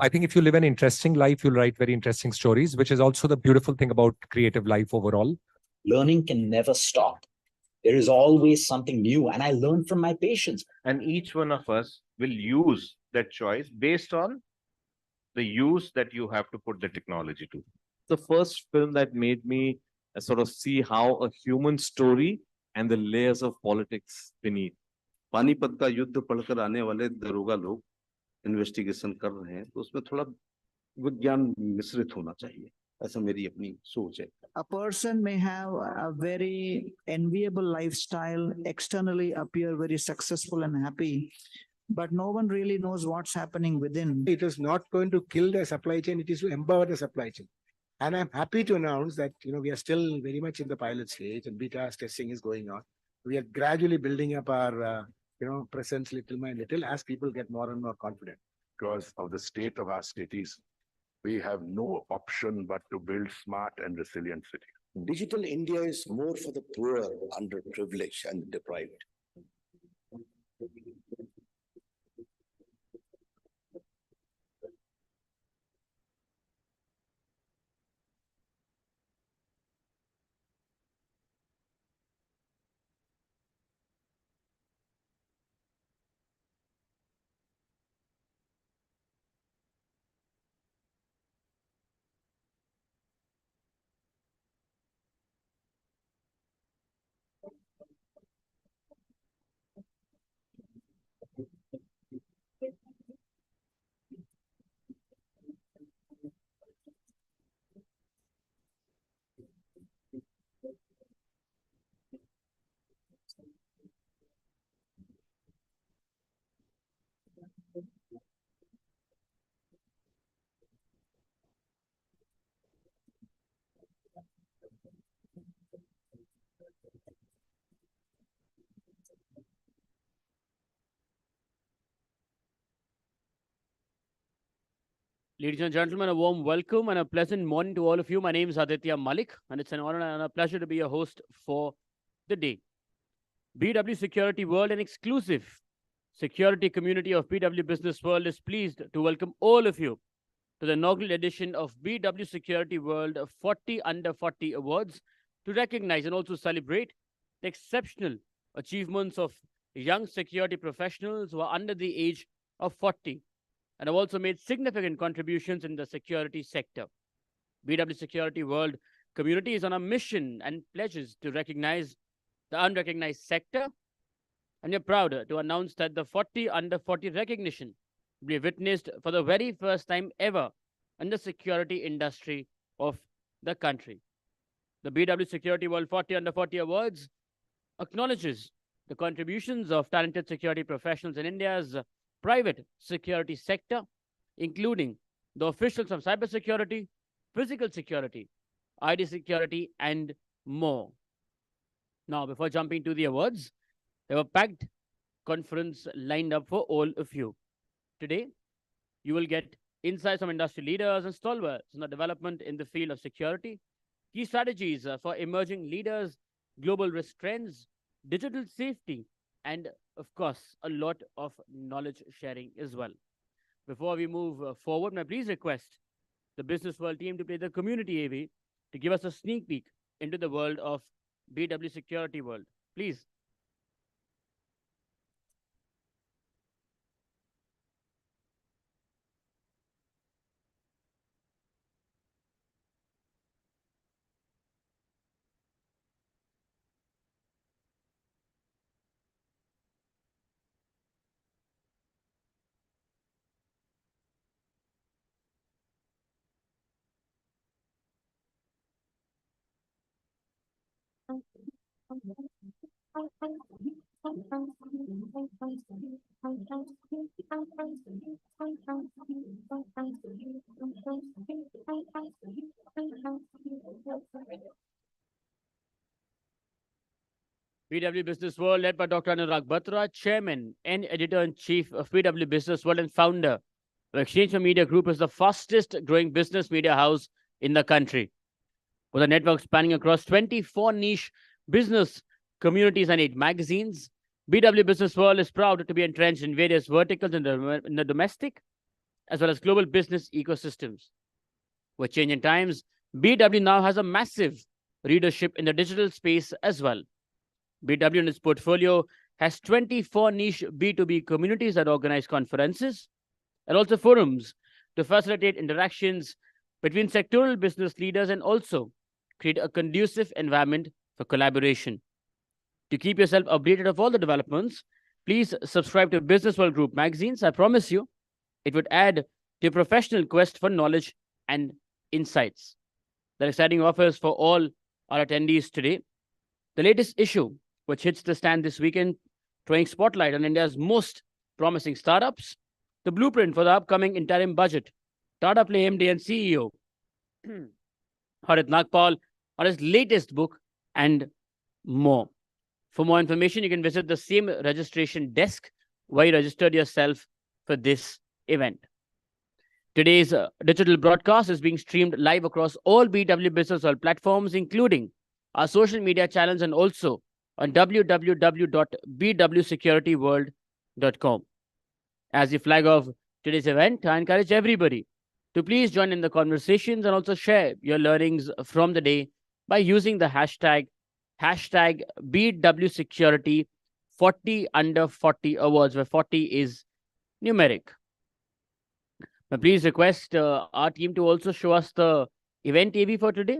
I think if you live an interesting life, you'll write very interesting stories, which is also the beautiful thing about creative life overall. Learning can never stop. There is always something new, and I learn from my patients. And each one of us will use that choice based on the use that you have to put the technology to. The first film that made me sort of see how a human story and the layers of politics beneath. Panipat का युद्ध पढ़कर आने वाले दरोगा लोग investigation कर रहे हैं, तो उसमें थोड़ा विज्ञान मिश्रित होना चाहिए, ऐसा मेरी अपनी सोच है. A person may have a very enviable lifestyle, externally appear very successful and happy, but no one really knows what's happening within. It is not going to kill the supply chain, it is to empower the supply chain. And I'm happy to announce that, we are still very much in the pilot stage and beta testing is going on. We are gradually building up our, presence little by little as people get more and more confident. Because of the state of our cities, we have no option but to build smart and resilient cities. Digital India is more for the poor, underprivileged, and deprived. Ladies and gentlemen, a warm welcome and a pleasant morning to all of you. My name is Aditya Malik, and it's an honor and a pleasure to be your host for the day. BW Security World, an exclusive security community of BW Business World, is pleased to welcome all of you to the inaugural edition of BW Security World 40 Under 40 Awards to recognize and also celebrate the exceptional achievements of young security professionals who are under the age of 40 and have also made significant contributions in the security sector. BW Security World community is on a mission and pledges to recognize the unrecognized sector, and we're proud to announce that the 40 Under 40 recognition will be witnessed for the very first time ever in the security industry of the country. The BW Security World 40 Under 40 Awards acknowledges the contributions of talented security professionals in India's private security sector, including the officials of cybersecurity, physical security, ID security, and more. Now, before jumping to the awards, there were packed conference lined up for all of you. Today, you will get insights from industry leaders and stalwarts in the development in the field of security, key strategies for emerging leaders, global risk trends, digital safety, and of course, a lot of knowledge sharing as well. Before we move forward, may I please request the Business World team to play the community AV to give us a sneak peek into the world of BW Security World. Please. BW Business World, led by Dr. Anurag Batra, Chairman and Editor-in-Chief of BW Business World and founder of Exchange for Media Group, is the fastest growing business media house in the country. With a network spanning across 24 niche business communities and 8 magazines, BW Business World is proud to be entrenched in various verticals in the domestic as well as global business ecosystems. With changing times, BW now has a massive readership in the digital space as well. BW in its portfolio has 24 niche B2B communities that organize conferences and also forums to facilitate interactions between sectoral business leaders and also create a conducive environment for collaboration. To keep yourself updated of all the developments, please subscribe to Business World Group magazines. I promise you, it would add to your professional quest for knowledge and insights. There are exciting offers for all our attendees today. The latest issue, which hits the stand this weekend, throwing spotlight on India's most promising startups, the blueprint for the upcoming interim budget, Tata Play MD and CEO Harit Nagpal on his latest book, and more. For more information, you can visit the same registration desk where you registered yourself for this event. Today's digital broadcast is being streamed live across all BW Business World platforms, including our social media channels and also on www.bwsecurityworld.com. As the flag of today's event, I encourage everybody to please join in the conversations and also share your learnings from the day by using the hashtag BWSecurity 40 under 40 awards, where 40 is numeric. Now, please request our team to also show us the event AV for today.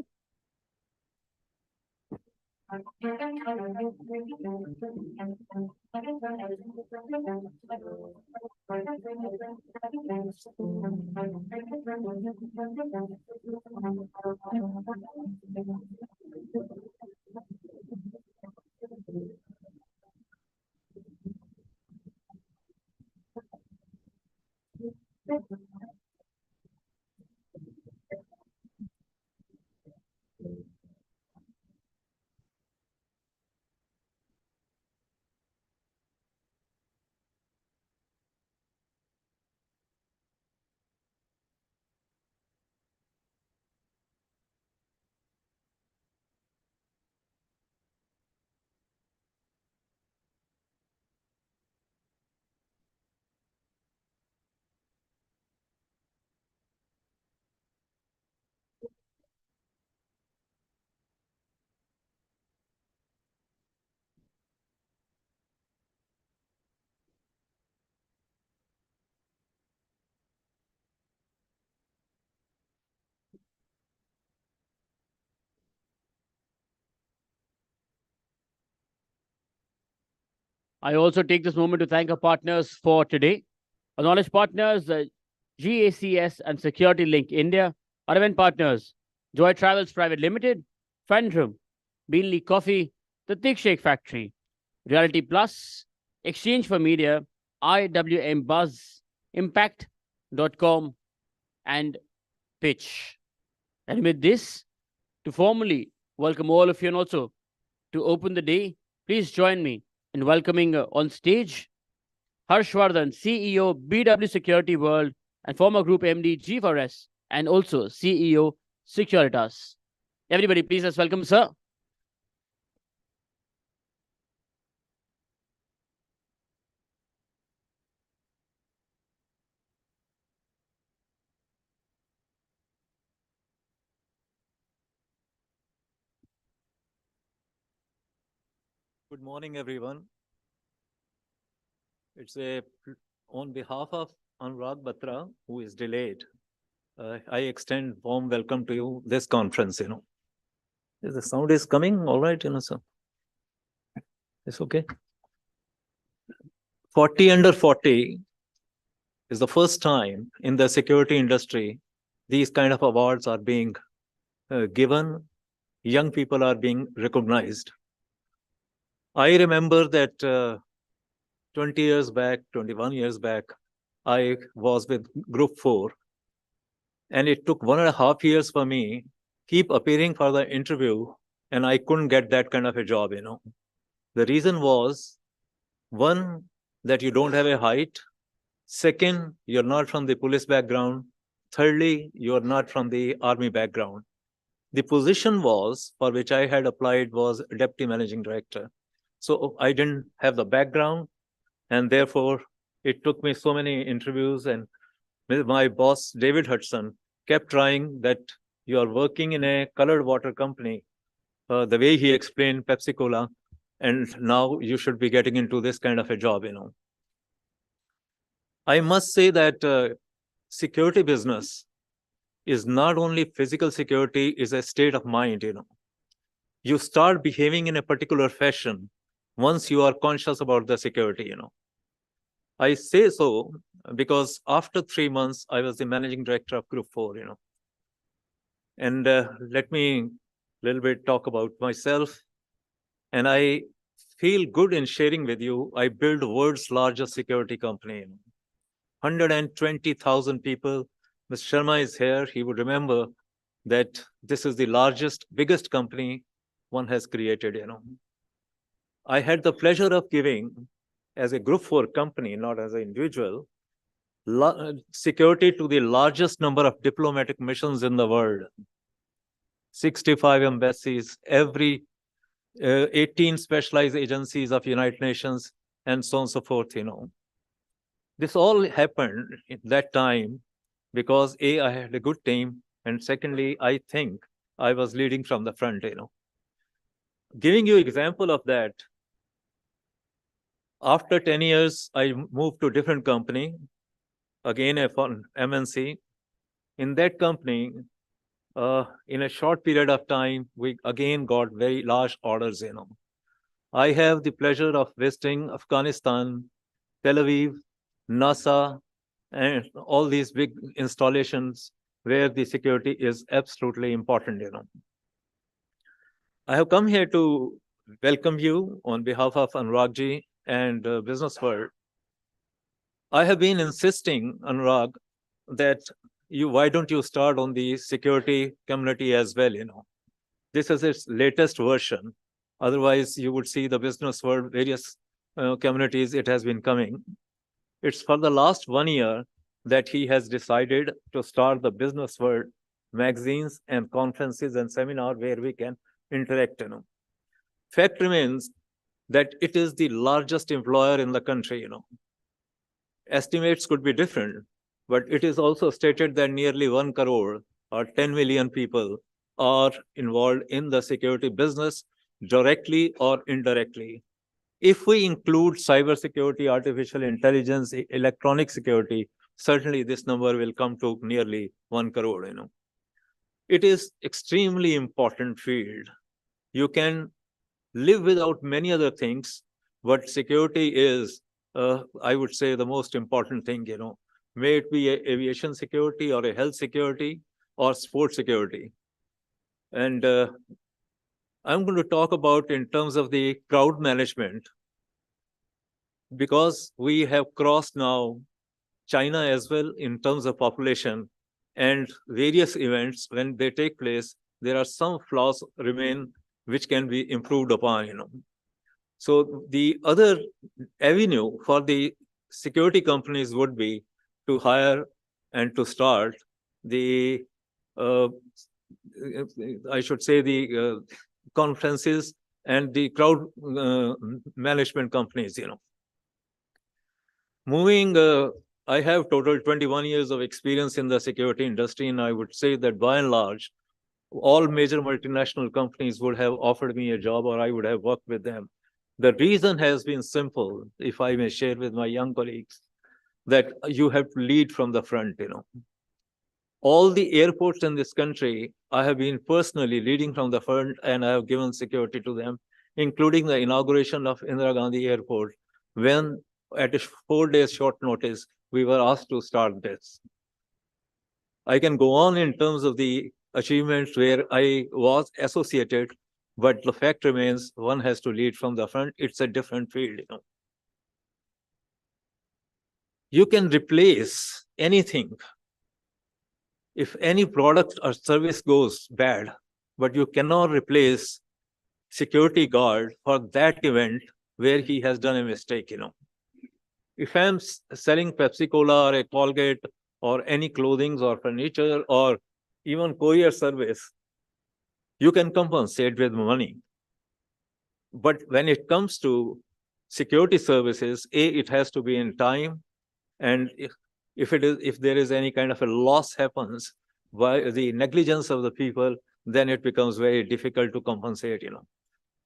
I also take this moment to thank our partners for today. Our knowledge partners, GACS and Security Link India. Our event partners, Joy Travels Private Limited, Fandrum, Beanley Coffee, The Thick Shake Factory, Reality Plus, Exchange for Media, IWM Buzz, Impact.com, and Pitch. And with this, to formally welcome all of you and also to open the day, please join me in welcoming on stage Harshvardhan, CEO, BW Security World, and former Group MD, G4S, and also CEO, Securitas. Everybody, please let's welcome, sir. Good morning, everyone. On behalf of Anurag Batra, who is delayed, I extend warm welcome to you this conference. If the sound is coming, all right, sir. It's okay. 40 under 40 is the first time in the security industry these kind of awards are being given young people are being recognized. I remember that 20 years back, 21 years back, I was with Group 4, and it took 1.5 years for me keep appearing for the interview, and I couldn't get that kind of a job, you know. The reason was, one, that you don't have a height. Second, you're not from the police background. Thirdly, you're not from the army background. The position was, for which I had applied, was deputy managing director. So I didn't have the background, and therefore it took me so many interviews, and my boss, David Hudson, kept trying that you are working in a colored water company, the way he explained Pepsi Cola, and now you should be getting into this kind of a job, you know. I must say that security business is not only physical security, is a state of mind, you know. You start behaving in a particular fashion once you are conscious about the security, you know. I say so because after 3 months, I was the managing director of Group 4, you know. And let me a little bit talk about myself. And I feel good in sharing with you, I built the world's largest security company. 120,000 people. Mr. Sharma is here. He would remember that this is the largest, biggest company one has created, you know. I had the pleasure of giving, as a Group 4 company, not as an individual, security to the largest number of diplomatic missions in the world. 65 embassies, 18 specialized agencies of United Nations, and so on and so forth, you know. This all happened at that time because A, I had a good team, and secondly, I think I was leading from the front, you know. Giving you example of that, after 10 years, I moved to a different company, again a MNC. In that company, in a short period of time, we again got very large orders, you know. I have the pleasure of visiting Afghanistan, Tel Aviv, NASA, and all these big installations where the security is absolutely important, you know. I have come here to welcome you on behalf of Anuragji and Businessworld. I have been insisting, Anurag, that why don't you start on the security community as well, you know. This is its latest version. Otherwise, you would see the Businessworld, various communities, it has been coming. It's for the last 1 year that he has decided to start the Businessworld magazines and conferences and seminars where we can interact, you know. Fact remains that it is the largest employer in the country, you know. Estimates could be different, but it is also stated that nearly 1 crore or 10 million people are involved in the security business directly or indirectly. If we include cybersecurity, artificial intelligence, electronic security, certainly this number will come to nearly 1 crore, you know. It is extremely important field. You can live without many other things, but security is, I would say, the most important thing, you know. May it be aviation security or a health security or sports security. And I'm going to talk about in terms of the crowd management, because we have crossed now China as well in terms of population, and various events, when they take place, there are some flaws remain which can be improved upon, you know. So the other avenue for the security companies would be to hire and to start the, I should say, the conferences and the crowd management companies, you know. Moving, I have total 21 years of experience in the security industry, and I would say that by and large, all major multinational companies would have offered me a job or I would have worked with them. The reason has been simple, if I may share with my young colleagues, that you have to lead from the front, you know. All the airports in this country, I have been personally leading from the front, and I have given security to them, including the inauguration of Indira Gandhi Airport, when at a 4 days short notice, we were asked to start this. I can go on in terms of the achievements where I was associated, but the fact remains one has to lead from the front. It's a different field, you know. You can replace anything. If any product or service goes bad, but you cannot replace security guard for that event where he has done a mistake, you know. If I'm selling Pepsi Cola or a Colgate or any clothing or furniture or even courier service, you can compensate with money. But when it comes to security services, it has to be in time. And if there is any kind of a loss happens by the negligence of the people, then it becomes very difficult to compensate, you know.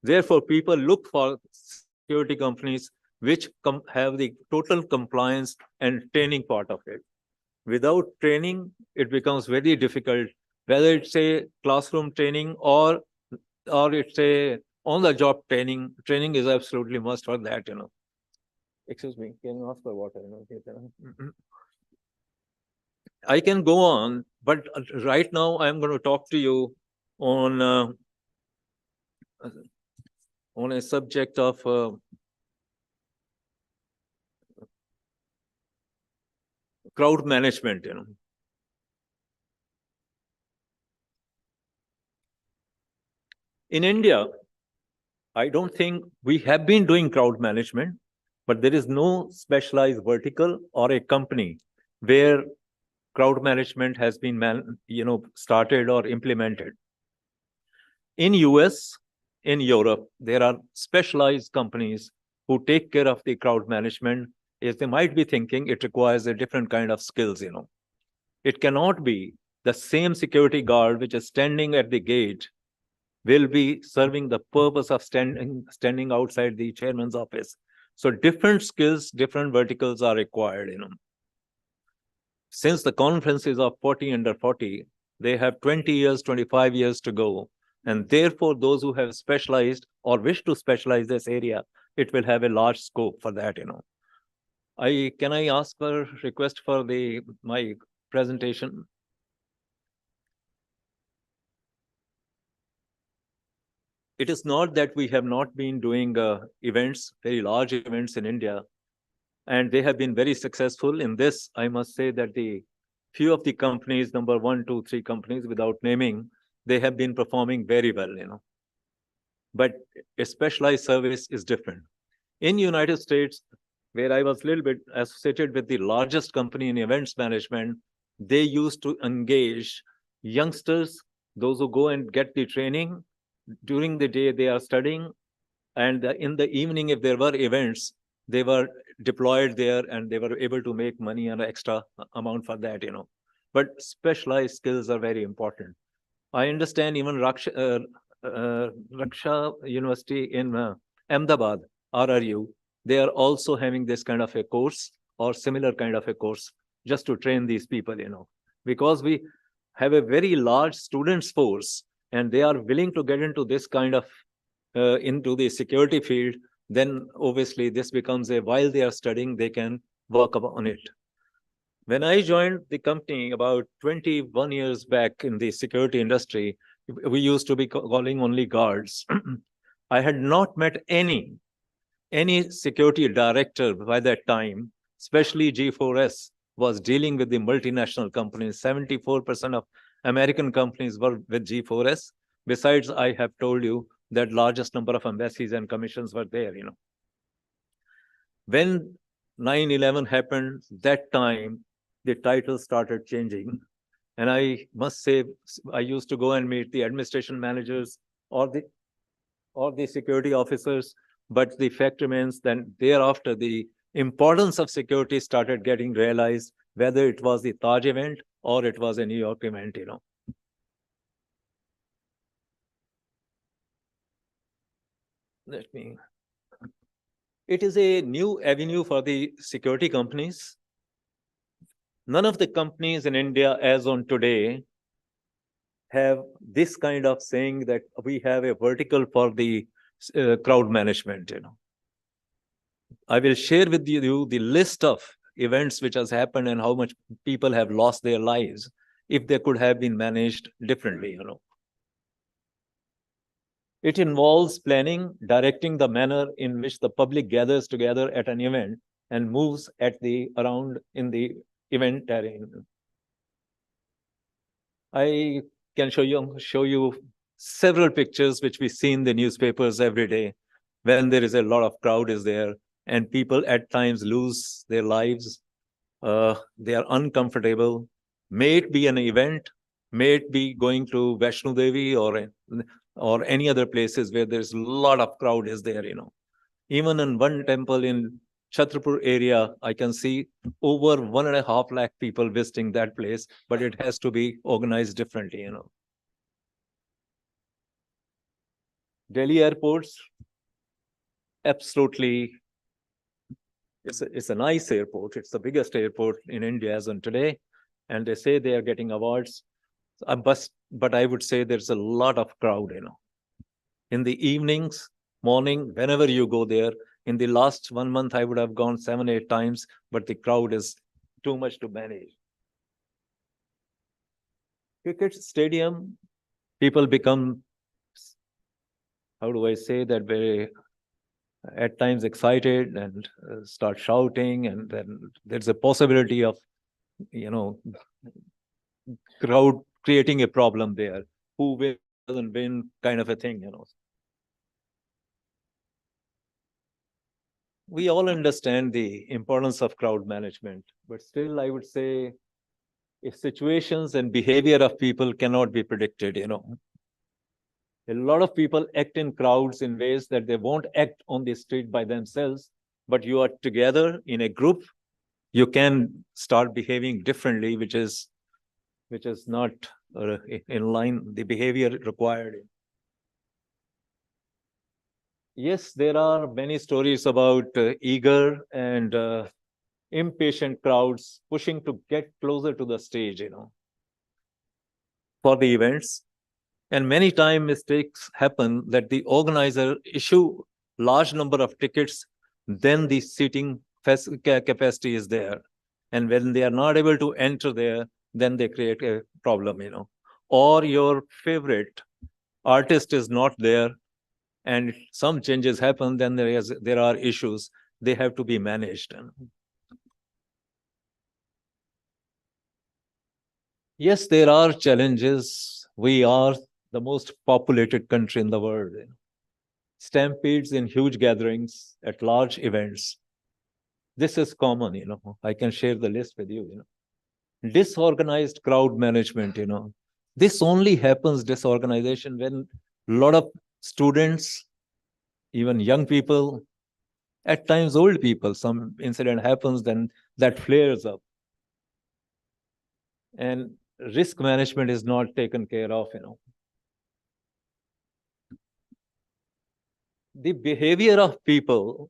Therefore, people look for security companies which have the total compliance and training part of it. Without training, it becomes very difficult, whether it's a classroom training or it's a on-the-job training. Training is absolutely must for that, you know. Excuse me, can you ask for water? I can go on, but right now I'm going to talk to you on a subject of crowd management, you know. In India, I don't think we have been doing crowd management, but there is no specialized vertical or a company where crowd management has been started or implemented. In US, in Europe, there are specialized companies who take care of the crowd management. As they might be thinking, it requires a different kind of skills, you know. It cannot be the same security guard which is standing at the gate will be serving the purpose of standing outside the chairman's office. So different skills, different verticals are required, you know. Since the conference is of 40 under 40, they have 20 years, 25 years to go. And therefore, those who have specialized or wish to specialize this area, it will have a large scope for that, you know. Can I ask for request for my presentation? It is not that we have not been doing events, very large events in India, and they have been very successful in this. I must say that the few of the companies, number 1, 2, 3 companies, without naming, they have been performing very well, you know. But a specialized service is different. In United States, where I was a little bit associated with the largest company in events management, they used to engage youngsters, those who go and get the training. During the day, they are studying. And in the evening, if there were events, they were deployed there and they were able to make money and extra amount for that, you know. But specialized skills are very important. I understand even Raksha University in Ahmedabad, RRU, they are also having this kind of a course or similar kind of a course just to train these people, you know, because we have a very large students force and they are willing to get into this kind of into the security field. Then obviously this becomes while they are studying, they can work on it. When I joined the company about 21 years back in the security industry, we used to be calling only guards. I had not met any security director by that time, especially G4S was dealing with the multinational companies. 74% of American companies were with G4S. Besides, I have told you that largest number of embassies and commissions were there, you know. When 9/11 happened, that time, the title started changing. And I must say, I used to go and meet the administration managers or the security officers. But the fact remains that thereafter, the importance of security started getting realized, whether it was the Taj event or it was a New York event, you know. It is a new avenue for the security companies. None of the companies in India as on today have this kind of saying that we have a vertical for the crowd management, you know. I will share with you the list of events which has happened and how much people have lost their lives. if they could have been managed differently, you know. It involves planning, directing the manner in which the public gathers together at an event and moves around in the event terrain. I can show you several pictures which we see in the newspapers every day when there is a lot of crowd is there and people at times lose their lives. They are uncomfortable. May it be an event, may it be going to Vaishno Devi or any other places where there's a lot of crowd is there, you know. Even in one temple in Chhatrapur area, I can see over 1.5 lakh people visiting that place, but it has to be organized differently, you know. Delhi airports, absolutely, it's a nice airport. It's the biggest airport in India as on today. And they say they are getting awards. But I would say there's a lot of crowd, you know. In the evenings, morning, whenever you go there, in the last 1 month, I would have gone 7, 8 times, but the crowd is too much to manage. Cricket stadium, people become, how do I say that, very at times excited and start shouting, and then there's a possibility of, you know, crowd creating a problem there. Who wins, doesn't win, kind of a thing, you know. We all understand the importance of crowd management, but still I would say if situations and behavior of people cannot be predicted, you know. A lot of people act in crowds in ways that they won't act on the street by themselves, but you are together in a group, you can start behaving differently, which is not in line, the behavior required. Yes, there are many stories about eager and impatient crowds pushing to get closer to the stage, you know, for the events. And many times mistakes happen that the organizer issue large number of tickets, then the seating capacity is there. And when they are not able to enter there, then they create a problem, you know. Or your favorite artist is not there and some changes happen, then there are issues. They have to be managed. Yes, there are challenges. We are the most populated country in the world. Stampedes in huge gatherings at large events. This is common, you know. I can share the list with you, you know. Disorganized crowd management, you know. This only happens, disorganization, when a lot of students, even young people, at times old people, some incident happens, then that flares up. And risk management is not taken care of, you know. The behavior of people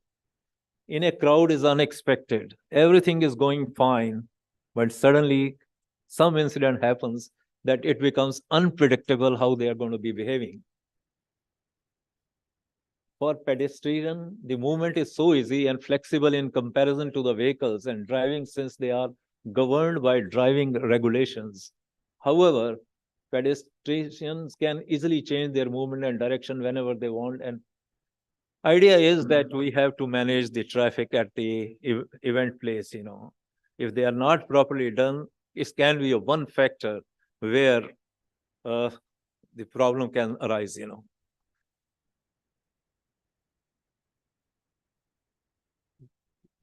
in a crowd is unexpected. Everything is going fine, but suddenly some incident happens that it becomes unpredictable how they are going to be behaving. For pedestrian, the movement is so easy and flexible in comparison to the vehicles and driving, since they are governed by driving regulations. However, pedestrians can easily change their movement and direction whenever they want. And idea is that we have to manage the traffic at the event place, you know. If they are not properly done, it can be a one factor where the problem can arise, you know.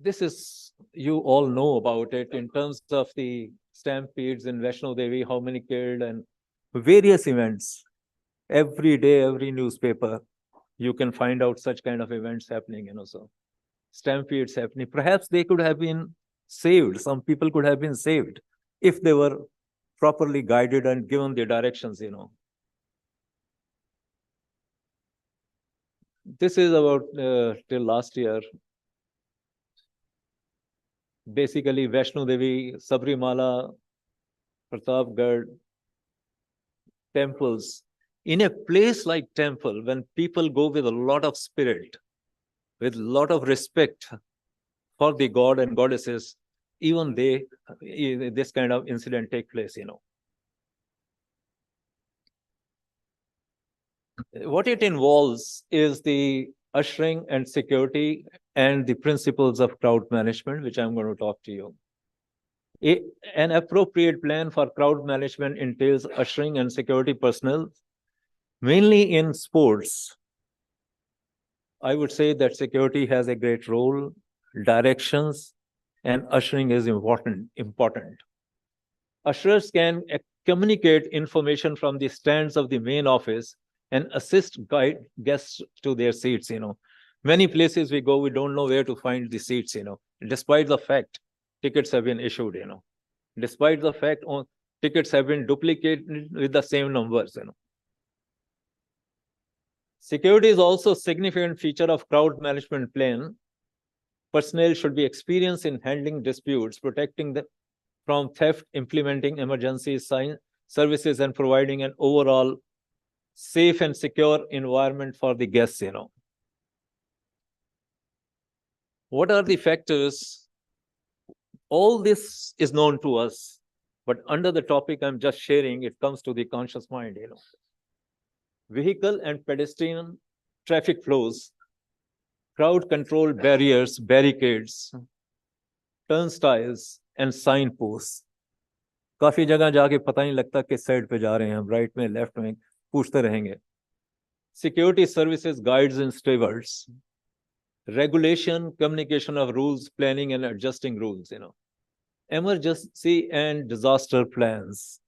This is, you all know about it in terms of the stampedes in Vaishno Devi, how many killed, and various events. Every day, every newspaper, you can find out such kind of events happening, you know. So stampedes happening. Perhaps they could have been saved. Some people could have been saved if they were properly guided and given the directions, you know. This is about till last year. Basically, Vaishno Devi, Sabrimala, Pratapgarh, temples. In a place like temple, when people go with a lot of spirit, with a lot of respect for the god and goddesses, even this kind of incident take place, you know. What it involves is the ushering and security and the principles of crowd management, which I'm going to talk to you. An appropriate plan for crowd management entails ushering and security personnel, mainly in sports. I would say that security has a great role, directions, and ushering is important. Ushers can communicate information from the stands of the main office and assist guide guests to their seats. Many places we go, we don't know where to find the seats. Despite the fact tickets have been issued. Despite the fact tickets have been duplicated with the same numbers. Security is also a significant feature of crowd management plan. Personnel should be experienced in handling disputes, protecting them from theft, implementing emergency services, and providing an overall safe and secure environment for the guests. What are the factors? All this is known to us, but under the topic I'm just sharing, it comes to the conscious mind. Vehicle and pedestrian traffic flows, crowd control barriers, barricades, turnstiles, and signposts. काफी जगह जाके पता नहीं लगता किस side पे जा रहे हैं हम, राइट में, लेफ्ट में, पूछते रहेंगे. Security services, guides, and stewards. Regulation, communication of rules, planning and adjusting rules. Emergency and disaster plans.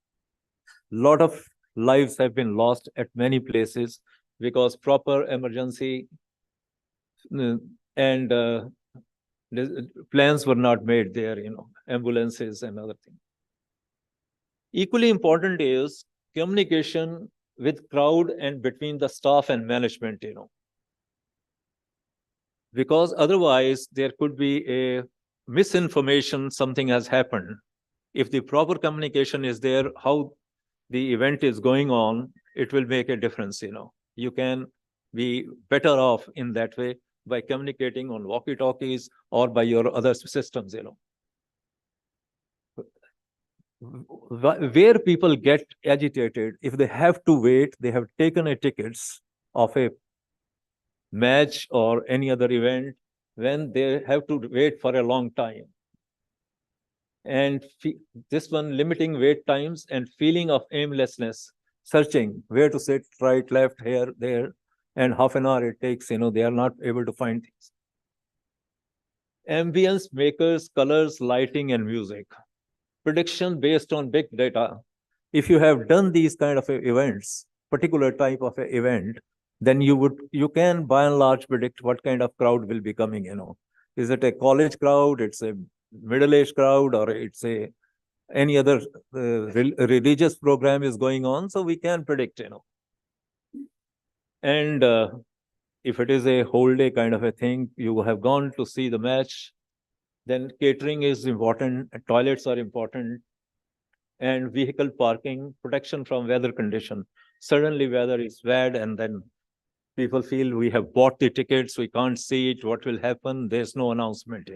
Lot of lives have been lost at many places because proper emergency and plans were not made there, ambulances and other things. Equally important is communication with crowd and between the staff and management, because otherwise there could be a misinformation, something has happened. If the proper communication is there, how the event is going on, it will make a difference. You can be better off in that way by communicating on walkie-talkies or by your other systems. Where people get agitated, if they have to wait, they have taken a tickets of a match or any other event, when they have to wait for a long time. And this one, limiting wait times and feeling of aimlessness, searching where to sit, right, left, here, there, and half an hour it takes, they are not able to find things. Ambience makers, colors, lighting, and music. Prediction based on big data. If you have done these kind of events, particular type of event, then you can by and large predict what kind of crowd will be coming. Is it a college crowd? It's a middle-aged crowd, or it's any other religious program is going on? So we can predict. And if it is a whole day kind of a thing, you have gone to see the match, then catering is important, toilets are important, and vehicle parking, protection from weather condition. Suddenly weather is bad, and then people feel we have bought the tickets, we can't see it, what will happen? There's no announcement,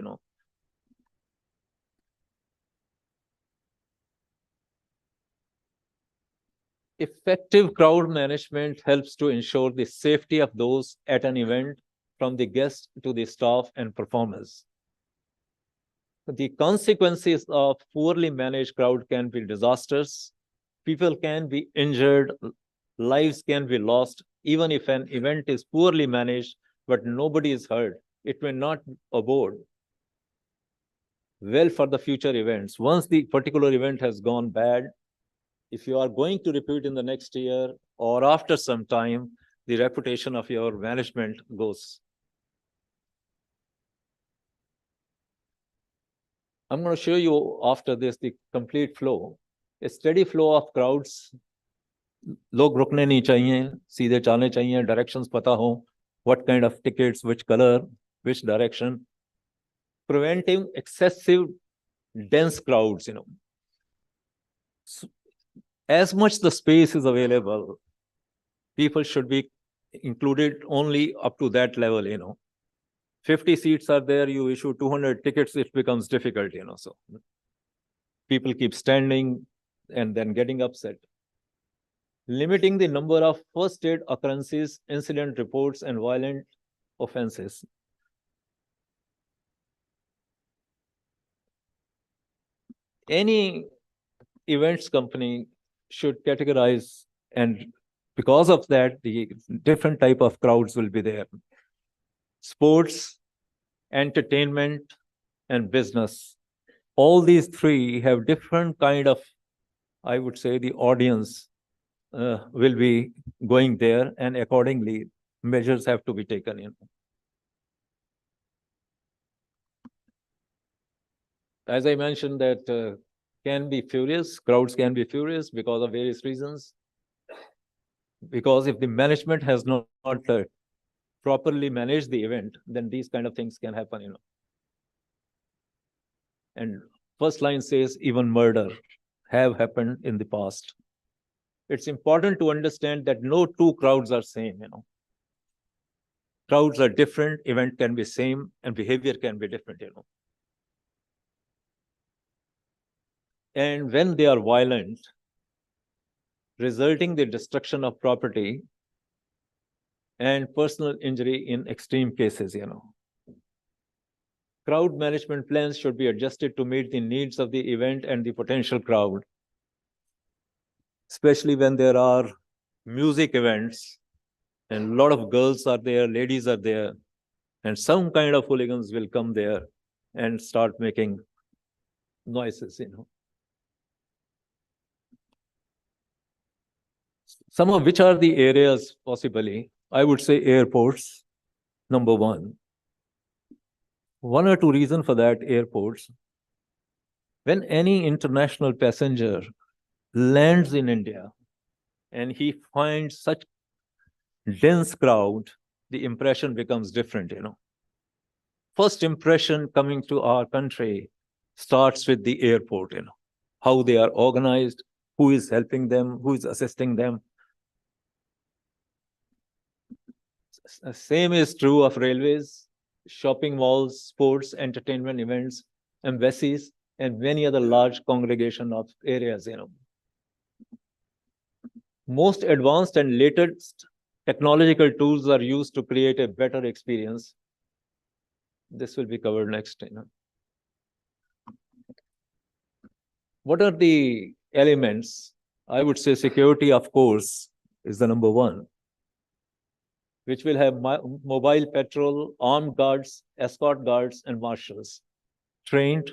Effective crowd management helps to ensure the safety of those at an event, from the guests to the staff and performers. The consequences of poorly managed crowd can be disasters. People can be injured, lives can be lost. Even if an event is poorly managed, but nobody is hurt, it may not abode well for the future events. Once the particular event has gone bad, if you are going to repeat in the next year or after some time, the reputation of your management goes. I'm going to show you after this the complete flow. A steady flow of crowds. लोग रुकने नहीं चाहिए, सीधे चलने चाहिए, directions पता हो, what kind of tickets, which color, which direction. Preventing excessive dense crowds, So, as much the space is available, people should be included only up to that level, 50 seats are there, you issue 200 tickets, it becomes difficult, so people keep standing and then getting upset. limiting the number of first aid occurrences, incident reports, and violent offenses. Any events company should categorize, and because of that, the different type of crowds will be there. Sports, entertainment, and business. All these three have different kind of, I would say, the audience will be going there, and accordingly, measures have to be taken in. As I mentioned, that can be furious, crowds can be furious because of various reasons. Because if the management has not properly managed the event, then these kind of things can happen, And first line says even murder have happened in the past. It's important to understand that no two crowds are same, Crowds are different, event can be same, and behavior can be different, And when they are violent, resulting the destruction of property and personal injury in extreme cases, Crowd management plans should be adjusted to meet the needs of the event and the potential crowd, especially when there are music events and a lot of girls are there, ladies are there, and some kind of hooligans will come there and start making noises, Some of which are the areas possibly, I would say airports, number one. One or two reasons for that, airports. When any international passenger lands in India and he finds such dense crowd, the impression becomes different, First impression coming to our country starts with the airport, How they are organized, who is helping them, who is assisting them. Same is true of railways, shopping malls, sports, entertainment events, embassies, and many other large congregation of areas, Most advanced and latest technological tools are used to create a better experience. This will be covered next. What are the elements? I would say security, of course, is the number one, which will have mobile patrol, armed guards, escort guards, and marshals trained,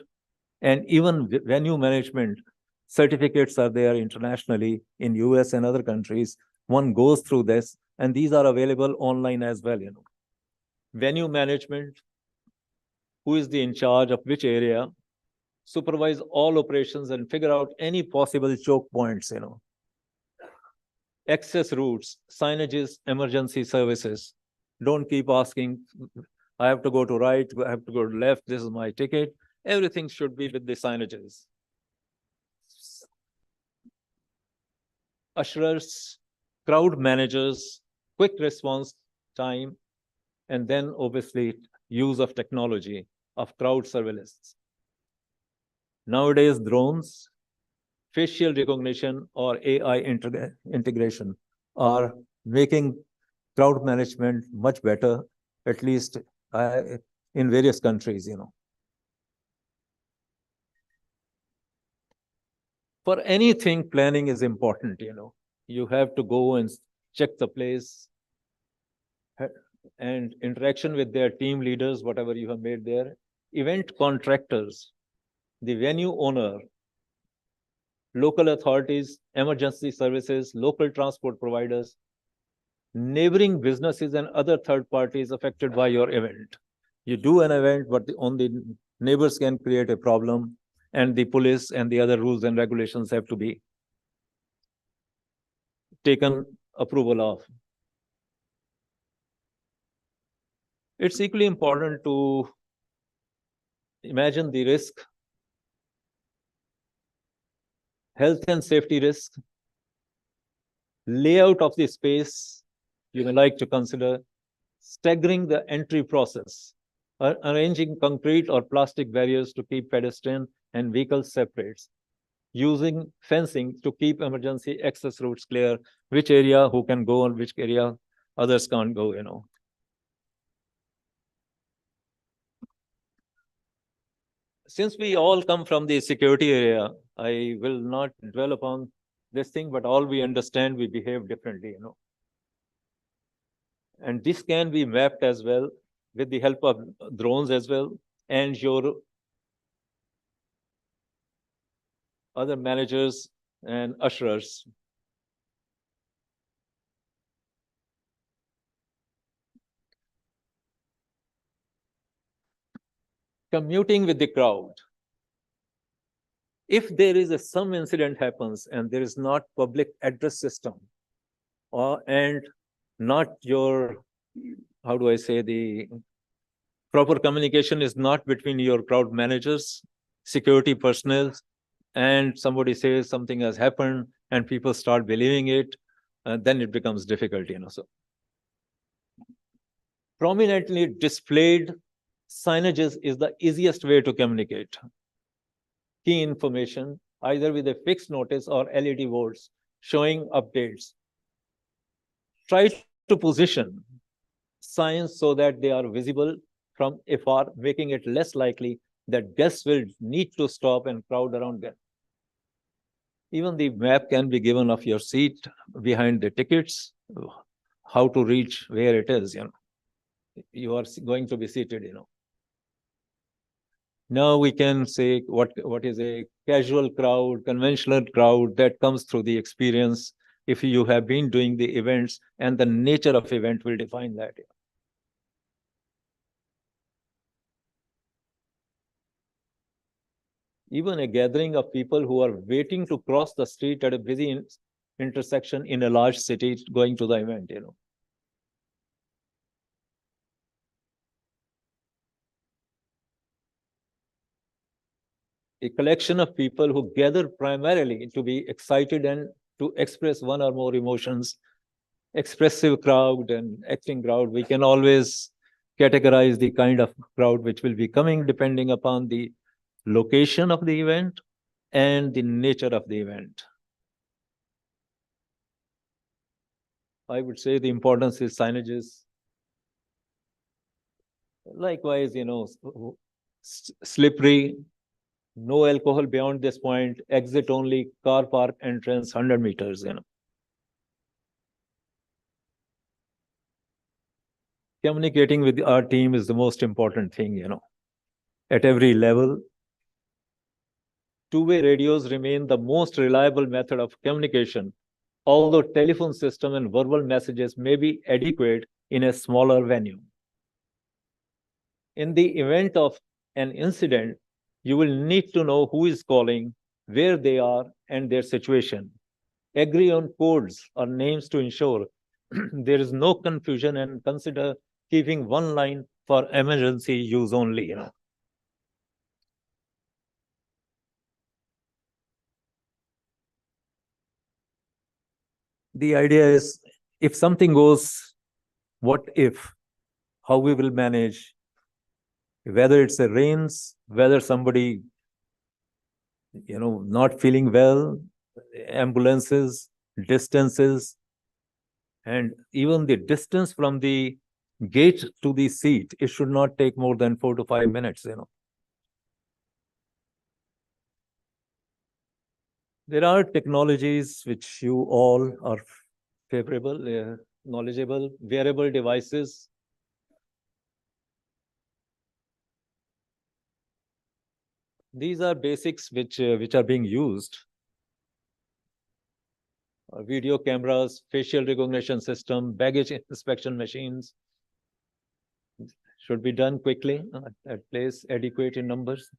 and even venue management certificates are there internationally in US and other countries. One goes through this, and these are available online as well, Venue management, who is the in charge of which area, supervise all operations and figure out any possible choke points, Access routes, signages, emergency services. Don't keep asking, I have to go to right, I have to go to left, this is my ticket. Everything should be with the signages. Usherers, crowd managers, quick response time, and then obviously use of technology of crowd surveillance. Nowadays, drones, facial recognition, or AI integration are making crowd management much better, at least in various countries, For anything, planning is important, You have to go and check the place and interaction with their team leaders, whatever you have made there. Event contractors, the venue owner, local authorities, emergency services, local transport providers, neighboring businesses, and other third parties affected by your event. You do an event, but only neighbors can create a problem, and the police and the other rules and regulations have to be taken approval of. It's equally important to imagine the risk, health and safety risk, layout of the space you may like to consider, staggering the entry process, arranging concrete or plastic barriers to keep pedestrian and vehicles separate, using fencing to keep emergency access routes clear, which area who can go and which area others can't go, you know. Since we all come from the security area, I will not dwell upon this thing, but all we understand, we behave differently, you know. And this can be mapped as well with the help of drones as well, and your other managers and usherers. Commuting with the crowd. If there is some incident happens and there is not public address system, and not your, how do I say, the proper communication is not between your crowd managers, security personnel, and somebody says something has happened and people start believing it, then it becomes difficult, you know. So prominently displayed signages is the easiest way to communicate key information, either with a fixed notice or LED boards showing updates. Try to position signs so that they are visible from afar, making it less likely that guests will need to stop and crowd around them. Even the map can be given of your seat behind the tickets, how to reach where it is, you know. You are going to be seated, you know. Now we can say what is a casual crowd, conventional crowd that comes through the experience. If you have been doing the events, and the nature of event will define that. Even a gathering of people who are waiting to cross the street at a busy intersection in a large city going to the event, you know. A collection of people who gather primarily to be excited and to express one or more emotions. Expressive crowd and acting crowd, we can always categorize the kind of crowd which will be coming depending upon the location of the event and the nature of the event. I would say the importance is signages. Likewise, you know, slippery, no alcohol beyond this point, exit only, car park entrance 100 meters, you know. Communicating with our team is the most important thing, you know, at every level. Two-way radios remain the most reliable method of communication, although telephone system and verbal messages may be adequate in a smaller venue. In the event of an incident, you will need to know who is calling, where they are, and their situation. Agree on codes or names to ensure there is no confusion, and consider keeping one line for emergency use only, you know. The idea is, if something goes, what if, how we will manage, whether it's a rains, whether somebody, you know, not feeling well, ambulances, distances, and even the distance from the gate to the seat, it should not take more than 4 to 5 minutes, you know. There are technologies which you all are favorable, knowledgeable, wearable devices. These are basics which are being used. Video cameras, facial recognition system, baggage inspection machines should be done quickly at place, adequate in numbers.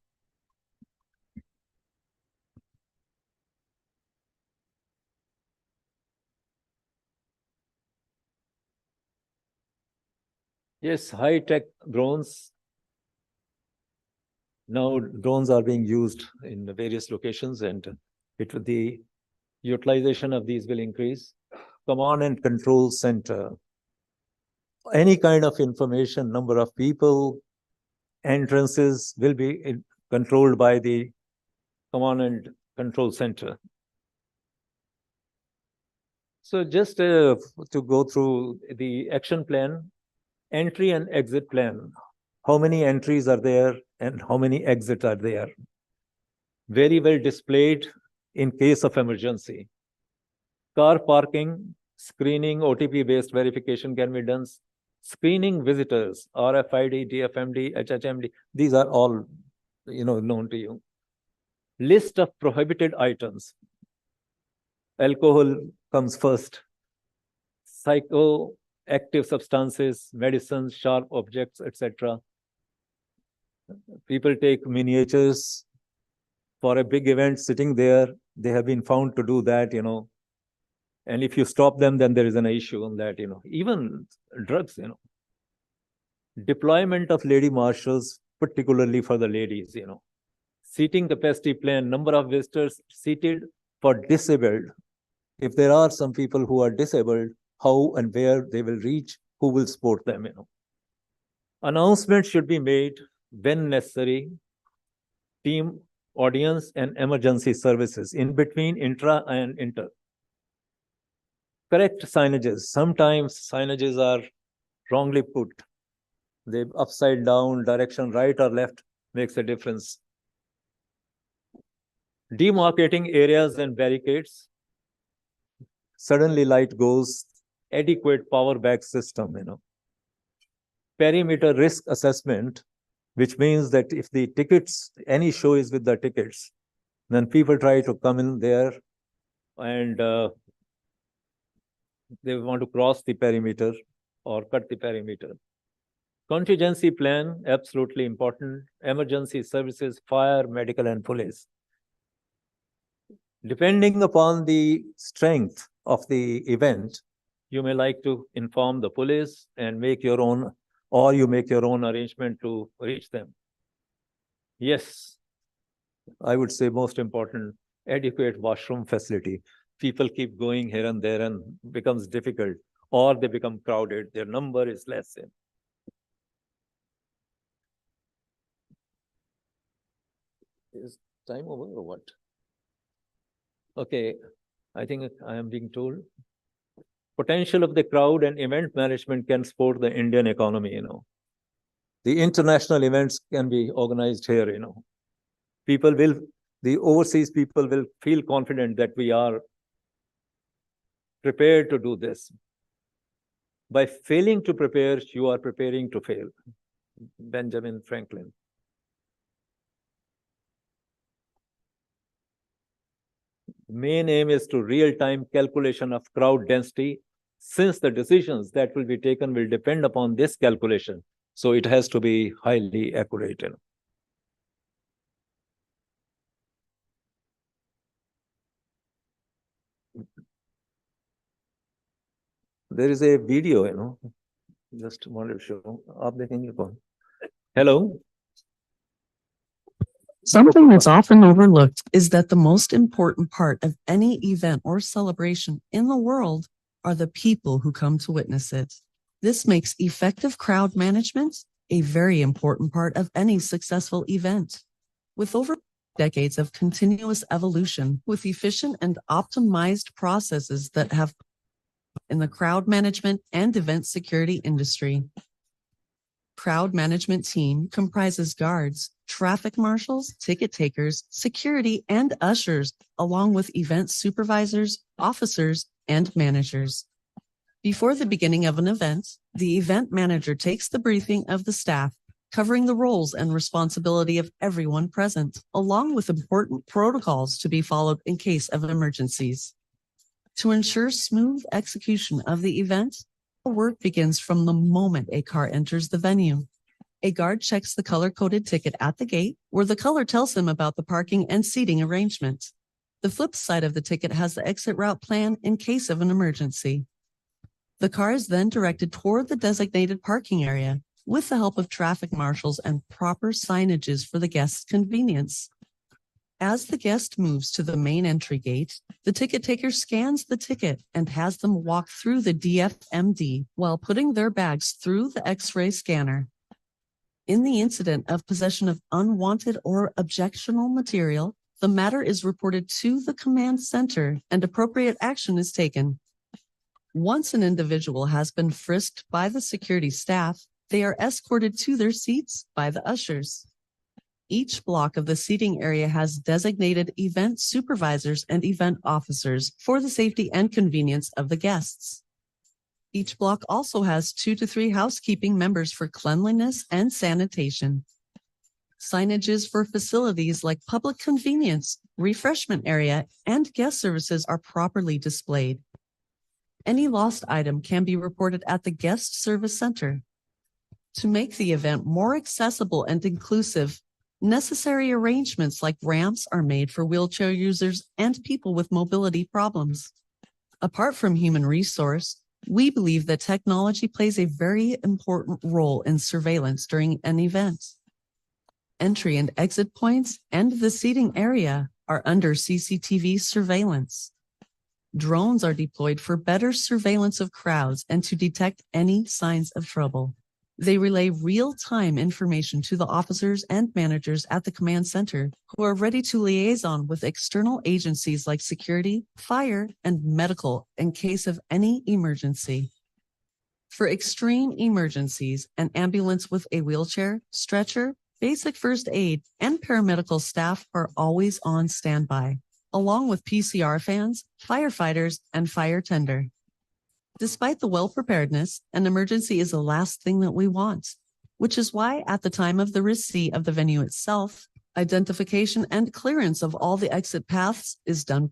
Yes, high-tech drones. Now drones are being used in various locations, and the utilization of these will increase. Command and control center. Any kind of information, number of people, entrances will be controlled by the command and control center. So just to go through the action plan, entry and exit plan. How many entries are there and how many exits are there? Very well displayed in case of emergency. Car parking, screening, OTP-based verification can be done. Screening visitors, RFID, DFMD, HHMD, these are all, known to you. List of prohibited items. Alcohol comes first. Psychoactive substances, medicines, sharp objects, etc. People take miniatures for a big event sitting there. They have been found to do that, And if you stop them, then there is an issue on that, Even drugs, Deployment of lady marshals, particularly for the ladies, Seating capacity plan, number of visitors seated for disabled. If there are some people who are disabled, how and where they will reach, who will support them, Announcement should be made when necessary. Team, audience, and emergency services in between intra and inter. Correct signages. Sometimes signages are wrongly put. They upside down, direction right or left makes a difference. Demarcating areas and barricades. Suddenly light goes, adequate power back system, Perimeter risk assessment, which means that if the tickets, any show is with the tickets, then people try to come in there and they want to cross the perimeter or cut the perimeter. Contingency plan, absolutely important. Emergency services, fire, medical, and police. Depending upon the strength of the event, you may like to inform the police and make your own, or you make your own arrangement to reach them. Yes, I would say most important, adequate washroom facility. People keep going here and there and becomes difficult, or they become crowded. Their number is less. Is time over or what? Okay, I think I am being told. Potential of the crowd and event management can support the Indian economy, The international events can be organized here, The overseas people will feel confident that we are prepared to do this. By failing to prepare, you are preparing to fail. Benjamin Franklin. Main aim is to real-time calculation of crowd density, since the decisions that will be taken will depend upon this calculation. So it has to be highly accurate. There is a video, just wanted to show. Hello. Something that's often overlooked is that the most important part of any event or celebration in the world are the people who come to witness it. This makes effective crowd management a very important part of any successful event. With over decades of continuous evolution, with efficient and optimized processes that have in the crowd management and event security industry. Crowd management team comprises guards, traffic marshals, ticket takers, security, and ushers, along with event supervisors, officers, and managers. Before the beginning of an event, the event manager takes the briefing of the staff, covering the roles and responsibility of everyone present, along with important protocols to be followed in case of emergencies. To ensure smooth execution of the event, work begins from the moment a car enters the venue. A guard checks the color-coded ticket at the gate, where the color tells him about the parking and seating arrangement. The flip side of the ticket has the exit route plan in case of an emergency. The car is then directed toward the designated parking area with the help of traffic marshals and proper signages for the guest's convenience. As the guest moves to the main entry gate, the ticket taker scans the ticket and has them walk through the DFMD while putting their bags through the X-ray scanner. In the incident of possession of unwanted or objectionable material, the matter is reported to the command center and appropriate action is taken. Once an individual has been frisked by the security staff, they are escorted to their seats by the ushers. Each block of the seating area has designated event supervisors and event officers for the safety and convenience of the guests. Each block also has 2 to 3 housekeeping members for cleanliness and sanitation. Signages for facilities like public convenience, refreshment area, and guest services are properly displayed. Any lost item can be reported at the guest service center. To make the event more accessible and inclusive, necessary arrangements like ramps are made for wheelchair users and people with mobility problems. Apart from human resource, we believe that technology plays a very important role in surveillance during an event. Entry and exit points and the seating area are under CCTV surveillance. Drones are deployed for better surveillance of crowds and to detect any signs of trouble. They relay real-time information to the officers and managers at the command center who are ready to liaison with external agencies like security, fire, and medical in case of any emergency. For extreme emergencies, an ambulance with a wheelchair, stretcher, basic first aid, and paramedical staff are always on standby, along with PCR fans, firefighters, and fire tender. Despite the well-preparedness, an emergency is the last thing that we want, which is why at the time of the receipt of the venue itself, identification and clearance of all the exit paths is done.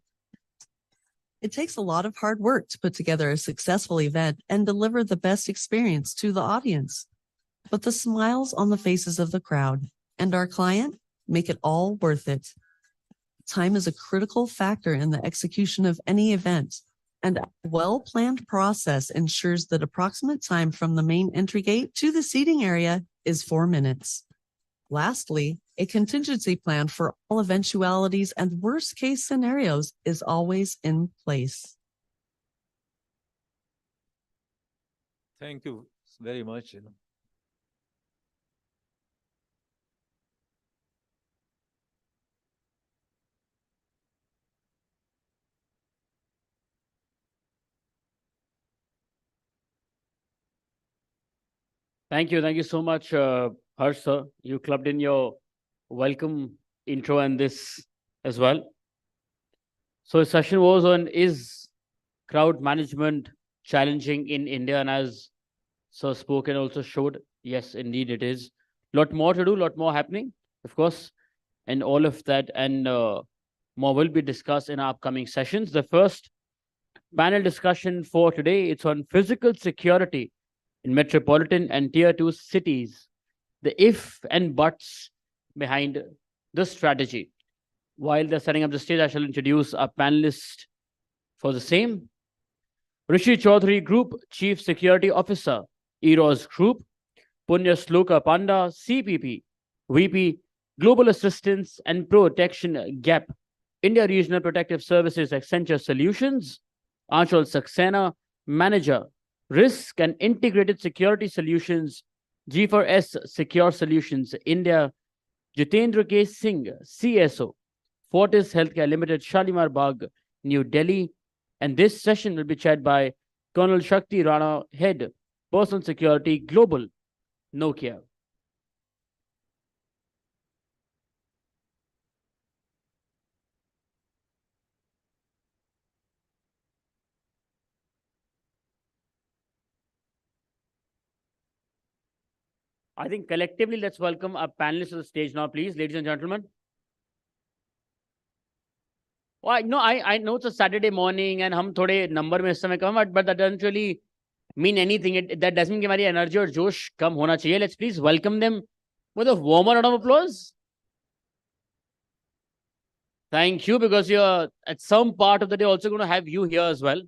It takes a lot of hard work to put together a successful event and deliver the best experience to the audience. But the smiles on the faces of the crowd and our client make it all worth it. Time is a critical factor in the execution of any event, and a well-planned process ensures that approximate time from the main entry gate to the seating area is 4 minutes. Lastly, a contingency plan for all eventualities and worst-case scenarios is always in place. Thank you very much. Thank you so much, Harsh sir. You clubbed in your welcome intro and this as well. So the session was on is crowd management challenging in India, and as Sir spoke and also showed, yes, indeed it is. Lot more to do, lot more happening, of course, and all of that and more will be discussed in our upcoming sessions. The first panel discussion for today, it's on physical security in metropolitan and tier 2 cities, the if and buts behind the strategy. While they're setting up the stage, I shall introduce our panelist for the same. Rishi Chaudhary, Group Chief Security Officer, Eros Group. Punya Sloka Panda, CPP, VP, Global Assistance and Protection GAP, India Regional Protective Services Accenture Solutions. Anshul Saxena, Manager, Risk and Integrated Security Solutions, G4S Secure Solutions, India. Jitendra K. Singh, CSO, Fortis Healthcare Limited, Shalimar Bagh, New Delhi. And this session will be chaired by Colonel Shakti Rana, Head, Personal Security Global, Nokia. I think collectively, let's welcome our panelists to the stage now, please, ladies and gentlemen. Well, I know it's a Saturday morning and hum thode number mein is samay kam, but that doesn't really mean anything. That doesn't mean कि हमारी energy और जोश कम होना चाहिए. Let's please welcome them with a warmer round of applause. Thank you, because you're at some part of the day also going to have you here as well.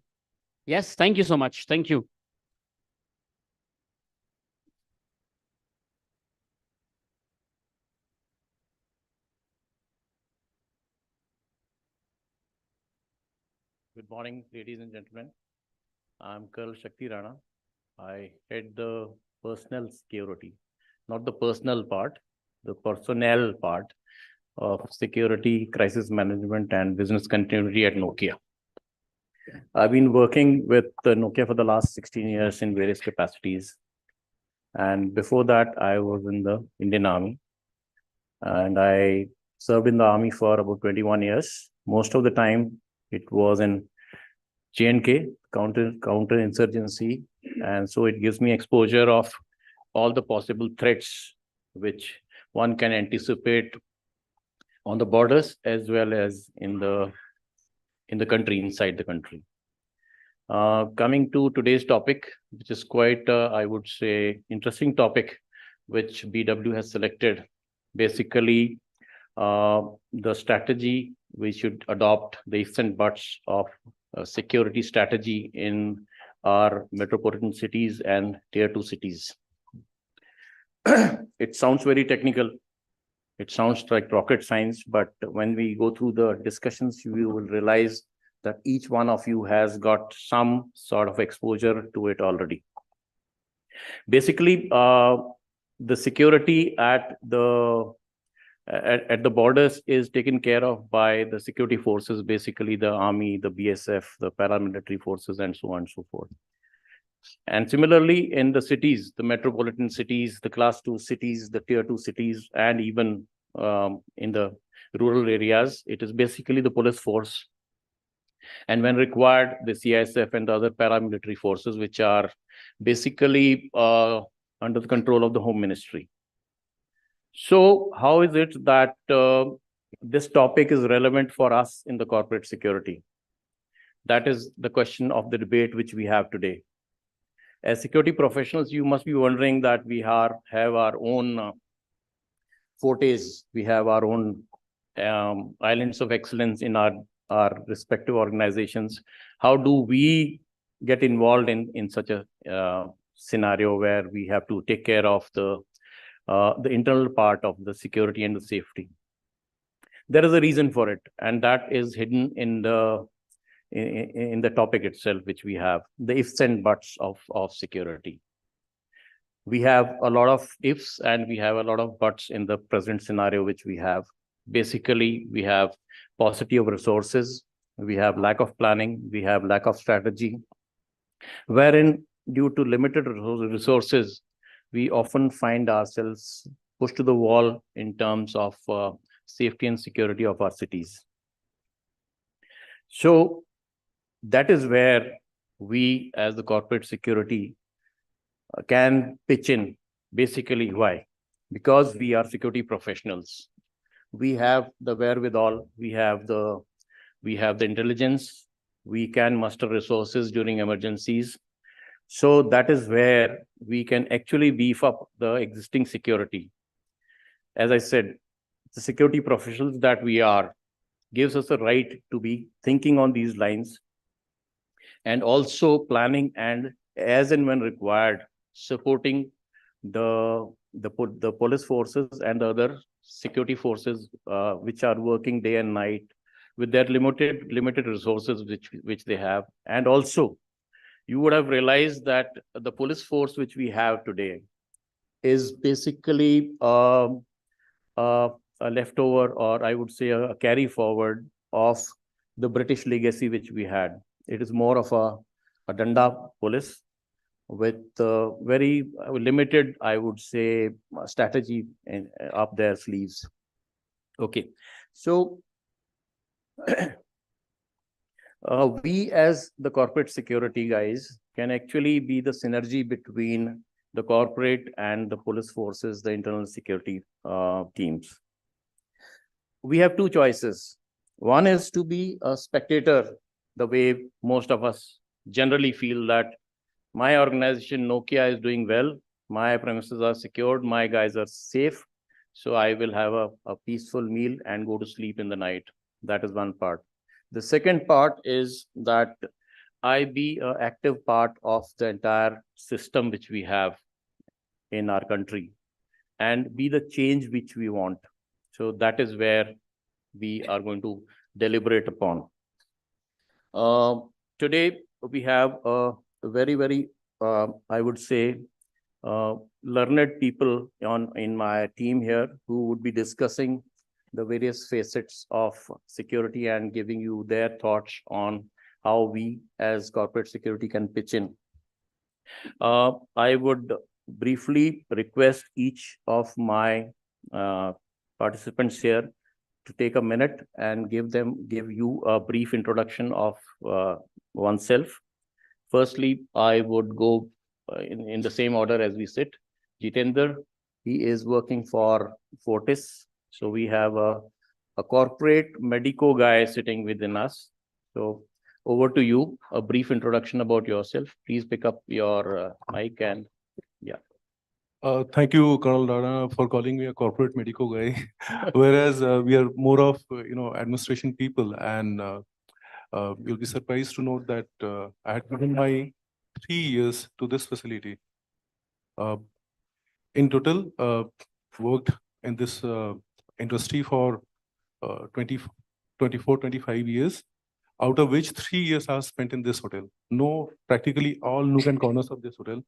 Yes, thank you so much. Thank you. Good morning, ladies and gentlemen. I'm Colonel Shakti Rana. I head the personnel security, not the personal part, the personnel part of Security, Crisis Management, and Business Continuity at Nokia. I've been working with Nokia for the last 16 years in various capacities. And before that, I was in the Indian Army. And I served in the Army for about 21 years. Most of the time, it was in J&K, counterinsurgency. And so it gives me exposure of all the possible threats which one can anticipate on the borders as well as in the country, inside the country. Coming to today's topic, which is quite, I would say, interesting topic, which BW has selected. Basically, the strategy we should adopt, the ifs and buts of security strategy in our metropolitan cities and tier 2 cities. It sounds very technical. It sounds like rocket science, but when we go through the discussions, you will realize that each one of you has got some sort of exposure to it already. Basically, the security at the borders is taken care of by the security forces, basically the army, the BSF, the paramilitary forces, and so on and so forth. And similarly, in the cities, the metropolitan cities, the class 2 cities, the tier 2 cities, and even in the rural areas, it is basically the police force. And when required, the CISF and the other paramilitary forces, which are basically under the control of the Home Ministry. So how is it that this topic is relevant for us in the corporate security? That is the question of the debate which we have today. As security professionals, you must be wondering that we have our own fortes, we have our own islands of excellence in our respective organizations. How do we get involved in such a scenario where we have to take care of the internal part of the security and the safety? There is a reason for it, and that is hidden in the topic itself, which we have, the ifs and buts of security. We have a lot of ifs and we have a lot of buts in the present scenario, which we have. Basically, we have paucity of resources, we have lack of planning, we have lack of strategy, wherein due to limited resources, we often find ourselves pushed to the wall in terms of safety and security of our cities. So that is where we, as the corporate security, can pitch in. Basically, why? Because we are security professionals. We have the wherewithal, we have the intelligence, we can muster resources during emergencies. So that is where we can actually beef up the existing security. As I said, the security professionals that we are gives us a right to be thinking on these lines and also planning and as and when required, supporting the police forces and the other security forces which are working day and night with their limited resources which they have. And also, you would have realized that the police force which we have today is basically a leftover, or I would say a carry forward of the British legacy which we had. It is more of a Danda police with very limited, I would say, strategy up their sleeves. Okay, so we as the corporate security guys can actually be the synergy between the corporate and the police forces, the internal security teams. We have two choices. One is to be a spectator, the way most of us generally feel that my organization, Nokia, is doing well, my premises are secured, my guys are safe, so I will have a peaceful meal and go to sleep in the night. That is one part. The second part is that I be an active part of the entire system which we have in our country and be the change which we want. So that is where we are going to deliberate upon. Today, we have a very, I would say, learned people in my team here who would be discussing the various facets of security and giving you their thoughts on how we as corporate security can pitch in. I would briefly request each of my participants here to take a minute and give you a brief introduction of oneself. Firstly, I would go in the same order as we sit. Jitendra, he is working for Fortis. So we have a corporate medico guy sitting within us. So over to you, a brief introduction about yourself. Please pick up your mic and yeah. Thank you, Colonel Dana, for calling me a corporate medico guy, whereas we are more of, administration people. And you'll be surprised to note that I had given my 3 years to this facility. In total, worked in this industry for 24, 25 years, out of which 3 years I spent in this hotel. No, practically all nook and corners of this hotel.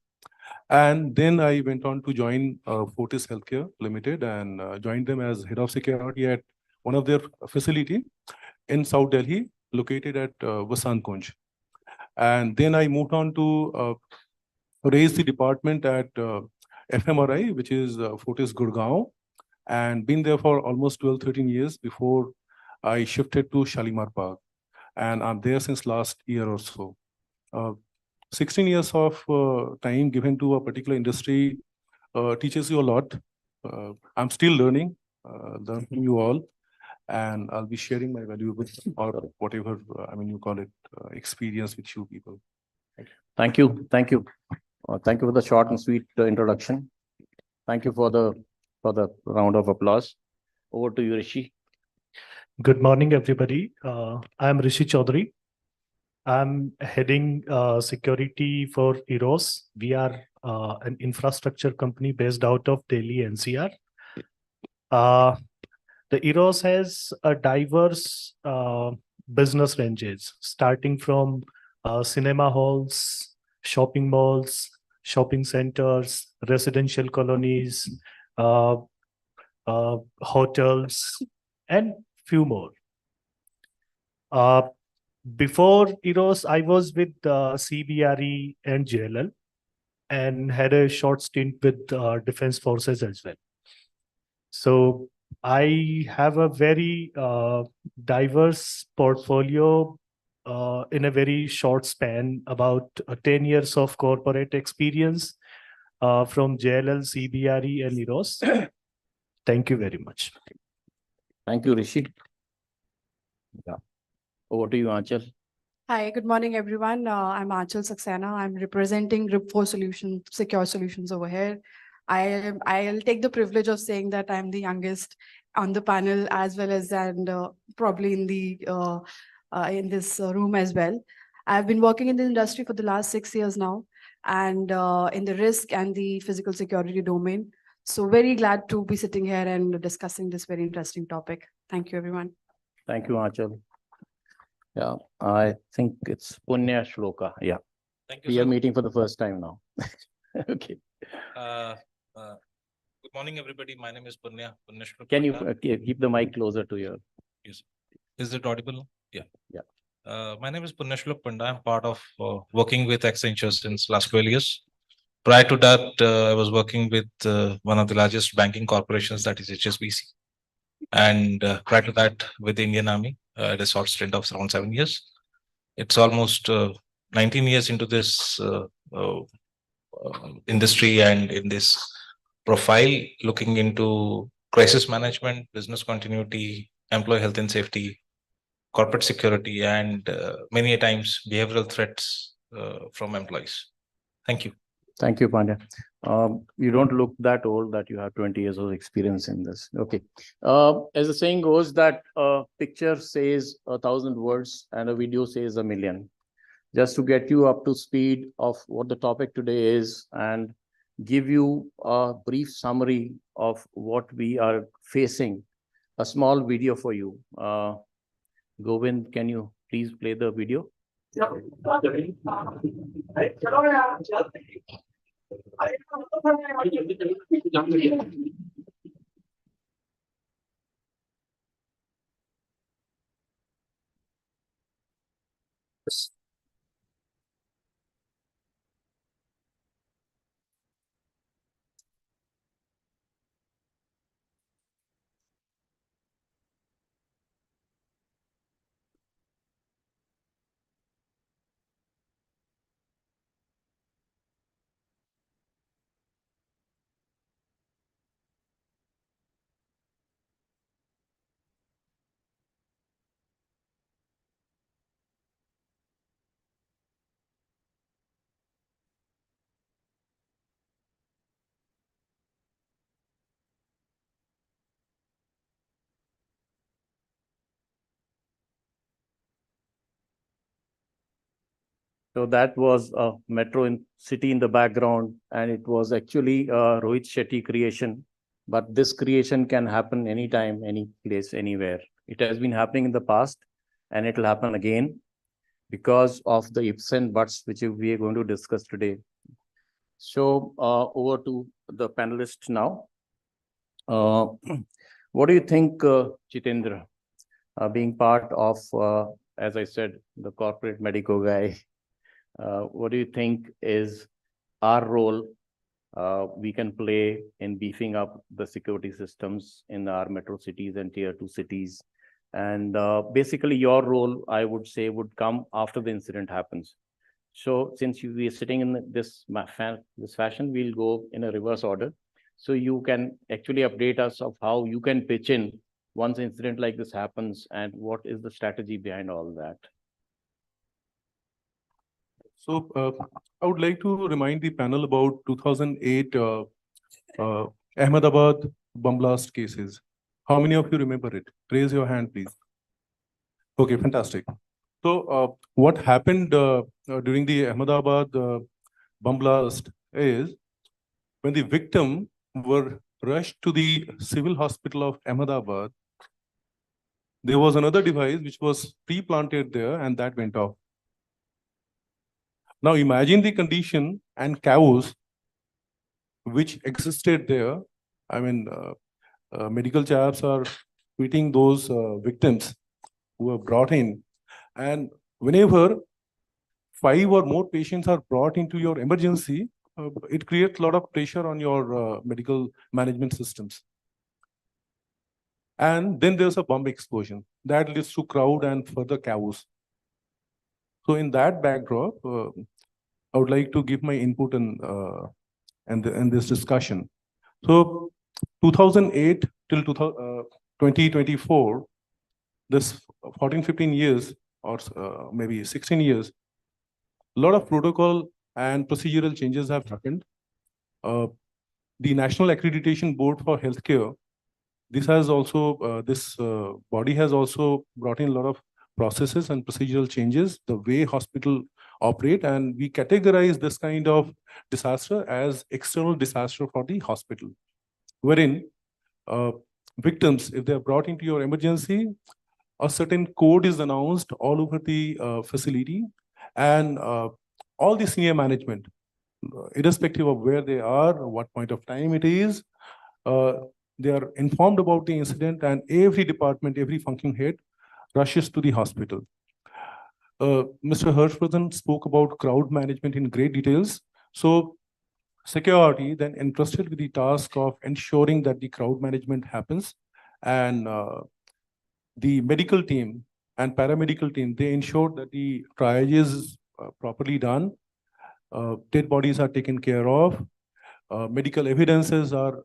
And then I went on to join Fortis Healthcare Limited and joined them as head of security at one of their facility in South Delhi, located at Vasant Kunj. And then I moved on to raise the department at FMRI, which is Fortis Gurgaon, and been there for almost 12, 13 years before I shifted to Shalimar Park. And I'm there since last year or so. 16 years of time given to a particular industry teaches you a lot. I'm still learning from you all, and I'll be sharing my valuable or whatever, you call it, experience with you people. Thank you. Thank you. Thank you for the short and sweet introduction. Thank you for the round of applause. Over to you, Rishi. Good morning, everybody. I'm Rishi Chaudhary. I'm heading security for Eros. We are an infrastructure company based out of Delhi, NCR. The Eros has a diverse business ranges, starting from cinema halls, shopping malls, shopping centers, residential colonies, hotels, and few more. Before Eros, I was with CBRE and JLL and had a short stint with Defense Forces as well. So I have a very diverse portfolio in a very short span, about 10 years of corporate experience from JLL, CBRE, and Eros. Thank you very much. Thank you, Rishi. Yeah. Over to you, Aanchal. Hi, good morning, everyone. I'm Aanchal Saxena. I'm representing RIP4 Solutions, Secure Solutions over here. I'll take the privilege of saying that I'm the youngest on the panel, as well as probably in this room as well. I've been working in the industry for the last 6 years now, and in the risk and the physical security domain. So very glad to be sitting here and discussing this very interesting topic. Thank you, everyone. Thank you, Aanchal. Yeah, I think it's Punya Shloka. Yeah. Thank you, We are sir. meeting for the first time now. Okay. Good morning, everybody. My name is Punya Shloka. Can you keep the mic closer to your? Yes. Is it audible? Yeah. Yeah. My name is Punya Shloka Panda. I'm part of working with Accenture since last 12 years. Prior to that, I was working with one of the largest banking corporations, that is HSBC. And prior to that, with the Indian Army, I had a short stint of around 7 years. It's almost 19 years into this industry and in this profile, looking into crisis management, business continuity, employee health and safety, corporate security, and many a times behavioral threats from employees. Thank you. Thank you, Pandya. You don't look that old, that you have 20 years of experience in this. Okay. As the saying goes, that a picture says 1,000 words and a video says 1,000,000. Just to get you up to speed of what the topic today is and give you a brief summary of what we are facing, a small video for you. Govind, can you please play the video? So that was a metro in city in the background, and it was actually a Rohit Shetty creation. But this creation can happen anytime, any place, anywhere. It has been happening in the past, and it will happen again because of the ifs and buts, which we are going to discuss today. So over to the panelists now. What do you think, Jitendra, being part of, as I said, the corporate medico guy? What do you think is our role we can play in beefing up the security systems in our metro cities and tier 2 cities? And basically your role, I would say, would come after the incident happens. So since we are sitting in this fashion, we'll go in a reverse order. So you can actually update us of how you can pitch in once incident like this happens and what is the strategy behind all that. So I would like to remind the panel about 2008 Ahmedabad bomb blast cases. How many of you remember it? Raise your hand, please. Okay, fantastic. So what happened during the Ahmedabad bomb blast is when the victim were rushed to the civil hospital of Ahmedabad, there was another device which was pre-planted there and that went off. Now imagine the condition and chaos which existed there. I mean, medical chaps are treating those victims who were brought in. And whenever 5 or more patients are brought into your emergency, it creates a lot of pressure on your medical management systems. And then there's a bomb explosion that leads to crowd and further chaos. So in that backdrop, I would like to give my input in this discussion. So 2008 till 2024, this 14, 15 years or maybe 16 years, a lot of protocol and procedural changes have happened. The National Accreditation Board for Healthcare, this has also, this body has also brought in a lot of processes and procedural changes, the way hospital operate, and we categorize this kind of disaster as external disaster for the hospital, wherein victims, if they are brought into your emergency, a certain code is announced all over the facility, and all the senior management, irrespective of where they are, what point of time it is, they are informed about the incident, and every department, every functioning head rushes to the hospital. Mr. Harshvardhan spoke about crowd management in great details. So security then entrusted with the task of ensuring that the crowd management happens, and the medical team and paramedical team, they ensure that the triage is properly done, dead bodies are taken care of, medical evidences are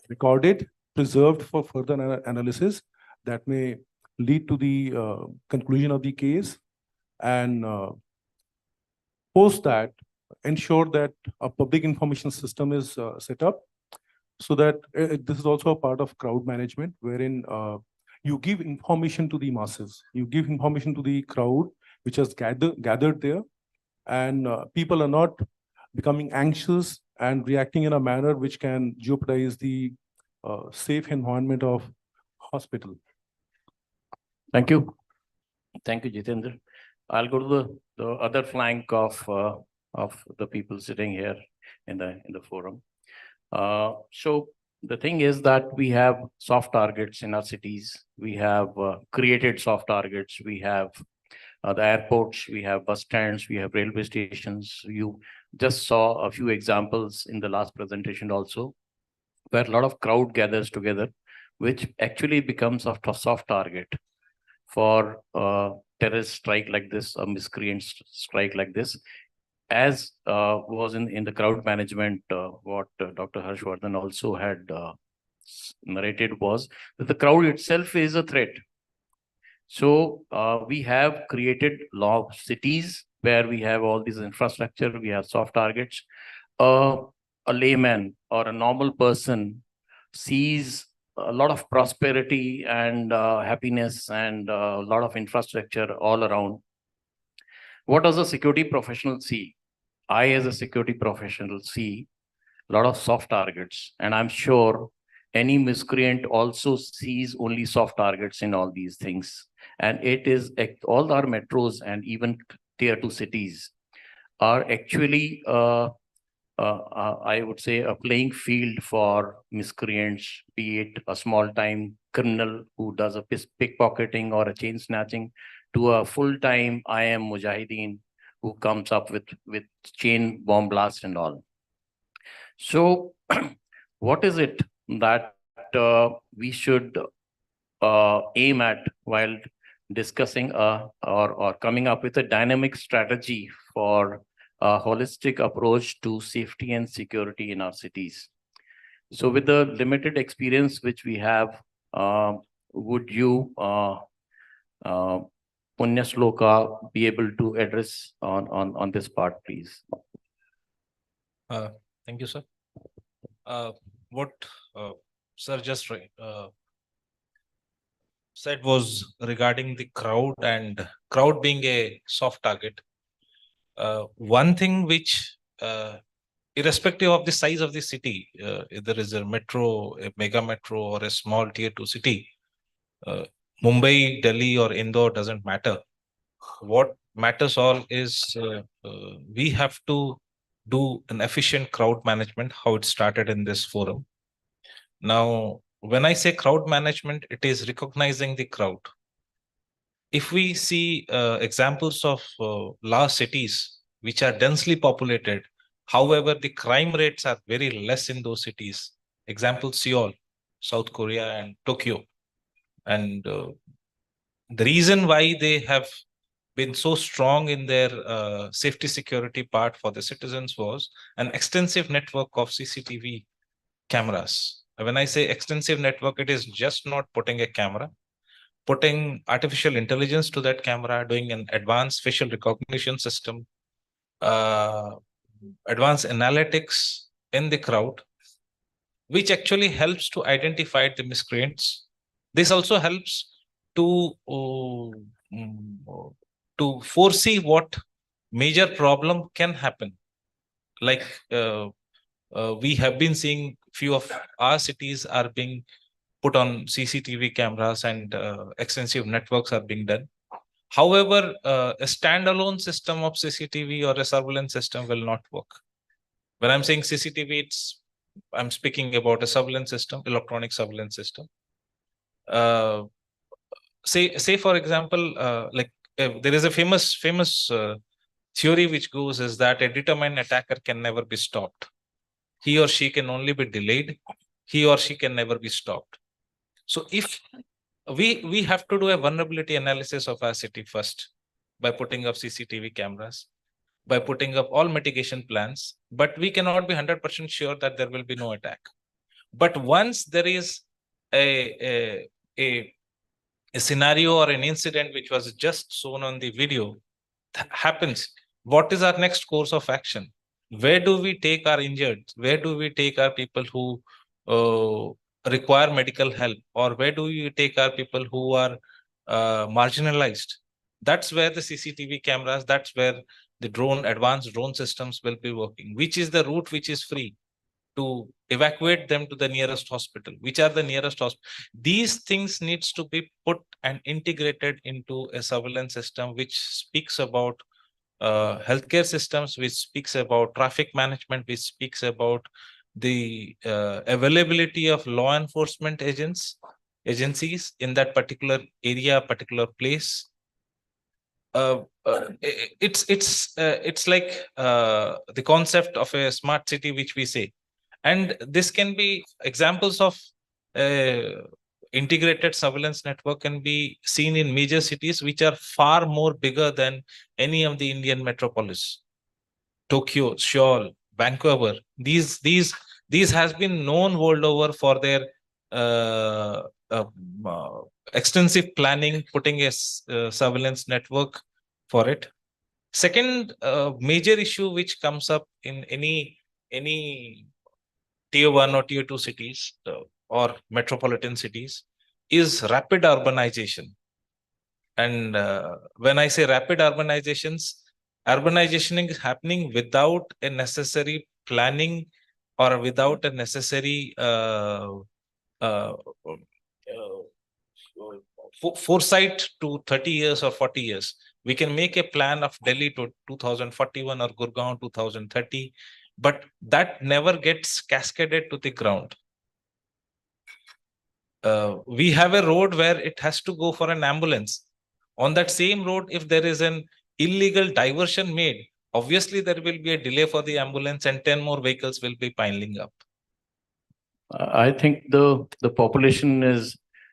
recorded, preserved for further analysis that may lead to the conclusion of the case, and post that, ensure that a public information system is set up, so that this is also a part of crowd management, wherein you give information to the masses, you give information to the crowd which has gathered there, and people are not becoming anxious and reacting in a manner which can jeopardize the safe environment of hospital. Thank you. Thank you, Jitendra. I'll go to the other flank of the people sitting here in the forum. So the thing is that we have soft targets in our cities. We have created soft targets. We have the airports, we have bus stands, we have railway stations. You just saw a few examples in the last presentation also, where a lot of crowd gathers together, which actually becomes a soft target for a terrorist strike like this, a miscreant strike like this, as was in the crowd management. What Dr. Harshvardhan also had narrated was that the crowd itself is a threat. So we have created law cities where we have all these infrastructure, we have soft targets. A layman or a normal person sees a lot of prosperity and happiness and a lot of infrastructure all around. What does a security professional see? I, as a security professional, see a lot of soft targets, and I'm sure any miscreant also sees only soft targets in all these things. And it is all our metros and even tier 2 cities are actually I would say a playing field for miscreants, be it a small time criminal who does a pickpocketing or a chain snatching, to a full time I am Mujahideen who comes up with chain bomb blast and all. So, what is it that we should aim at while discussing or coming up with a dynamic strategy for a holistic approach to safety and security in our cities? So, with the limited experience which we have, would you, Punya Sloka, be able to address on this part, please? Thank you, sir. What sir just said was regarding the crowd and crowd being a soft target. One thing which, irrespective of the size of the city, if there is a metro, a mega metro, or a small tier 2 city, Mumbai, Delhi, or Indore doesn't matter. What matters all is we have to do an efficient crowd management, how it started in this forum. Now, when I say crowd management, it is recognizing the crowd. If we see examples of large cities which are densely populated, however, the crime rates are very less in those cities. Example, Seoul, South Korea, and Tokyo. And the reason why they have been so strong in their safety security part for the citizens was an extensive network of CCTV cameras. When I say extensive network, it is just not putting a camera, putting artificial intelligence to that camera, doing an advanced facial recognition system, advanced analytics in the crowd, which actually helps to identify the miscreants. This also helps to foresee what major problem can happen. Like we have been seeing few of our cities are being put on CCTV cameras and extensive networks are being done. However, a standalone system of CCTV or a surveillance system will not work. When I'm saying CCTV, I'm speaking about a surveillance system, electronic surveillance system. Say for example, there is a famous theory which goes is that a determined attacker can never be stopped. He or she can only be delayed. He or she can never be stopped. So if we have to do a vulnerability analysis of our city first by putting up CCTV cameras, by putting up all mitigation plans, but we cannot be 100% sure that there will be no attack. But once there is a scenario or an incident which was just shown on the video happens, what is our next course of action? Where do we take our injured? Where do we take our people who require medical help? Or where do we take our people who are marginalized? That's where the CCTV cameras, that's where the advanced drone systems will be working. Which is the route which is free to evacuate them to the nearest hospital? Which are the nearest hospital? These things needs to be put and integrated into a surveillance system which speaks about healthcare systems, which speaks about traffic management, which speaks about the availability of law enforcement agencies in that particular area, particular place. It's like the concept of a smart city, which we say, and this can be examples of integrated surveillance network can be seen in major cities which are far more bigger than any of the Indian metropolis. Tokyo, Seoul, Vancouver. These has been known world over for their extensive planning, putting a surveillance network for it. Second major issue which comes up in any tier 1 or tier 2 cities or metropolitan cities is rapid urbanization. And when I say rapid urbanizations, urbanization is happening without a necessary planning or without a necessary uh, foresight to 30 years or 40 years. We can make a plan of Delhi to 2041 or Gurgaon 2030, but that never gets cascaded to the ground. We have a road where it has to go for an ambulance. On that same road, if there is an illegal diversion made, obviously there will be a delay for the ambulance and 10 more vehicles will be piling up. I think the population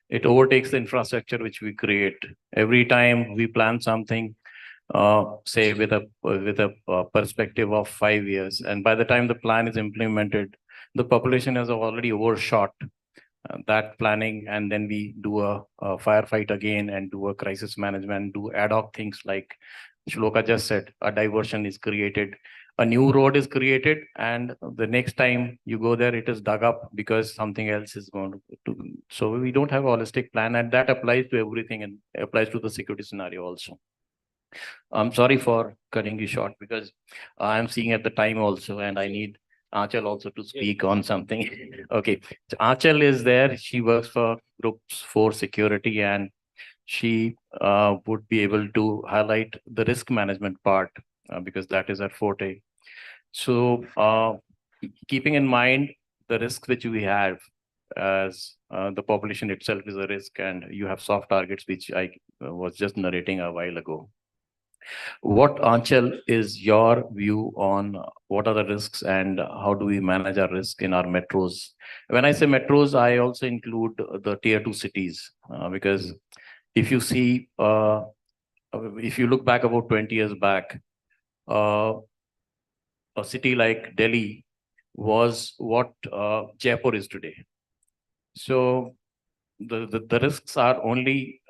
it overtakes the infrastructure which we create. Every time we plan something, say with a perspective of 5 years, and by the time the plan is implemented, the population has already overshot that planning, and then we do a firefight again and do a crisis management, do ad hoc things like Shloka just said, a diversion is created, a new road is created, and the next time you go there, it is dug up because something else is going to. So we don't have a holistic plan, and that applies to everything and applies to the security scenario also. I'm sorry for cutting you short because I'm seeing at the time also, and I need Achal also to speak on something. Okay, so Achal is there. She works for Group 4 Security, and she would be able to highlight the risk management part because that is her forte. So keeping in mind the risks which we have as the population itself is a risk, and you have soft targets, which I was just narrating a while ago. What, Anchal, is your view on what are the risks and how do we manage our risk in our metros? When I say metros, I also include the tier 2 cities because if you see, if you look back about 20 years back, a city like Delhi was what Jaipur is today. So the risks are only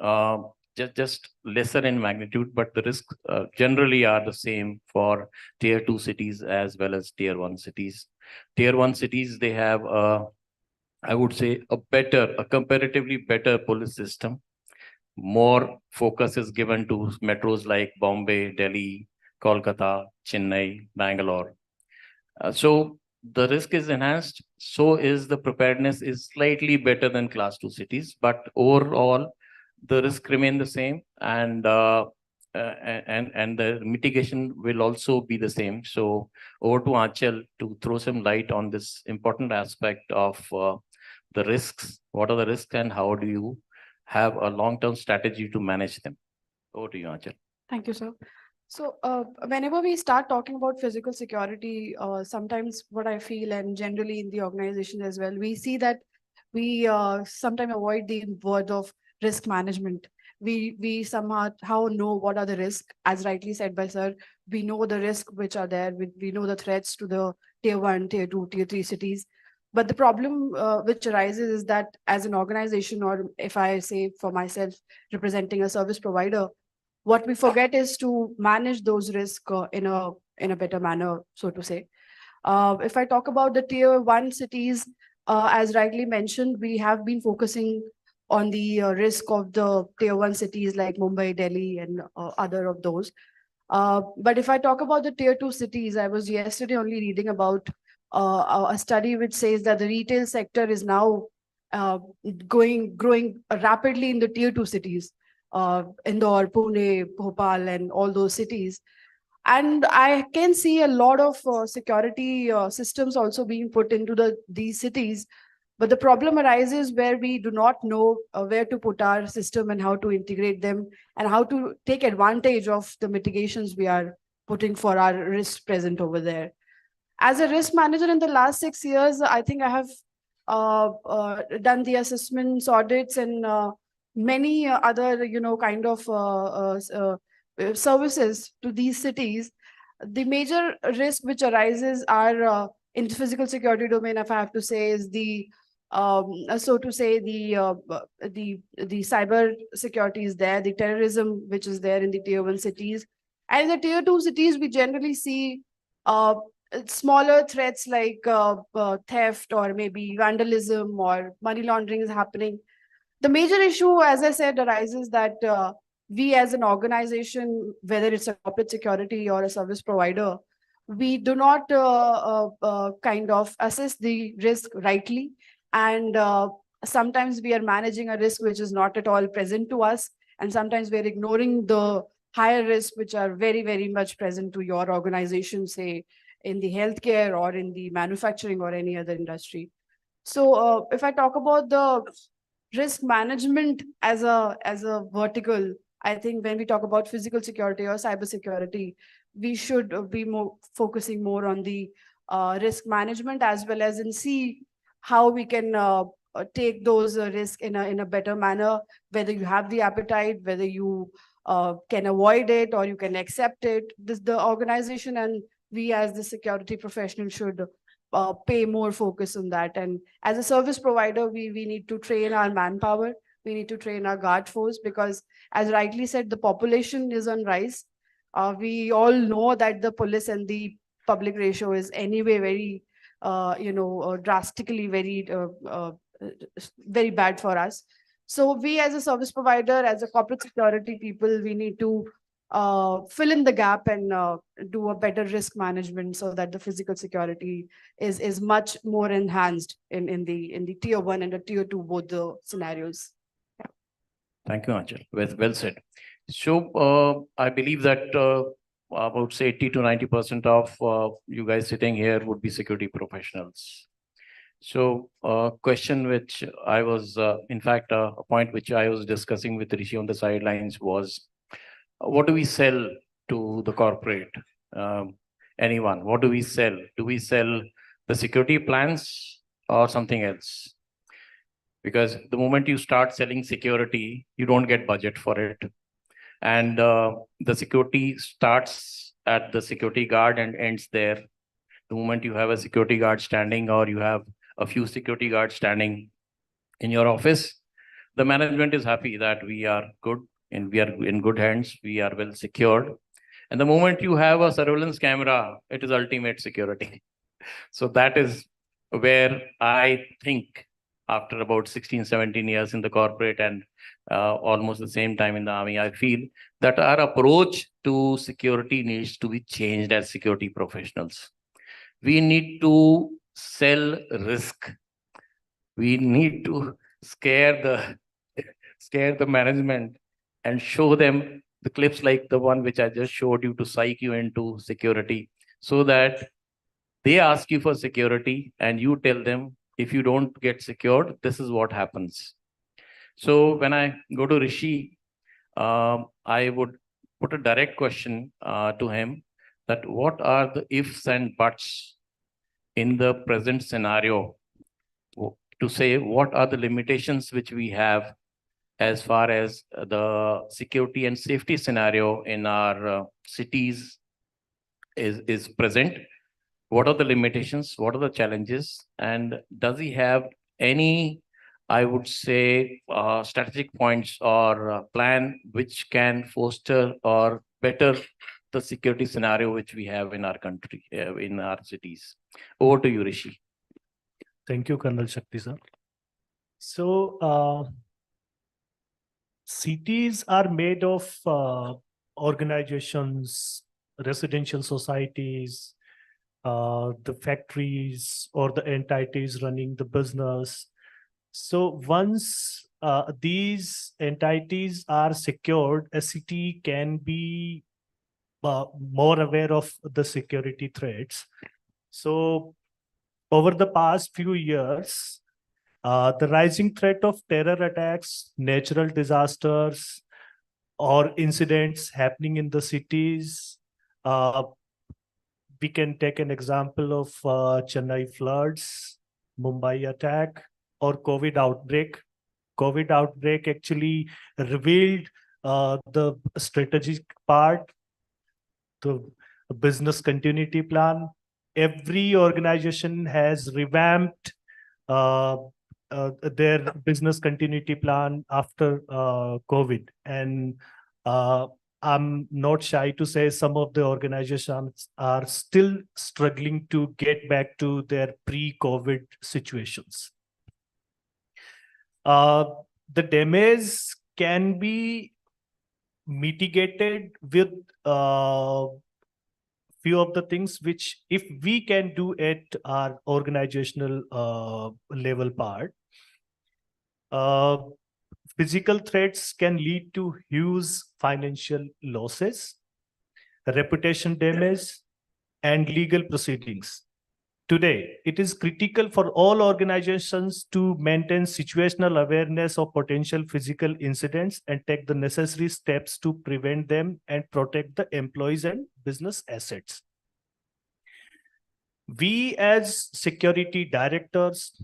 just lesser in magnitude, but the risks generally are the same for tier 2 cities as well as tier 1 cities. Tier 1 cities, they have, I would say, a comparatively better police system. More focus is given to metros like Bombay, Delhi, Kolkata, Chennai, Bangalore. So the risk is enhanced. So is the preparedness is slightly better than class 2 cities, but overall the risk remain the same, and the mitigation will also be the same. So over to Achal to throw some light on this important aspect of the risks. What are the risks and how do you have a long-term strategy to manage them? Over to you, Achal. Thank you, sir. So whenever we start talking about physical security, sometimes what I feel, and generally in the organization as well, we see that we sometimes avoid the word of risk management. We somehow know what are the risks, as rightly said by sir. We know the risks which are there. We know the threats to the tier 1, tier 2, tier 3 cities. But the problem which arises is that as an organization, or if I say for myself, representing a service provider, what we forget is to manage those risks in a better manner, so to say. If I talk about the tier 1 cities, as rightly mentioned, we have been focusing on the risk of the tier 1 cities like Mumbai, Delhi, and other of those. But if I talk about the tier 2 cities, I was yesterday only reading about a study which says that the retail sector is now growing rapidly in the tier 2 cities, Indore, Pune, Bhopal, and all those cities. And I can see a lot of security systems also being put into these cities. But the problem arises where we do not know where to put our system and how to integrate them and how to take advantage of the mitigations we are putting for our risk present over there. As a risk manager in the last 6 years, I think I have done the assessments, audits, and many other, kind of services to these cities. The major risk which arises are in the physical security domain, if I have to say, is the so to say the cyber security is there, the terrorism which is there in the tier 1 cities, and in the tier 2 cities we generally see smaller threats like theft or maybe vandalism or money laundering is happening. The major issue, as I said, arises that we as an organization, whether it's a corporate security or a service provider, we do not kind of assess the risk rightly. And sometimes we are managing a risk which is not at all present to us. And sometimes we're ignoring the higher risks which are very, very much present to your organization, say in the healthcare or in the manufacturing or any other industry. So if I talk about the risk management as a vertical, I think when we talk about physical security or cyber security, we should be more focusing more on the risk management, as well as in see how we can take those risks in a better manner, whether you have the appetite, whether you can avoid it or you can accept it. The organization and we as the security professional should pay more focus on that. And as a service provider, we need to train our manpower. We need to train our guard force, because as rightly said, the population is on rise. We all know that the police and the public ratio is anyway very, drastically very bad for us. So we as a service provider, as a corporate security people, we need to fill in the gap and do a better risk management so that the physical security is much more enhanced in the tier 1 and the tier 2, both the scenarios. Yeah. Thank you, Anchal. Well said. So I believe that about say 80 to 90% of you guys sitting here would be security professionals. So question which I was, in fact, a point which I was discussing with Rishi on the sidelines was, what do we sell to the corporate? Anyone? What do we sell? Do we sell the security plans or something else? Because the moment you start selling security, you don't get budget for it. And the security starts at the security guard and ends there. The moment you have a security guard standing, or you have a few security guards standing in your office, the management is happy that we are good and we are in good hands, we are well secured. And the moment you have a surveillance camera, it is ultimate security. So that is where I think, after about 16, 17 years in the corporate and almost the same time in the army, I feel that our approach to security needs to be changed as security professionals. We need to sell risk. We need to scare the management and show them the clips like the one which I just showed you to psych you into security, so that they ask you for security and you tell them, if you don't get secured, this is what happens. So when I go to Rishi, I would put a direct question to him, that what are the ifs and buts in the present scenario, to say what are the limitations which we have as far as the security and safety scenario in our cities is present. What are the limitations? What are the challenges? And does he have any, I would say, strategic points or plan which can foster or better the security scenario which we have in our country, in our cities? Over to you, Rishi. Thank you, Colonel Shakti sir. So cities are made of organizations, residential societies, the factories or the entities running the business. So once these entities are secured, a city can be more aware of the security threats. So over the past few years, the rising threat of terror attacks, natural disasters, or incidents happening in the cities, we can take an example of Chennai floods, Mumbai attack, or COVID outbreak. COVID outbreak actually revealed the strategic part, the business continuity plan. Every organization has revamped their business continuity plan after COVID. And I'm not shy to say some of the organizations are still struggling to get back to their pre-COVID situations. The damage can be mitigated with few of the things which, if we can do at our organizational level part, physical threats can lead to huge financial losses, reputation damage, and legal proceedings. Today, it is critical for all organizations to maintain situational awareness of potential physical incidents and take the necessary steps to prevent them and protect the employees and business assets. We as security directors,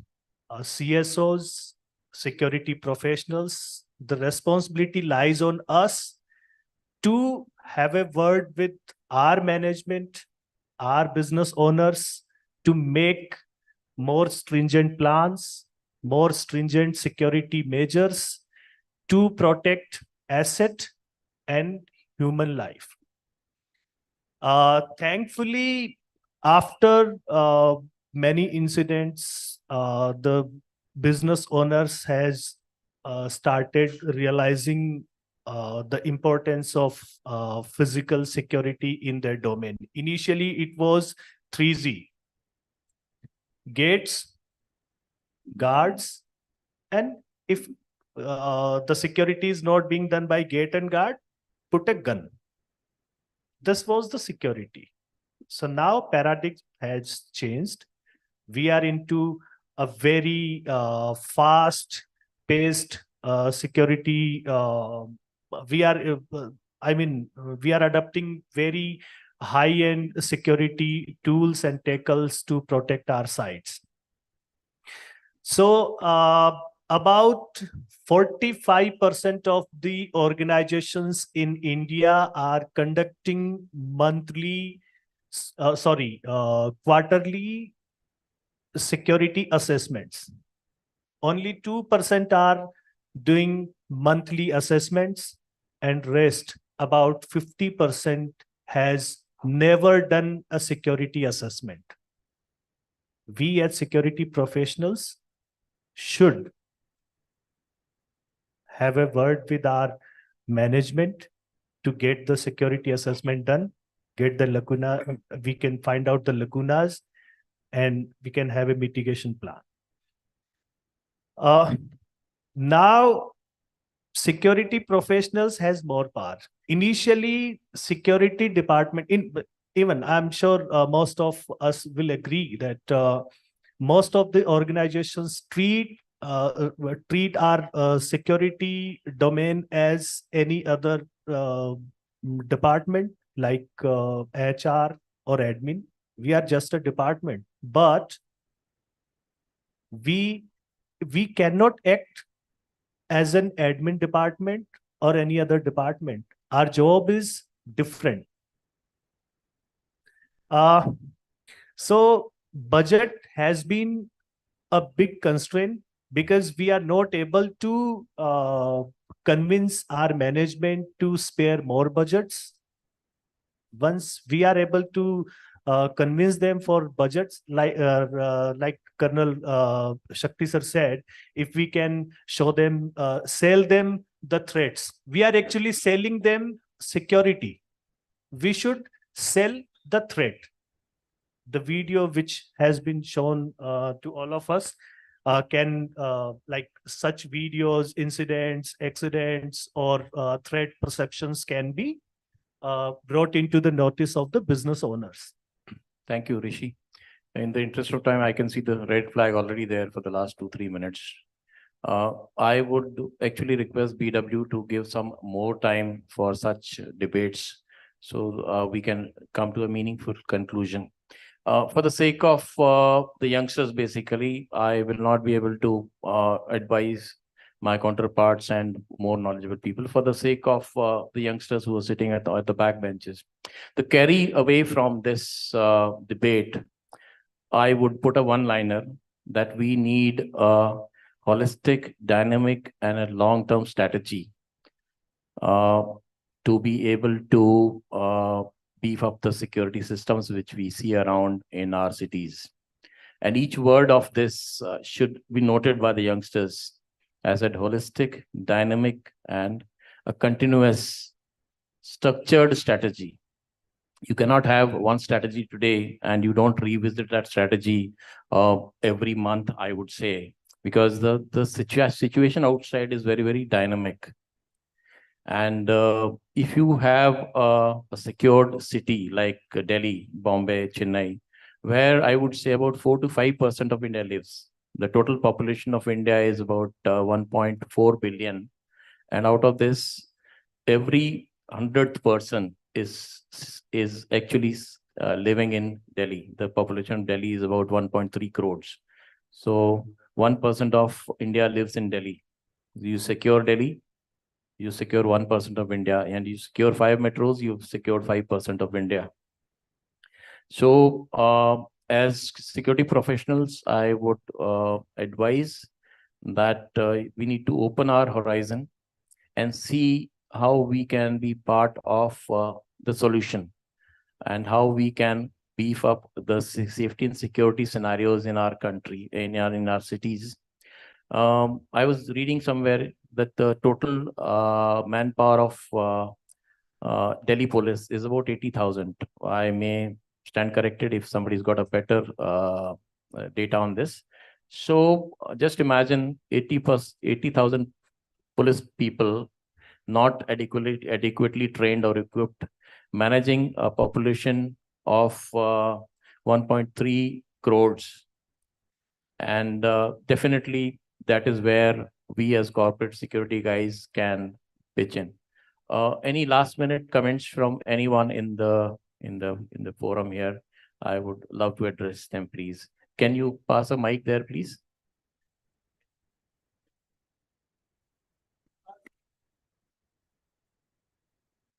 CSOs, security professionals, the responsibility lies on us to have a word with our management, our business owners, to make more stringent plans, more stringent security measures to protect asset and human life. Thankfully, after many incidents, the business owners has started realizing the importance of physical security in their domain. Initially, it was 3Z: gates, guards, and if the security is not being done by gate and guard, put a gun. This was the security. So now paradigm has changed. We are into a very fast-paced security. We are adopting very high-end security tools and tackles to protect our sites. So about 45% of the organizations in India are conducting quarterly security assessments. Only 2% are doing monthly assessments, and rest, about 50%, has never done a security assessment. We as security professionals should have a word with our management to get the security assessment done, get the lacuna, we can find out the lacunas, and we can have a mitigation plan. Now, security professionals has more power. Initially, security department, even I'm sure most of us will agree that most of the organizations treat our security domain as any other department, like HR or admin. We are just a department, but we cannot act as an admin department or any other department. Our job is different. So budget has been a big constraint because we are not able to convince our management to spare more budgets. Once we are able to convince them for budgets, like Colonel Shakti sir said, if we can show them, sell them the threats, we are actually selling them security. We should sell the threat. The video which has been shown to all of us can, like such videos, incidents, accidents, or threat perceptions can be brought into the notice of the business owners. Thank you, Rishi. In the interest of time, I can see the red flag already there for the last 2-3 minutes. I would actually request BW to give some more time for such debates so we can come to a meaningful conclusion. For the sake of the youngsters, basically, I will not be able to advise my counterparts and more knowledgeable people. For the sake of the youngsters who are sitting at the back benches, the carry away from this debate, I would put a one-liner that we need a holistic, dynamic, and a long-term strategy to be able to beef up the security systems which we see around in our cities. And each word of this should be noted by the youngsters as a holistic, dynamic, and a continuous structured strategy. You cannot have one strategy today and you don't revisit that strategy every month, I would say, because the situation outside is very, very dynamic. And if you have a secured city like Delhi, Bombay, Chennai, where I would say about 4 to 5% of India lives, the total population of India is about 1.4 billion. And out of this, every 100th person is actually living in Delhi. The population of Delhi is about 1.3 crores. So 1% of India lives in Delhi. You secure Delhi, you secure 1% of India, and you secure 5 metros, you've secured 5% of India. So as security professionals, I would advise that we need to open our horizon and see how we can be part of the solution and how we can beef up the safety and security scenarios in our country, in our cities. I was reading somewhere that the total manpower of Delhi police is about 80,000. I may stand corrected if somebody's got a better data on this. So just imagine 80,000 police people not adequately trained or equipped, managing a population of 1.3 crores. And definitely that is where we as corporate security guys can pitch in. Any last minute comments from anyone in the forum here? I would love to address them, please. Can you pass a mic there, please?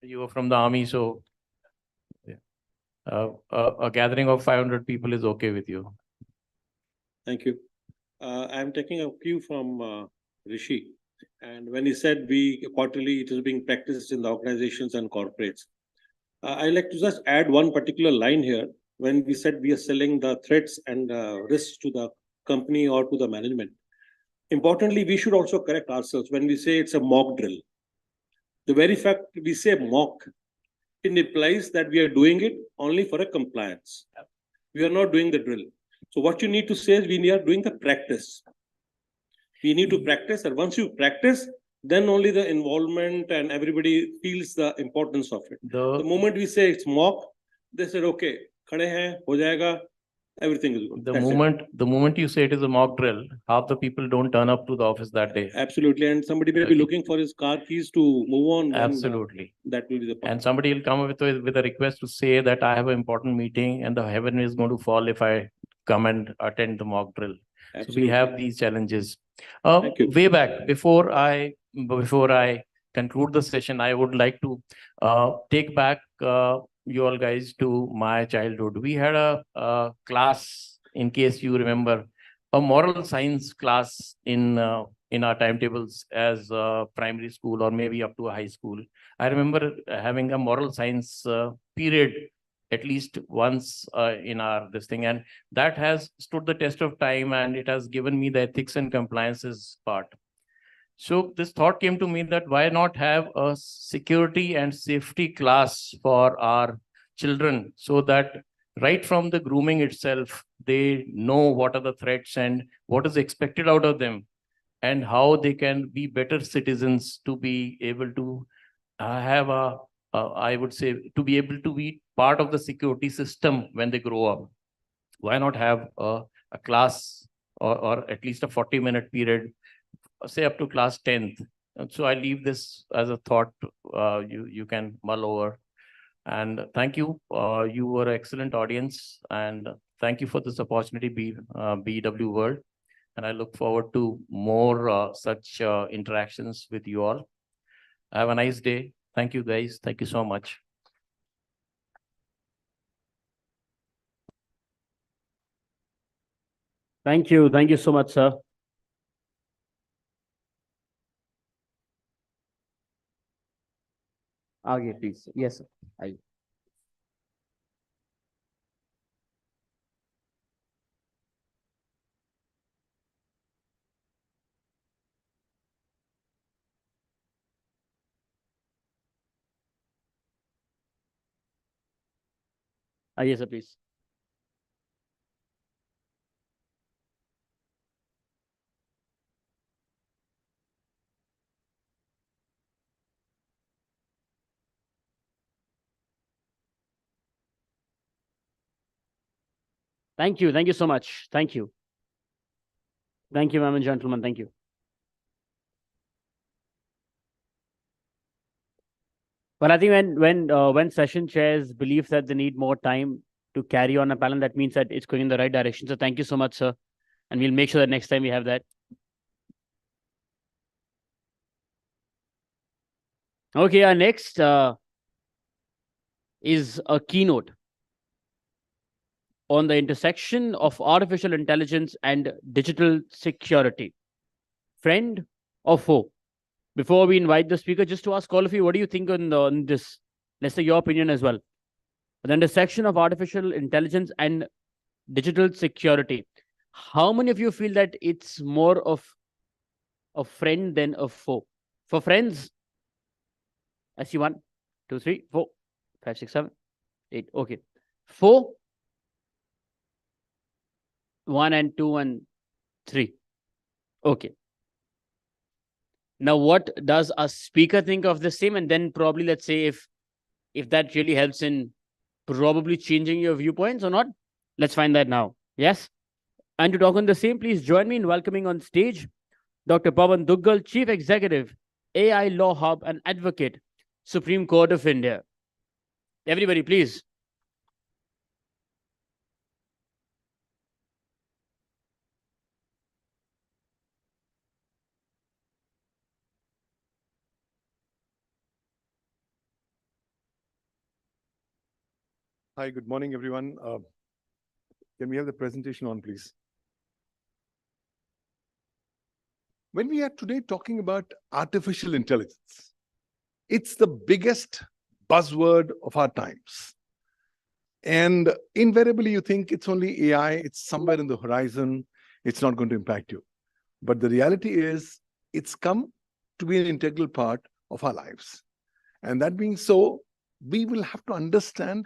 You are from the army, so a gathering of 500 people is okay with you. Thank you. I'm taking a cue from Rishi. And when he said quarterly, it is being practiced in the organizations and corporates. I like to just add one particular line here. When we said we are selling the threats and risks to the company or to the management. Importantly, we should also correct ourselves when we say it's a mock drill. The very fact we say mock, it implies that we are doing it only for a compliance. We are not doing the drill. So what you need to say is we are doing the practice. We need to practice, and once you practice, then only the involvement and everybody feels the importance of it. The moment we say it's mock, they said, okay, khade hai, ho jayega, everything is good. The moment you say it is a mock drill, half the people don't turn up to the office that day. Absolutely, and somebody may be looking for his car keys to move on. Absolutely. That will be the problem. And somebody will come up with a request to say that I have an important meeting and the heaven is going to fall if I come and attend the mock drill. So we have these challenges. Way back, before I conclude the session, I would like to take back you all guys to my childhood. We had a class, in case you remember, a moral science class in our timetables as primary school or maybe up to a high school. I remember having a moral science period at least once in this thing, and that has stood the test of time, and it has given me the ethics and compliances part. So this thought came to me that why not have a security and safety class for our children, so that right from the grooming itself, they know what are the threats and what is expected out of them, and how they can be better citizens to be able to have I would say, to be able to be part of the security system when they grow up. Why not have a class or at least a 40-minute period, say up to class 10th? And so I leave this as a thought you can mull over. And thank you. You were an excellent audience. And thank you for this opportunity, BW World. And I look forward to more such interactions with you all. Have a nice day. Thank you, guys. Thank you so much. Thank you. Thank you so much, sir. Aage, please. Yes, sir. Yes, sir, please. Thank you. Thank you so much. Thank you. Thank you, ma'am and gentlemen. Thank you. But I think when session chairs believe that they need more time to carry on a panel, that means that it's going in the right direction. So thank you so much, sir. And we'll make sure that next time we have that. Okay, our next is a keynote on the intersection of artificial intelligence and digital security. Friend or foe? Before we invite the speaker, just to ask all of you, what do you think on this? Let's say your opinion as well. The intersection of artificial intelligence and digital security. How many of you feel that it's more of a friend than a foe? For friends, I see 1, 2, 3, 4, 5, 6, 7, 8. Okay. Foe, 1 and 2 and 3. Okay. Now, what does a speaker think of the same? And then probably, let's say, if that really helps in probably changing your viewpoints or not, let's find that now. Yes? And to talk on the same, please join me in welcoming on stage Dr. Pawan Duggal, Chief Executive, AI Law Hub and Advocate, Supreme Court of India. Everybody, please. Hi, good morning, everyone. Can we have the presentation on, please? When we are today talking about artificial intelligence, it's the biggest buzzword of our times. And invariably, you think it's only AI, it's somewhere in the horizon, it's not going to impact you. But the reality is, it's come to be an integral part of our lives. And that being so, we will have to understand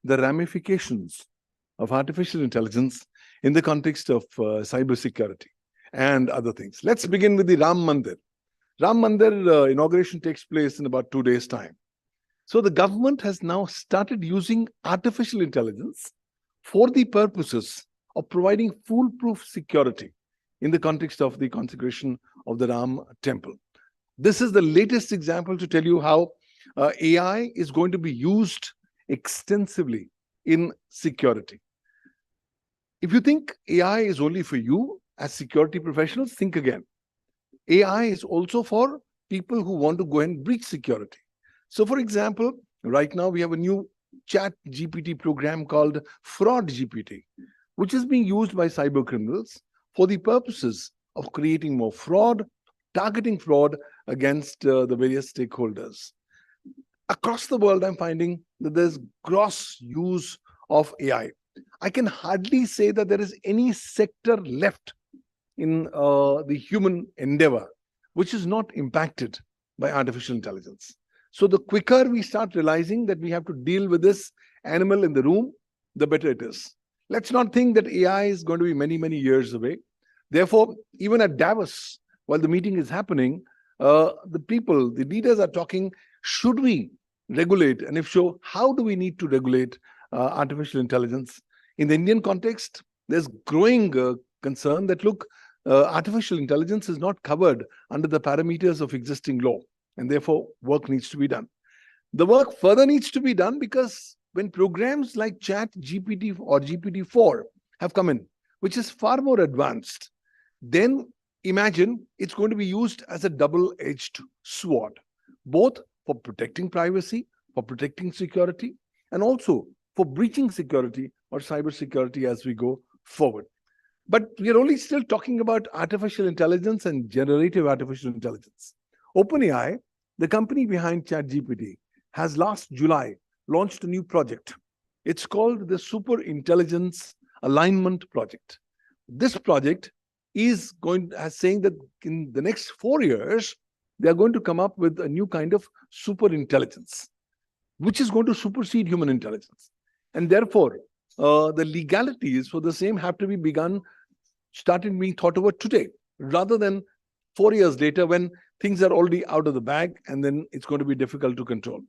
the ramifications of artificial intelligence in the context of cybersecurity and other things. Let's begin with the Ram Mandir. Ram Mandir inauguration takes place in about 2 days' time. So the government has now started using artificial intelligence for the purposes of providing foolproof security in the context of the consecration of the Ram temple. This is the latest example to tell you how AI is going to be used extensively in security. If you think AI is only for you as security professionals, think again. AI is also for people who want to go and breach security. So for example, right now we have a new chat GPT program called Fraud GPT, which is being used by cyber criminals for the purposes of creating more fraud, targeting fraud against the various stakeholders. Across the world, I'm finding that there's gross use of AI. I can hardly say that there is any sector left in the human endeavor which is not impacted by artificial intelligence. So the quicker we start realizing that we have to deal with this animal in the room, the better it is. Let's not think that AI is going to be many, many years away. Therefore, even at Davos, while the meeting is happening, the leaders are talking, should we regulate? And if so, how do we need to regulate artificial intelligence? In the Indian context, there's growing concern that, look, artificial intelligence is not covered under the parameters of existing law, and therefore work needs to be done. The work further needs to be done because when programs like Chat GPT or GPT-4 have come in, which is far more advanced, then imagine it's going to be used as a double-edged sword, both for protecting privacy, for protecting security, and also for breaching security or cybersecurity as we go forward. But we are only still talking about artificial intelligence and generative artificial intelligence. OpenAI, the company behind ChatGPT, has last July launched a new project. It's called the Super Intelligence Alignment Project. This project is saying that in the next 4 years, they are going to come up with a new kind of super intelligence, which is going to supersede human intelligence. And therefore, the legalities for the same have to be started being thought over today, rather than 4 years later when things are already out of the bag and then it's going to be difficult to control.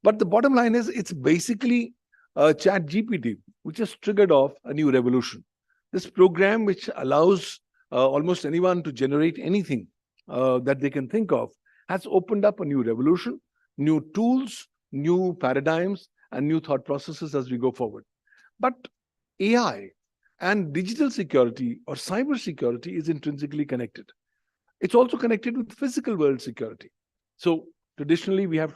But the bottom line is it's basically Chat GPT, which has triggered off a new revolution. This program, which allows almost anyone to generate anything that they can think of, has opened up a new revolution, new tools, new paradigms, and new thought processes as we go forward. But AI and digital security or cyber security is intrinsically connected. It's also connected with physical world security. So traditionally, we have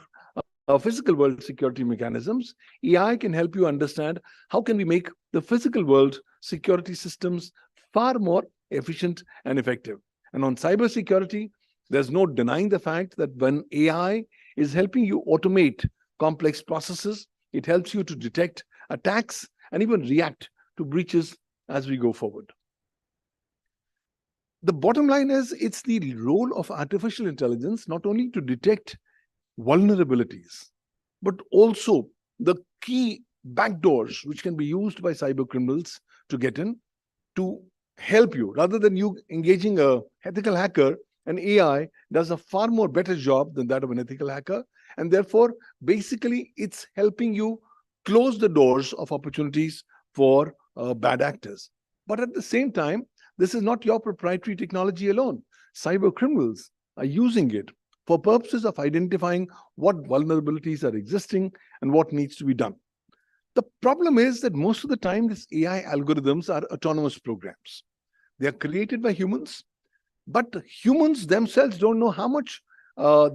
physical world security mechanisms. AI can help you understand how can we make the physical world security systems far more efficient and effective. And on cyber security, there's no denying the fact that when AI is helping you automate complex processes, it helps you to detect attacks and even react to breaches as we go forward. The bottom line is it's the role of artificial intelligence not only to detect vulnerabilities, but also the key backdoors which can be used by cyber criminals to get in, to help you. Rather than you engaging a ethical hacker, an AI does a far more better job than that of an ethical hacker. And therefore, basically, it's helping you close the doors of opportunities for bad actors. But at the same time, this is not your proprietary technology alone. Cyber criminals are using it for purposes of identifying what vulnerabilities are existing and what needs to be done. The problem is that most of the time, these AI algorithms are autonomous programs. They are created by humans, but humans themselves don't know how much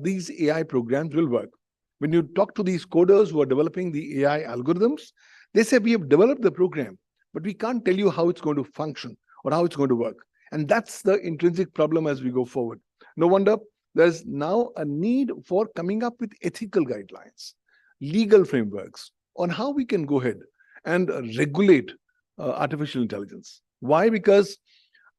these AI programs will work. When you talk to these coders who are developing the AI algorithms, they say, we have developed the program, but we can't tell you how it's going to function or how it's going to work. And that's the intrinsic problem as we go forward. No wonder there's now a need for coming up with ethical guidelines, legal frameworks on how we can go ahead and regulate artificial intelligence. Why? Because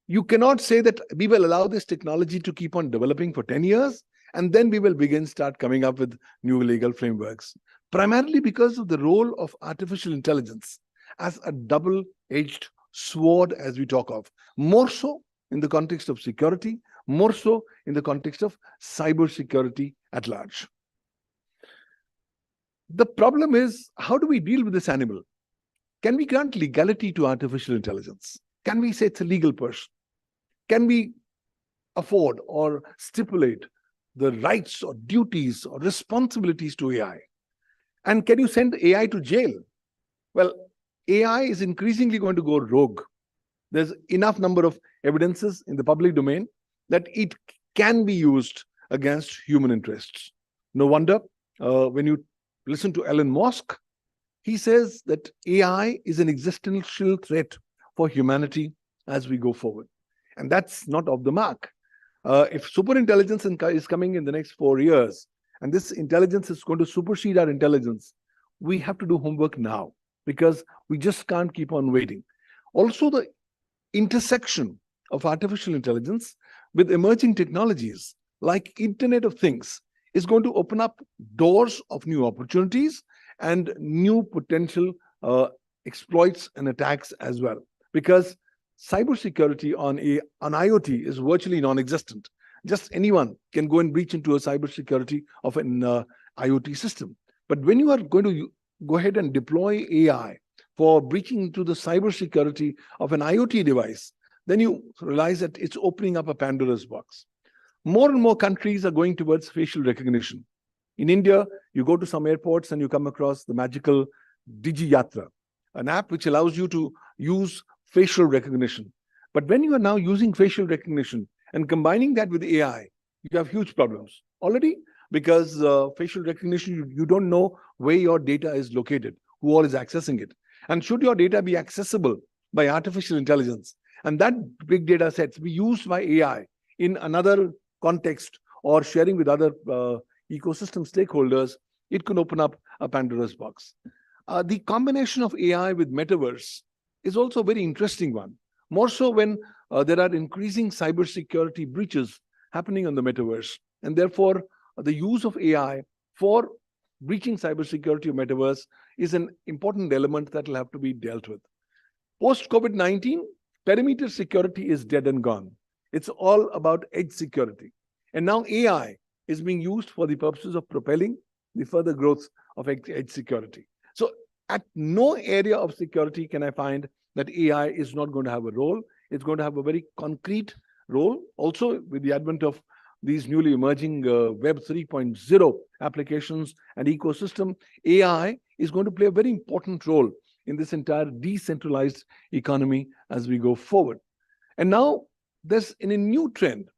you cannot say that we will allow this technology to keep on developing for 10 years and then we will start coming up with new legal frameworks. Primarily because of the role of artificial intelligence as a double-edged sword, as we talk of, more so in the context of security, more so in the context of cyber security at large. The problem is, how do we deal with this animal? Can we grant legality to artificial intelligence? Can we say it's a legal person? Can we afford or stipulate the rights or duties or responsibilities to AI? And can you send AI to jail? Well, AI is increasingly going to go rogue. There's enough number of evidences in the public domain that it can be used against human interests. No wonder when you listen to Elon Musk, he says that AI is an existential threat for humanity as we go forward. And that's not off the mark. If superintelligence is coming in the next 4 years, and this intelligence is going to supersede our intelligence, we have to do homework now because we just can't keep on waiting. Also, the intersection of artificial intelligence with emerging technologies like Internet of Things is going to open up doors of new opportunities and new potential exploits and attacks as well. Because cybersecurity on IoT is virtually non-existent. Just anyone can go and breach into a cybersecurity of an IoT system. But when you are going to go ahead and deploy AI for breaching into the cybersecurity of an IoT device, then you realize that it's opening up a Pandora's box. More and more countries are going towards facial recognition. In India, you go to some airports and you come across the magical Digi Yatra, an app which allows you to use facial recognition. But when you are now using facial recognition and combining that with AI, you have huge problems already because facial recognition, you don't know where your data is located, who all is accessing it. And should your data be accessible by artificial intelligence, and that big data sets be used by AI in another context or sharing with other ecosystem stakeholders, it could open up a Pandora's box. The combination of AI with metaverse is also a very interesting one. More so when there are increasing cybersecurity breaches happening on the metaverse. And therefore, the use of AI for breaching cybersecurity of metaverse is an important element that will have to be dealt with. Post-COVID-19, perimeter security is dead and gone. It's all about edge security. And now AI is being used for the purposes of propelling the further growth of edge security. So at no area of security can I find that AI is not going to have a role. It's going to have a very concrete role. Also, with the advent of these newly emerging Web 3.0 applications and ecosystem, AI is going to play a very important role in this entire decentralized economy as we go forward. And now there's a new trend.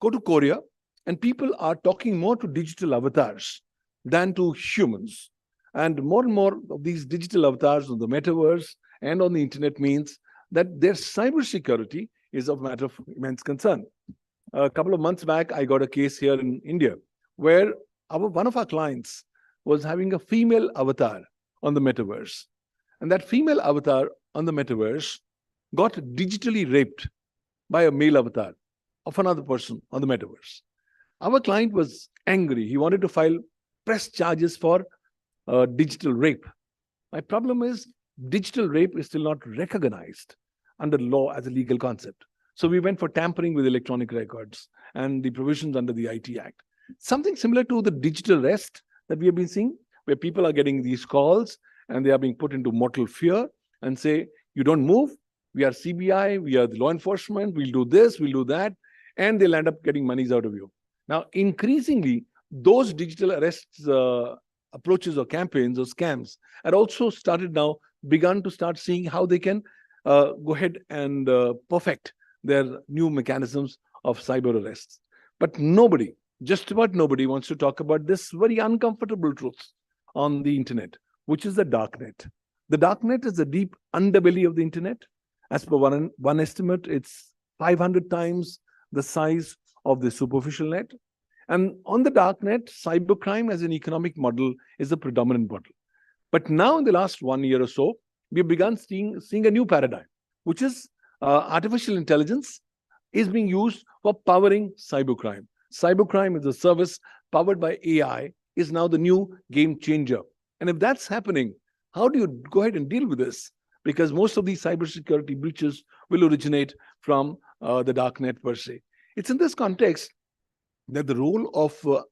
Go to Korea, and people are talking more to digital avatars than to humans. And more of these digital avatars on the metaverse and on the internet means that their cybersecurity is of matter of immense concern. A couple of months back, I got a case here in India where one of our clients was having a female avatar on the metaverse. And that female avatar on the metaverse got digitally raped by a male avatar of another person on the metaverse. Our client was angry. He wanted to file press charges for digital rape. My problem is digital rape is still not recognized under law as a legal concept. So we went for tampering with electronic records and the provisions under the IT Act. Something similar to the digital arrest that we have been seeing, where people are getting these calls and they are being put into mortal fear and say, you don't move, we are CBI, we are the law enforcement, we'll do this, we'll do that, and they'll end up getting monies out of you. Now, increasingly, those digital arrests approaches or campaigns or scams are also begun to start seeing how they can go ahead and perfect their new mechanisms of cyber arrests. But nobody, just about nobody, wants to talk about this very uncomfortable truth on the internet, which is the darknet. The darknet is the deep underbelly of the internet. As per one estimate, it's 500 times the size of the superficial net. And on the darknet, cybercrime as an economic model is the predominant model. But now in the last 1 year or so, we've begun seeing a new paradigm, which is artificial intelligence is being used for powering cybercrime. Cybercrime is a service powered by AI, is now the new game changer. And if that's happening, how do you go ahead and deal with this? Because most of these cybersecurity breaches will originate from the darknet per se. It's in this context that the role of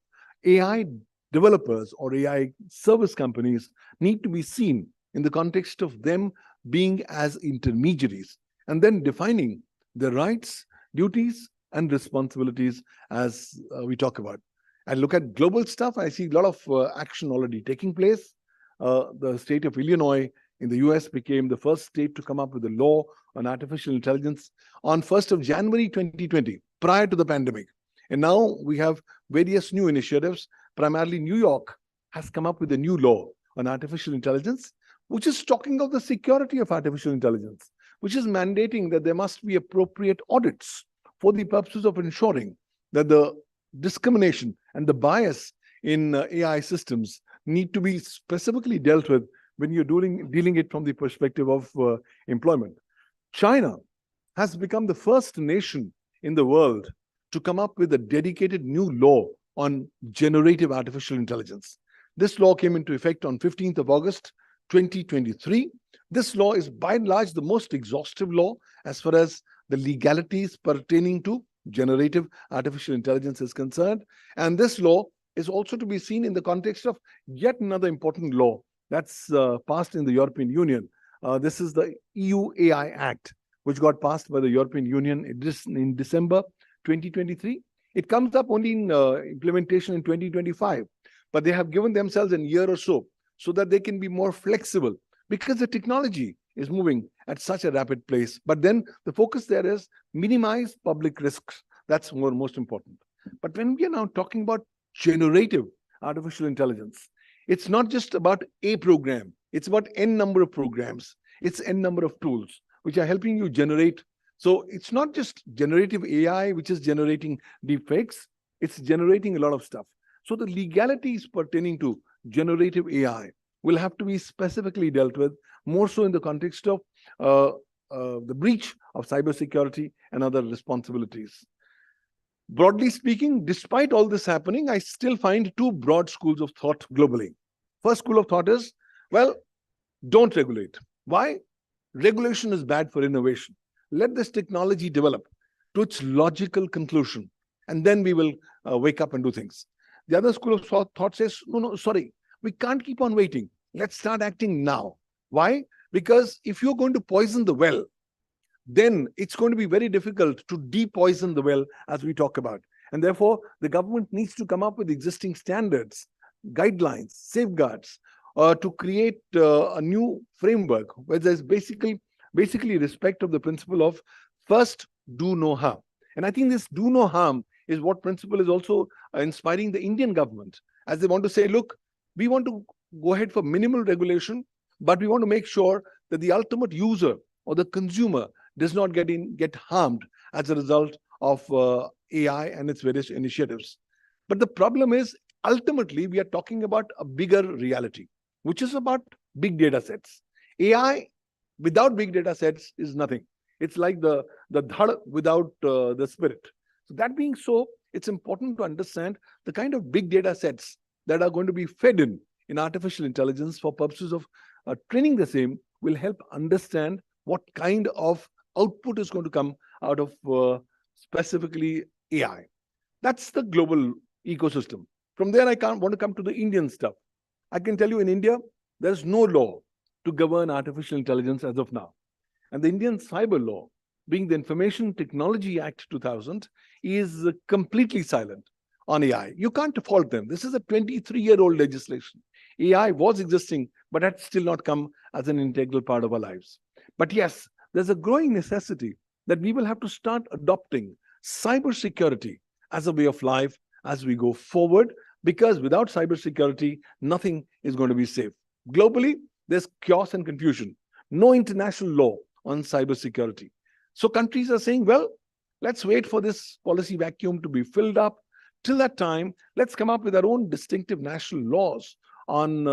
AI developers or AI service companies need to be seen in the context of them being as intermediaries and then defining the rights, duties, and responsibilities as we talk about. I look at global stuff, I see a lot of action already taking place. The state of Illinois in the US became the first state to come up with a law on artificial intelligence on 1st of January 2020, prior to the pandemic. And now we have various new initiatives. Primarily New York has come up with a new law on artificial intelligence, which is talking of the security of artificial intelligence, which is mandating that there must be appropriate audits for the purposes of ensuring that the discrimination and the bias in AI systems need to be specifically dealt with when you're dealing it from the perspective of employment. China has become the first nation in the world to come up with a dedicated new law on generative artificial intelligence. This law came into effect on 15th of August, 2023. This law is by and large the most exhaustive law as far as the legalities pertaining to generative artificial intelligence is concerned. And this law is also to be seen in the context of yet another important law that's passed in the European Union. This is the EU AI Act, which got passed by the European Union in December 2023. It comes up only in implementation in 2025, but they have given themselves a year or so that they can be more flexible because the technology is moving at such a rapid pace. But then the focus there is minimize public risks. That's most important. But when we are now talking about generative artificial intelligence, it's not just about a program. It's about n number of programs. It's n number of tools which are helping you generate. So it's not just generative AI, which is generating deepfakes. It's generating a lot of stuff. So the legalities pertaining to generative AI will have to be specifically dealt with, more so in the context of the breach of cybersecurity and other responsibilities. Broadly speaking, despite all this happening, I still find two broad schools of thought globally. First school of thought is, well, don't regulate. Why? Regulation is bad for innovation. Let this technology develop to its logical conclusion, and then we will wake up and do things. The other school of thought says, no, sorry, we can't keep on waiting. Let's start acting now. Why? Because if you're going to poison the well, then it's going to be very difficult to de-poison the well, as we talk about. And therefore, the government needs to come up with existing standards, guidelines, safeguards, to create a new framework where there's basically respect of the principle of first, do no harm. And I think this do no harm is what principle is also inspiring the Indian government, as they want to say, look, we want to go ahead for minimal regulation, but we want to make sure that the ultimate user or the consumer does not get harmed as a result of AI and its various initiatives. But the problem is, ultimately, we are talking about a bigger reality, which is about big data sets. AI without big data sets is nothing. It's like the dhad without the spirit. So that being so, it's important to understand the kind of big data sets that are going to be fed in artificial intelligence for purposes of training the same will help understand what kind of output is going to come out of specifically AI. That's the global ecosystem. From there, I want to come to the Indian stuff. I can tell you in India, there's no law to govern artificial intelligence as of now. And the Indian cyber law, being the Information Technology Act 2000, is completely silent on AI. You can't fault them. This is a 23-year-old legislation. AI was existing, but had still not come as an integral part of our lives. But yes, there's a growing necessity that we will have to start adopting cybersecurity as a way of life as we go forward, because without cybersecurity, nothing is going to be safe. Globally, there's chaos and confusion. No international law on cybersecurity. So countries are saying, well, let's wait for this policy vacuum to be filled up. Till that time, let's come up with our own distinctive national laws on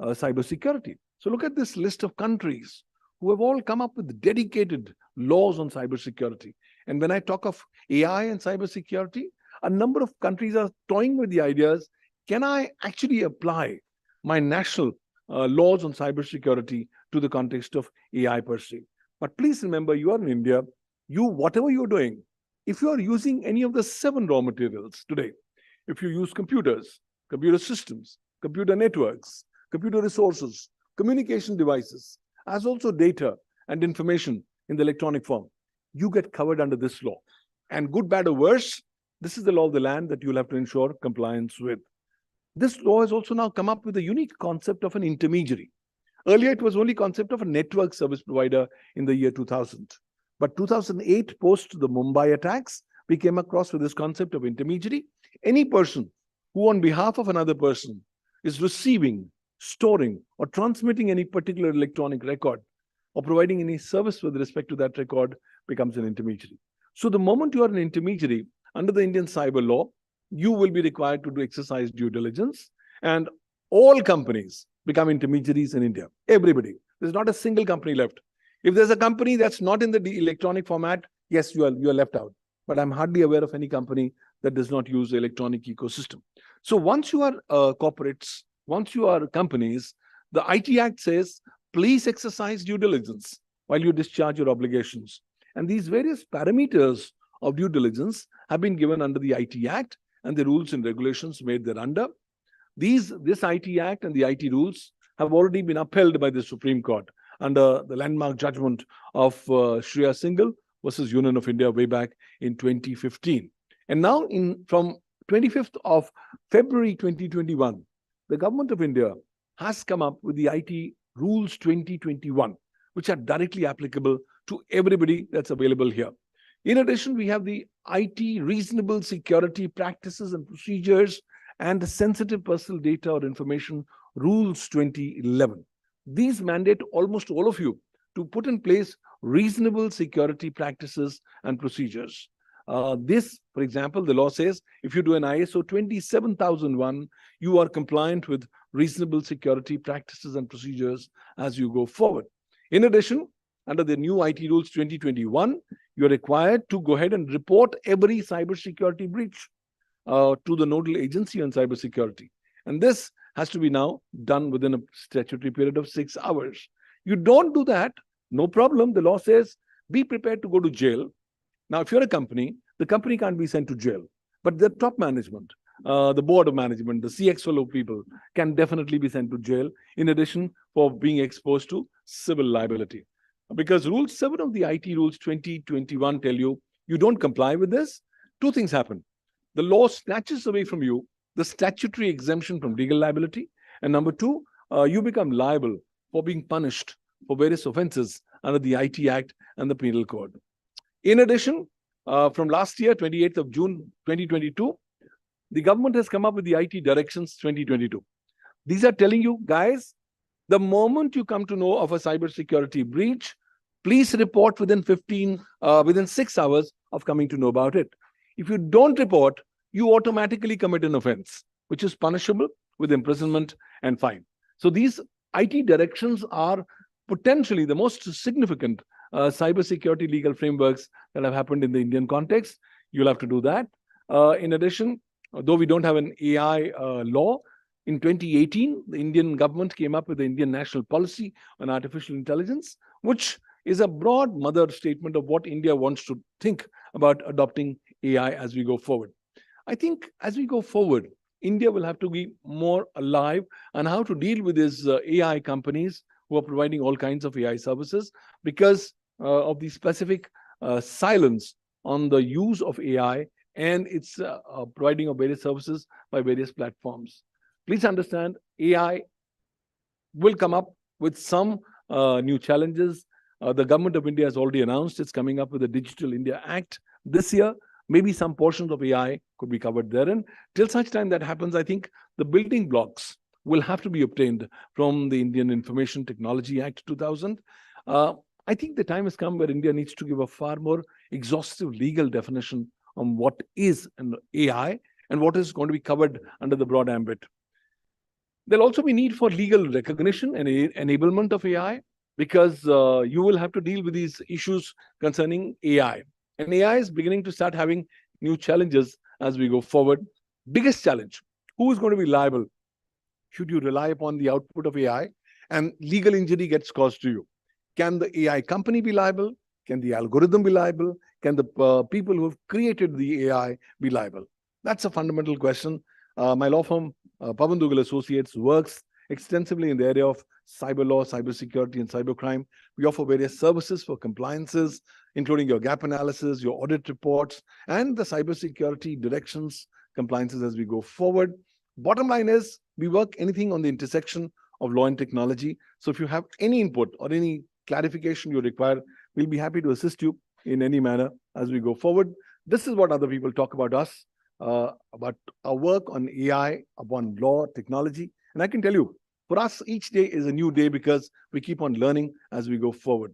cybersecurity. So look at this list of countries who have all come up with dedicated laws on cybersecurity. And when I talk of AI and cybersecurity, a number of countries are toying with the ideas, can I actually apply my national laws on cybersecurity to the context of AI per se? But please remember, you are in India, whatever you're doing, if you are using any of the 7 raw materials today, if you use computers, computer systems, computer networks, computer resources, communication devices, as also data and information in the electronic form, you get covered under this law. And good, bad, or worse, this is the law of the land that you'll have to ensure compliance with. This law has also now come up with a unique concept of an intermediary. Earlier, it was only concept of a network service provider in the year 2000. But 2008, post the Mumbai attacks, we came across with this concept of intermediary. Any person who on behalf of another person is receiving, storing, or transmitting any particular electronic record, or providing any service with respect to that record, becomes an intermediary. So the moment you are an intermediary, under the Indian cyber law, you will be required to exercise due diligence, and all companies become intermediaries in India. Everybody. There's not a single company left. If there's a company that's not in the electronic format, yes, you are left out. But I'm hardly aware of any company that does not use the electronic ecosystem. So once you are corporates, once you are companies, the IT Act says, please exercise due diligence while you discharge your obligations. And these various parameters of due diligence have been given under the IT Act and the rules and regulations made thereunder. This IT Act and the IT rules have already been upheld by the Supreme Court under the landmark judgment of Shreya Singhal versus Union of India way back in 2015. And now from 25th of February 2021, the government of India has come up with the IT Rules 2021, which are directly applicable to everybody that's available here. In addition, we have the IT Reasonable Security Practices and Procedures and the Sensitive Personal Data or Information Rules 2011. These mandate almost all of you to put in place reasonable security practices and procedures. This, for example, the law says if you do an ISO 27001, you are compliant with reasonable security practices and procedures as you go forward. In addition, under the new IT Rules 2021, you're required to go ahead and report every cybersecurity breach to the nodal agency on cybersecurity. And this has to be now done within a statutory period of 6 hours. You don't do that, no problem. The law says, be prepared to go to jail. Now, if you're a company, the company can't be sent to jail, but the top management, the board of management, the CXO people can definitely be sent to jail, in addition for being exposed to civil liability. Because Rule 7 of the IT Rules 2021 tell you, you don't comply with this, two things happen. The law snatches away from you the statutory exemption from legal liability, and number two, you become liable for being punished for various offenses under the IT Act and the Penal Code. In addition, from last year, 28th of June 2022, the government has come up with the IT Directions 2022. These are telling you, guys, the moment you come to know of a cybersecurity breach, please report within 6 hours of coming to know about it. If you don't report, you automatically commit an offense, which is punishable with imprisonment and fine. So these IT directions are potentially the most significant cybersecurity legal frameworks that have happened in the Indian context. You'll have to do that. In addition, though we don't have an AI law, in 2018, the Indian government came up with the Indian National Policy on Artificial Intelligence, which is a broad mother statement of what India wants to think about adopting AI as we go forward. I think as we go forward, India will have to be more alive on how to deal with these AI companies who are providing all kinds of AI services because of the specific silence on the use of AI and its providing of various services by various platforms. Please understand, AI will come up with some new challenges. The government of India has already announced it's coming up with the Digital India Act this year. Maybe some portions of AI could be covered therein. Till such time that happens, I think the building blocks will have to be obtained from the Indian Information Technology Act 2000. I think the time has come where India needs to give a far more exhaustive legal definition on what is an AI and what is going to be covered under the broad ambit. There'll also be need for legal recognition and enablement of AI because you will have to deal with these issues concerning AI. And AI is beginning to start having new challenges as we go forward. Biggest challenge, who is going to be liable? Should you rely upon the output of AI and legal injury gets caused to you? Can the AI company be liable? Can the algorithm be liable? Can the people who have created the AI be liable? That's a fundamental question. My law firm, Pavan Dugal Associates, works extensively in the area of cyber law, cybersecurity, and cybercrime. We offer various services for compliances, including your gap analysis, your audit reports, and the cybersecurity directions, compliances as we go forward. Bottom line is, we work anything on the intersection of law and technology. So if you have any input or any clarification you require, we'll be happy to assist you in any manner as we go forward. This is what other people talk about us, about our work on AI, upon law, technology. And I can tell you, for us, each day is a new day because we keep on learning as we go forward.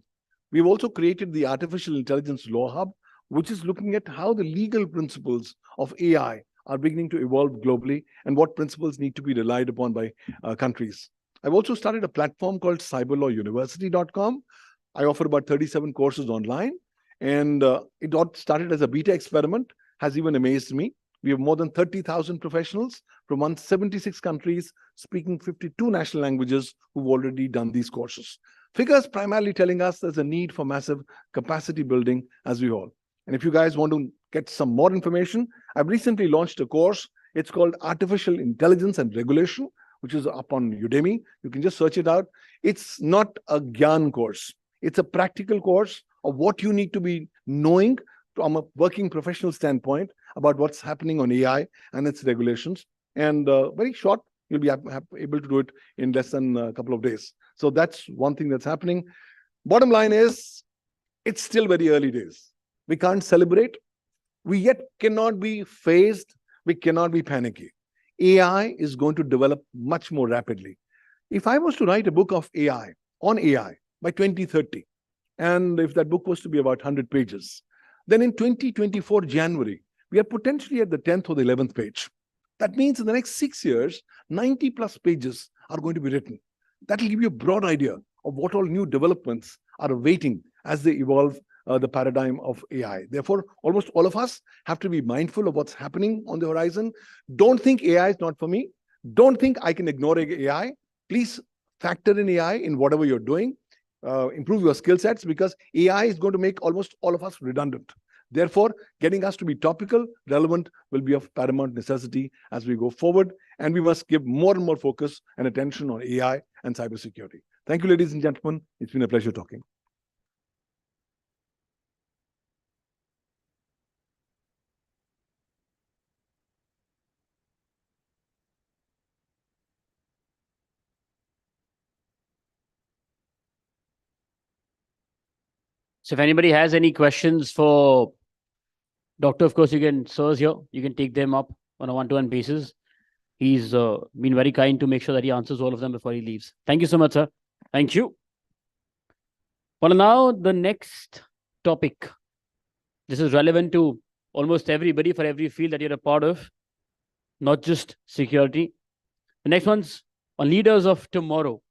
We've also created the Artificial Intelligence Law Hub, which is looking at how the legal principles of AI are beginning to evolve globally and what principles need to be relied upon by countries. I've also started a platform called cyberlawuniversity.com. I offer about 37 courses online, and it got started as a beta experiment, has even amazed me. We have more than 30,000 professionals from 176 countries speaking 52 national languages who've already done these courses. Figures primarily telling us there's a need for massive capacity building as we all. And if you guys want to get some more information, I've recently launched a course. It's called Artificial Intelligence and Regulation, which is up on Udemy. You can just search it out. It's not a Gyan course. It's a practical course of what you need to be knowing from a working professional standpoint about what's happening on AI and its regulations. And very short, you'll be able to do it in less than a couple of days. So that's one thing that's happening. Bottom line is, it's still very early days. We can't celebrate. We yet cannot be phased. We cannot be panicky. AI is going to develop much more rapidly. If I was to write a book of AI, on AI, by 2030, and if that book was to be about 100 pages, then in 2024 January, we are potentially at the 10th or the 11th page. That means in the next 6 years, 90 plus pages are going to be written. That will give you a broad idea of what all new developments are awaiting as they evolve the paradigm of AI. Therefore, almost all of us have to be mindful of what's happening on the horizon. Don't think AI is not for me. Don't think I can ignore AI. Please factor in AI in whatever you're doing. Improve your skill sets, because AI is going to make almost all of us redundant. Therefore, getting us to be topical, relevant will be of paramount necessity as we go forward. And we must give more and more focus and attention on AI and cybersecurity. Thank you, ladies and gentlemen. It's been a pleasure talking. So if anybody has any questions for Doctor, of course, you can, sirs here, you can take them up on a one-to-one basis. He's been very kind to make sure that he answers all of them before he leaves. Thank you so much, sir. Thank you. Well, now the next topic. This is relevant to almost everybody for every field that you're a part of, not just security. The next one's on leaders of tomorrow.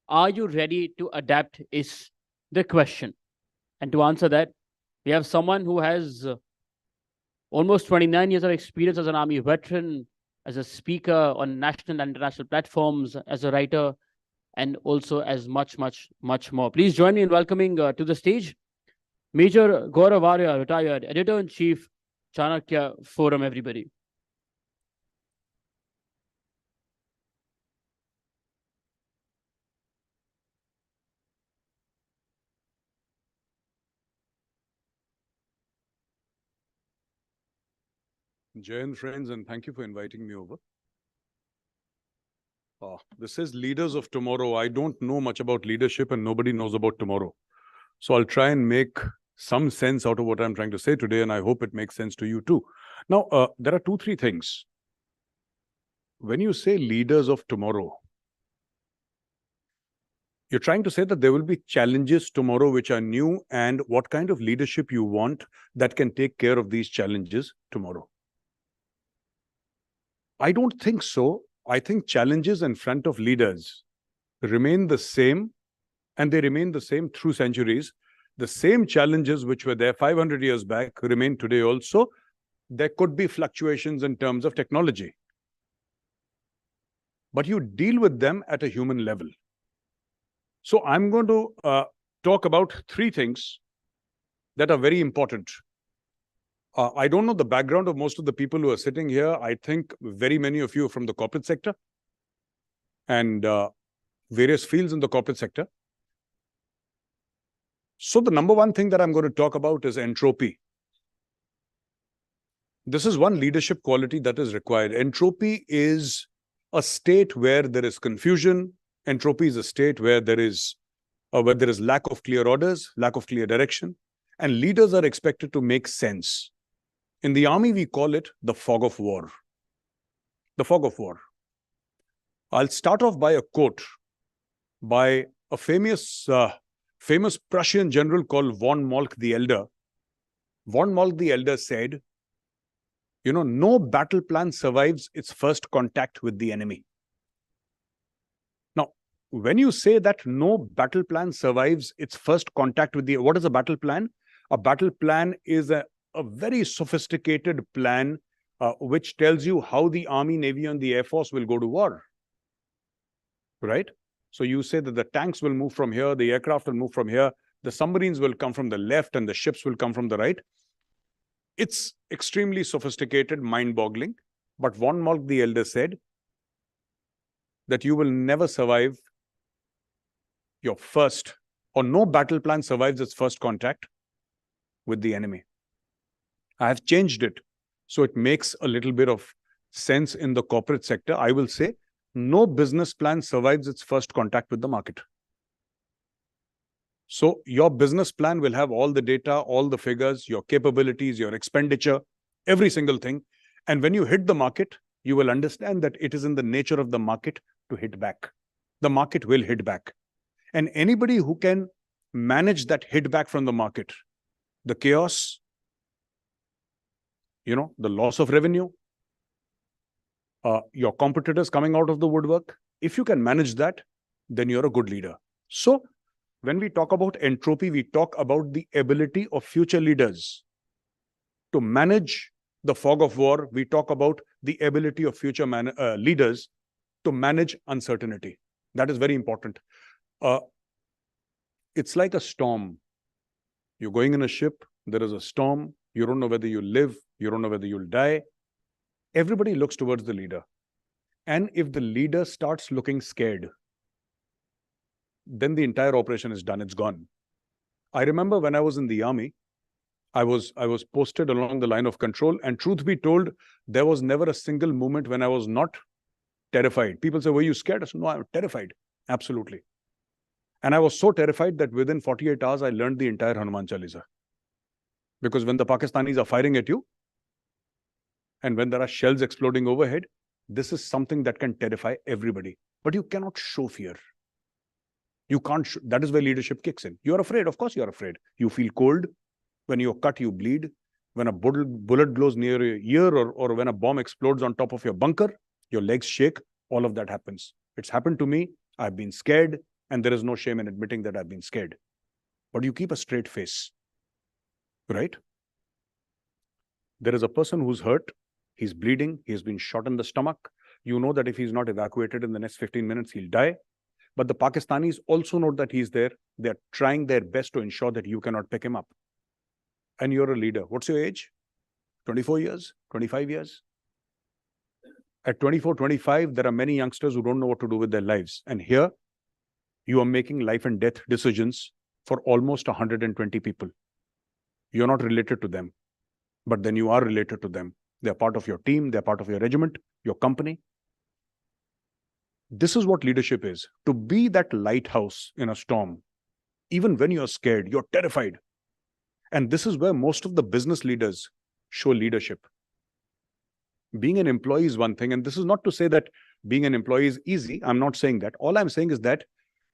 Are you ready to adapt is the question. And to answer that, we have someone who has almost 29 years of experience as an Army veteran, as a speaker on national and international platforms, as a writer, and also as much more. Please join me in welcoming to the stage Major Gaurav Arya, retired Editor-in-Chief, Chanakya Forum, everybody. Jai Hind, friends, and thank you for inviting me over. This is Leaders of Tomorrow. I don't know much about leadership and nobody knows about tomorrow. So I'll try and make some sense out of what I'm trying to say today, and I hope it makes sense to you too. Now, there are 2-3 things. When you say leaders of tomorrow, you're trying to say that there will be challenges tomorrow which are new, and what kind of leadership you want that can take care of these challenges tomorrow. I don't think so. I think challenges in front of leaders remain the same, and they remain the same through centuries. The same challenges which were there 500 years back remain today also. There could be fluctuations in terms of technology, but you deal with them at a human level. So I'm going to talk about 3 things that are very important. I don't know the background of most of the people who are sitting here. I think very many of you are from the corporate sector and various fields in the corporate sector. So the number one thing that I'm going to talk about is entropy. This is one leadership quality that is required. Entropy is a state where there is confusion. Entropy is a state where there is lack of clear orders, lack of clear direction, and leaders are expected to make sense. In the army, we call it the fog of war. The fog of war. I'll start off by a quote by a famous Prussian general called von Moltke the Elder. Von Moltke the Elder said, no battle plan survives its first contact with the enemy. Now, when you say that no battle plan survives its first contact with the, what is a battle plan? A battle plan is a very sophisticated plan which tells you how the Army, Navy, and the Air Force will go to war. Right? So you say that the tanks will move from here, the aircraft will move from here, the submarines will come from the left, and the ships will come from the right. It's extremely sophisticated, mind-boggling. But von Moltke the Elder said that you will never survive your first, or no battle plan survives its first contact with the enemy. I have changed it so it makes a little bit of sense in the corporate sector. I will say no business plan survives its first contact with the market. So your business plan will have all the data, all the figures, your capabilities, your expenditure, every single thing. And when you hit the market, you will understand that it is in the nature of the market to hit back. The market will hit back. And anybody who can manage that hit back from the market, the chaos, the loss of revenue, your competitors coming out of the woodwork, if you can manage that, then you're a good leader. So when we talk about entropy, we talk about the ability of future leaders to manage the fog of war. We talk about the ability of future leaders to manage uncertainty. That is very important. It's like a storm. You're going in a ship, there is a storm, you don't know whether you'll live, you don't know whether you'll die. Everybody looks towards the leader. And if the leader starts looking scared, then the entire operation is done, it's gone. I remember when I was in the army, I was posted along the line of control, and truth be told, there was never a single moment when I was not terrified. People say, were you scared? I said, no, I'm terrified. Absolutely. And I was so terrified that within 48 hours, I learned the entire Hanuman Chalisa. Because when the Pakistanis are firing at you, and when there are shells exploding overhead, this is something that can terrify everybody. But you cannot show fear. You can't. That is where leadership kicks in. You're afraid. Of course, you're afraid. You feel cold. When you're cut, you bleed. When a bullet blows near your ear, or when a bomb explodes on top of your bunker, your legs shake. All of that happens. It's happened to me. I've been scared. And there is no shame in admitting that I've been scared. But you keep a straight face. Right? There is a person who's hurt. He's bleeding. He's been shot in the stomach. You know that if he's not evacuated in the next 15 minutes, he'll die. But the Pakistanis also know that he's there. They're trying their best to ensure that you cannot pick him up. And you're a leader. What's your age? 24 years? 25 years? At 24, 25, there are many youngsters who don't know what to do with their lives. And here, you are making life and death decisions for almost 120 people. You're not related to them, but then you are related to them. They're part of your team. They're part of your regiment, your company. This is what leadership is. To be that lighthouse in a storm. Even when you're scared, you're terrified. And this is where most of the business leaders show leadership. Being an employee is one thing. And this is not to say that being an employee is easy. I'm not saying that. All I'm saying is that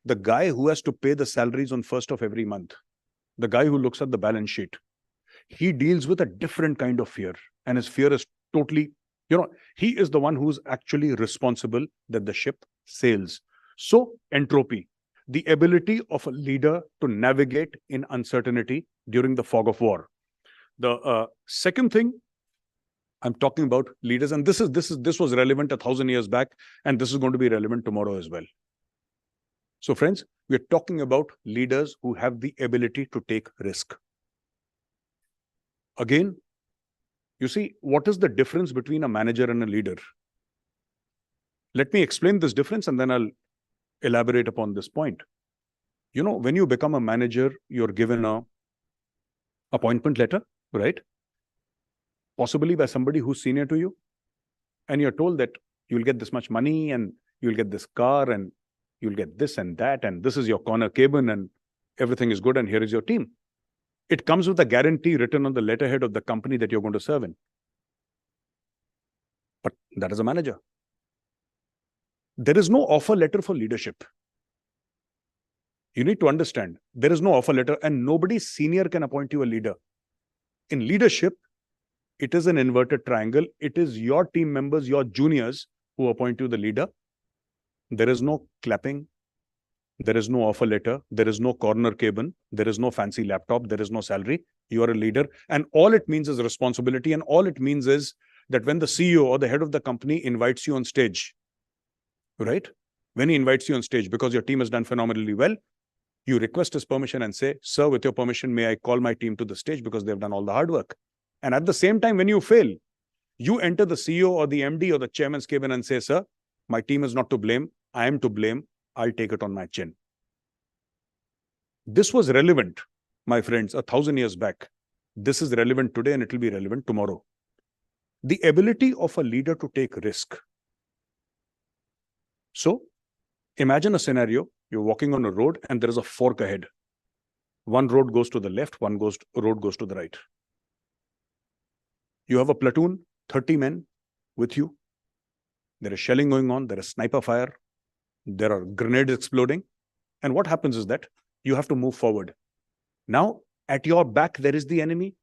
the guy who has to pay the salaries on 1st of every month, the guy who looks at the balance sheet, he deals with a different kind of fear. And his fear is totally, he is the one who's actually responsible that the ship sails. So entropy, the ability of a leader to navigate in uncertainty during the fog of war. The second thing I'm talking about leaders, and this was relevant 1,000 years back, and this is going to be relevant tomorrow as well. So friends, we're talking about leaders who have the ability to take risk. Again, you see, what is the difference between a manager and a leader? Let me explain this difference and then I'll elaborate upon this point. When you become a manager, you're given an appointment letter, right? Possibly by somebody who's senior to you. And you're told that you'll get this much money and you'll get this car and you'll get this and that, and this is your corner cabin and everything is good and here is your team. It comes with a guarantee written on the letterhead of the company that you're going to serve in. But that is a manager. There is no offer letter for leadership. You need to understand, there is no offer letter and nobody senior can appoint you a leader. In leadership, it is an inverted triangle. It is your team members, your juniors who appoint you the leader. There is no clapping. There is no offer letter. There is no corner cabin. There is no fancy laptop. There is no salary. You are a leader. And all it means is responsibility. And all it means is that when the CEO or the head of the company invites you on stage, right? When he invites you on stage because your team has done phenomenally well, you request his permission and say, sir, with your permission, may I call my team to the stage because they've done all the hard work. And at the same time, when you fail, you enter the CEO or the MD or the chairman's cabin and say, sir, my team is not to blame. I am to blame. I'll take it on my chin. This was relevant, my friends, 1,000 years back. This is relevant today and it will be relevant tomorrow. The ability of a leader to take risk. So imagine a scenario. You're walking on a road and there is a fork ahead. One road goes to the left, road goes to the right. You have a platoon, 30 men with you. There is shelling going on. There is sniper fire. There are grenades exploding. And what happens is that you have to move forward. Now, at your back, there is the enemy.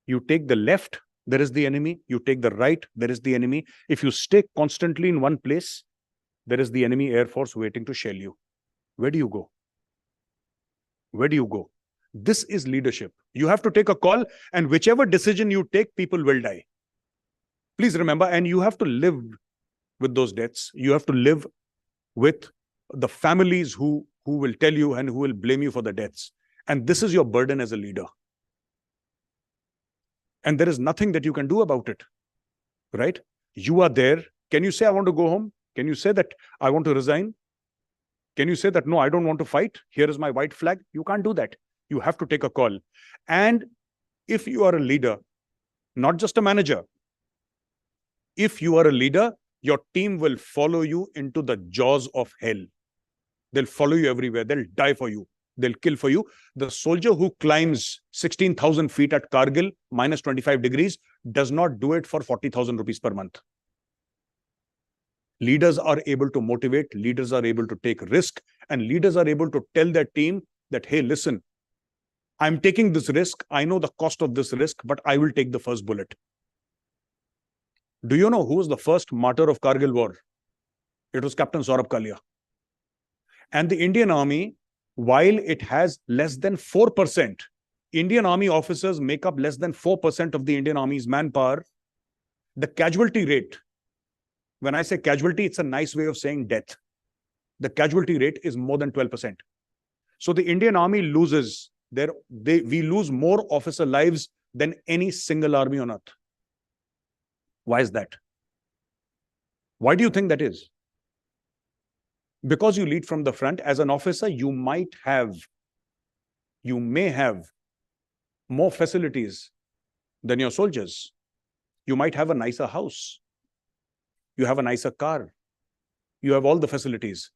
You take the left, there is the enemy. You take the right, there is the enemy. If you stay constantly in one place, there is the enemy air force waiting to shell you. Where do you go? Where do you go? This is leadership. You have to take a call, and whichever decision you take, people will die. Please remember, and you have to live with those deaths. You have to live with the families who will tell you and who will blame you for the deaths. And this is your burden as a leader. And there is nothing that you can do about it, right? You are there. Can you say, I want to go home? Can you say that I want to resign? Can you say that, no, I don't want to fight? Here is my white flag. You can't do that. You have to take a call. And if you are a leader, not just a manager, if you are a leader, your team will follow you into the jaws of hell. They'll follow you everywhere. They'll die for you. They'll kill for you. The soldier who climbs 16,000 feet at Kargil, minus 25 degrees, does not do it for 40,000 rupees per month. Leaders are able to motivate, leaders are able to take risk, and leaders are able to tell their team that, hey, listen, I'm taking this risk. I know the cost of this risk, but I will take the first bullet. Do you know who was the first martyr of Kargil war? It was Captain Saurabh Kalia. And the Indian Army, while it has less than 4%, Indian Army officers make up less than 4% of the Indian Army's manpower. The casualty rate, when I say casualty, it's a nice way of saying death. The casualty rate is more than 12%. So the Indian Army loses, we lose more officer lives than any single army on earth. Why is that? Why do you think that is? Because you lead from the front. As an officer, you may have more facilities than your soldiers. You might have a nicer house. You have a nicer car. You have all the facilities.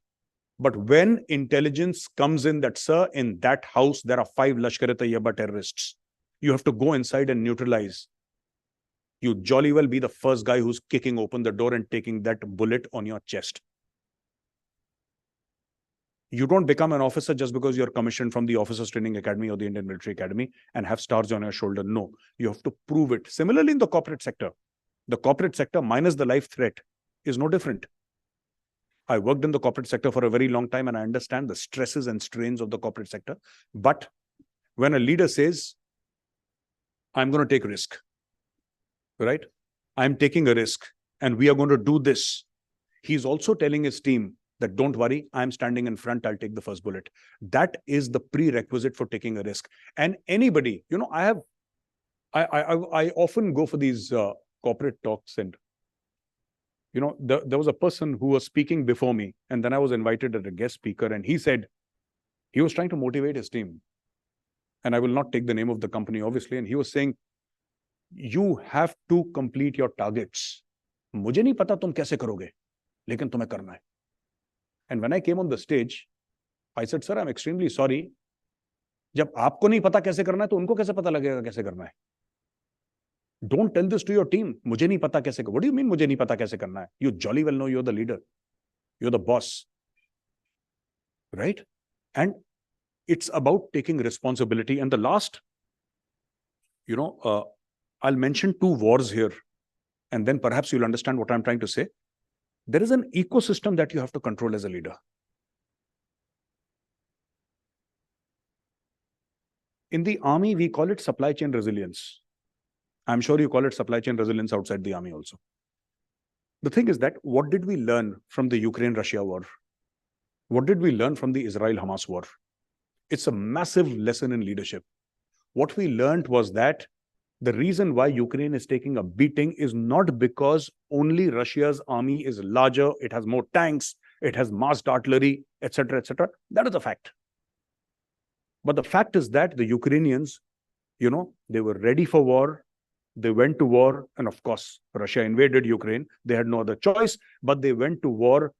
But when intelligence comes in that, sir, in that house, there are 5 Lashkar-e-Taiba terrorists, you have to go inside and neutralize. You jolly well be the first guy who's kicking open the door and taking that bullet on your chest. You don't become an officer just because you're commissioned from the Officers Training Academy or the Indian Military Academy and have stars on your shoulder. No, you have to prove it. Similarly, in the corporate sector, minus the life threat is no different. I worked in the corporate sector for a very long time and I understand the stresses and strains of the corporate sector. But when a leader says, I'm going to take risk, right? I'm taking a risk and we are going to do this. He's also telling his team that don't worry, I'm standing in front, I'll take the first bullet. That is the prerequisite for taking a risk. And anybody, you know, I often go for these corporate talks, and you know, there was a person who was speaking before me, and then I was invited as a guest speaker, and he said he was trying to motivate his team. And I will not take the name of the company, obviously. And he was saying, you have to complete your targets. मुझे नहीं पता तुम कैसे करोगे, लेकिन तुम्हें करना है. And when I came on the stage, I said, sir, I'm extremely sorry. जब आपको नहीं पता कैसे करना है, तो उनको कैसे पता लगेगा कैसे करना है? Don't tell this to your team. मुझे नहीं पता कैसे. What do you mean मुझे नहीं पता कैसे करना है? You jolly well know you're the leader. You're the boss. Right? And it's about taking responsibility. And the last, you know, I'll mention 2 wars here, and then perhaps you'll understand what I'm trying to say. There is an ecosystem that you have to control as a leader. In the army, we call it supply chain resilience. I'm sure you call it supply chain resilience outside the army also. The thing is that, what did we learn from the Ukraine-Russia war? What did we learn from the Israel-Hamas war? It's a massive lesson in leadership. What we learned was that the reason why Ukraine is taking a beating is not because only Russia's army is larger, it has more tanks, it has massed artillery, etc., etc. That is a fact. But the fact is that the Ukrainians, you know, they were ready for war. They went to war, and of course, Russia invaded Ukraine. They had no other choice, but they went to war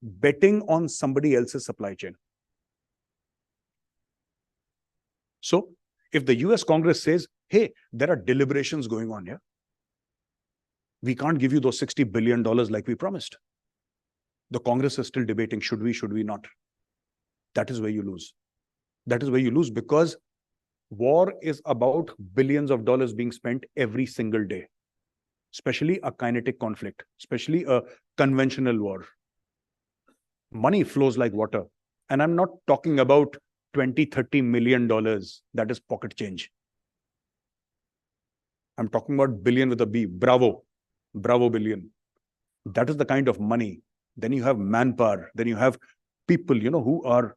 betting on somebody else's supply chain. So, if the US Congress says, hey, there are deliberations going on here, we can't give you those $60 billion like we promised. The Congress is still debating, should we not? That is where you lose. That is where you lose, because war is about billions of dollars being spent every single day, especially a kinetic conflict, especially a conventional war. Money flows like water, And I'm not talking about 20, $30 million. That is pocket change. I'm talking about billion with a B. Bravo. Bravo billion. That is the kind of money. Then you have manpower. Then you have people, who are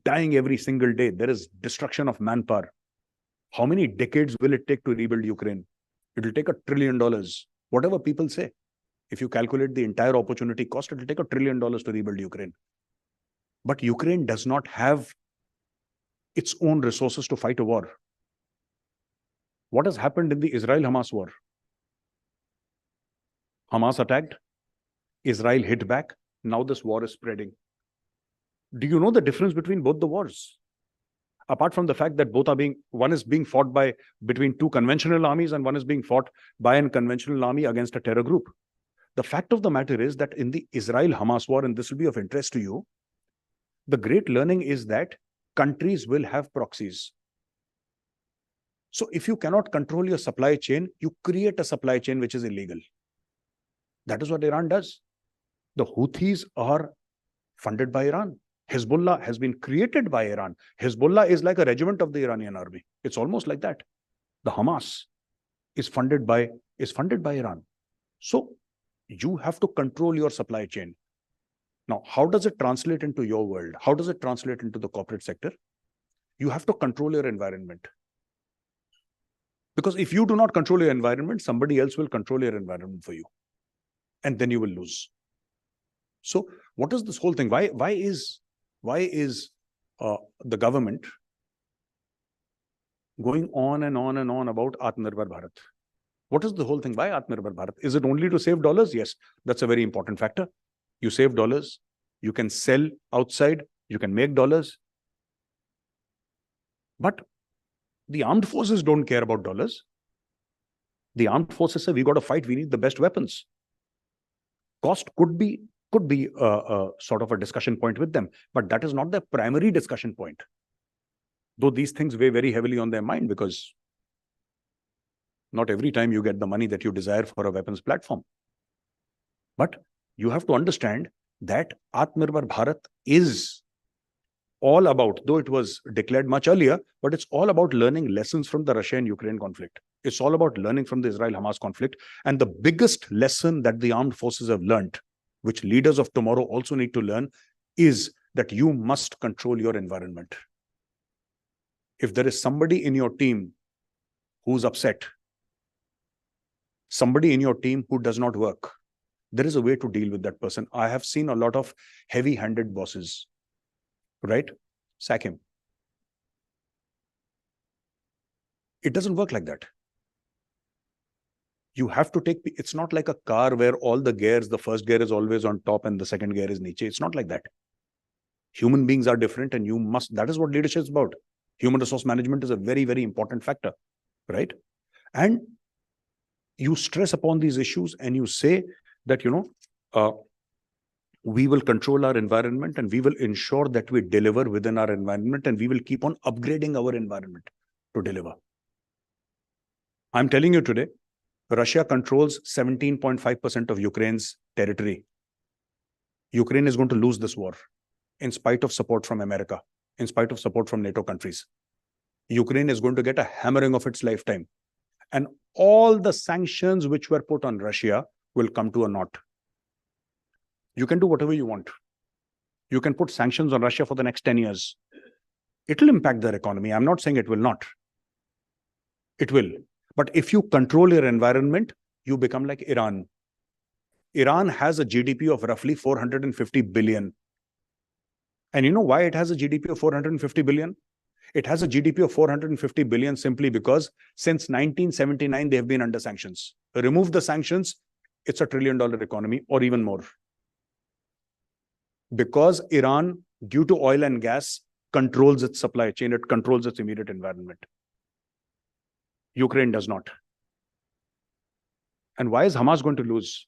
dying every single day. There is destruction of manpower. How many decades will it take to rebuild Ukraine? It will take $1 trillion. Whatever people say. If you calculate the entire opportunity cost, it will take $1 trillion to rebuild Ukraine. But Ukraine does not have its own resources to fight a war. What has happened in the Israel-Hamas war? Hamas attacked, Israel hit back, now this war is spreading. Do you know the difference between both the wars? Apart from the fact that one is being fought between two conventional armies and one is being fought by a conventional army against a terror group. The fact of the matter is that in the Israel-Hamas war, and this will be of interest to you, the great learning is that countries will have proxies. So if you cannot control your supply chain, you create a supply chain which is illegal. That is what Iran does. The Houthis are funded by Iran. Hezbollah has been created by Iran. Hezbollah is like a regiment of the Iranian army. It's almost like that. The Hamas is funded by Iran. So you have to control your supply chain. Now, how does it translate into your world? How does it translate into the corporate sector? You have to control your environment. Because if you do not control your environment, somebody else will control your environment for you. And then you will lose. So what is this whole thing? Why is the government going on and on and on about Atmanirbhar Bharat? What is the whole thing? Why Atmanirbhar Bharat? Is it only to save dollars? Yes, that's a very important factor. You save dollars, you can sell outside, you can make dollars. But the armed forces don't care about dollars. The armed forces say, we got to fight, we need the best weapons. Cost could be sort of a discussion point with them, but that is not the primary discussion point. Though these things weigh very heavily on their mind, because not every time you get the money that you desire for a weapons platform. But you have to understand that Atmanirbhar Bharat is all about, though it was declared much earlier, but it's all about learning lessons from the Russia and Ukraine conflict. It's all about learning from the Israel-Hamas conflict. And the biggest lesson that the armed forces have learned, which leaders of tomorrow also need to learn, is that you must control your environment. If there is somebody in your team who's upset, somebody in your team who does not work, there is a way to deal with that person. I have seen a lot of heavy-handed bosses, right? Sack him. It doesn't work like that. You have to it's not like a car where all the gears, the first gear is always on top and the second gear is niche. It's not like that. Human beings are different and that is what leadership is about. Human resource management is a very, very important factor, right? And you stress upon these issues and you say that, we will control our environment and we will ensure that we deliver within our environment and we will keep on upgrading our environment to deliver. I'm telling you today, Russia controls 17.5% of Ukraine's territory. Ukraine is going to lose this war in spite of support from America, in spite of support from NATO countries. Ukraine is going to get a hammering of its lifetime. And all the sanctions which were put on Russia will come to a naught. You can do whatever you want. You can put sanctions on Russia for the next 10 years. It will impact their economy. I'm not saying it will not. It will. But if you control your environment, you become like Iran. Iran has a GDP of roughly 450 billion. And you know why it has a GDP of 450 billion? It has a GDP of 450 billion simply because since 1979, they have been under sanctions. Remove the sanctions, it's a $1 trillion economy or even more. Because Iran, due to oil and gas, controls its supply chain, it controls its immediate environment. Ukraine does not. And why is Hamas going to lose?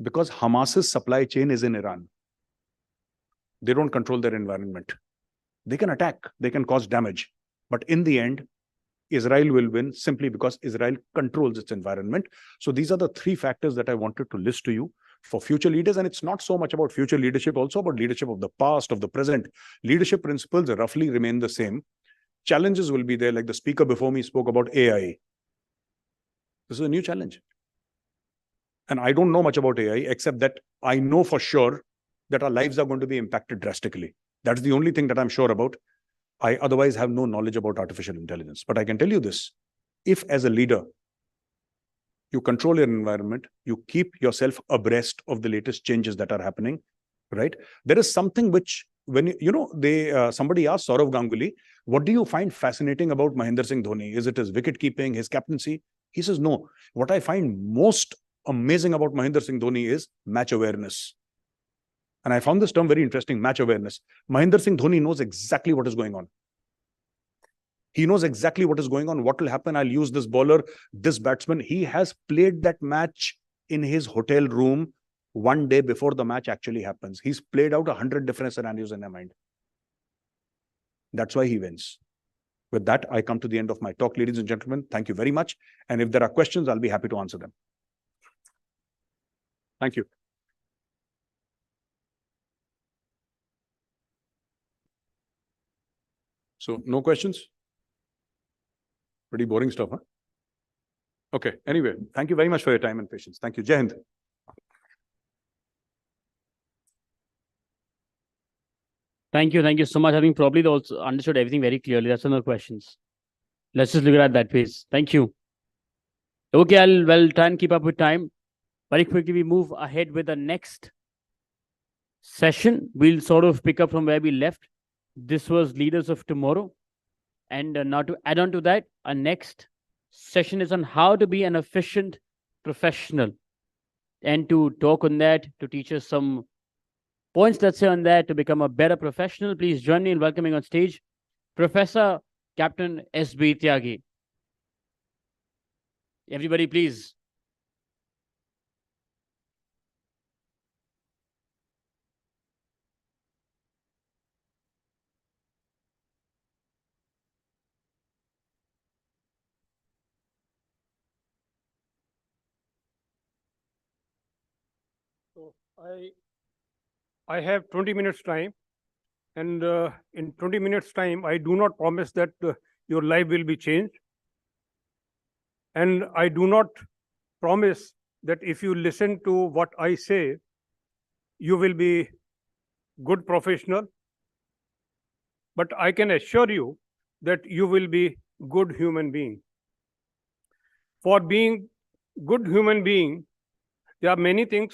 Because Hamas's supply chain is in Iran. They don't control their environment. They can attack, they can cause damage. But in the end, Israel will win simply because Israel controls its environment. So these are the three factors that I wanted to list to you for future leaders. And it's not so much about future leadership, also about leadership of the past, of the present. Leadership principles roughly remain the same. Challenges will be there, like the speaker before me spoke about AI. This is a new challenge. And I don't know much about AI, except that I know for sure that our lives are going to be impacted drastically. That's the only thing that I'm sure about. I otherwise have no knowledge about artificial intelligence. But I can tell you this, if as a leader, you control your environment, you keep yourself abreast of the latest changes that are happening, right? There is something which, when somebody asked Saurav Ganguly, what do you find fascinating about Mahendra Singh Dhoni? Is it his wicket keeping, his captaincy? He says, no. What I find most amazing about Mahendra Singh Dhoni is match awareness. And I found this term very interesting, match awareness. Mahendra Singh Dhoni knows exactly what is going on. He knows exactly what is going on, what will happen. I'll use this bowler, this batsman. He has played that match in his hotel room one day before the match actually happens. He's played out 100 different scenarios in their mind. That's why he wins. With that, I come to the end of my talk, ladies and gentlemen. Thank you very much. And if there are questions, I'll be happy to answer them. Thank you. So, no questions? Pretty boring stuff, huh? Okay. Anyway, thank you very much for your time and patience. Thank you. Jai Hind. Thank you. Thank you so much. I think probably they also understood everything very clearly. That's no questions. Let's just look at that pace. Thank you. Okay, I'll try and keep up with time. Very quickly, we move ahead with the next session. We'll sort of pick up from where we left. This was Leaders of Tomorrow. And now to add on to that, our next session is on how to be an efficient professional. And to talk on that, to teach us some points that say on that, to become a better professional, please join me in welcoming on stage Professor Captain S.B. Tyagi. Everybody, please. So I have 20 minutes time, and in 20 minutes time, I do not promise that your life will be changed. And I do not promise that if you listen to what I say, you will be good professional. But I can assure you that you will be good human being. For being good human being, there are many things.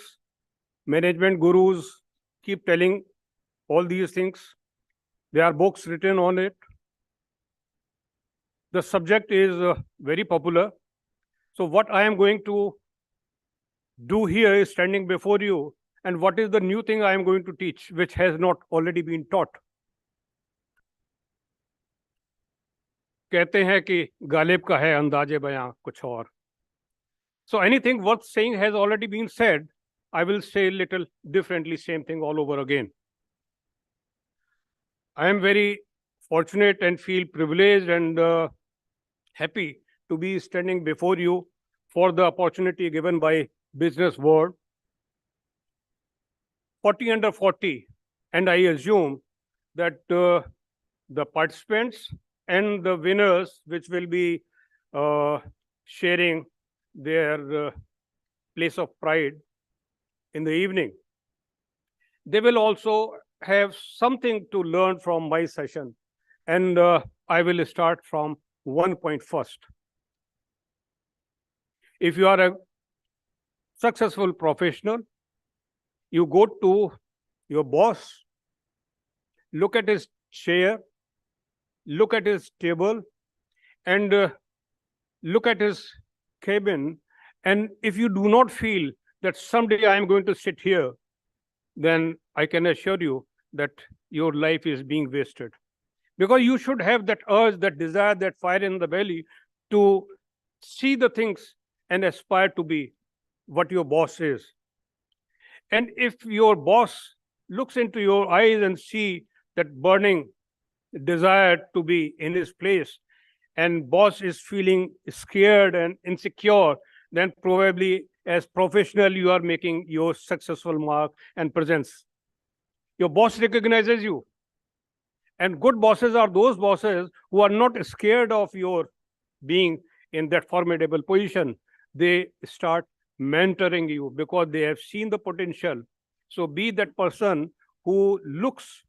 Management gurus keep telling all these things. There are books written on it. The subject is very popular. So what I am going to do here is standing before you, and what is the new thing I am going to teach, which has not already been taught. कहते हैं कि गालिब का है अंदाजे बयां कुछ और. So anything worth saying has already been said. I will say a little differently, same thing all over again. I am very fortunate and feel privileged and happy to be standing before you for the opportunity given by Businessworld. 40 under 40, and I assume that the participants and the winners, which will be sharing their place of pride in the evening, they will also have something to learn from my session. And I will start from one point first. If you are a successful professional, you go to your boss, look at his chair, look at his table, and look at his cabin. And if you do not feel that someday I am going to sit here, then I can assure you that your life is being wasted. Because you should have that urge, that desire, that fire in the belly to see the things and aspire to be what your boss is. And if your boss looks into your eyes and see that burning desire to be in his place, and boss is feeling scared and insecure, then probably as professional, you are making your successful mark and presence. Your boss recognizes you. And good bosses are those bosses who are not scared of your being in that formidable position. They start mentoring you because they have seen the potential. So be that person who looks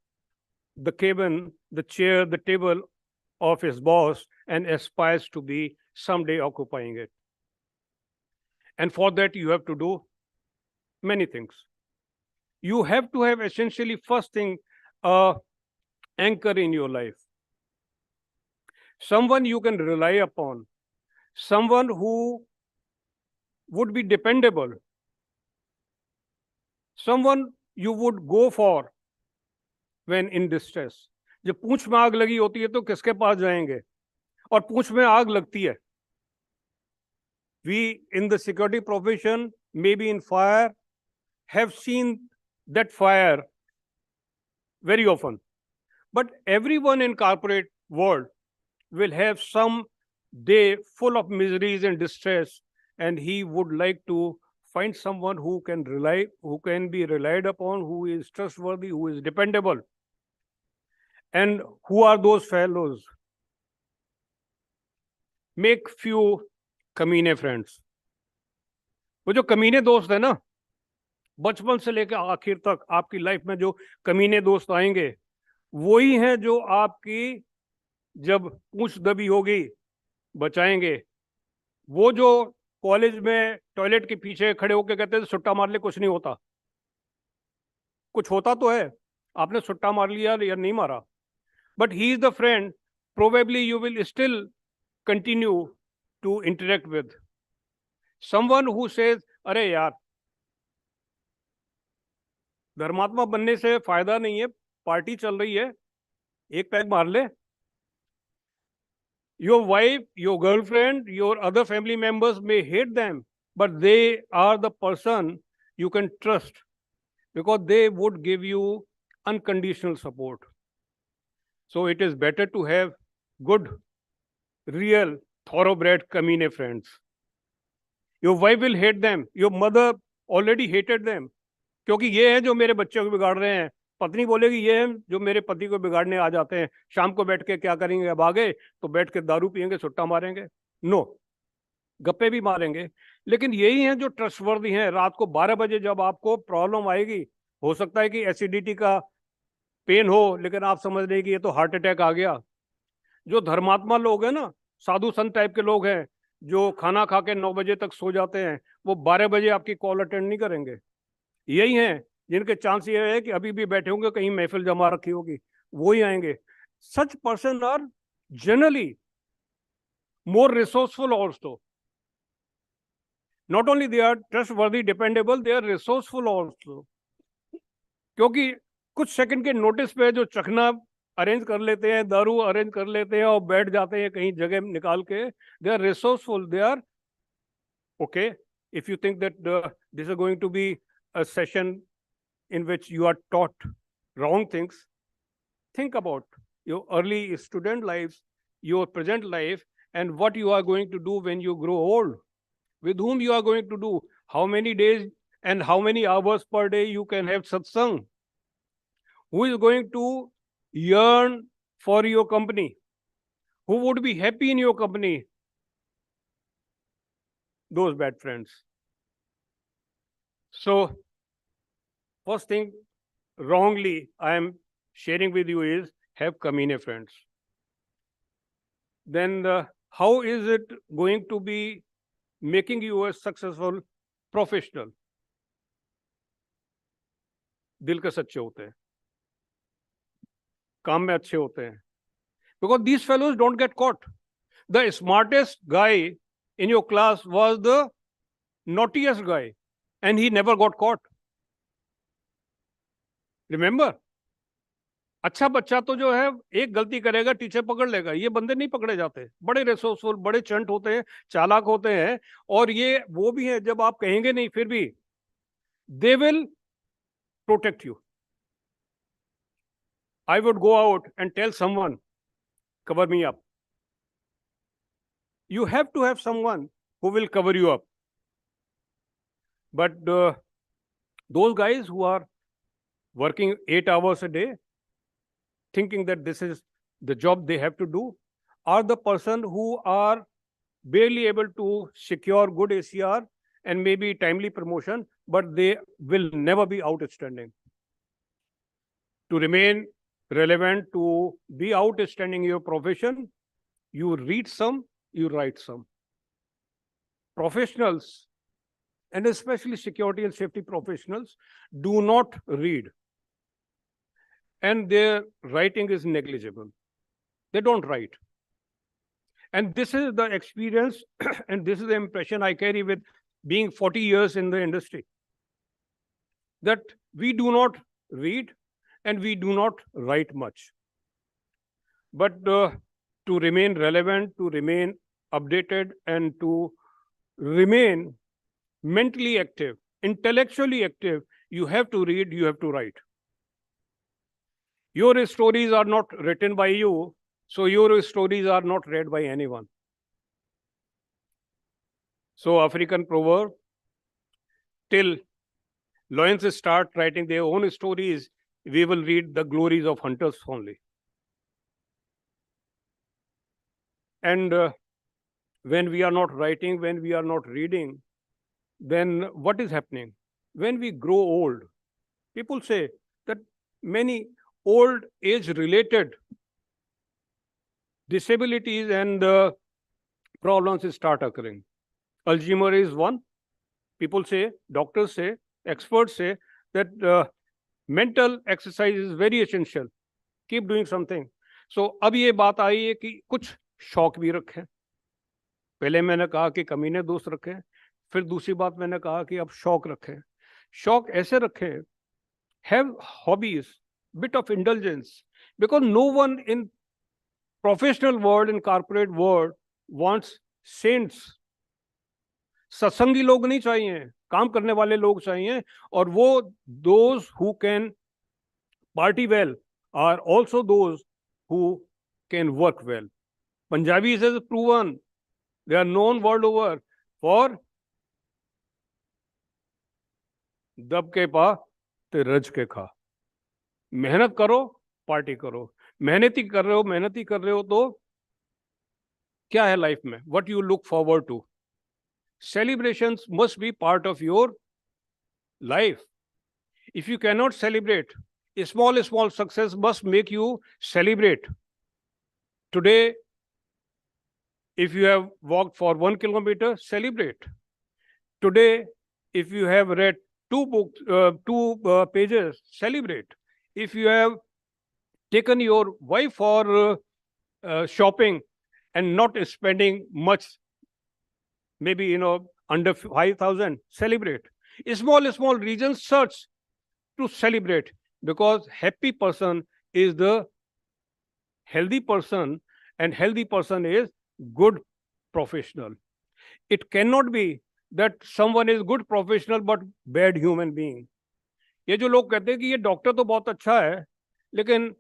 the cabin, the chair, the table of his boss and aspires to be someday occupying it. And for that, you have to do many things. You have to have essentially first thing, anchor in your life. Someone you can rely upon, someone who would be dependable, someone you would go for when in distress. जब पूंछ में आग लगी होती है तो किसके पास जाएंगे? और पूंछ में आग लगती है. We in the security profession, maybe in fire, have seen that fire very often. But everyone in corporate world will have some day full of miseries and distress, and he would like to find someone who can be relied upon, who is trustworthy, who is dependable. And who are those fellows? Make few कमीने friends. वो जो कमीने दोस्त है ना, बचपन से लेकर आखिर तक आपकी लाइफ में जो कमीने दोस्त आएंगे, वही हैं जो आपकी जब पूंछ दबी होगी बचाएंगे. वो जो कॉलेज में टॉयलेट के पीछे खड़े होकर कहते थे सुट्टा मार ले, कुछ नहीं होता. कुछ होता तो है, आपने सुट्टा मार लिया या नहीं मारा. But he is the friend probably you will still continue to interact with. Someone who says, अरे यार, धर्मात्मा बनने से फायदा नहीं है, पार्टी चल रही है, एक पैग मार ले. Your wife, your girlfriend, your other family members may hate them, but they are the person you can trust because they would give you unconditional support. So it is better to have good, real, thoroughbred kamine friends. Your wife will hate them. Your mother already hated them. क्योंकि ये है जो मेरे बच्चे को बिगाड़ रहे हैं. पत्नी बोलेगी ये है जो मेरे पति को बिगाड़ने आ जाते हैं. शाम को बैठ के क्या करेंगे? अब आ गए तो बैठ के दारू पियेंगे, सुट्टा मारेंगे. नो, गप्पे भी मारेंगे. लेकिन यही हैं जो ट्रस्टवर्दी हैं. रात को 12 बजे जब आपको प्रॉब्लम आएगी, हो सकता है कि एसिडिटी का पेन हो, लेकिन आप समझ रहे कि ये तो हार्ट अटैक आ गया. जो धर्मात्मा लोग हैं ना, साधु संत टाइप के लोग हैं, जो खाना खा के 9 बजे तक सो जाते हैं, वो 12 बजे आपकी कॉल अटेंड नहीं करेंगे. यही हैं जिनके चांस ये है कि अभी भी बैठे होंगे, कहीं महफिल जमा रखी होगी, वो ही आएंगे. Such person are generally more resourceful also. Not only they are trustworthy, dependable, they are resourceful also. क्योंकि कुछ सेकंड के नोटिस पे जो चखना अरेंज कर लेते हैं, दारू अरेंज कर लेते हैं और बैठ जाते हैं कहीं जगह निकाल के. They are resourceful. They are okay. If you think that this is going to be a session in which you are taught wrong things, think about your early student lives, your present life, and what you are going to do when you grow old. With whom you are going to do, how many days and how many hours per day you can have satsang. Who is going to yearn for your company? Who would be happy in your company? Those bad friends. So, first thing wrongly I am sharing with you is have kamine friends. Then how is it going to be making you a successful professional? दिल के सच्चे होते हैं, काम में अच्छे होते हैं. Because these fellows don't get caught. The smartest guy in your class was the naughtiest guy, and he never got caught. Remember? अच्छा बच्चा तो जो है एक गलती करेगा टीचर पकड़ लेगा. ये बंदे नहीं पकड़े जाते. बड़े रिसोर्सफुल, बड़े चंट होते हैं, चालाक होते हैं. और ये वो भी है जब आप कहेंगे नहीं फिर भी they will protect you. I would go out and tell someone, cover me up. You have to have someone who will cover you up. But those guys who are working 8 hours a day, thinking that this is the job they have to do, are the person who are barely able to secure good ACR and maybe timely promotion, but they will never be outstanding. To remain relevant, to be outstanding in your profession, you read some, you write some. Professionals, and especially security and safety professionals, do not read. And their writing is negligible. They don't write. And this is the experience and this is the impression I carry with being 40 years in the industry, that we do not read and we do not write much. But to remain relevant, to remain updated, and to remain mentally active, intellectually active, you have to read, you have to write. Your stories are not written by you, so your stories are not read by anyone. So African proverb, till lions start writing their own stories, we will read the glories of hunters only. And when we are not writing, when we are not reading, then what is happening? When we grow old, people say that many old age related disabilities and problems start occurring. Alzheimer's is one. People say, doctors say, experts say that mental exercise is very essential. Keep doing something. So अब ये बात आई है कि कुछ शौक भी रखें. पहले मैंने कहा कि कमीने दोस्त रखें, फिर दूसरी बात मैंने कहा कि अब शौक रखें. शौक ऐसे रखें, have hobbies, bit of indulgence, because no one in professional world, in corporate world wants saints. सत्संगी लोग नहीं चाहिए, काम करने वाले लोग चाहिए. और वो those who can party well are also those who can work well. Punjabis has proven, they are known world over for दब के पा ते रज के खा. मेहनत करो, पार्टी करो. मेहनती कर रहे हो तो क्या है लाइफ में? What you look forward to? Celebrations must be part of your life. If you cannot celebrate, a small success must make you celebrate. Today, if you have walked for 1 kilometer, celebrate. Today, if you have read 2 books, 2 pages, celebrate. If you have taken your wife for shopping and not spending much, maybe under 5,000, celebrate. Small reasons search to celebrate, because happy person is the healthy person, and healthy person is good professional. It cannot be that someone is good professional but bad human being. ये जो लोग कहते हैं कि ये doctor तो बहुत अच्छा है लेकिन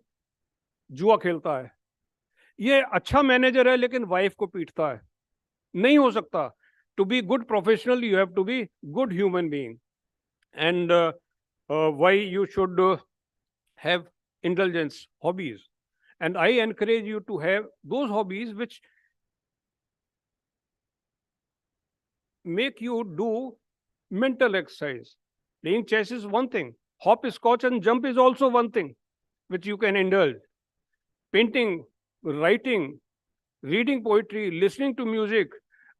जुआ खेलता है, ये अच्छा मैनेजर है लेकिन वाइफ को पीटता है, नहीं हो सकता. To be good professional, you have to be good human being. And why you should have indulgence, hobbies. And I encourage you to have those hobbies which make you do mental exercise. Playing chess is one thing. Hopscotch and jump is also one thing which you can indulge. Painting, writing, reading poetry, listening to music,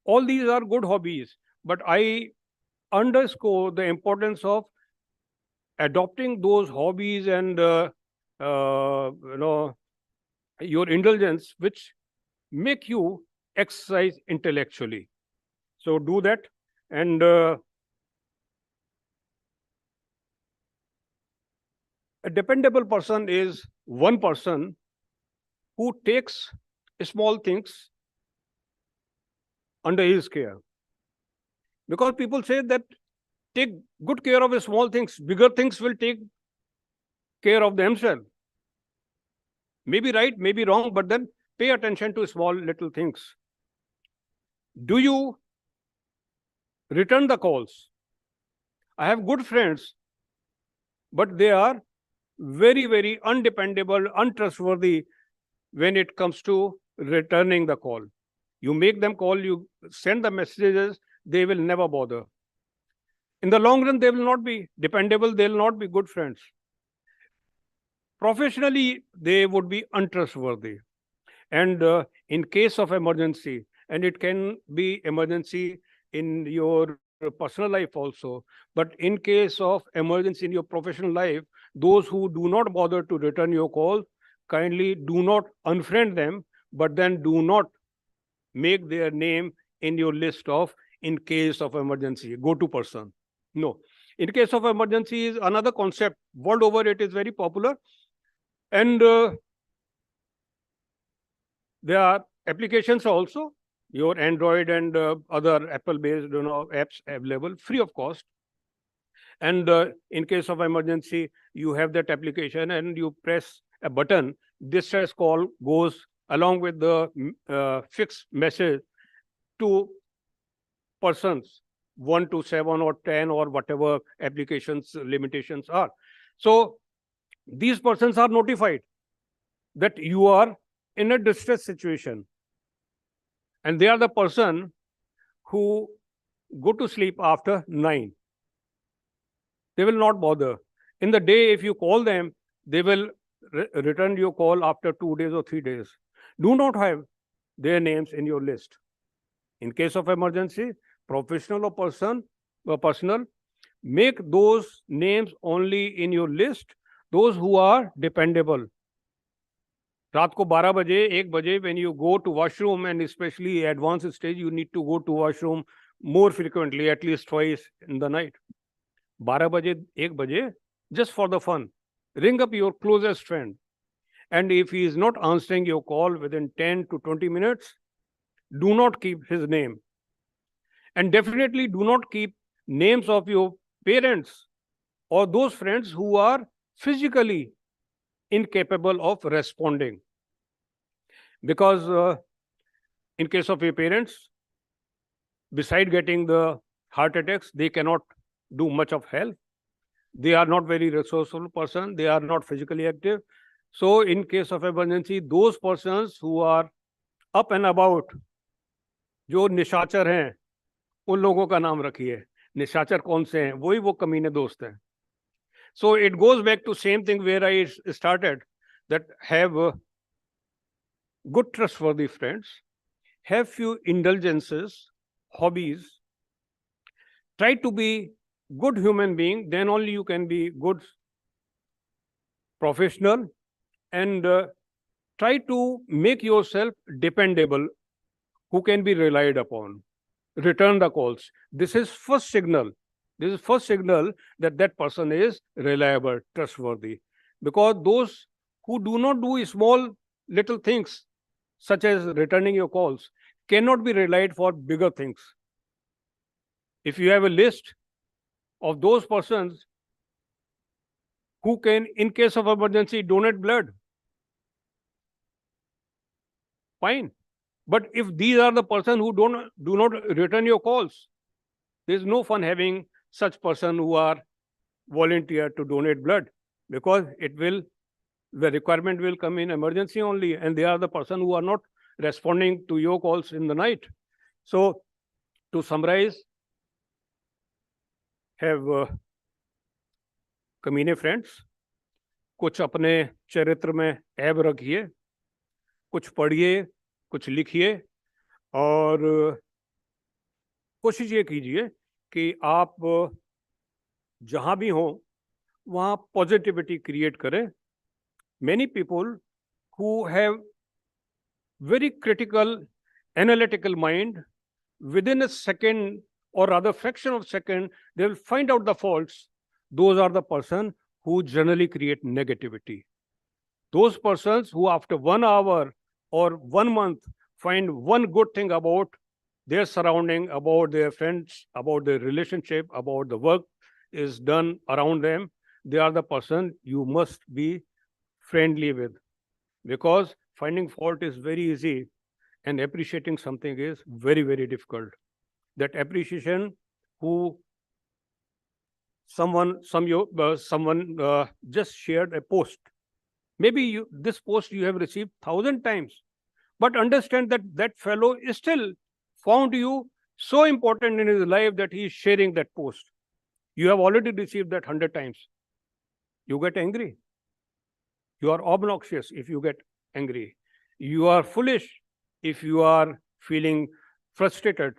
all these are good hobbies. But I underscore the importance of adopting those hobbies and your indulgence which make you exercise intellectually. So do that. And a dependable person is one person who takes small things under his care. Because people say that take good care of small things, bigger things will take care of themselves. Maybe right, maybe wrong, but then pay attention to small little things. Do you return the calls? I have good friends, but they are very, very undependable, untrustworthy when it comes to returning the call. You make them call, you send the messages, they will never bother. In the long run, they will not be dependable, they will not be good friends. Professionally, they would be untrustworthy. And in case of emergency, and it can be emergency in your personal life also, but in case of emergency in your professional life, those who do not bother to return your call, kindly do not unfriend them, but then do not make their name in your list of in case of emergency, go-to person. No. In case of emergency is another concept. World over, it is very popular. And there are applications also, your Android and other Apple-based apps available free of cost. And in case of emergency, you have that application and you press a button. Distress call goes along with the fixed message to persons 1 to 7 or 10 or whatever applications limitations are. So these persons are notified that you are in a distress situation. And they are the person who go to sleep after 9. They will not bother. In the day, if you call them, they will return your call after 2 days or 3 days. Do not have their names in your list. In case of emergency, professional or personal, make those names only in your list, those who are dependable. रात को 12 बजे 1 बजे when you go to washroom and especially advanced stage, you need to go to washroom more frequently, at least twice in the night. 12 बजे 1 बजे, just for the fun, ring up your closest friend, and if he is not answering your call within 10 to 20 minutes, do not keep his name, and definitely do not keep names of your parents or those friends who are physically incapable of responding. Because in case of your parents, beside getting the heart attacks, they cannot do much of help. They are not very resourceful person. They are not physically active. So in case of emergency, those persons who are up and about, जो निशाचर हैं, उन लोगों का नाम रखिए. निशाचर कौन से हैं? वही वो कमीने दोस्त हैं. So it goes back to same thing where I started, that have good trustworthy friends, have few indulgences, hobbies, try to be good human being, then only you can be good professional, and try to make yourself dependable, who can be relied upon. Return the calls. This is first signal. This is first signal that that person is reliable, trustworthy. Because those who do not do small little things, such as returning your calls, cannot be relied for bigger things. If you have a list of those persons who can, in case of emergency, donate blood, fine. But if these are the persons who do not return your calls, there is no fun having such person who are volunteer to donate blood, because the requirement will come in emergency only, and they are the person who are not responding to your calls in the night. So to summarize, have कमीने friends, कुछ अपने चरित्र में ऐब रखिए, कुछ पढ़िए, कुछ लिखिए, और कोशिश ये कीजिए कि आप जहां भी हों वहां पॉजिटिविटी क्रिएट करें. Many people who have very critical analytical mind, within a second or rather fraction of a second, they will find out the faults. Those are the person who generally create negativity. Those persons who after 1 hour or 1 month find one good thing about their surrounding, about their friends, about their relationship, about the work is done around them, they are the person you must be friendly with. Because finding fault is very easy and appreciating something is very, very difficult. That appreciation who someone just shared a post. Maybe this post you have received 1,000 times, but understand that that fellow is still found you so important in his life that he is sharing that post. You have already received that 100 times. You get angry. You are obnoxious if you get angry. You are foolish if you are feeling frustrated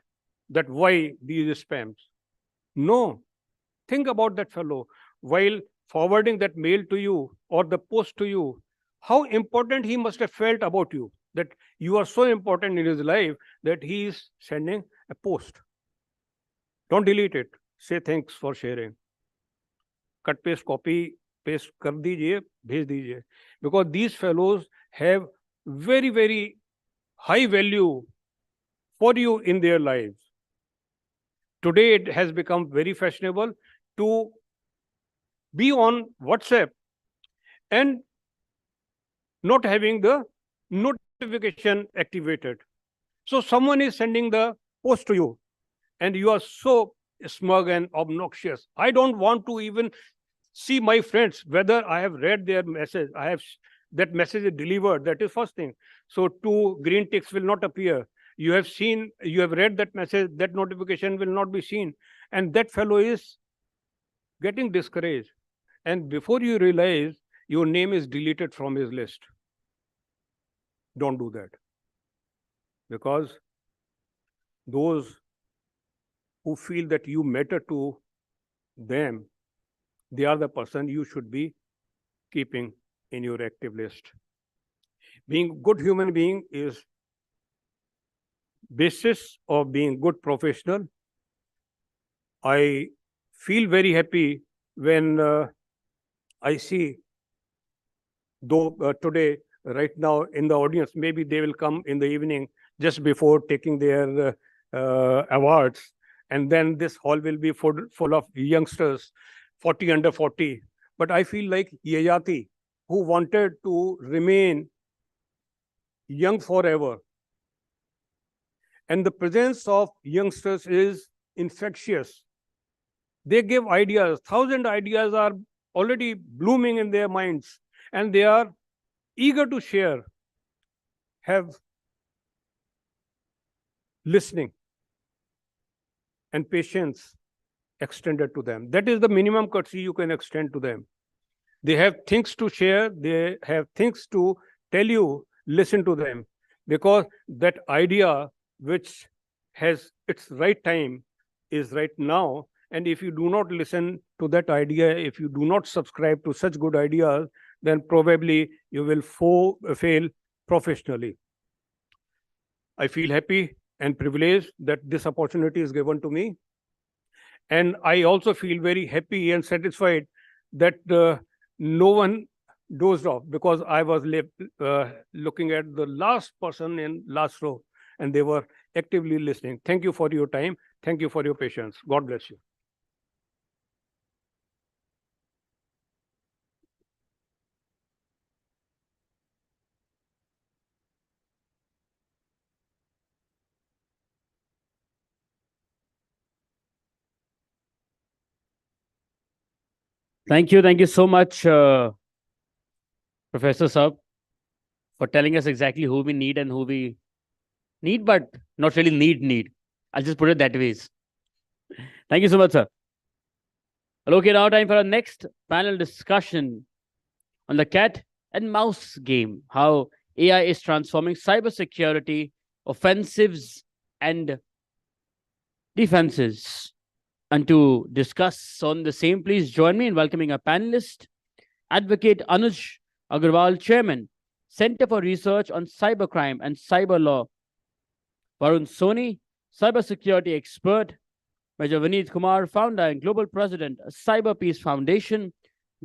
that why these spams. No, think about that fellow while forwarding that mail to you or the post to you. How important he must have felt about you, that you are so important in his life that he is sending a post. Don't delete it. Say thanks for sharing. Cut, paste, copy, paste kar dijiye, bhej dijiye. Because these fellows have very, very high value for you in their lives. Today, it has become very fashionable to be on WhatsApp and not having the notification activated. So someone is sending the post to you and you are so smug and obnoxious. I don't want to even see my friends whether I have read their message. That message is delivered. That is first thing. So 2 green ticks will not appear. You have read that message, that notification will not be seen. And that fellow is getting discouraged. And before you realize, your name is deleted from his list. Don't do that. Because those who feel that you matter to them, they are the person you should be keeping in your active list. Being a good human being is basis of being good professional. I feel very happy when I see, though today, right now in the audience, maybe they will come in the evening just before taking their awards. And then this hall will be full of youngsters, 40 under 40. But I feel like Yayati, who wanted to remain young forever. And the presence of youngsters is infectious. They give ideas. 1,000 ideas are already blooming in their minds, and they are eager to share, have listening and patience extended to them. That is the minimum courtesy you can extend to them. They have things to share. They have things to tell you. Listen to them, because that idea which has its right time is right now. And if you do not listen to that idea, if you do not subscribe to such good ideas, then probably you will fail professionally. I feel happy and privileged that this opportunity is given to me. And I also feel very happy and satisfied that no one dozed off, because I was looking at the last person in last row and they were actively listening. Thank you for your time. Thank you for your patience. God bless you. Thank you so much, Professor Saab, for telling us exactly who we need and who we need, but not really need. I'll just put it that way. Thank you so much, sir. Well, okay, now time for our next panel discussion on the cat and mouse game, how AI is transforming cybersecurity, offensives, and defenses. And to discuss on the same, please join me in welcoming our panelist, Advocate Anuj Agarwal, Chairman, Center for Research on Cybercrime and Cyber Law, Varun Soni, Cybersecurity Expert, Major Vineet Kumar, Founder and Global President, Cyber Peace Foundation,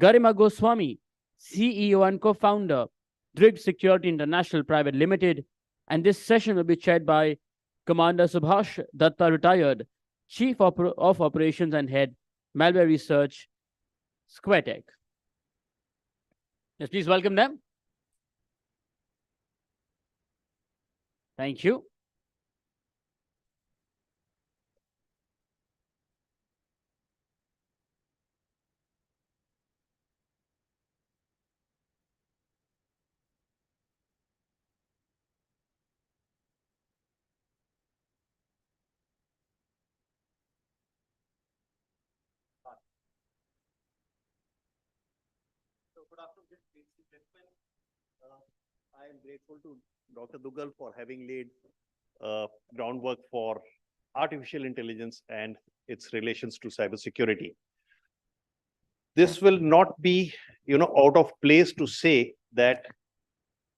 Garima Goswami, CEO and Co-Founder, Drig Security International Private Limited, and this session will be chaired by Commander Subhash Datta, retired Chief of Operations and Head, Malware Research, SquareTech. Yes, please welcome them. Thank you. I am grateful to Dr. Dugal for having laid groundwork for artificial intelligence and its relations to cybersecurity. This will not be, out of place to say that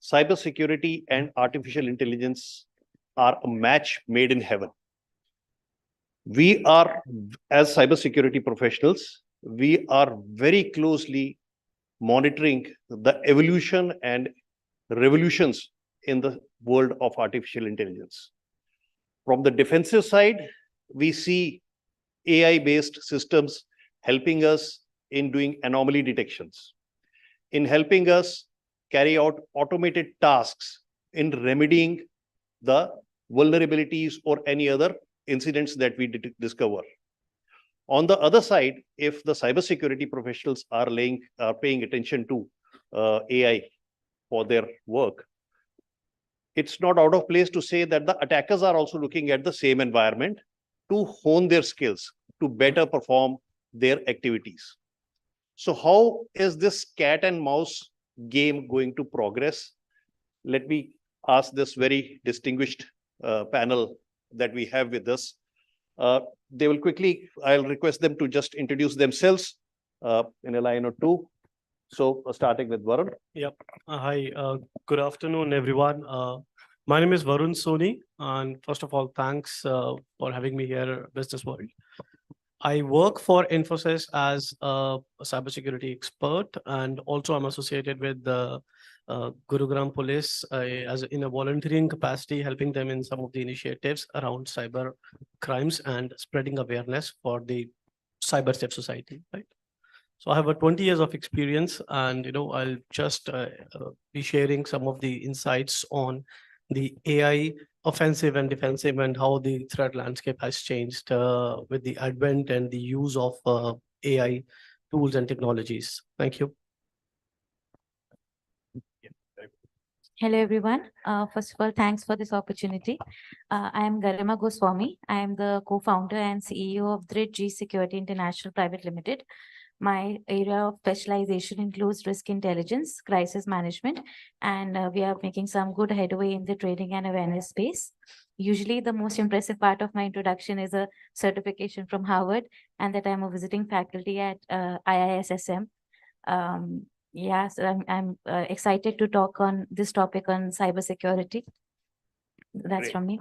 cybersecurity and artificial intelligence are a match made in heaven. We are, as cybersecurity professionals, we are very closely monitoring the evolution and revolutions in the world of artificial intelligence. From the defensive side, we see AI-based systems helping us in doing anomaly detections, in helping us carry out automated tasks, in remedying the vulnerabilities or any other incidents that we discover. On the other side, if the cybersecurity professionals are paying attention to AI for their work, it's not out of place to say that the attackers are also looking at the same environment to hone their skills, to better perform their activities. So how is this cat and mouse game going to progress? Let me ask this very distinguished panel that we have with us. They will quickly, I'll request them to just introduce themselves in a line or two. So starting with Varun. Yep. Hi, good afternoon, everyone. My name is Varun Soni, and first of all, thanks for having me here at Businessworld. I work for Infosys as a cybersecurity expert, and also I'm associated with the Gurugram Police as in a volunteering capacity, helping them in some of the initiatives around cyber crimes and spreading awareness for the cyber safe society. Right. So I have a 20 years of experience, and I'll just be sharing some of the insights on the AI offensive and defensive and how the threat landscape has changed with the advent and the use of AI tools and technologies. Thank you. Hello, everyone. First of all, thanks for this opportunity. I am Garima Goswami. I am the co-founder and CEO of Drit G Security International Private Limited. My area of specialization includes risk intelligence, crisis management, and we are making some good headway in the training and awareness space. Usually, the most impressive part of my introduction is a certification from Harvard, and that I'm a visiting faculty at IISSM. Yeah, so I'm excited to talk on this topic on cybersecurity. That's Great. from me.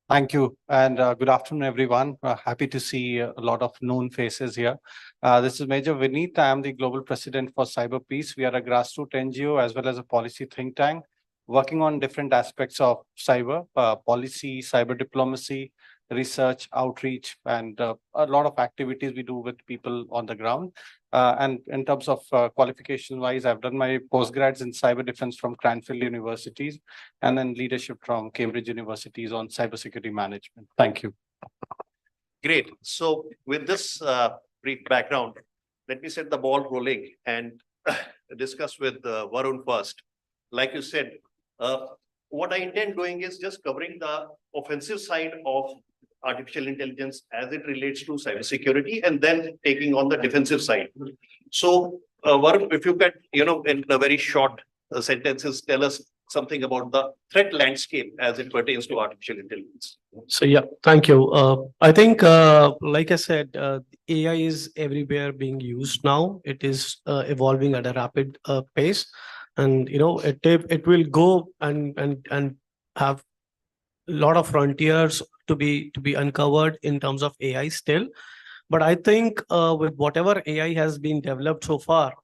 Thank you, and good afternoon, everyone. Happy to see a lot of known faces here. This is Major Vineet. I am the Global President for Cyber Peace. We are a grassroots NGO as well as a policy think tank, working on different aspects of cyber, policy, cyber diplomacy, research, outreach, and a lot of activities we do with people on the ground. And in terms of qualification-wise, I've done my postgrads in cyber defense from Cranfield Universities, and then leadership from Cambridge Universities on cybersecurity management. Thank you. Great. So with this brief background, let me set the ball rolling and discuss with Varun first. Like you said, what I intend doing is just covering the offensive side of artificial intelligence as it relates to cybersecurity, and then taking on the defensive side. So, Varun, if you could, in a very short sentences, tell us something about the threat landscape as it pertains to artificial intelligence. So yeah, thank you. I think, like I said, AI is everywhere being used now. It is evolving at a rapid pace, and it will go and have a lot of frontiers to be uncovered in terms of AI still. But I think with whatever AI has been developed so far,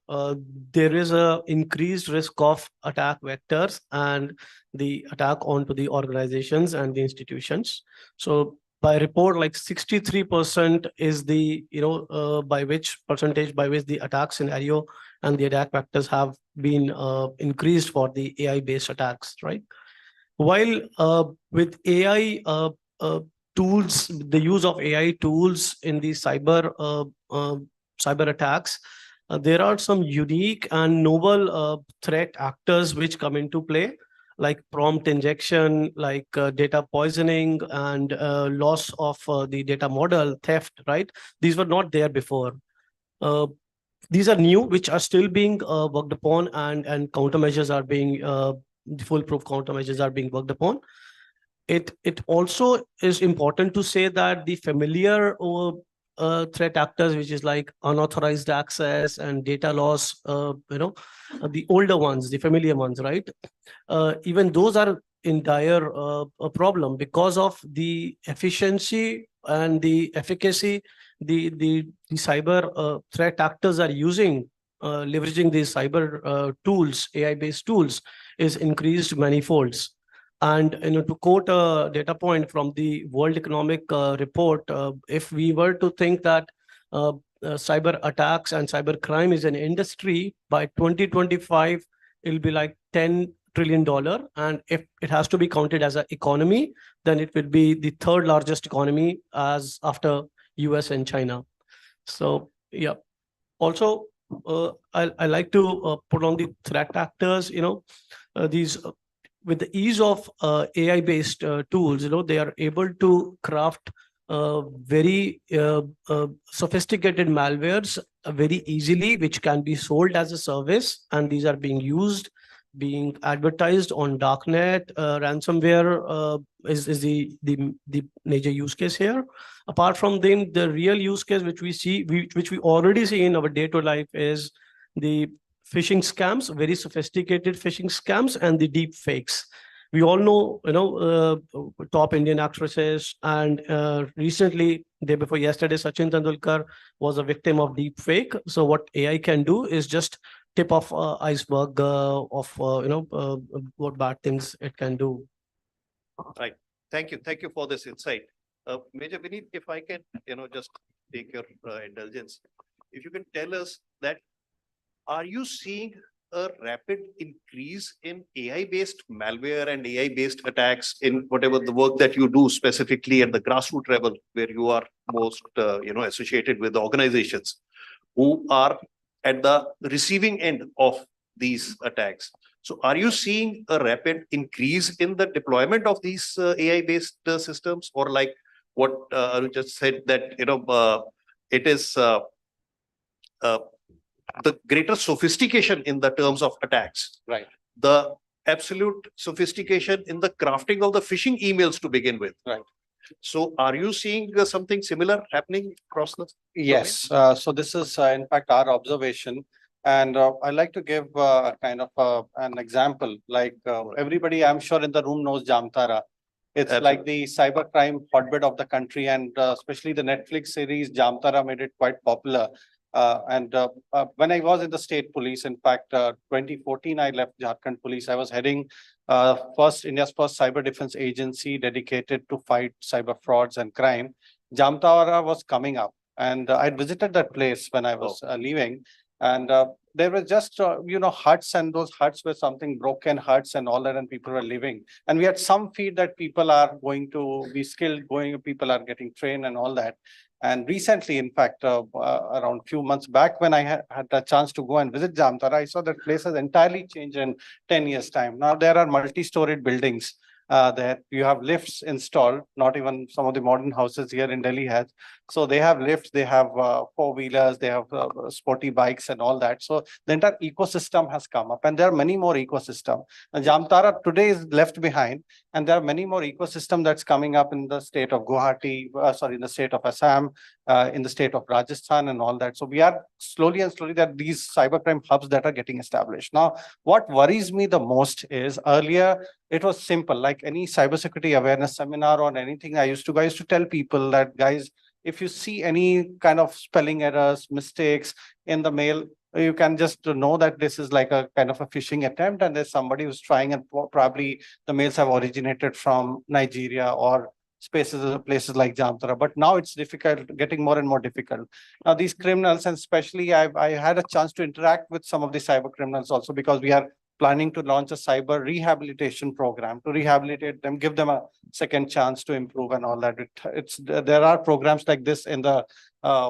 there is a increased risk of attack vectors and the attack onto the organizations and the institutions. So by report, like 63% is the by which the attack scenario and the attack vectors have been increased for the AI-based attacks, right? While with AI tools, the use of AI tools in the cyber attacks, there are some unique and novel threat actors which come into play, like prompt injection, like data poisoning, and loss of the data model, theft, right? These were not there before. these are new, which are still being worked upon, and countermeasures are being foolproof countermeasures are being worked upon. It also is important to say that the familiar threat actors, which is like unauthorized access and data loss, the older ones, the familiar ones, right? Even those are in dire a problem because of the efficiency and the efficacy the cyber threat actors are using, leveraging these cyber tools, AI-based tools, is increased manifolds. And to quote a data point from the World Economic Report, if we were to think that cyber attacks and cyber crime is an industry, by 2025, it'll be like $10 trillion. And if it has to be counted as an economy, then it will be the third largest economy as after US and China. So yeah. Also, I like to put on the threat actors, these with the ease of AI-based tools, they are able to craft very sophisticated malwares very easily, which can be sold as a service, and these are being advertised on darknet. Ransomware is the major use case here. Apart from them, the real use case which we already see in our day-to-day life is the phishing scams, very sophisticated phishing scams, and the deep fakes. We all know, top Indian actresses, and recently, day before yesterday, Sachin Tendulkar was a victim of deep fake. So what AI can do is just tip of iceberg of what bad things it can do. Right. Thank you for this insight. Major Vineet, if I can, just take your indulgence, if you can tell us that, are you seeing a rapid increase in AI-based malware and AI-based attacks in whatever the work that you do specifically at the grassroots level, where you are most, associated with organizations who are at the receiving end of these attacks? So are you seeing a rapid increase in the deployment of these AI-based systems, or like what Arun just said, that, it is the greater sophistication in the terms of attacks, right? The absolute sophistication in the crafting of the phishing emails to begin with, right? So are you seeing something similar happening across the Yes. So this is in fact our observation, and I like to give kind of an example. Like everybody, I'm sure in the room knows Jamtara. It's like the cybercrime hotbed of the country, and especially the Netflix series Jamtara made it quite popular. When I was in the state police, in fact, 2014, I left Jharkhand police. I was heading India's first cyber defense agency dedicated to fight cyber frauds and crime. Jamtara was coming up, and I visited that place when I was leaving. And there were just, huts, and those huts were something broken huts and all that, and people were living. And we had some feed that people are going to be skilled, people are getting trained and all that. And recently, in fact, around a few months back, when I had the chance to go and visit Jamtara, I saw that place has entirely changed in 10 years' time. Now there are multi-storied buildings there. You have lifts installed, not even some of the modern houses here in Delhi has. So they have lifts, they have four-wheelers, they have sporty bikes and all that. So the entire ecosystem has come up, and there are many more ecosystems. Jamtara today is left behind, and there are many more ecosystems that's coming up in the state of Guwahati, in the state of Assam, in the state of Rajasthan and all that. So we are slowly that these cybercrime hubs that are getting established. Now, what worries me the most is earlier it was simple, like any cybersecurity awareness seminar or anything I used to tell people that, guys, if you see any kind of spelling errors, mistakes in the mail, you can just know that this is like a kind of a phishing attempt, and there's somebody who's trying, and probably the mails have originated from Nigeria or places like Jamtara. But now it's difficult, getting more and more difficult. Now these criminals, and especially I had a chance to interact with some of the cyber criminals also, because we are planning to launch a cyber rehabilitation program to rehabilitate them, give them a second chance to improve and all that. There are programs like this in the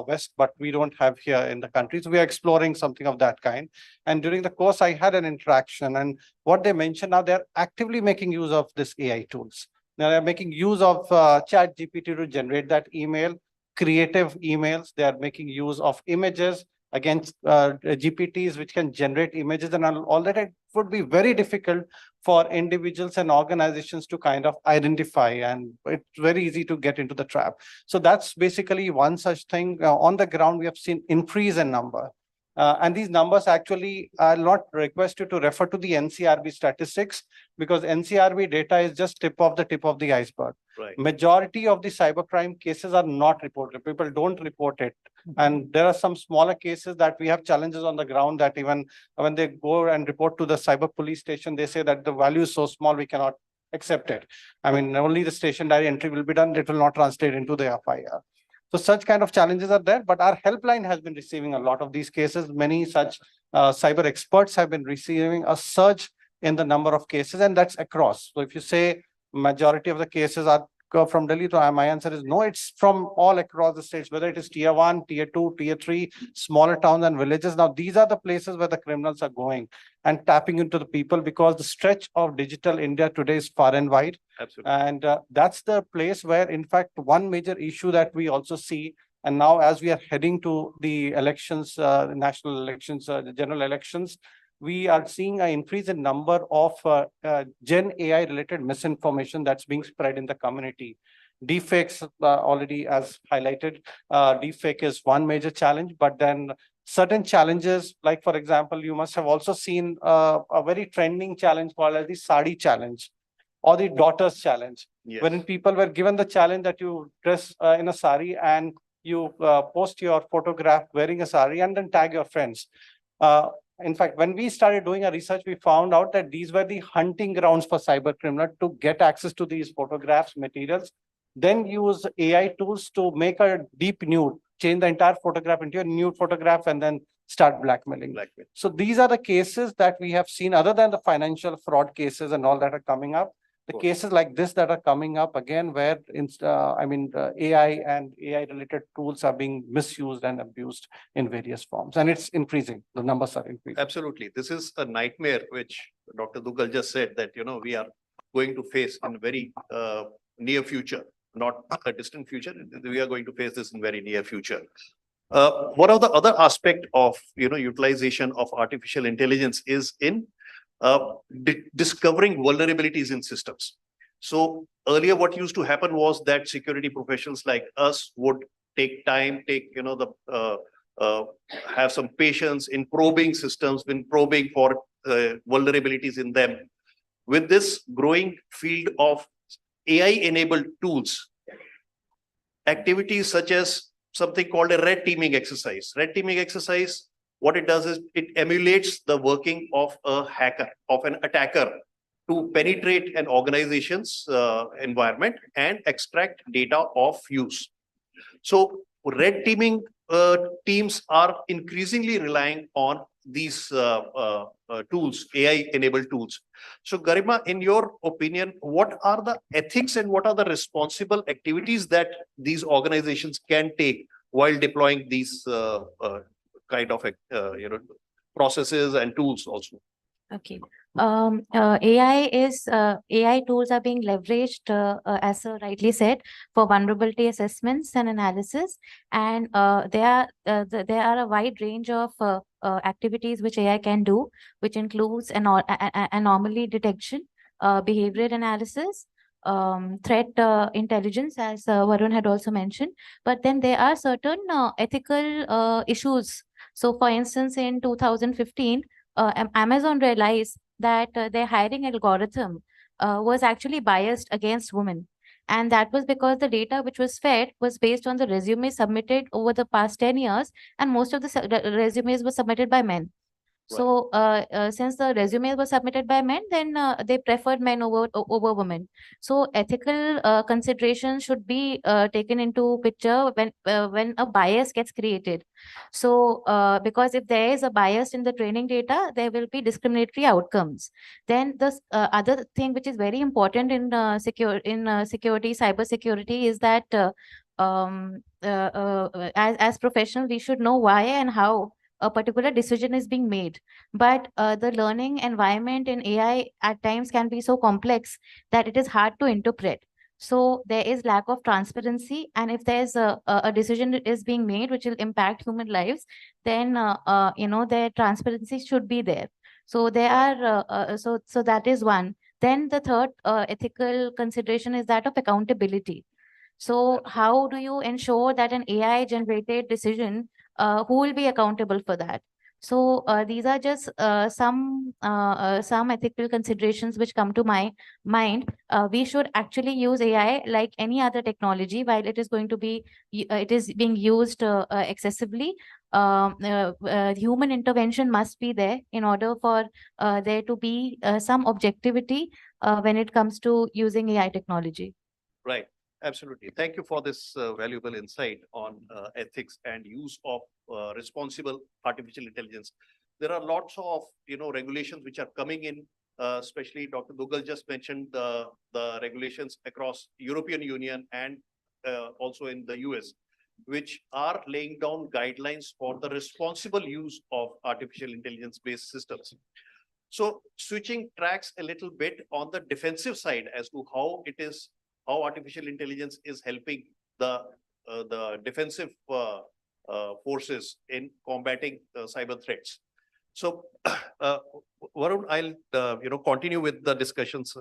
West, but we don't have here in the country. So we are exploring something of that kind. And during the course, I had an interaction, and what they mentioned now, they're actively making use of this AI tools. Now they're making use of ChatGPT to generate that email, creative emails. They are making use of images. against GPTs, which can generate images and all that, it would be very difficult for individuals and organizations to kind of identify, and it's very easy to get into the trap. So that's basically one such thing. On the ground, we have seen increase in number. And these numbers actually, I'll not request you to refer to the NCRB statistics, because NCRB data is just tip of the iceberg. Right. Majority of the cybercrime cases are not reported. People don't report it. And there are some smaller cases that we have challenges on the ground that even when they go and report to the cyber police station, they say that the value is so small, we cannot accept it. I mean, only the stationary entry will be done. It will not translate into the FIR. So such kind of challenges are there, but our helpline has been receiving a lot of these cases. Many such cyber experts have been receiving a surge in the number of cases, and that's across. So if you say majority of the cases are from Delhi, so my answer is no, it's from all across the states, whether it is tier 1, tier 2, tier 3, smaller towns and villages. Now, these are the places where the criminals are going and tapping into the people, because the stretch of digital India today is far and wide. Absolutely. And that's the place where, in fact, one major issue that we also see, and now as we are heading to the elections, national elections, the general elections, we are seeing an increase in number of Gen AI related misinformation that's being spread in the community. Deepfakes, already as highlighted, deepfake is one major challenge, but then certain challenges, like for example, you must have also seen a very trending challenge called as the Sari challenge or the daughters challenge, Yes. wherein people were given the challenge that you dress in a sari and you post your photograph wearing a sari and then tag your friends. In fact, when we started doing our research, we found out that these were the hunting grounds for cyber criminals to get access to these photographs, materials, then use AI tools to make a deep nude, change the entire photograph into a nude photograph, and then start blackmailing. So these are the cases that we have seen, other than the financial fraud cases and all that are coming up. The cases like this that are coming up again, where AI and AI-related tools are being misused and abused in various forms, and it's increasing. The numbers are increasing. Absolutely. This is a nightmare, which Dr. Dugal just said that, we are going to face in very near future, not a distant future. We are going to face this in very near future. One of the other aspect of, utilization of artificial intelligence is in discovering vulnerabilities in systems. So earlier, what used to happen was that security professionals like us would take time, have some patience in probing systems, in probing for vulnerabilities in them. With this growing field of AI-enabled tools, activities such as something called a red teaming exercise. Red teaming exercise, what it does is it emulates the working of a hacker, of an attacker, to penetrate an organization's environment and extract data of use. So red teaming teams are increasingly relying on these tools, AI-enabled tools. So Garima, in your opinion, what are the ethics and what are the responsible activities that these organizations can take while deploying these kind of processes and tools also? Okay. AI tools are being leveraged, as sir rightly said, for vulnerability assessments and analysis. And there are a wide range of activities which AI can do, which includes anomaly detection, behavior analysis, threat intelligence, as Varun had also mentioned. But then there are certain ethical issues. So for instance, in 2015, Amazon realized that their hiring algorithm was actually biased against women. And that was because the data which was fed was based on the resumes submitted over the past 10 years, and most of the resumes were submitted by men. So since the resumes were submitted by men, then they preferred men over women. So ethical considerations should be taken into picture when a bias gets created. So because if there is a bias in the training data, there will be discriminatory outcomes. Then the other thing which is very important in security, cyber security, is that as professionals, we should know why and how a particular decision is being made. But the learning environment in AI at times can be so complex that it is hard to interpret. So there is lack of transparency, and if there's a decision that is being made which will impact human lives, then the transparency should be there. So there are so that is one. Then the third ethical consideration is that of accountability. So how do you ensure that an AI generated decision, who will be accountable for that? So these are just some ethical considerations which come to my mind. We should actually use AI like any other technology, while it is going to be it is being used excessively. Human intervention must be there in order for there to be some objectivity when it comes to using AI technology. Right. Absolutely. Thank you for this valuable insight on ethics and use of responsible artificial intelligence. There are lots of regulations which are coming in, especially Dr. Dugal just mentioned the regulations across European Union and also in the US, which are laying down guidelines for the responsible use of artificial intelligence based systems. So switching tracks a little bit on the defensive side as to how artificial intelligence is helping the defensive forces in combating cyber threats. So, Varun, I'll continue with the discussions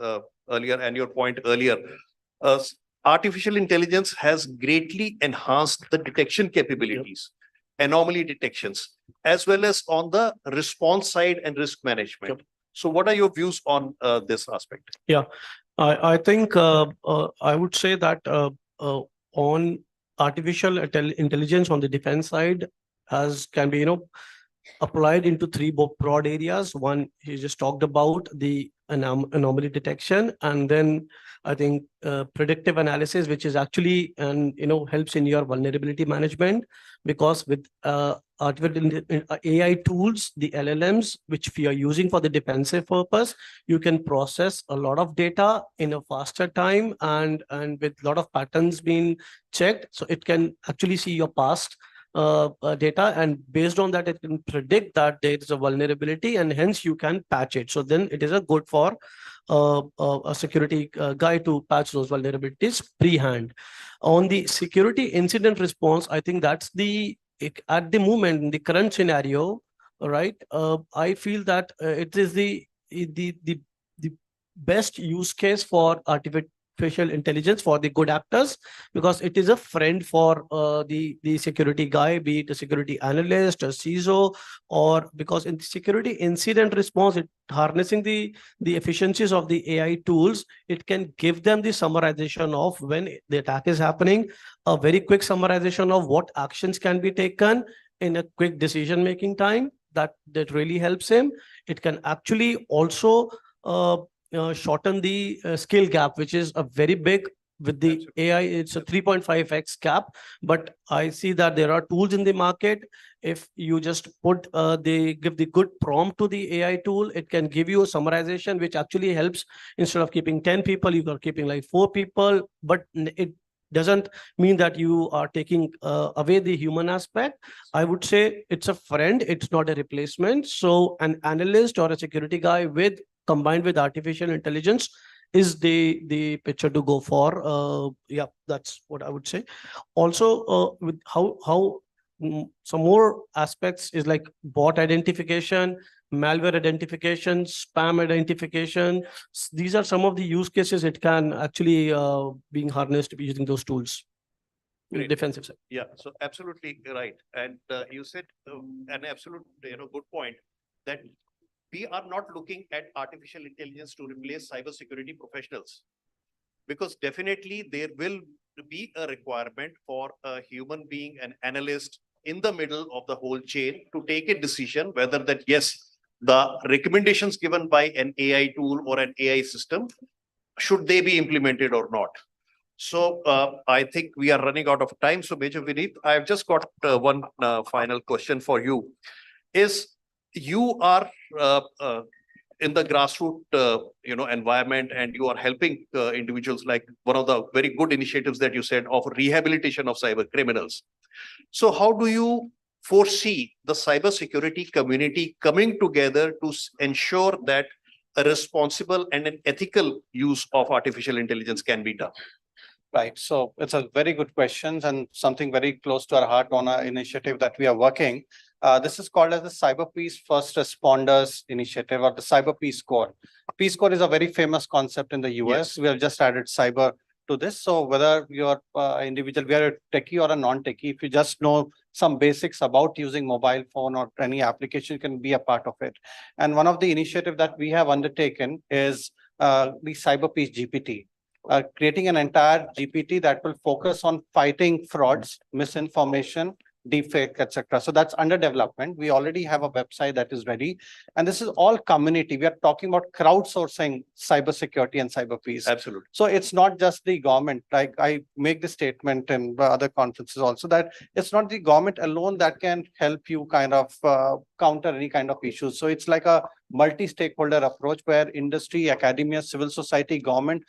earlier and your point earlier. Artificial intelligence has greatly enhanced the detection capabilities, anomaly detections, as well as on the response side and risk management. So, what are your views on this aspect? Yeah, I think I would say that on artificial intelligence on the defense side can be applied into three broad areas. One, he just talked about the anomaly detection, and then I think predictive analysis, which is actually helps in your vulnerability management, because with artificial AI tools, the LLMs, which we are using for the defensive purpose, you can process a lot of data in a faster time and with a lot of patterns being checked. So it can actually see your past data, and based on that, it can predict that there is a vulnerability, and hence you can patch it. So then it is a good for a security guy to patch those vulnerabilities pre-hand. On the security incident response, I think that's at the moment, in the current scenario, right? I feel that it is the best use case for artificial intelligence for the good actors, because it is a friend for the security guy, be it a security analyst, a CISO, or because in the security incident response, it harnessing the efficiencies of the AI tools, it can give them the summarization of when the attack is happening, a very quick summarization of what actions can be taken in a quick decision making time. That really helps him. It can actually also shorten the skill gap, which is a very big with the AI. It's a 3.5x gap, but I see that there are tools in the market. If you just give the good prompt to the AI tool, it can give you a summarization, which actually helps. Instead of keeping 10 people, you are keeping like 4 people, but it doesn't mean that you are taking away the human aspect. I would say it's a friend, it's not a replacement. So an analyst or a security guy combined with artificial intelligence is the picture to go for. Yeah, that's what I would say. Also, with how some more aspects is like bot identification, malware identification, spam identification. These are some of the use cases it can actually being harnessed using those tools. Great. Defensive side. Yeah, so absolutely right. And you said an absolute good point, that we are not looking at artificial intelligence to replace cybersecurity professionals, because definitely there will be a requirement for a human being, an analyst in the middle of the whole chain, to take a decision whether that, yes, the recommendations given by an AI tool or an AI system, should they be implemented or not. So I think we are running out of time. So Major Vineet, I've just got one final question for you. You are in the grassroots environment, and you are helping individuals, like one of the very good initiatives that you said of rehabilitation of cyber criminals. So how do you foresee the cybersecurity community coming together to ensure that a responsible and an ethical use of artificial intelligence can be done? Right. So it's a very good question and something very close to our heart on our initiative that we are working. This is called as the Cyber Peace First Responders Initiative or the Cyber Peace Corps. Peace Corps is a very famous concept in the US. We have just added cyber to this. So whether you're individual, we are a techie or a non-techie, if you just know some basics about using mobile phone or any application, you can be a part of it. And one of the initiative that we have undertaken is the Cyber Peace GPT. Creating an entire GPT that will focus on fighting frauds, misinformation, deepfake, etc. So that's under development. We already have a website that is ready. And this is all community. We are talking about crowdsourcing cybersecurity and cyber peace. Absolutely. So it's not just the government. Like I make the statement in other conferences also that it's not the government alone that can help you kind of counter any kind of issues. So it's like a multi-stakeholder approach where industry, academia, civil society, government,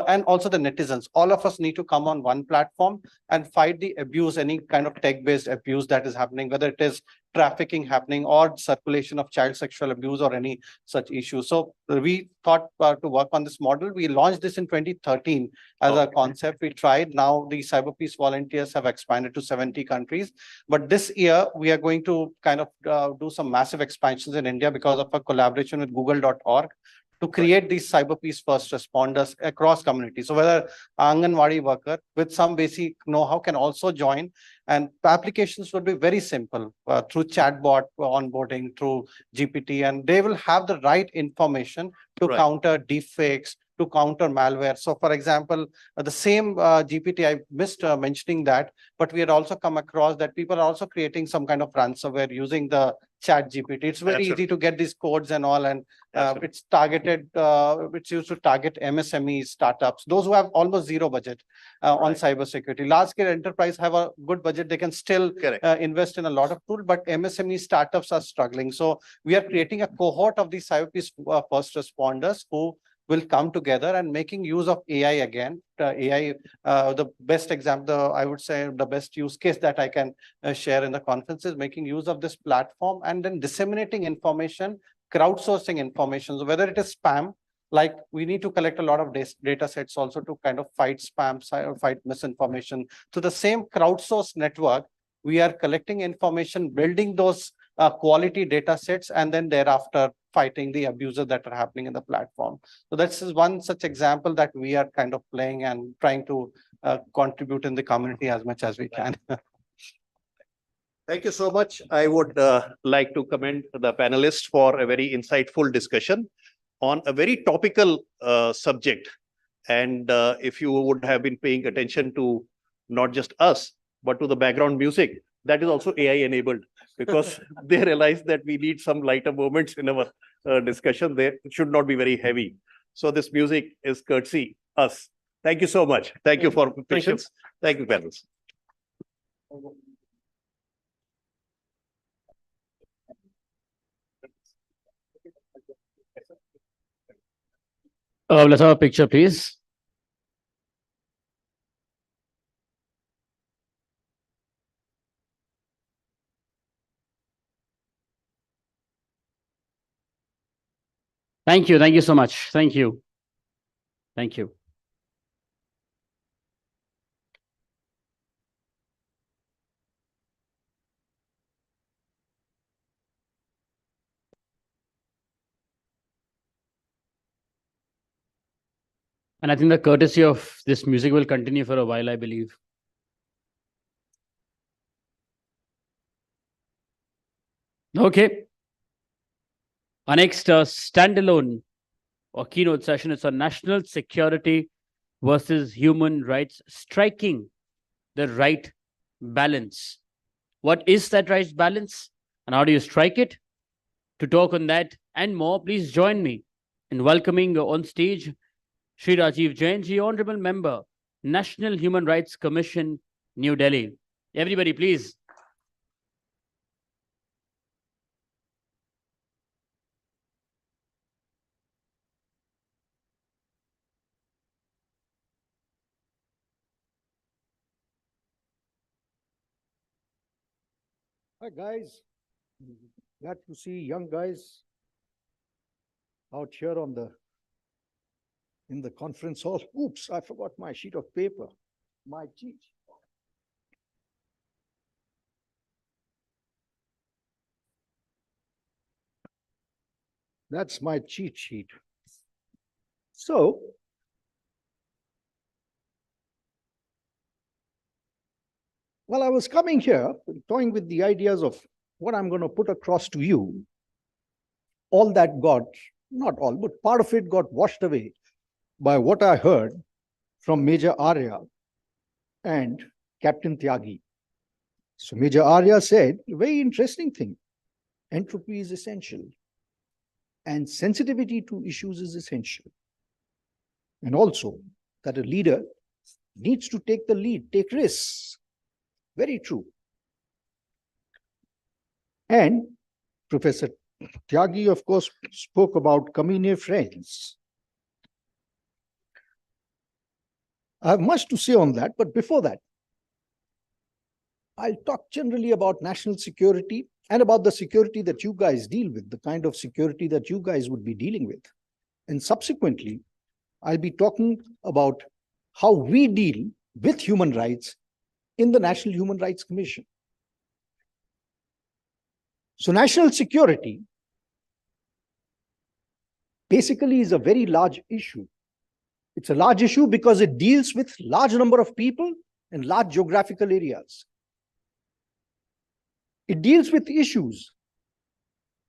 and also the netizens, all of us need to come on one platform and fight the abuse, any kind of tech-based abuse that is happening, whether it is trafficking happening or circulation of child sexual abuse or any such issue. So we thought to work on this model. We launched this in 2013 as a concept. We tried. Now the Cyber Peace volunteers have expanded to 70 countries. But this year, we are going to kind of do some massive expansions in India because of a collaboration with google.org to create these cyber peace first responders across communities. So whether Anganwadi worker with some basic know-how can also join, and applications would be very simple through chatbot onboarding, through GPT, and they will have the right information to counter deepfakes, to counter malware. So for example, the same GPT, I missed mentioning that, but we had also come across that people are also creating some kind of ransomware using the chat GPT. It's very easy to get these codes and all, and it's targeted, it's used to target MSME startups, those who have almost zero budget on cybersecurity. Large scale enterprise have a good budget, they can still invest in a lot of tools, but MSME startups are struggling. So we are creating a cohort of these cyber peace first responders who will come together and making use of AI again. AI, the best example, I would say the best use case that I can share in the conference is making use of this platform and then disseminating information, crowdsourcing information. So whether it is spam, like we need to collect a lot of data sets also to kind of fight spam, fight misinformation. So the same crowdsource network, we are collecting information, building those quality data sets, and then thereafter fighting the abuses that are happening in the platform. So this is one such example that we are kind of playing and trying to contribute in the community as much as we can. Thank you so much. I would like to commend the panelists for a very insightful discussion on a very topical subject. And if you would have been paying attention to not just us, but to the background music, that is also AI enabled, because they realize that we need some lighter moments in our discussion there. It should not be very heavy. So this music is courtesy us. Thank you so much. Thank you for patience. Thank you, panelists. Let's have a picture, please. Thank you. Thank you so much. Thank you. Thank you. And I think the courtesy of this music will continue for a while, I believe. Okay. Our next standalone or keynote session is on national security versus human rights, striking the right balance. What is that right balance and how do you strike it? To talk on that and more, please join me in welcoming on stage Shri Rajiv Jain ji, Honorable Member, National Human Rights Commission, New Delhi. Everybody, please. Hi guys, glad to see young guys out here in the conference hall. Oops, I forgot my sheet of paper. my cheat. That's my cheat sheet. So, while I was coming here, toying with the ideas of what I'm going to put across to you, all that got, not all, but part of it got washed away by what I heard from Major Arya and Captain Tyagi. So Major Arya said a very interesting thing. Entropy is essential and sensitivity to issues is essential. And also that a leader needs to take the lead, take risks. Very true. And Professor Tyagi, of course, spoke about commune friends. I have much to say on that, but before that, I'll talk generally about national security and about the security that you guys deal with, the kind of security that you guys would be dealing with. And subsequently, I'll be talking about how we deal with human rights in the National Human Rights Commission. So national security basically is a very large issue. It's a large issue because it deals with large number of people and large geographical areas. It deals with issues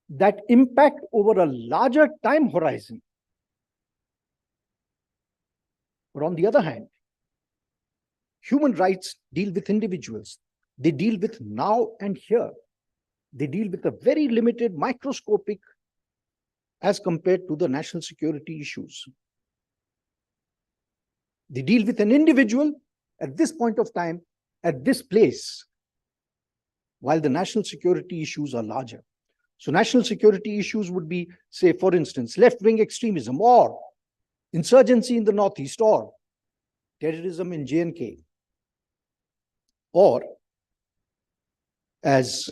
that impact over a larger time horizon. But on the other hand, human rights deal with individuals. They deal with now and here. They deal with a very limited microscopic as compared to the national security issues. They deal with an individual at this point of time, at this place, while the national security issues are larger. So national security issues would be, say, for instance, left-wing extremism or insurgency in the Northeast or terrorism in J&K. Or, as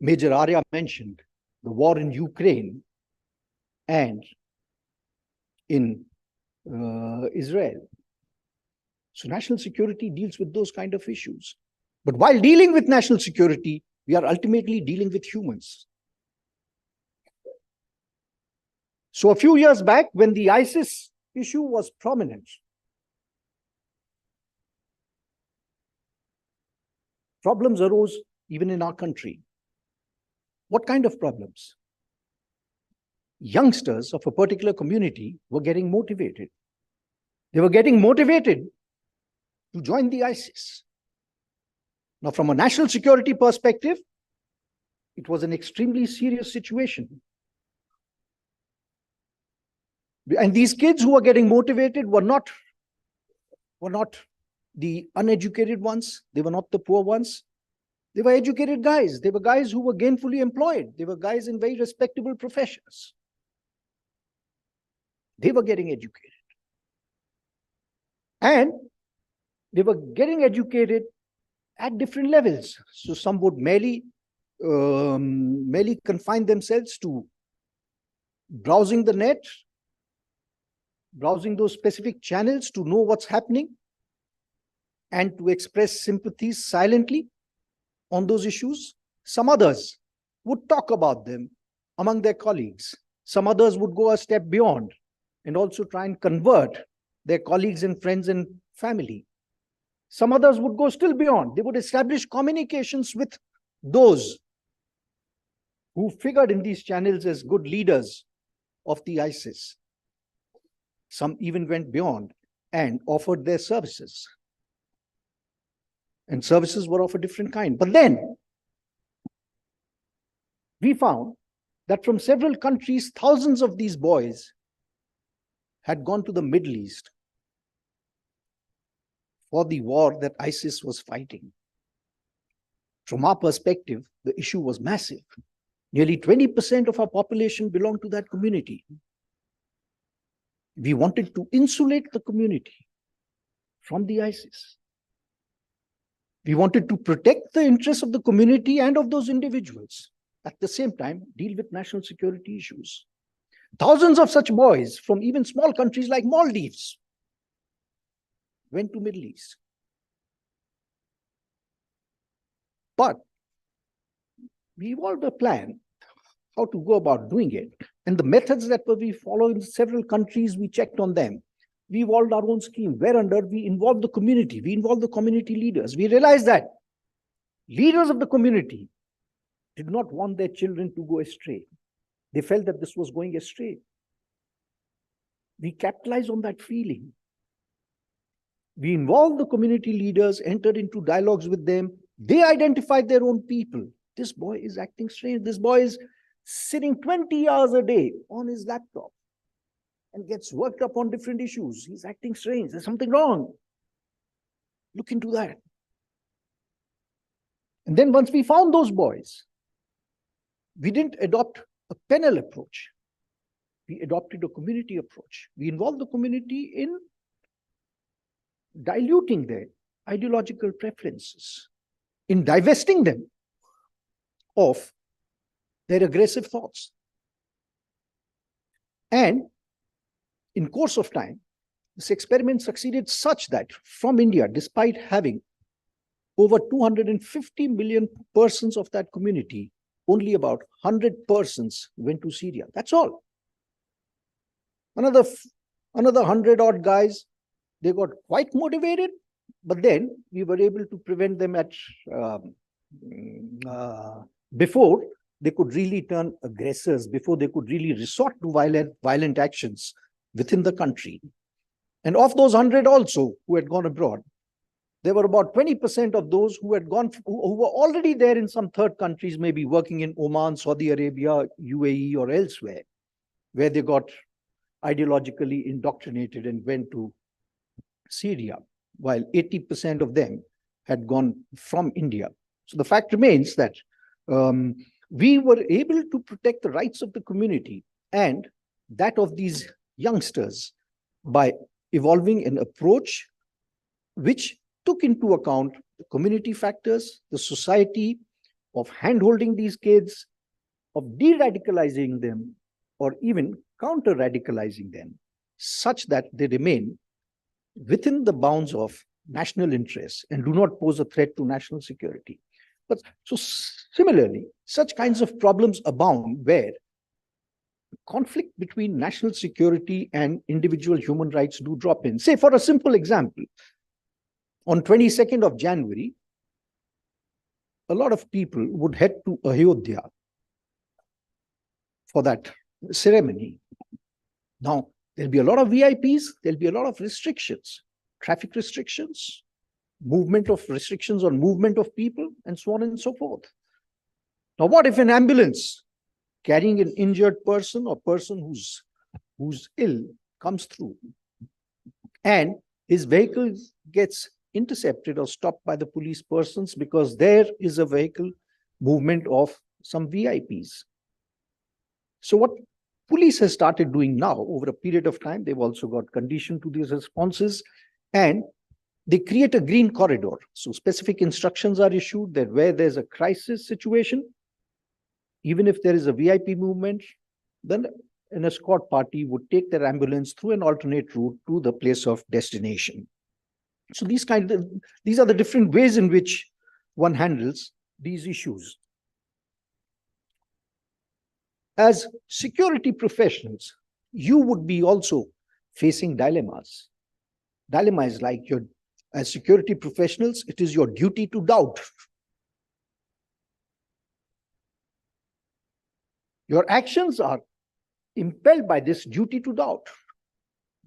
Major Arya mentioned, the war in Ukraine and in Israel. So national security deals with those kind of issues. But while dealing with national security, we are ultimately dealing with humans. So a few years back, when the ISIS issue was prominent, problems arose even in our country. What kind of problems? Youngsters of a particular community were getting motivated. They were getting motivated to join the ISIS. Now, from a national security perspective, it was an extremely serious situation. And these kids who were getting motivated were not the uneducated ones. They were not the poor ones. They were educated guys. They were guys who were gainfully employed. They were guys in very respectable professions. They were getting educated. And they were getting educated at different levels. So some would merely confine themselves to browsing the net, browsing those specific channels to know what's happening and to express sympathies silently on those issues. Some others would talk about them among their colleagues. Some others would go a step beyond and also try and convert their colleagues and friends and family. Some others would go still beyond. They would establish communications with those who figured in these channels as good leaders of the ISIS. Some even went beyond and offered their services. And services were of a different kind. But then we found that from several countries, thousands of these boys had gone to the Middle East for the war that ISIS was fighting. From our perspective, the issue was massive. Nearly 20% of our population belonged to that community. We wanted to insulate the community from the ISIS. We wanted to protect the interests of the community and of those individuals. At the same time, deal with national security issues. Thousands of such boys from even small countries like Maldives went to Middle East. But we evolved a plan how to go about doing it. And the methods that we follow in several countries, we checked on them. We evolved our own scheme, whereunder we involved the community. We involved the community leaders. We realized that leaders of the community did not want their children to go astray. They felt that this was going astray. We capitalized on that feeling. We involved the community leaders, entered into dialogues with them. They identified their own people. This boy is acting strange. This boy is sitting 20 hours a day on his laptop and gets worked up on different issues. He's acting strange. There's something wrong. Look into that. And then once we found those boys, we didn't adopt a penal approach. We adopted a community approach. We involved the community in diluting their ideological preferences, in divesting them of their aggressive thoughts. And in course of time, this experiment succeeded such that from India, despite having over 250 million persons of that community, only about 100 persons went to Syria. That's all. Another 100 odd guys, they got quite motivated, but then we were able to prevent them at before they could really turn aggressors, before they could really resort to violent actions within the country. And of those 100 also who had gone abroad, there were about 20% of those who had gone, who were already there in some third countries, maybe working in Oman, Saudi Arabia, UAE, or elsewhere, where they got ideologically indoctrinated and went to Syria, while 80% of them had gone from India. So the fact remains that we were able to protect the rights of the community and that of these youngsters by evolving an approach which took into account the community factors, the society, of handholding these kids, of de-radicalizing them, or even counter-radicalizing them, such that they remain within the bounds of national interests and do not pose a threat to national security. But so similarly, such kinds of problems abound where conflict between national security and individual human rights do drop in. Say, for a simple example, on 22nd of January, a lot of people would head to Ayodhya for that ceremony. Now, there'll be a lot of VIPs, there'll be a lot of restrictions, traffic restrictions, restrictions on movement of people, and so on and so forth. Now, what if an ambulance carrying an injured person or person who's ill comes through and his vehicle gets intercepted or stopped by the police persons because there is a vehicle movement of some VIPs? So what police has started doing now over a period of time, they've also got conditioned to these responses, and they create a green corridor. So specific instructions are issued that where there's a crisis situation, even if there is a VIP movement, then an escort party would take their ambulance through an alternate route to the place of destination. So these are the different ways in which one handles these issues. As security professionals, you would be also facing dilemmas. Dilemmas like as security professionals, it is your duty to doubt. Your actions are impelled by this duty to doubt.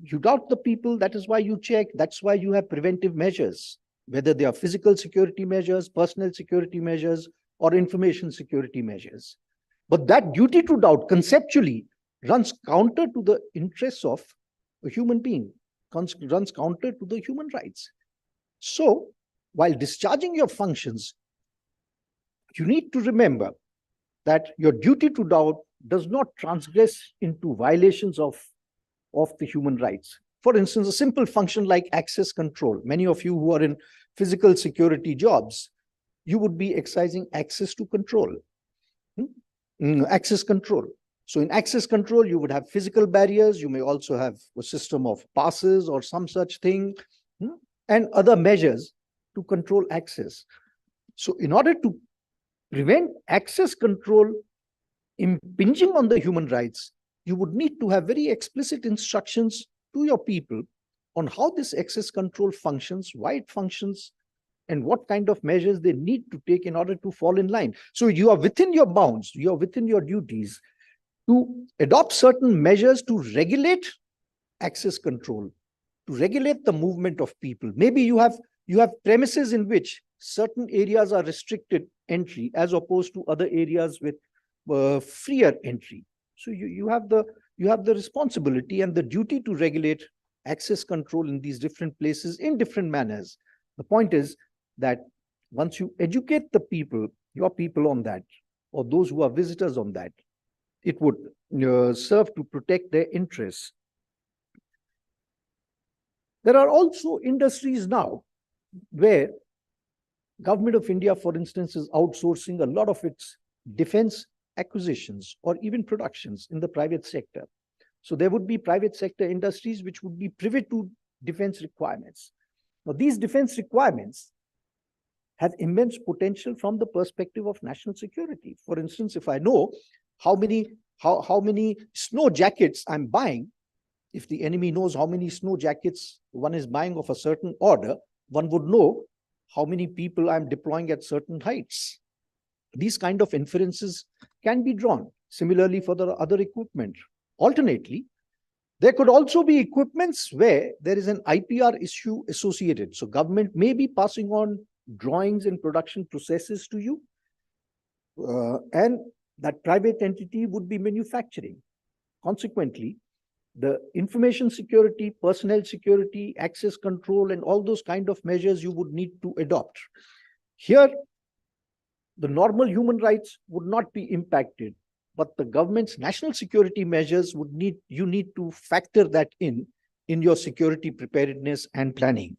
You doubt the people, that is why you check, that's why you have preventive measures, whether they are physical security measures, personal security measures, or information security measures. But that duty to doubt conceptually runs counter to the interests of a human being, runs counter to the human rights. So, while discharging your functions, you need to remember that your duty to doubt does not transgress into violations of the human rights. For instance, a simple function like access control. Many of you who are in physical security jobs, you would be exercising access to control. Access control. So in access control, you would have physical barriers. You may also have a system of passes or some such thing. and other measures to control access. So in order to prevent access control impinging on the human rights, you would need to have very explicit instructions to your people on how this access control functions, why it functions, and what kind of measures they need to take in order to fall in line. So you are within your bounds, you are within your duties to adopt certain measures to regulate access control, to regulate the movement of people. Maybe you have premises in which certain areas are restricted entry as opposed to other areas with freer entry. So you have the responsibility and the duty to regulate access control in these different places in different manners. The point is that once you educate the people, your people on that, or those who are visitors on that, it would serve to protect their interests. There are also industries now where Government of India, for instance, is outsourcing a lot of its defense acquisitions or even productions in the private sector. So there would be private sector industries which would be privy to defense requirements. Now, these defense requirements have immense potential from the perspective of national security. For instance, if I know how many snow jackets I'm buying, if the enemy knows how many snow jackets one is buying of a certain order, one would know how many people I'm deploying at certain heights. These kind of inferences can be drawn. Similarly for the other equipment. Alternately, there could also be equipments where there is an IPR issue associated. So government may be passing on drawings and production processes to you, and that private entity would be manufacturing. Consequently, the information security, personnel security, access control, and all those kind of measures you would need to adopt. Here, the normal human rights would not be impacted, but the government's national security measures would you need to factor that in your security preparedness and planning.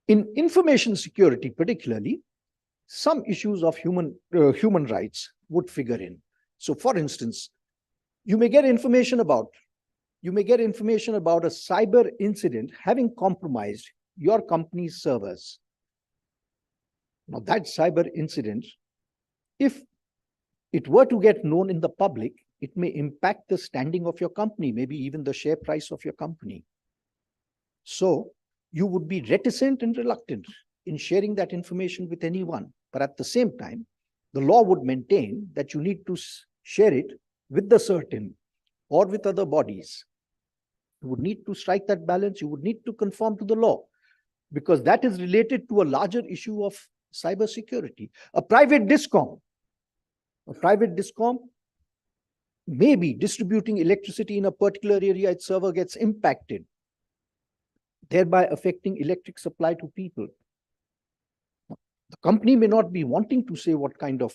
In information security, particularly, some issues of human rights would figure in. So, for instance, you may get information about a cyber incident having compromised your company's servers. Now, that cyber incident, if it were to get known in the public, it may impact the standing of your company, maybe even the share price of your company. So you would be reticent and reluctant in sharing that information with anyone. But at the same time, the law would maintain that you need to share it with the certain or with other bodies. You would need to strike that balance. You would need to conform to the law, because that is related to a larger issue of cybersecurity. A private discom may be distributing electricity in a particular area, its server gets impacted, thereby affecting electric supply to people. The company may not be wanting to say what kind of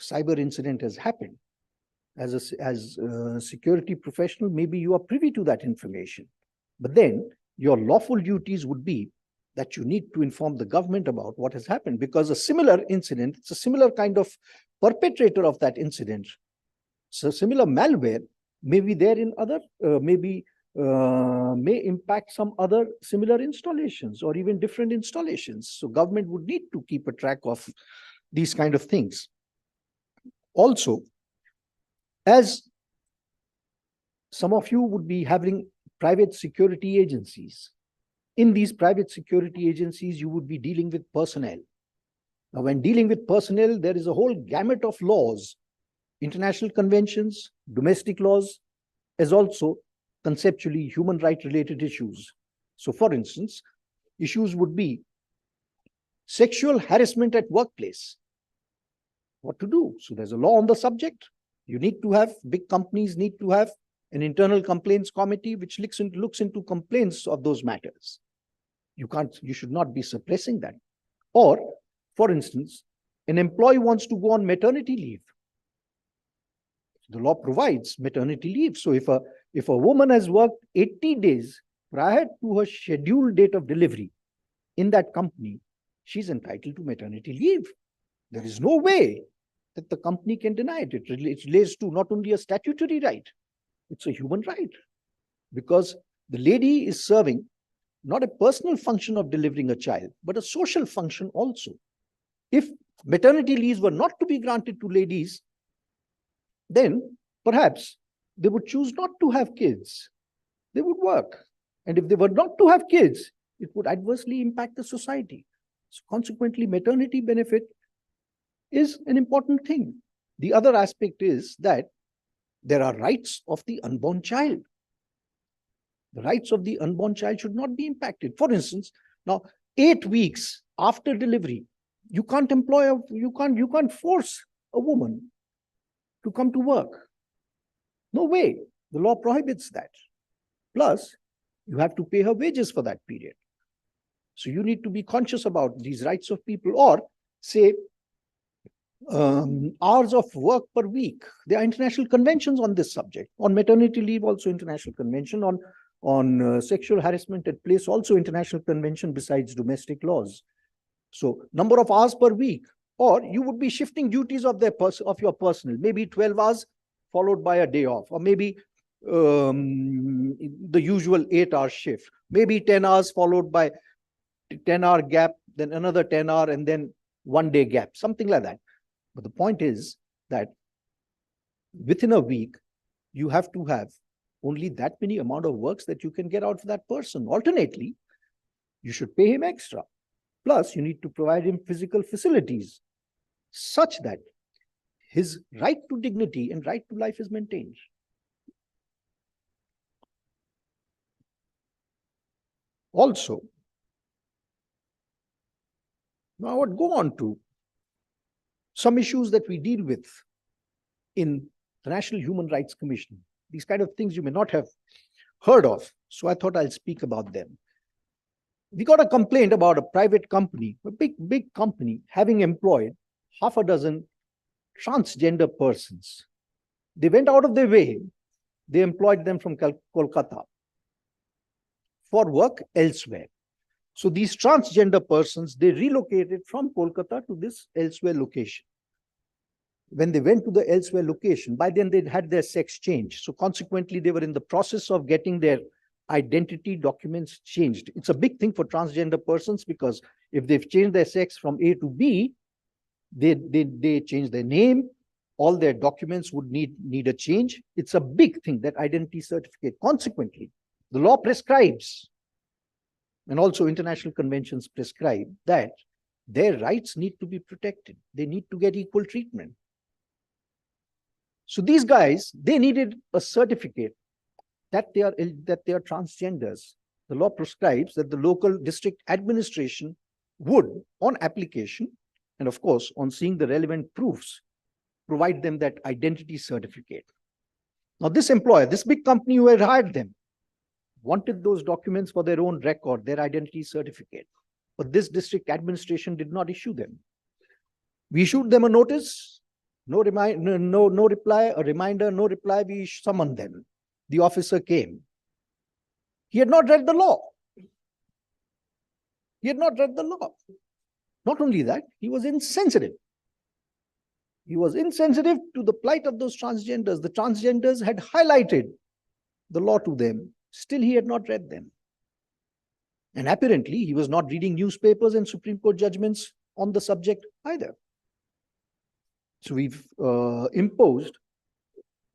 cyber incident has happened. As a security professional, maybe you are privy to that information. But then your lawful duties would be that you need to inform the government about what has happened, because a similar incident, it's a similar kind of perpetrator of that incident. So similar malware may be there in other, may impact some other similar installations or even different installations. So government would need to keep a track of these kind of things. Also, as some of you would be having private security agencies, in these private security agencies, you would be dealing with personnel. Now, when dealing with personnel, there is a whole gamut of laws, international conventions, domestic laws, as also conceptually human rights related issues. So, for instance, issues would be sexual harassment at workplace. What to do? So there's a law on the subject. You need to have, big companies need to have an internal complaints committee which looks into complaints of those matters. You should not be suppressing that. Or, for instance, an employee wants to go on maternity leave. The law provides maternity leave. So if a woman has worked 80 days prior to her scheduled date of delivery in that company, she's entitled to maternity leave. There is no way that the company can deny it. It relates to not only a statutory right, it's a human right. Because The lady is serving not a personal function of delivering a child, but a social function also. If maternity leaves were not to be granted to ladies, then perhaps they would choose not to have kids. They would work. And if they were not to have kids, it would adversely impact the society. So consequently, maternity benefit is an important thing. The other aspect is that there are rights of the unborn child. The rights of the unborn child should not be impacted. For instance, now 8 weeks after delivery, you can't force a woman to come to work. No way. The law prohibits that. Plus, you have to pay her wages for that period. So you need to be conscious about these rights of people, or say hours of work per week. There are international conventions on this subject. On maternity leave, also international convention. On sexual harassment at place, also international convention besides domestic laws. So number of hours per week, or you would be shifting duties of your personal, maybe 12 hours followed by a day off, or maybe the usual 8-hour shift, maybe 10 hours followed by 10-hour gap, then another 10-hour, and then 1 day gap, something like that. But the point is that within a week, you have to have only that many amount of works that you can get out of that person. Alternately, you should pay him extra. Plus, you need to provide him physical facilities such that his right to dignity and right to life is maintained. Also, now I would go on to some issues that we deal with in the National Human Rights Commission. These kind of things you may not have heard of, so I thought I'll speak about them. We got a complaint about a private company, a big company, having employed 6 transgender persons. They went out of their way. They employed them from Kolkata for work elsewhere. So these transgender persons, they relocated from Kolkata to this elsewhere location. When they went to the elsewhere location, by then they'd had their sex changed. So consequently, they were in the process of getting their identity documents changed. It's a big thing for transgender persons, because if they've changed their sex from A to B, they change their name, all their documents would need a change. It's a big thing, that identity certificate. Consequently, the law prescribes, and also international conventions prescribe, that their rights need to be protected. They need to get equal treatment. So these guys, they needed a certificate that they are transgenders. The law prescribes that the local district administration would, on application, and of course, on seeing the relevant proofs, provide them that identity certificate. Now, this employer, this big company who had hired them, wanted those documents for their own record, their identity certificate. But this district administration did not issue them. We issued them a notice, no reply, a reminder, no reply, we summoned them. The officer came. He had not read the law. He had not read the law. Not only that, he was insensitive. He was insensitive to the plight of those transgenders. The transgenders had highlighted the law to them. Still, he had not read them. And apparently, he was not reading newspapers and Supreme Court judgments on the subject either. So we've imposed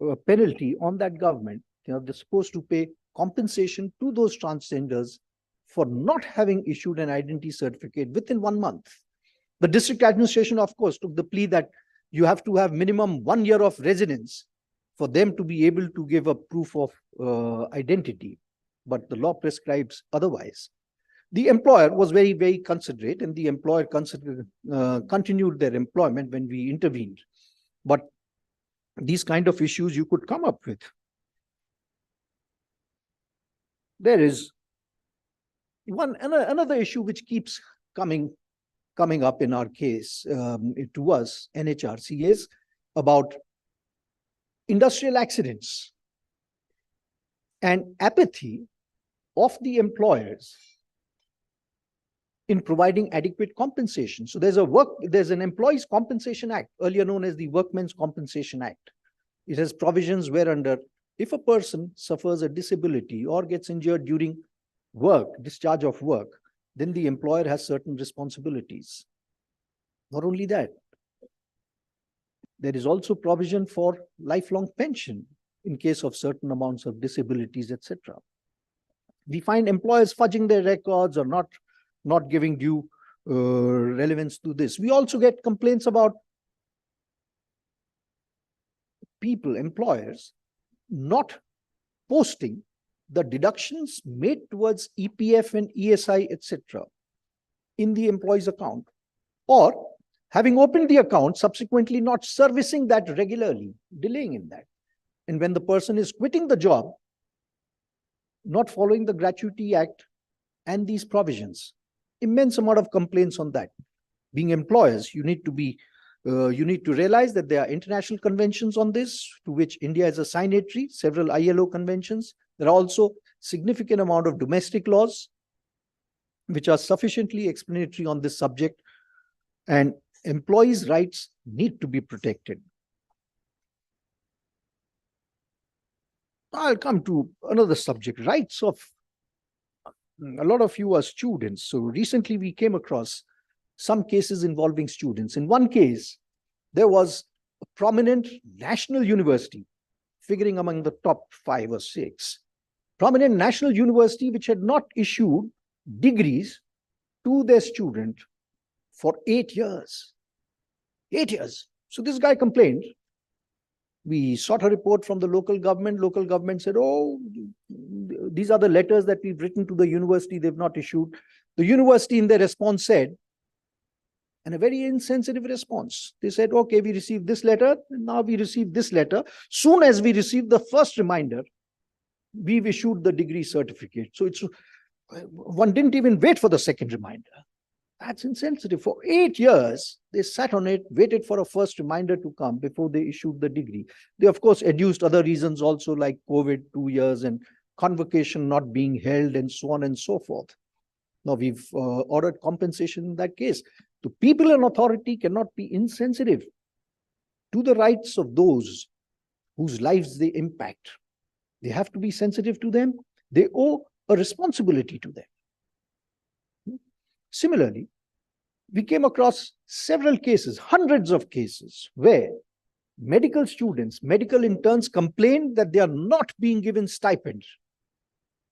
a penalty on that government. They're supposed to pay compensation to those transgenders for not having issued an identity certificate within 1 month. The district administration, of course, took the plea that you have to have minimum 1 year of residence for them to be able to give a proof of identity. But the law prescribes otherwise. The employer was very, very considerate, and the employer continued their employment when we intervened. But these kind of issues you could come up with. There is another issue which keeps coming up in our case to us, NHRC, is about industrial accidents and apathy of the employers in providing adequate compensation. So there's an Employees Compensation Act, earlier known as the Workmen's Compensation Act. It has provisions whereunder If a person suffers a disability or gets injured during work, discharge of work, then the employer has certain responsibilities. Not only that, there is also provision for lifelong pension in case of certain amounts of disabilities, etc. We find employers fudging their records or not giving due relevance to this. We also get complaints about people, employers, not posting the deductions made towards EPF and ESI, etc. in the employee's account, or having opened the account, subsequently not servicing that regularly, delaying in that. And when the person is quitting the job, not following the Gratuity Act and these provisions. Immense amount of complaints on that. Being employers, you need to realize that there are international conventions on this, to which India is a signatory, several ILO conventions. There are also significant amount of domestic laws which are sufficiently explanatory on this subject, and employees' rights need to be protected. I'll come to another subject, rights of, a lot of you are students. So recently we came across some cases involving students. In one case, there was a prominent national university, figuring among the top 5 or 6, prominent national university which had not issued degrees to their student for 8 years. 8 years. So this guy complained. We sought a report from the local government. Local government said, oh, these are the letters that we've written to the university, they've not issued. The university in their response said, and a very insensitive response. They said, okay, we received this letter, and now we received this letter. Soon as we received the first reminder, we've issued the degree certificate. So one didn't even wait for the second reminder. That's insensitive. For 8 years, they sat on it, waited for a first reminder to come before they issued the degree. They, of course, adduced other reasons also, like COVID, 2 years, and convocation not being held, and so on and so forth. Now, we've ordered compensation in that case. The people in authority cannot be insensitive to the rights of those whose lives they impact. They have to be sensitive to them. They owe a responsibility to them. Similarly, we came across several cases, hundreds of cases, where medical students, medical interns complained that they are not being given stipends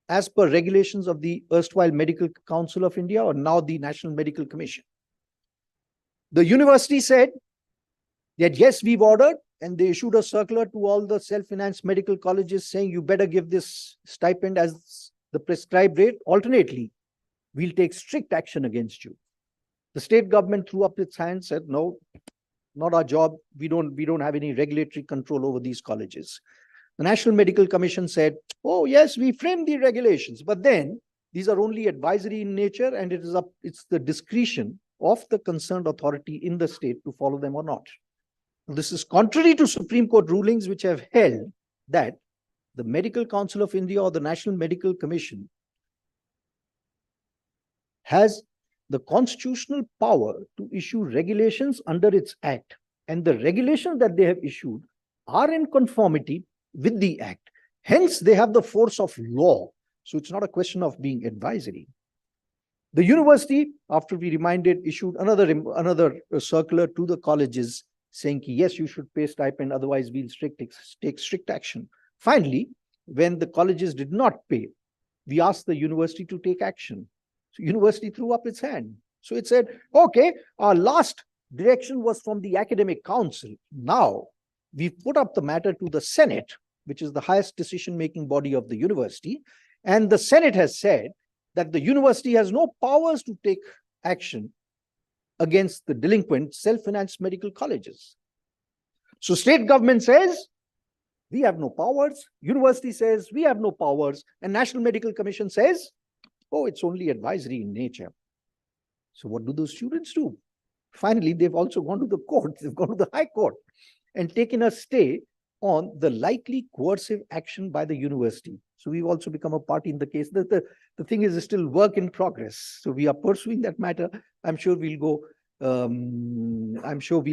as per regulations of the erstwhile Medical Council of India, or now the National Medical Commission. The university said that, yes, we've ordered, and they issued a circular to all the self-financed medical colleges saying you better give this stipend as the prescribed rate. Alternately, we'll take strict action against you. The state government threw up its hands, said, no, not our job. We don't have any regulatory control over these colleges. The National Medical Commission said, oh, yes, we framed the regulations, but then these are only advisory in nature, and it's the discretion of the concerned authority in the state to follow them or not. This is contrary to Supreme Court rulings which have held that the Medical Council of India or the National Medical Commission has the constitutional power to issue regulations under its act, and the regulations that they have issued are in conformity with the act. Hence, they have the force of law. So it's not a question of being advisory. The university, after we reminded, issued another circular to the colleges saying, yes, you should pay stipend, otherwise we'll take strict action. Finally, when the colleges did not pay, we asked the university to take action. So university threw up its hand. So it said, okay, our last direction was from the academic council. Now we've put up the matter to the Senate, which is the highest decision-making body of the university. And the Senate has said that the university has no powers to take action against the delinquent self-financed medical colleges. So state government says, we have no powers. University says, we have no powers. And National Medical Commission says, oh, it's only advisory in nature. So what do those students do? Finally, they've also gone to the court. They've gone to the High Court and taken a stay on the likely coercive action by the university. So we've also become a party in the case. The thing is still work in progress. So we are pursuing that matter. I'm sure we'll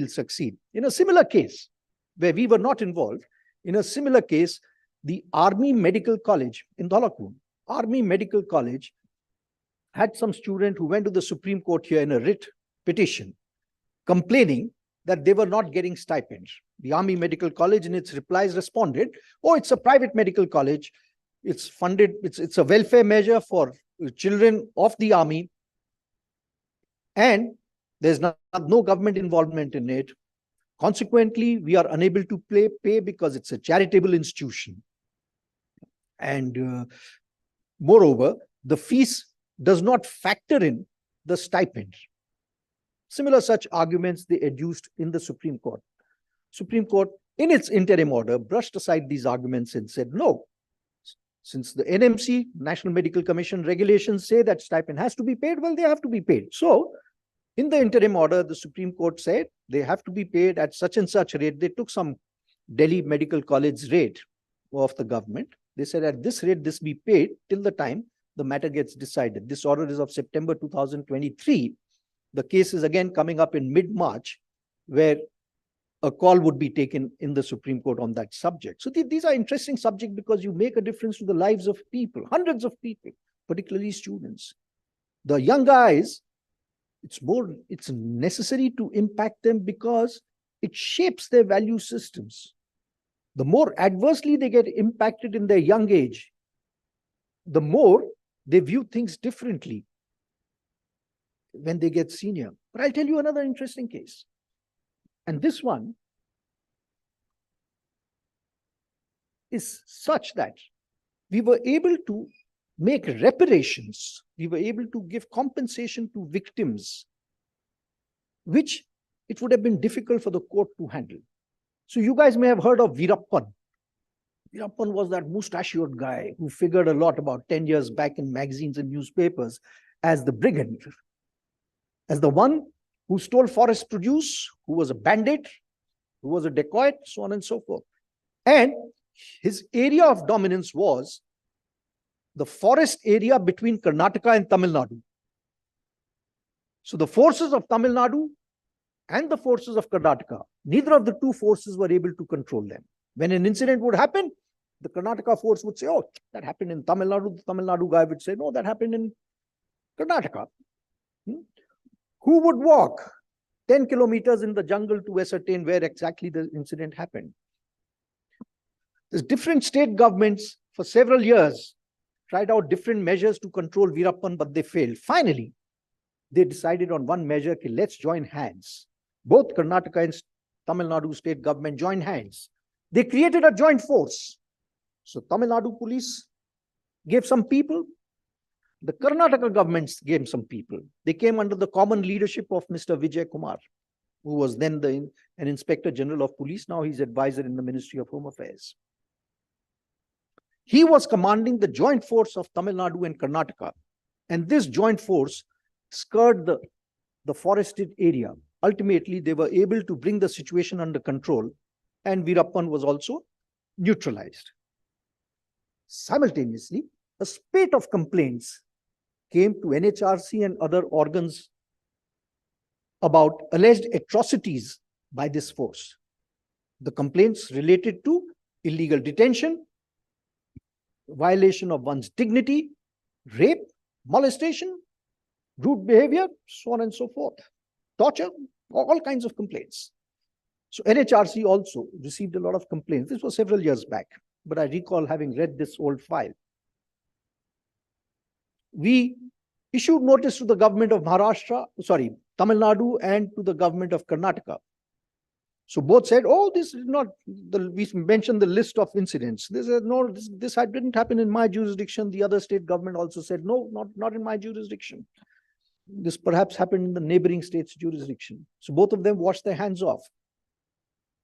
succeed. In a similar case, where we were not involved, in a similar case, the Army Medical College in Dholakun. Army Medical College had some student who went to the Supreme Court here in a writ petition complaining that they were not getting stipends. The Army Medical College in its replies responded, oh, it's a private medical college. It's funded, it's a welfare measure for children of the army. And there's no government involvement in it. Consequently, we are unable to pay because it's a charitable institution. And moreover, the fees does not factor in the stipend. Similar such arguments they adduced in the Supreme Court. Supreme Court, in its interim order, brushed aside these arguments and said, no, since the NMC, National Medical Commission regulations say that stipend has to be paid, well, they have to be paid. So, in the interim order, the Supreme Court said they have to be paid at such and such rate. They took some Delhi Medical College rate of the government. They said at this rate, this be paid till the time the matter gets decided. This order is of September 2023. The case is again coming up in mid-March, where a call would be taken in the Supreme Court on that subject. So these are interesting subjects because you make a difference to the lives of people, hundreds of people, particularly students. The young guys, it's necessary to impact them because it shapes their value systems. The more adversely they get impacted in their young age, the more they view things differently when they get senior. But I'll tell you another interesting case. And this one is such that we were able to make reparations. We were able to give compensation to victims, which it would have been difficult for the court to handle. So you guys may have heard of Veerappan. Veerappan was that mustachioed guy who figured a lot about 10 years back in magazines and newspapers as the brigand, as the one who stole forest produce, who was a bandit, who was a dacoit, so on and so forth. And his area of dominance was the forest area between Karnataka and Tamil Nadu. So the forces of Tamil Nadu and the forces of Karnataka, neither of the two forces were able to control them. When an incident would happen, the Karnataka force would say, oh, that happened in Tamil Nadu. The Tamil Nadu guy would say, no, that happened in Karnataka. Who would walk 10 kilometers in the jungle to ascertain where exactly the incident happened? There's different state governments for several years tried out different measures to control Veerappan, but they failed. Finally, they decided on one measure, okay, let's join hands. Both Karnataka and Tamil Nadu state government joined hands. They created a joint force. So Tamil Nadu police gave some people, the Karnataka governments gave some people. They came under the common leadership of Mr. Vijay Kumar, who was then an Inspector General of Police. Now he's advisor in the Ministry of Home Affairs. He was commanding the joint force of Tamil Nadu and Karnataka. And this joint force skirted the forested area. Ultimately, they were able to bring the situation under control, and Veerappan was also neutralized. Simultaneously, a spate of complaints came to NHRC and other organs about alleged atrocities by this force. The complaints related to illegal detention, violation of one's dignity, rape, molestation, rude behavior, so on and so forth, torture, all kinds of complaints. So NHRC also received a lot of complaints. This was several years back, but I recall having read this old file. We issued notice to the government of Tamil Nadu and to the government of Karnataka. So both said, oh, this is not, we mentioned the list of incidents. They said, no, this didn't happen in my jurisdiction. The other state government also said, no, not in my jurisdiction. This perhaps happened in the neighboring state's jurisdiction. So both of them washed their hands off.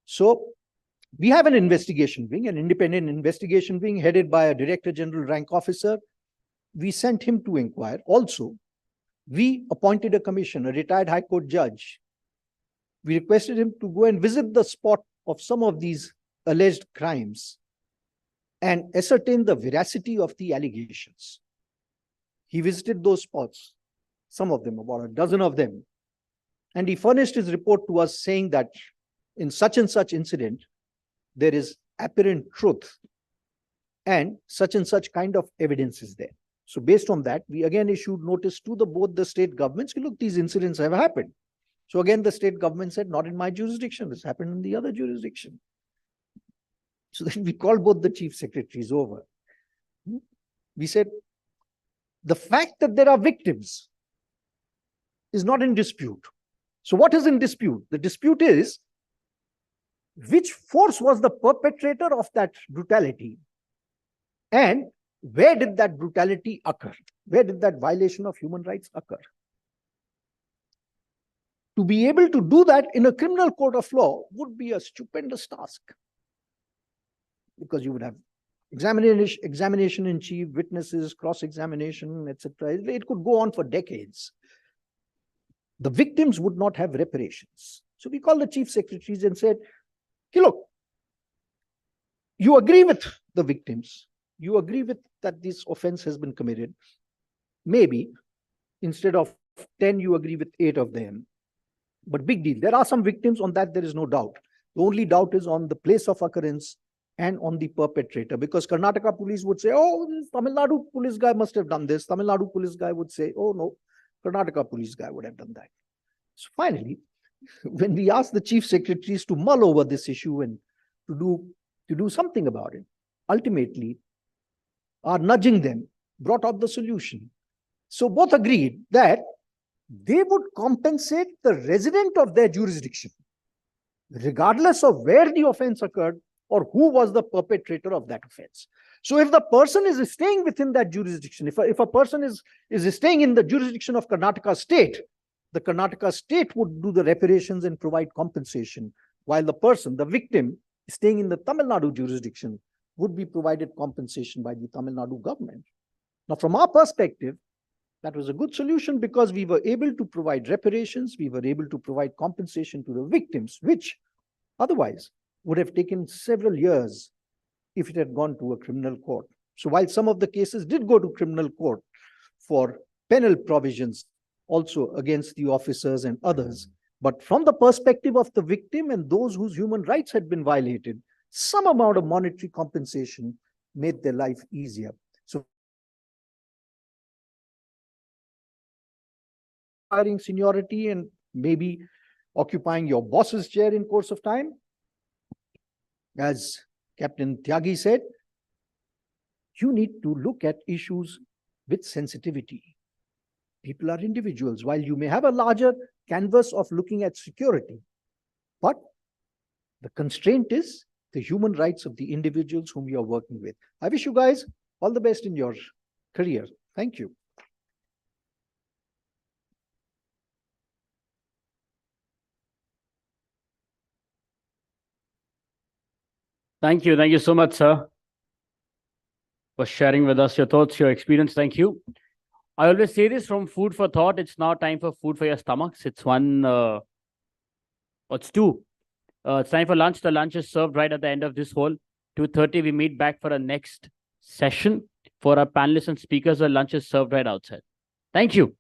So we have an investigation wing, an independent investigation wing headed by a Director General rank officer. We sent him to inquire. Also, we appointed a commission, a retired High Court judge. We requested him to go and visit the spot of some of these alleged crimes and ascertain the veracity of the allegations. He visited those spots, some of them, about a dozen of them, and he furnished his report to us saying that in such and such incident, there is apparent truth and such kind of evidence is there. So based on that, we again issued notice to both the state governments. Look, these incidents have happened. So again, the state government said, not in my jurisdiction. This happened in the other jurisdiction. So then we called both the chief secretaries over. We said, the fact that there are victims is not in dispute. So what is in dispute? The dispute is, which force was the perpetrator of that brutality? And where did that brutality occur? Where did that violation of human rights occur? To be able to do that in a criminal court of law would be a stupendous task, because you would have examination in chief, witnesses, cross-examination, etc. It could go on for decades. The victims would not have reparations. So we called the chief secretaries and said, hey, look, you agree with the victims. You agree with that this offense has been committed. Maybe instead of 10, you agree with 8 of them. But big deal. There are some victims, on that there is no doubt. The only doubt is on the place of occurrence and on the perpetrator, because Karnataka police would say, oh, this Tamil Nadu police guy must have done this. Tamil Nadu police guy would say, oh no, Karnataka police guy would have done that. So finally, when we asked the chief secretaries to mull over this issue and to do something about it, ultimately, our nudging them brought out the solution. So both agreed that they would compensate the resident of their jurisdiction, regardless of where the offense occurred or who was the perpetrator of that offense. So if the person is staying within that jurisdiction, if a person is staying in the jurisdiction of Karnataka state, the Karnataka state would do the reparations and provide compensation, while the person, the victim, staying in the Tamil Nadu jurisdiction would be provided compensation by the Tamil Nadu government. Now, from our perspective, that was a good solution, because we were able to provide reparations, we were able to provide compensation to the victims, which otherwise would have taken several years if it had gone to a criminal court. So while some of the cases did go to criminal court for penal provisions also against the officers and others, but from the perspective of the victim and those whose human rights had been violated, some amount of monetary compensation made their life easier. So hiring seniority and maybe occupying your boss's chair in course of time, as Captain Tyagi said, you need to look at issues with sensitivity. People are individuals. While you may have a larger canvas of looking at security, but the constraint is the human rights of the individuals whom you are working with. I wish you guys all the best in your career. Thank you. Thank you. Thank you so much, sir, for sharing with us your thoughts, your experience. Thank you. I always say this, from food for thought, it's now time for food for your stomachs. It's it's 2. It's time for lunch. The lunch is served right at the end of this hall. 2:30, we meet back for a next session. For our panelists and speakers, the lunch is served right outside. Thank you.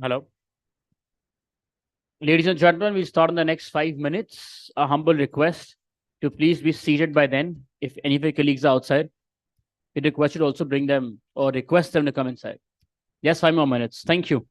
Hello. Ladies and gentlemen, we'll start in the next 5 minutes. A humble request to please be seated by then. If any of your colleagues are outside, we request you to also bring them or request them to come inside. Yes, 5 more minutes. Thank you.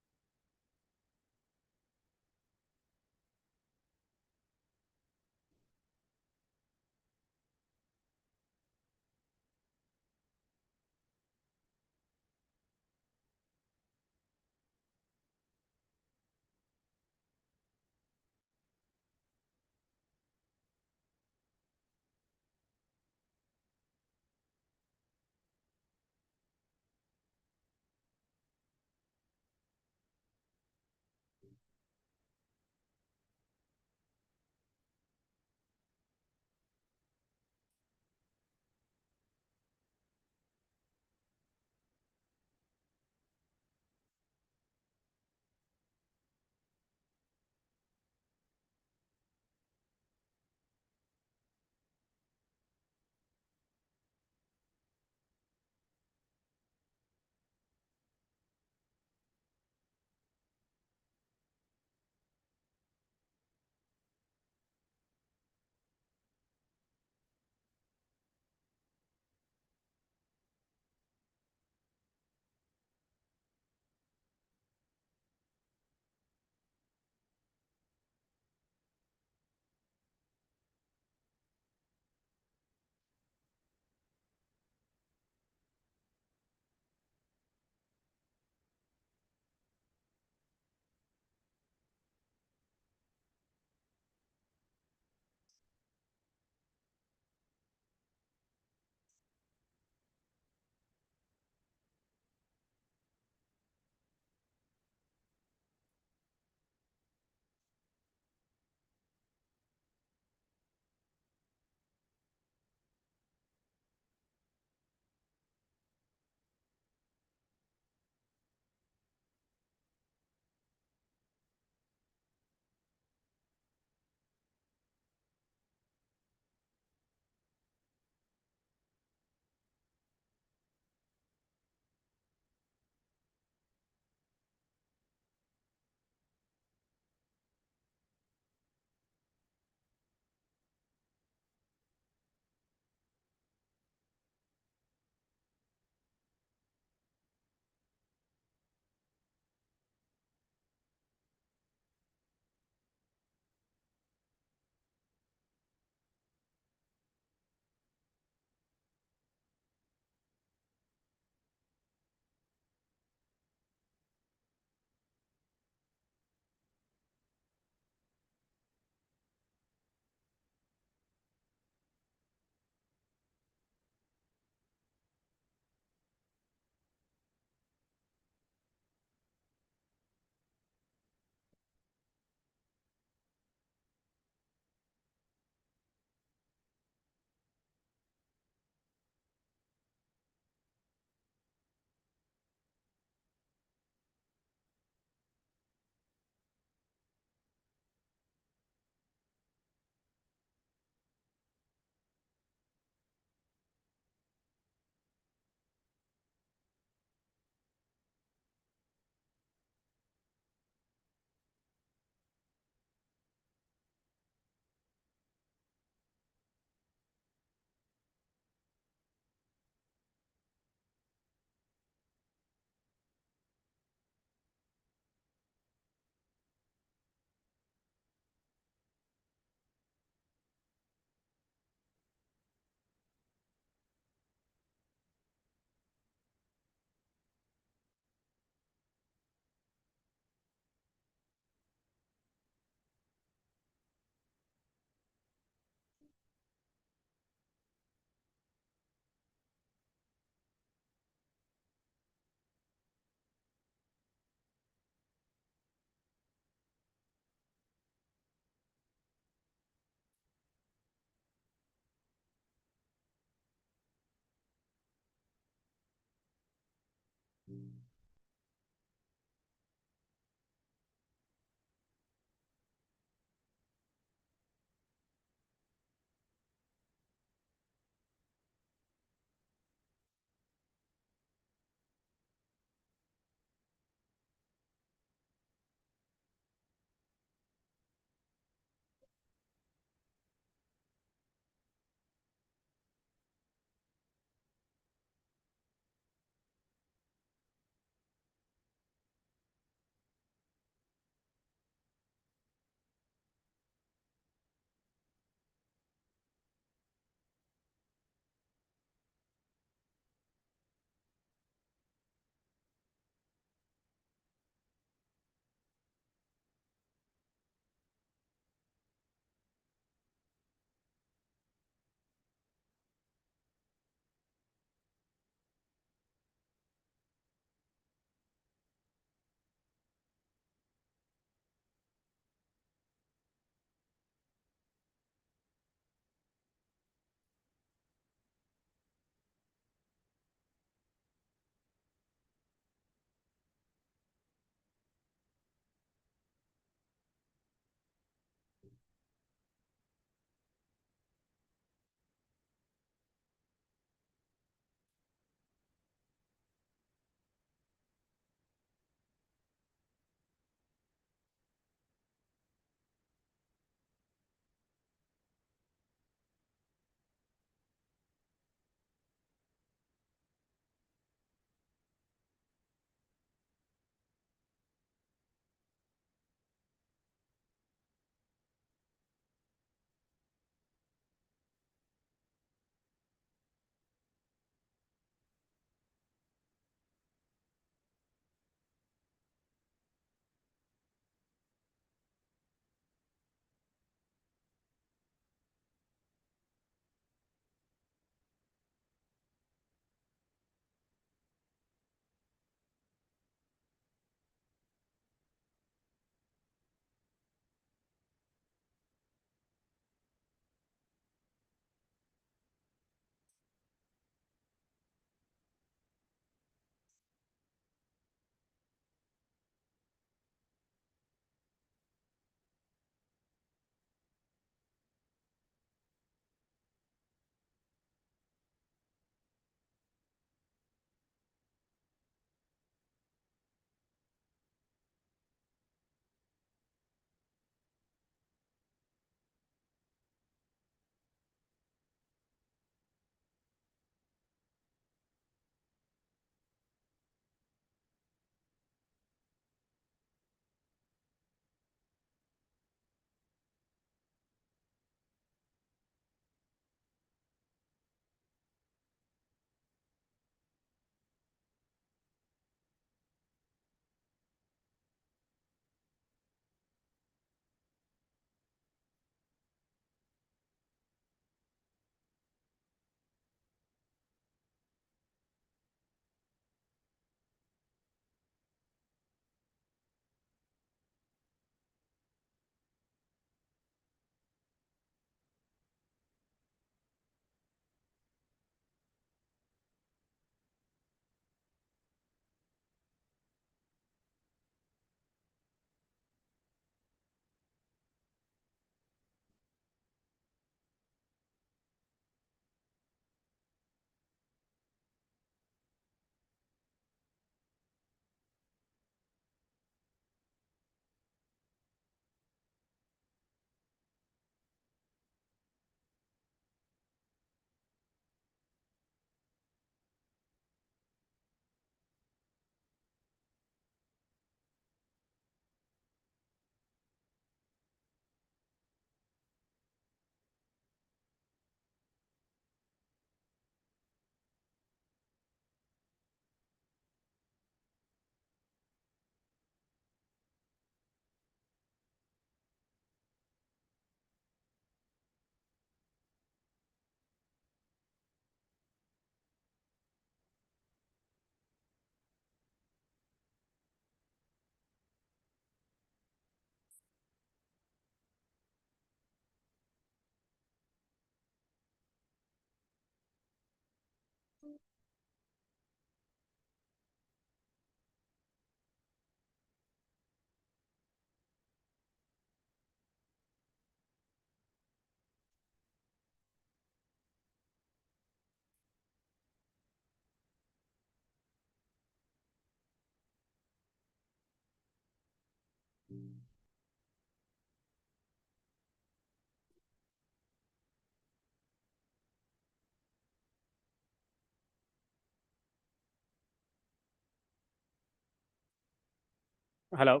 Hello.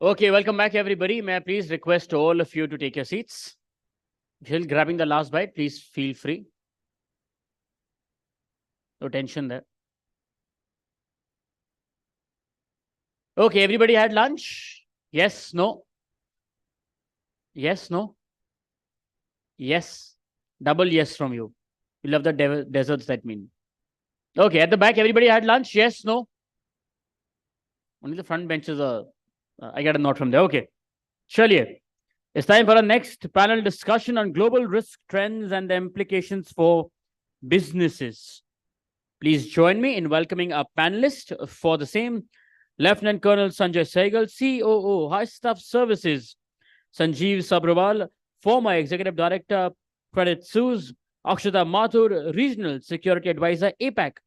Okay, welcome back, everybody. May I please request all of you to take your seats? If you're grabbing the last bite, please feel free. No tension there. Okay, everybody had lunch? Yes, no? Yes, no? Yes. Double yes from you. You love the deserts, that mean. Okay, at the back, everybody had lunch? Yes, no? Only the front benches are. I got a note from there. Okay. Chaliye. It's time for our next panel discussion on global risk trends and the implications for businesses. Please join me in welcoming our panelist for the same. Lieutenant Colonel Sanjay Sehgal, COO, High Staff Services. Sanjeev Sabrawal, former Executive Director, Credit Suisse. Akshata Mathur, Regional Security Advisor, APAC.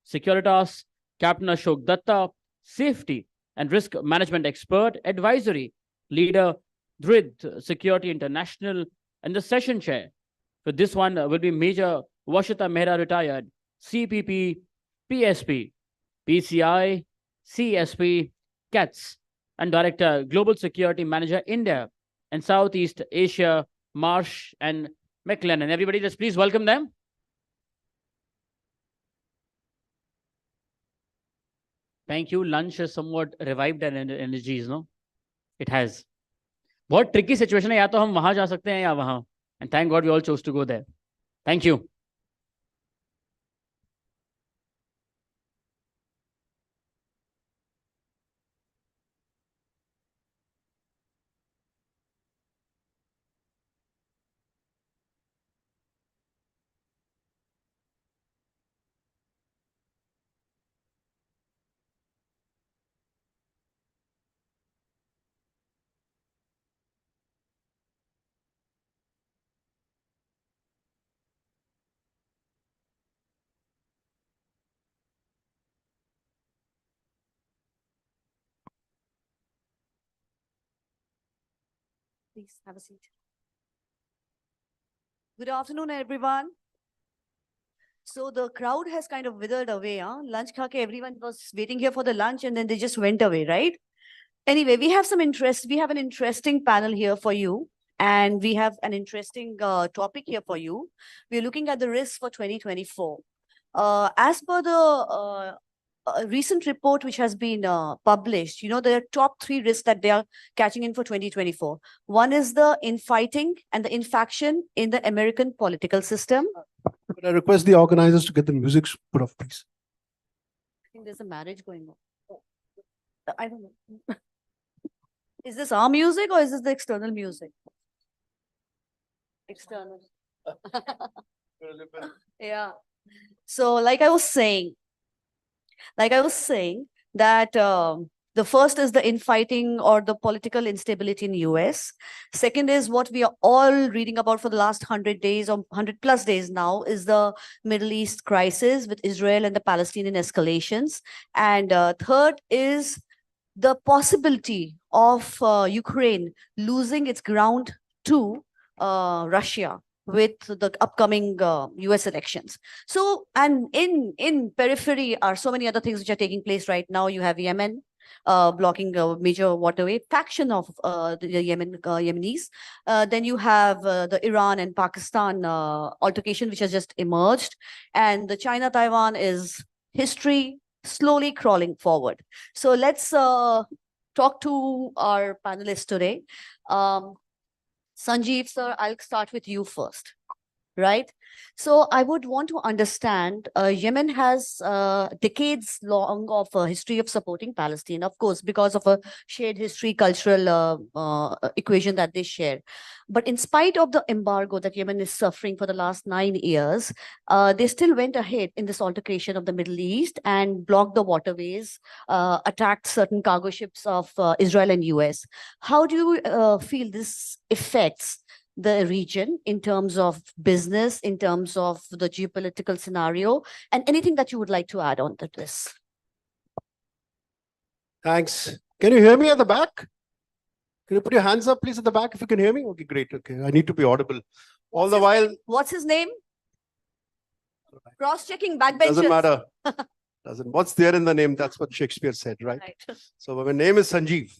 Securitas, Captain Ashok Datta, Safety and Risk Management Expert, Advisory, Leader, Dhrid Security International, and the session chair. For this one will be Major Vashita Mehra, retired, CPP, PSP, PCI, CSP, CATS, and Director, Global Security Manager, India and Southeast Asia, Marsh and McLennan. Everybody, just please welcome them. Thank you. Lunch has somewhat revived our energies, no? It has. बहुत tricky situation है, या तो हम वहां जा सकते हैं या वहां. And thank God we all chose to go there. Thank you. Please have a seat. Good afternoon, everyone. So the crowd has kind of withered away. Lunch khake, everyone was waiting here for the lunch and then they just went away, right? Anyway, we have an interesting panel here for you. And we have an interesting topic here for you. We're looking at the risks for 2024. As per the a recent report which has been published, there are top 3 risks that they are catching in for 2024. One is the infighting and the infaction in the American political system. Could I request the organizers to get the music put off, please? I think there's a marriage going on. I don't know. Is this our music or is this the external music? External. Yeah. So like I was saying that the first is the infighting or the political instability in US. Second is what we are all reading about for the last 100 days or 100 plus days now is the Middle East crisis with Israel and the Palestinian escalations. And third is the possibility of Ukraine losing its ground to Russia with the upcoming US elections. So, and in periphery are so many other things which are taking place right now. You have Yemen blocking a major waterway, faction of the Yemenis. Then you have the Iran and Pakistan altercation, which has just emerged. And the China-Taiwan is history slowly crawling forward. So let's talk to our panelists today. Sanjeev, sir, I'll start with you first, right? So I would want to understand, Yemen has decades long of a history of supporting Palestine, of course, because of a shared history, cultural equation that they share. But in spite of the embargo that Yemen is suffering for the last 9 years, they still went ahead in this altercation of the Middle East and blocked the waterways, attacked certain cargo ships of Israel and US. How do you feel this affects the region in terms of business, in terms of the geopolitical scenario, and anything that you would like to add on to this? Thanks. Can you hear me at the back? Can you put your hands up, please, at the back if you can hear me? Okay, great. Okay, I need to be audible. All the while. What's his name? Cross-checking backbenchers. Doesn't matter. Doesn't, what's there in the name? That's what Shakespeare said, right? So my name is Sanjeev.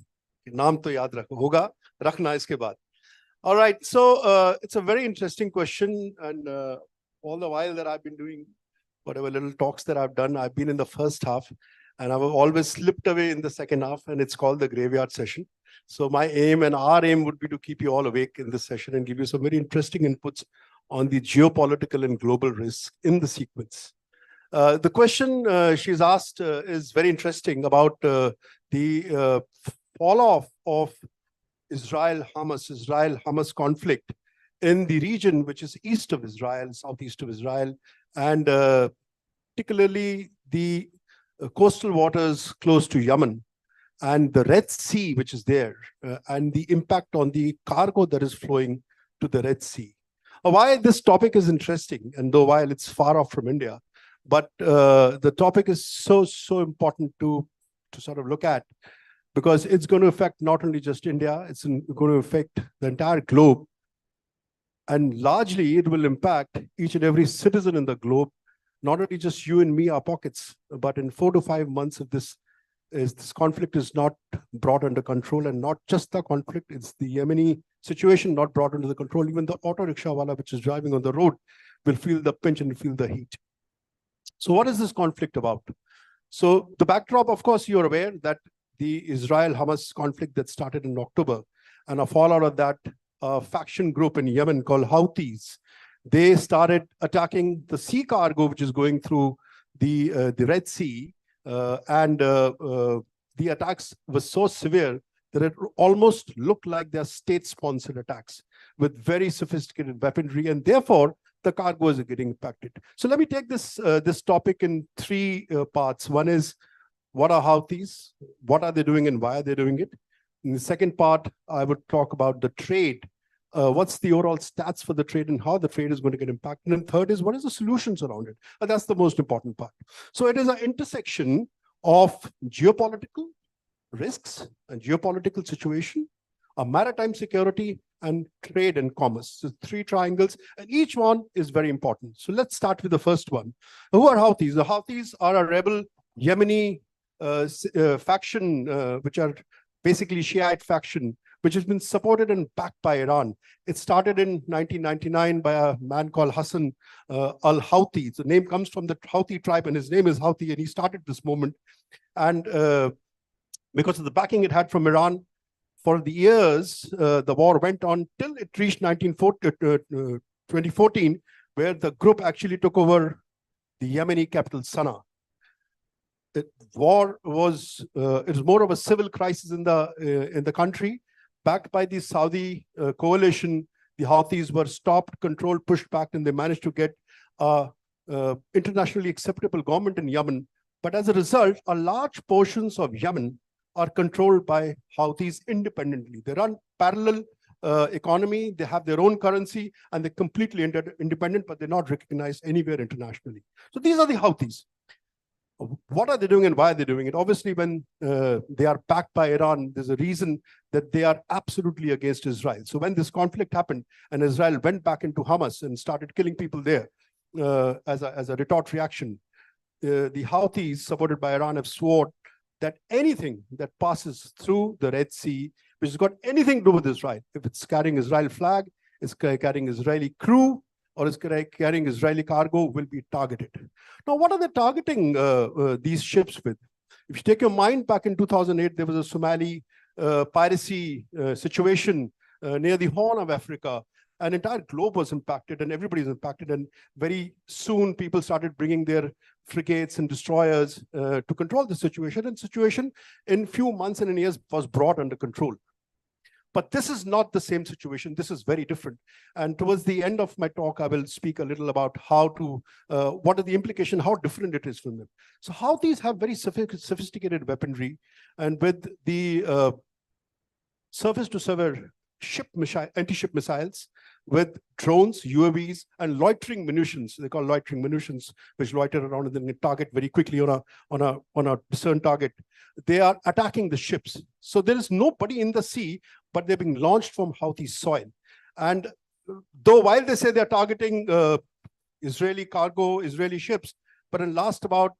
Naam to yaad rakho, hoga, rakhna iske baad. All right, so it's a very interesting question. And all the while that I've been doing whatever little talks that I've done, I've been in the first half and I've always slipped away in the second half, and it's called the graveyard session. So my aim and our aim would be to keep you all awake in this session and give you some very interesting inputs on the geopolitical and global risk in the sequence. The question she's asked is very interesting about the fall off of Israel-Hamas conflict in the region, which is east of Israel, southeast of Israel, and particularly the coastal waters close to Yemen and the Red Sea, which is there, and the impact on the cargo that is flowing to the Red Sea. Why this topic is interesting, and though while it's far off from India, but the topic is so important to sort of look at, because it's going to affect not only just India, it's going to affect the entire globe. And largely, it will impact each and every citizen in the globe, not only just you and me, our pockets, but in 4 to 5 months, if this conflict is not brought under control, and not just the conflict, it's the Yemeni situation not brought under the control, even the auto rickshaw wala which is driving on the road will feel the pinch and feel the heat. So what is this conflict about? So the backdrop, of course, you're aware that the Israel-Hamas conflict that started in October, and a fallout of that, faction group in Yemen called Houthis, they started attacking the sea cargo which is going through the Red Sea, and the attacks were so severe that it almost looked like they're state-sponsored attacks with very sophisticated weaponry, and therefore the cargoes are getting impacted. So let me take this topic in 3 parts. One is, what are Houthis? What are they doing and why are they doing it? In the second part, I would talk about the trade. What's the overall stats for the trade and how the trade is going to get impacted? And third is, what is the solutions around it? And that's the most important part. So it is an intersection of geopolitical risks and geopolitical situation, a maritime security, and trade and commerce. So 3 triangles, and each one is very important. So let's start with the first one. Who are Houthis? The Houthis are a rebel Yemeni faction, which are basically Shiite faction, which has been supported and backed by Iran. It started in 1999 by a man called Hassan al-Houthi. The name comes from the Houthi tribe, and his name is Houthi, and he started this movement. And because of the backing it had from Iran, for the years, the war went on till it reached 2014, where the group actually took over the Yemeni capital, Sana'a. The war was it was more of a civil crisis in the country. Backed by the Saudi coalition, the Houthis were stopped, controlled, pushed back, and they managed to get internationally acceptable government in Yemen. But as a result, a large portions of Yemen are controlled by Houthis independently. They run parallel economy, they have their own currency, and they're completely independent, but they're not recognized anywhere internationally. So these are the Houthis. What are they doing and why are they doing it? Obviously, when they are backed by Iran, there's a reason that they are absolutely against Israel. So when this conflict happened and Israel went back into Hamas and started killing people there as a retort reaction, the Houthis, supported by Iran, have sworn that anything that passes through the Red Sea, which has got anything to do with Israel, if it's carrying Israel flag, it's carrying Israeli crew, or is carrying Israeli cargo, will be targeted. Now, what are they targeting these ships with? If you take your mind back in 2008, there was a Somali piracy situation near the Horn of Africa. An entire globe was impacted and everybody's impacted. And very soon people started bringing their frigates and destroyers to control the situation. And situation in few months and in years was brought under control. But this is not the same situation. This is very different. And towards the end of my talk, I will speak a little about how to, what are the implications, how different it is from them. So how these have very sophisticated weaponry, and with the surface-to-surface anti-ship missiles, with drones, UAVs, and loitering munitions. They call loitering munitions, which loiter around and then target very quickly on a discerned target. They are attacking the ships. So there is nobody in the sea, but they're being launched from Houthi soil. And though while they say they're targeting Israeli cargo, Israeli ships, but in last about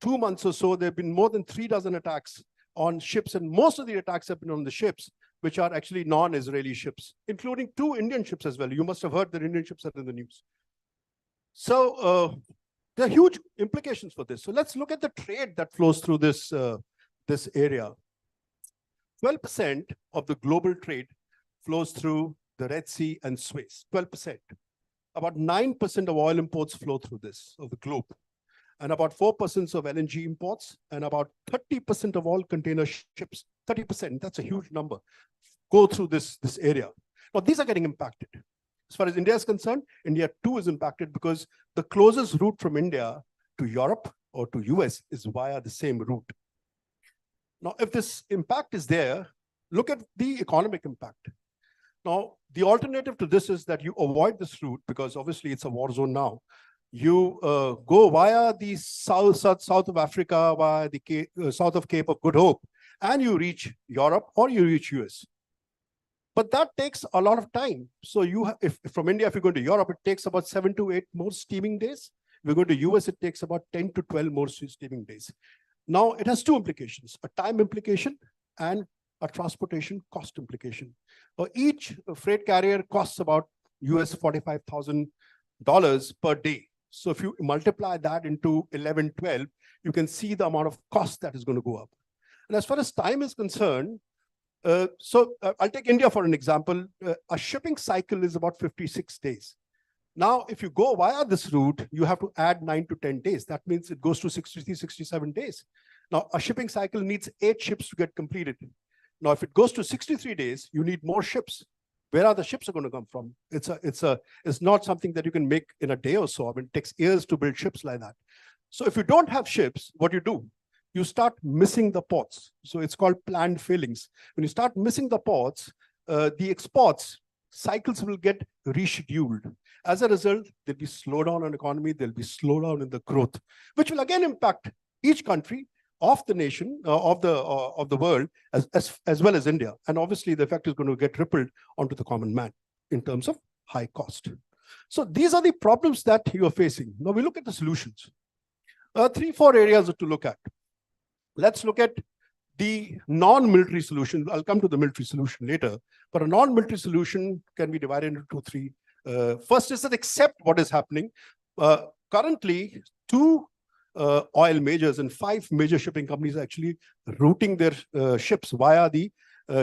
2 months or so, there have been more than 3 dozen attacks on ships, and most of the attacks have been on the ships, which are actually non-Israeli ships, including 2 Indian ships as well. You must have heard that Indian ships are in the news. So there are huge implications for this. So let's look at the trade that flows through this, this area. 12% of the global trade flows through the Red Sea and Suez, 12%. About 9% of oil imports flow through this, of the globe. And about 4% of LNG imports, and about 30% of all container ships, 30%, that's a huge number, go through this area. Now, these are getting impacted. As far as India is concerned, India too is impacted because the closest route from India to Europe or to US is via the same route. Now, if this impact is there, look at the economic impact. Now, the alternative to this is that you avoid this route because obviously it's a war zone now. You go via the south of Africa, via the south of Cape of Good Hope, and you reach Europe or you reach US. But that takes a lot of time. So if from India, if you're going to Europe, it takes about 7 to 8 more steaming days. If you're going to US, it takes about 10 to 12 more steaming days. Now, it has 2 implications, a time implication and a transportation cost implication. Each freight carrier costs about US $45,000 per day. So if you multiply that into 11, 12, you can see the amount of cost that is going to go up. And as far as time is concerned, I'll take India for an example. A shipping cycle is about 56 days. Now, if you go via this route, you have to add 9 to 10 days. That means it goes to 63, 67 days. Now, a shipping cycle needs 8 ships to get completed. Now, if it goes to 63 days, you need more ships. Where are the ships going to come from? It's not something that you can make in a day or so. I mean, it takes years to build ships like that. So if you don't have ships, what do? You start missing the ports. So it's called planned failings. When you start missing the ports, the exports cycles will get rescheduled. As a result, there'll be slowdown in economy, there'll be slowdown in the growth, which will again impact each country of the nation, of the world, as well as India. And obviously, the effect is going to get rippled onto the common man in terms of high cost. So these are the problems that you are facing. Now we look at the solutions. 3, 4 areas to look at. Let's look at the non-military solution. I'll come to the military solution later, but a non-military solution can be divided into 2, 3. First is that accept what is happening. Currently, 2 oil majors and 5 major shipping companies are actually routing their ships via the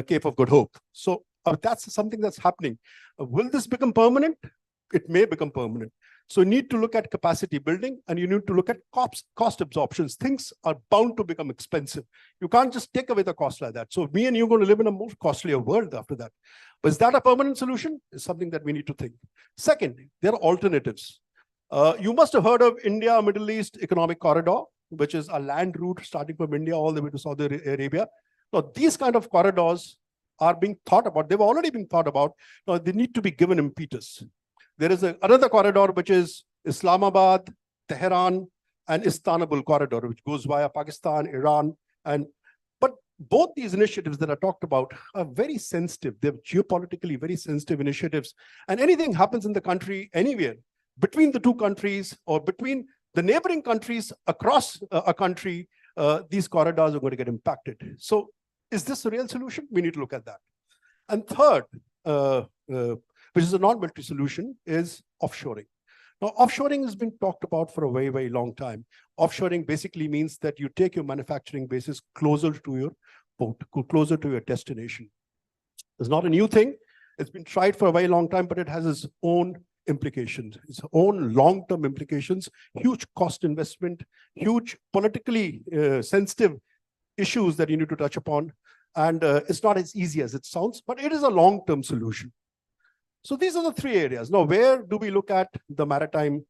Cape of Good Hope. So that's something that's happening. Will this become permanent? It may become permanent. So you need to look at capacity building and you need to look at cost absorptions. Things are bound to become expensive. You can't just take away the cost like that. So me and you are going to live in a more costlier world after that. But is that a permanent solution? It's something that we need to think. Second, there are alternatives. You must have heard of India Middle East Economic Corridor, which is a land route starting from India all the way to Saudi Arabia. Now, these kind of corridors are being thought about. They've already been thought about. Now, they need to be given impetus. There is another corridor, which is Islamabad, Tehran, and Istanbul corridor, which goes via Pakistan, Iran. But both these initiatives that are talked about are very sensitive. They're geopolitically very sensitive initiatives. And anything happens in the country, anywhere, between the 2 countries or between the neighboring countries across a country, these corridors are going to get impacted. So is this a real solution? We need to look at that. And third, which is a non-military solution, is offshoring. Now, offshoring has been talked about for a very, very long time. Offshoring basically means that you take your manufacturing bases closer to your port, closer to your destination. It's not a new thing. It's been tried for a very long time, but it has its own implications, its own long-term implications, huge cost investment, huge politically sensitive issues that you need to touch upon. And it's not as easy as it sounds, but it is a long-term solution. So these are the 3 areas. Now, where do we look at the maritime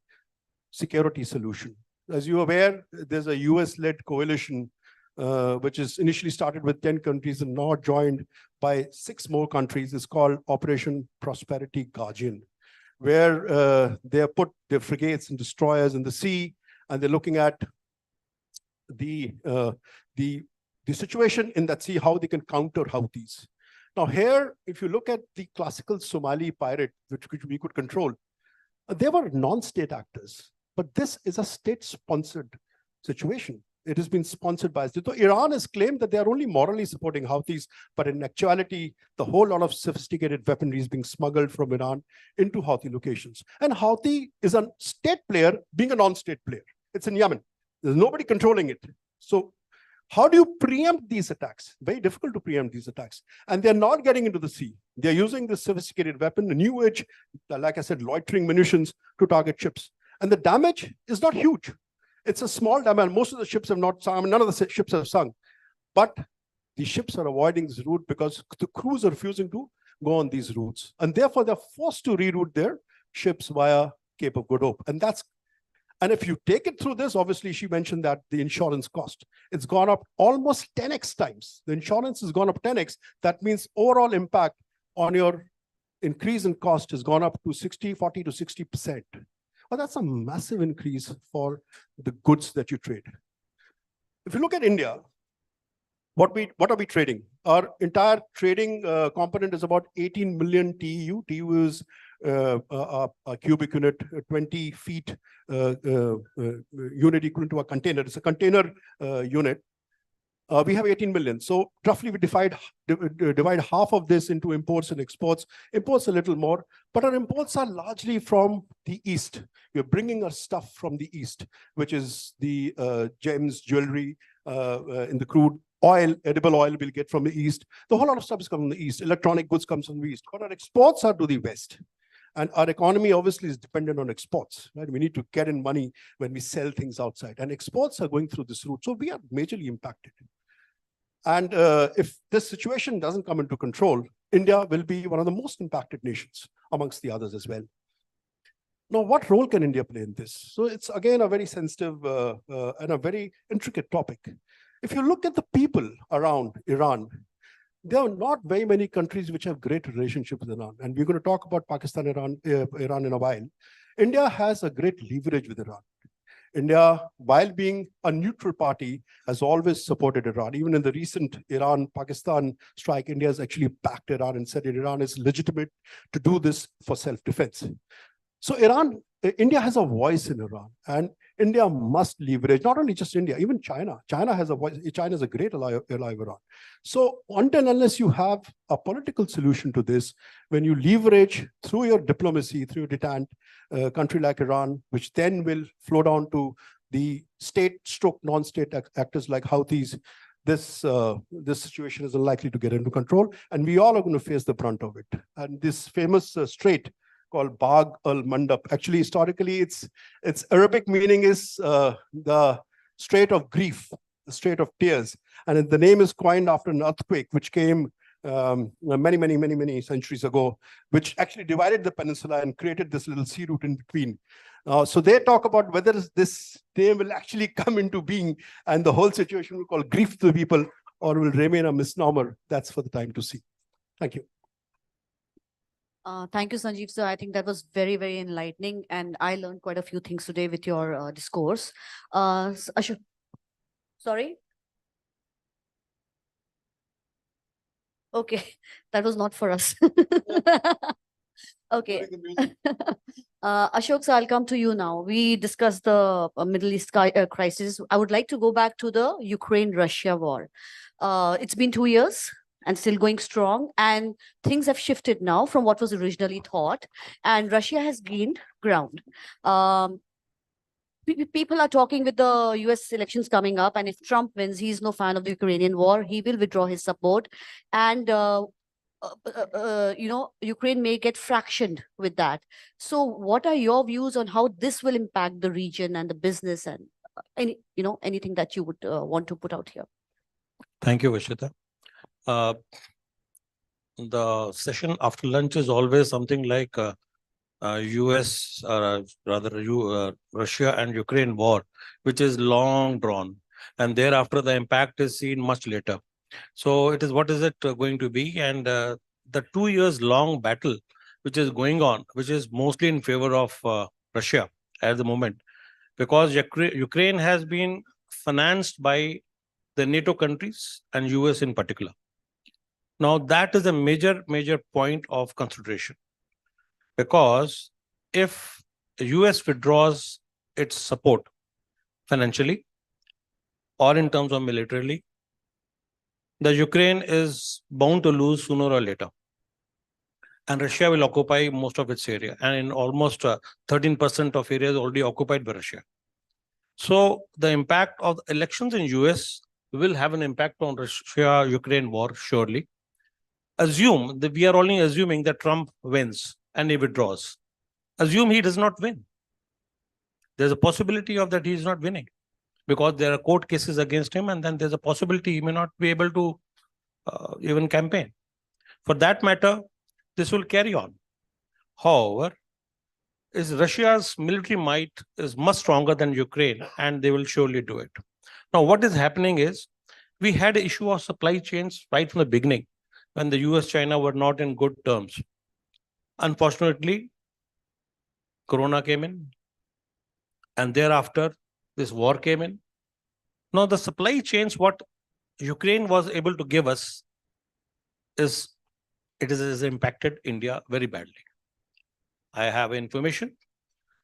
security solution? As you're aware, there's a US-led coalition, which is initially started with 10 countries and now joined by 6 more countries. It's called Operation Prosperity Guardian, where they have put their frigates and destroyers in the sea, and they're looking at the situation in that sea, how they can counter Houthis. Now here, if you look at the classical Somali pirate, which we could control, they were non-state actors, but this is a state-sponsored situation. it has been sponsored by Houthis. So Iran has claimed that they are only morally supporting Houthis, but in actuality, the whole lot of sophisticated weaponry is being smuggled from Iran into Houthi locations. And Houthi is a state player being a non-state player. It's in Yemen. There's nobody controlling it. So how do you preempt these attacks? Very difficult to preempt these attacks. And they're not getting into the sea. They're using this sophisticated weapon, the new age, like I said, loitering munitions to target ships. And the damage is not huge. It's a small damage. Most of the ships have not sunk. I mean, none of the ships have sunk. But the ships are avoiding this route because the crews are refusing to go on these routes. And therefore, they're forced to reroute their ships via Cape of Good Hope. And if you take it through this, obviously, she mentioned that the insurance cost, it's gone up almost 10x times. The insurance has gone up 10x. That means overall impact on your increase in cost has gone up to 40 to 60%. Well, that's a massive increase for the goods that you trade. If you look at India, what are we trading? Our entire trading component is about 18 million TEU. TEU is a cubic unit, 20 feet unit equivalent to a container. It's a container unit. We have 18 million. So roughly we divide half of this into imports and exports. Imports a little more, but our imports are largely from the East. We're bringing our stuff from the East, which is the gems, jewelry, in the crude. Oil, edible oil we'll get from the East. The whole lot of stuff is coming from the East. Electronic goods comes from the East. But our exports are to the West. And our economy obviously is dependent on exports, right? We need to get in money when we sell things outside. And exports are going through this route. So we are majorly impacted. And if this situation doesn't come into control, India will be one of the most impacted nations amongst the others as well. Now, what role can India play in this? So it's again a very sensitive and a very intricate topic. If you look at the people around Iran, there are not very many countries which have great relationship with Iran. And we're going to talk about Pakistan, Iran in a while. India has a great leverage with Iran. India, while being a neutral party, has always supported Iran. Even in the recent Iran-Pakistan strike, India has actually backed Iran and said that Iran is legitimate to do this for self-defense. So India has a voice in Iran, and India must leverage, not only just India, even China. China has a voice. China is a great ally of Iran. So until and unless you have a political solution to this, when you leverage through your diplomacy, through your deterrent, country like Iran, which then will flow down to the state-stroke non-state actors like Houthis, this situation is unlikely to get into control, and we all are going to face the brunt of it. And this famous strait called Bab al-Mandab. Actually, historically, its Arabic meaning is the Strait of Grief, the Strait of Tears. And the name is coined after an earthquake, which came many centuries ago, which actually divided the peninsula and created this little sea route in between. So they talk about whether this name will actually come into being and the whole situation will call grief to the people or will remain a misnomer. That's for the time to see. Thank you. Thank you, Sanjeev sir. I think that was very, very enlightening, and I learned quite a few things today with your discourse. Ashok, sorry? Okay, that was not for us. Okay. Ashok sir, I'll come to you now. We discussed the Middle East crisis. I would like to go back to the Ukraine-Russia war. It's been 2 years and still going strong, and things have shifted now from what was originally thought, and Russia has gained ground. People are talking with the US elections coming up, and if Trump wins, he's no fan of the Ukrainian war. He will withdraw his support, and Ukraine may get fractioned with that. So what are your views on how this will impact the region and the business, and anything that you would want to put out here? Thank you, Vishita. The session after lunch is always something like US, Russia and Ukraine war, which is long drawn, and thereafter the impact is seen much later. So it is, what is it going to be? And the 2 years long battle which is going on, which is mostly in favor of Russia at the moment, because Ukraine has been financed by the NATO countries and US in particular. Now, that is a major point of consideration, because if the US withdraws its support financially, or in terms of militarily, the Ukraine is bound to lose sooner or later. And Russia will occupy most of its area. And in almost 13% of area is already occupied by Russia. So the impact of the elections in US will have an impact on Russia-Ukraine war, surely. Assume that we are only assuming that Trump wins and he withdraws. Assume he does not win. There's a possibility of that he is not winning because there are court cases against him, and then there's a possibility he may not be able to even campaign. For that matter, this will carry on. However, Russia's military might is much stronger than Ukraine, and they will surely do it. Now, what is happening is we had an issue of supply chains right from the beginning when the US-China were not in good terms. Unfortunately, Corona came in, and thereafter, this war came in. Now, the supply chains, what Ukraine was able to give us is it has impacted India very badly. I have information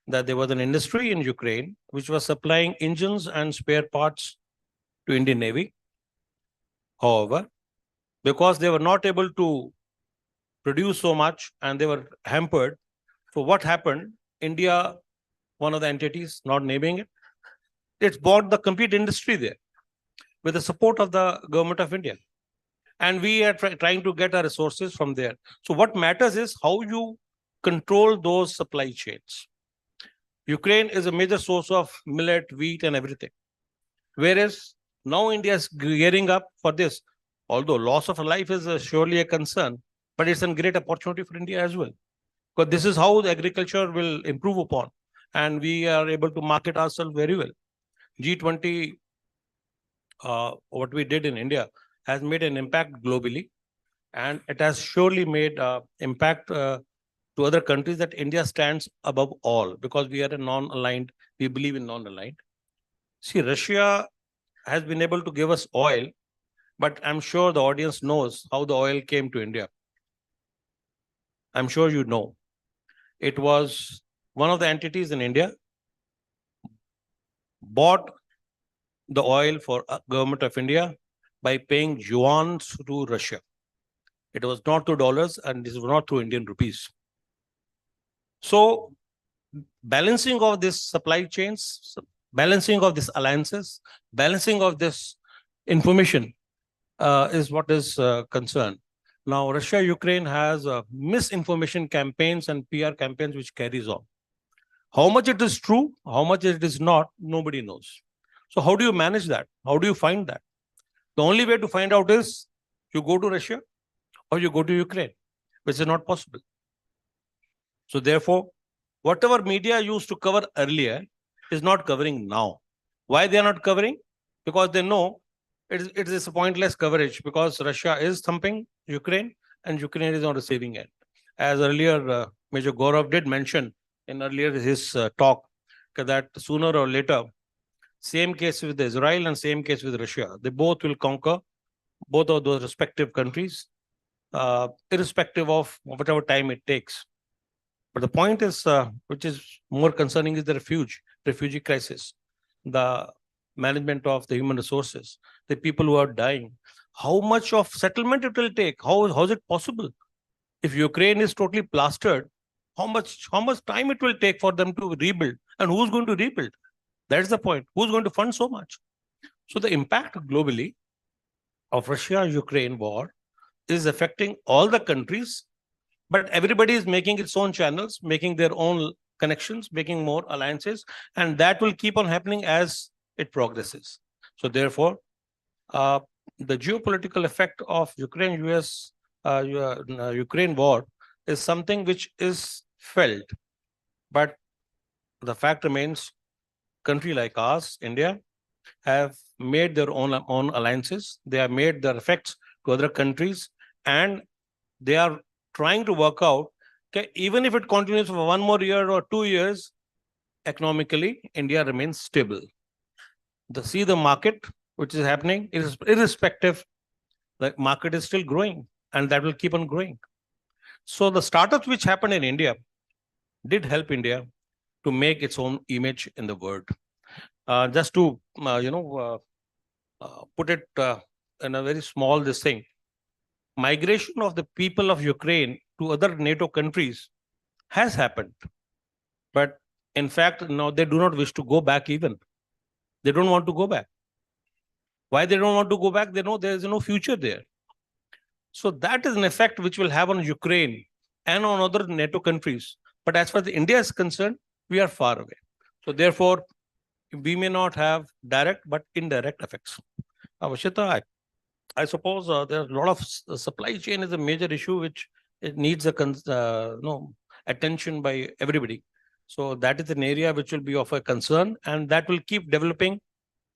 that there was an industry in Ukraine which was supplying engines and spare parts to Indian Navy. However, because they were not able to produce so much and they were hampered, so what happened? India, one of the entities, not naming it, it's bought the complete industry there with the support of the government of India. And we are trying to get our resources from there. So what matters is how you control those supply chains. Ukraine is a major source of millet, wheat, and everything. Whereas now India is gearing up for this. Although loss of a life is surely a concern, but it's a great opportunity for India as well. Because this is how the agriculture will improve upon. And we are able to market ourselves very well. G20, what we did in India, has made an impact globally. And it has surely made impact to other countries that India stands above all because we are a non-aligned, we believe in non-aligned. See, Russia has been able to give us oil, but I'm sure the audience knows how the oil came to India. I'm sure you know. It was one of the entities in India bought the oil for government of India by paying yuan to Russia. It was not to dollars and this was not to Indian rupees. So balancing of this supply chains, balancing of these alliances, balancing of this information is what is concerned. Now, Russia-Ukraine has misinformation campaigns and PR campaigns which carries on. How much it is true, how much it is not, nobody knows. So how do you manage that? How do you find that? The only way to find out is you go to Russia or you go to Ukraine, which is not possible. So therefore, whatever media used to cover earlier is not covering now. Why they are not covering? Because they know it is a pointless coverage because Russia is thumping Ukraine and Ukraine is on receiving end. As earlier, Major Gaurav did mention in earlier his talk that sooner or later, same case with Israel and same case with Russia, they both will conquer both of those respective countries, irrespective of whatever time it takes. But the point is, which is more concerning, is the refugee crisis, the management of the human resources, the people who are dying. How much of settlement it will take? How is it possible? If Ukraine is totally plastered, how much time it will take for them to rebuild? And who's going to rebuild? That's the point. Who's going to fund so much? So the impact globally of Russia-Ukraine war is affecting all the countries, but everybody is making its own channels, making their own connections, making more alliances, and that will keep on happening as it progresses. So therefore, the geopolitical effect of Ukraine-US Ukraine war is something which is felt, but the fact remains, country like ours, India, have made their own alliances. They have made their effects to other countries, and they are trying to work out, okay, even if it continues for 1 more year or 2 years, economically, India remains stable. See the market, which is happening, is irrespective, the market is still growing, and that will keep on growing. So the startups which happened in India did help India to make its own image in the world. Just to, put it in a very small this thing. Migration of the people of Ukraine to other NATO countries has happened. But in fact, now they do not wish to go back even. They don't want to go back. Why they don't want to go back? They know there is no future there. So that is an effect which will have on Ukraine and on other NATO countries. But as far as India is concerned, we are far away. So therefore, we may not have direct but indirect effects. Vashita, I suppose there's a lot of supply chain is a major issue which it needs a attention by everybody. So that is an area which will be of a concern, and that will keep developing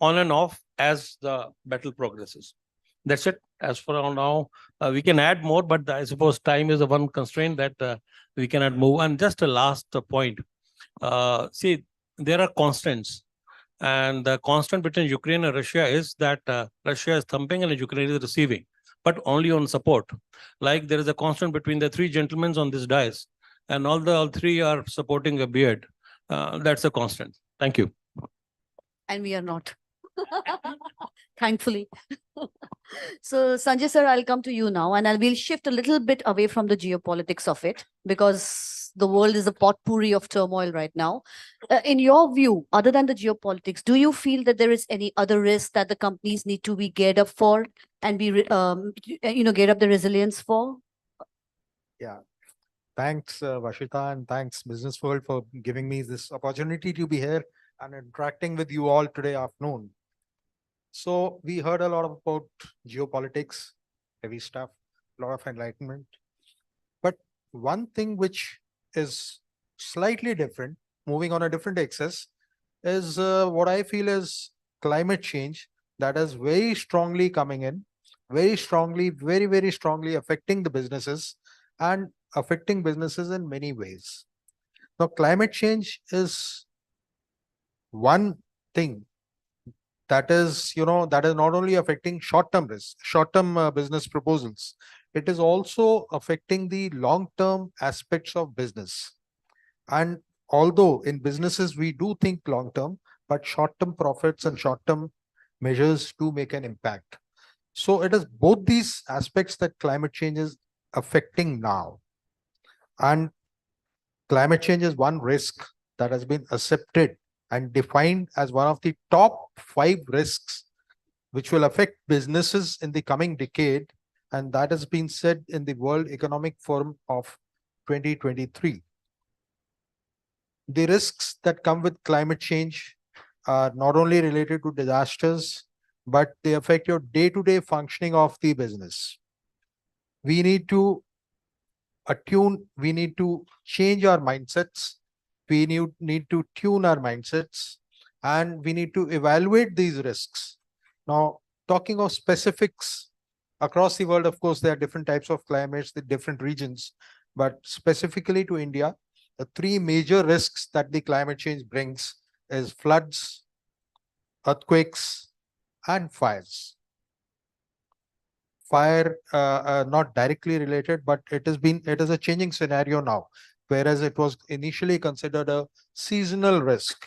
on and off as the battle progresses. That's it. As for now, we can add more, but I suppose time is the one constraint that we cannot move. And just a last point. See, there are constants. And the constant between Ukraine and Russia is that Russia is thumping and Ukraine is receiving, but only on support. Like there is a constant between the three gentlemen on this dais, and all three are supporting a beard. That's a constant. Thank you. And we are not. Thankfully. So Sanjay sir, I'll come to you now, and we'll shift a little bit away from the geopolitics of it, because the world is a potpourri of turmoil right now. In your view, other than the geopolitics, do you feel that there is any other risk that the companies need to be geared up for and be, geared up the resilience for? Yeah. Thanks, Vashita, and thanks Businessworld for giving me this opportunity to be here and interacting with you all today afternoon. So we heard a lot about geopolitics, heavy stuff, a lot of enlightenment. But one thing which is slightly different, moving on a different axis, is what I feel is climate change that is very strongly coming in, very strongly, very, very strongly affecting the businesses and affecting businesses in many ways. Now, climate change is one thing that is, that is not only affecting short-term risks, short-term business proposals. It is also affecting the long-term aspects of business. And although in businesses we do think long-term, but short-term profits and short-term measures do make an impact. So it is both these aspects that climate change is affecting now. And climate change is one risk that has been accepted and defined as one of the top 5 risks which will affect businesses in the coming decade. And that has been said in the World Economic Forum of 2023. The risks that come with climate change are not only related to disasters, but they affect your day-to-day functioning of the business. We need to attune, we need to change our mindsets, we need to tune our mindsets, and we need to evaluate these risks. Now, talking of specifics across the world, of course, there are different types of climates, the different regions, but specifically to India, the 3 major risks that the climate change brings is floods, earthquakes, and fires. Fire, not directly related, but it is a changing scenario now, whereas it was initially considered a seasonal risk.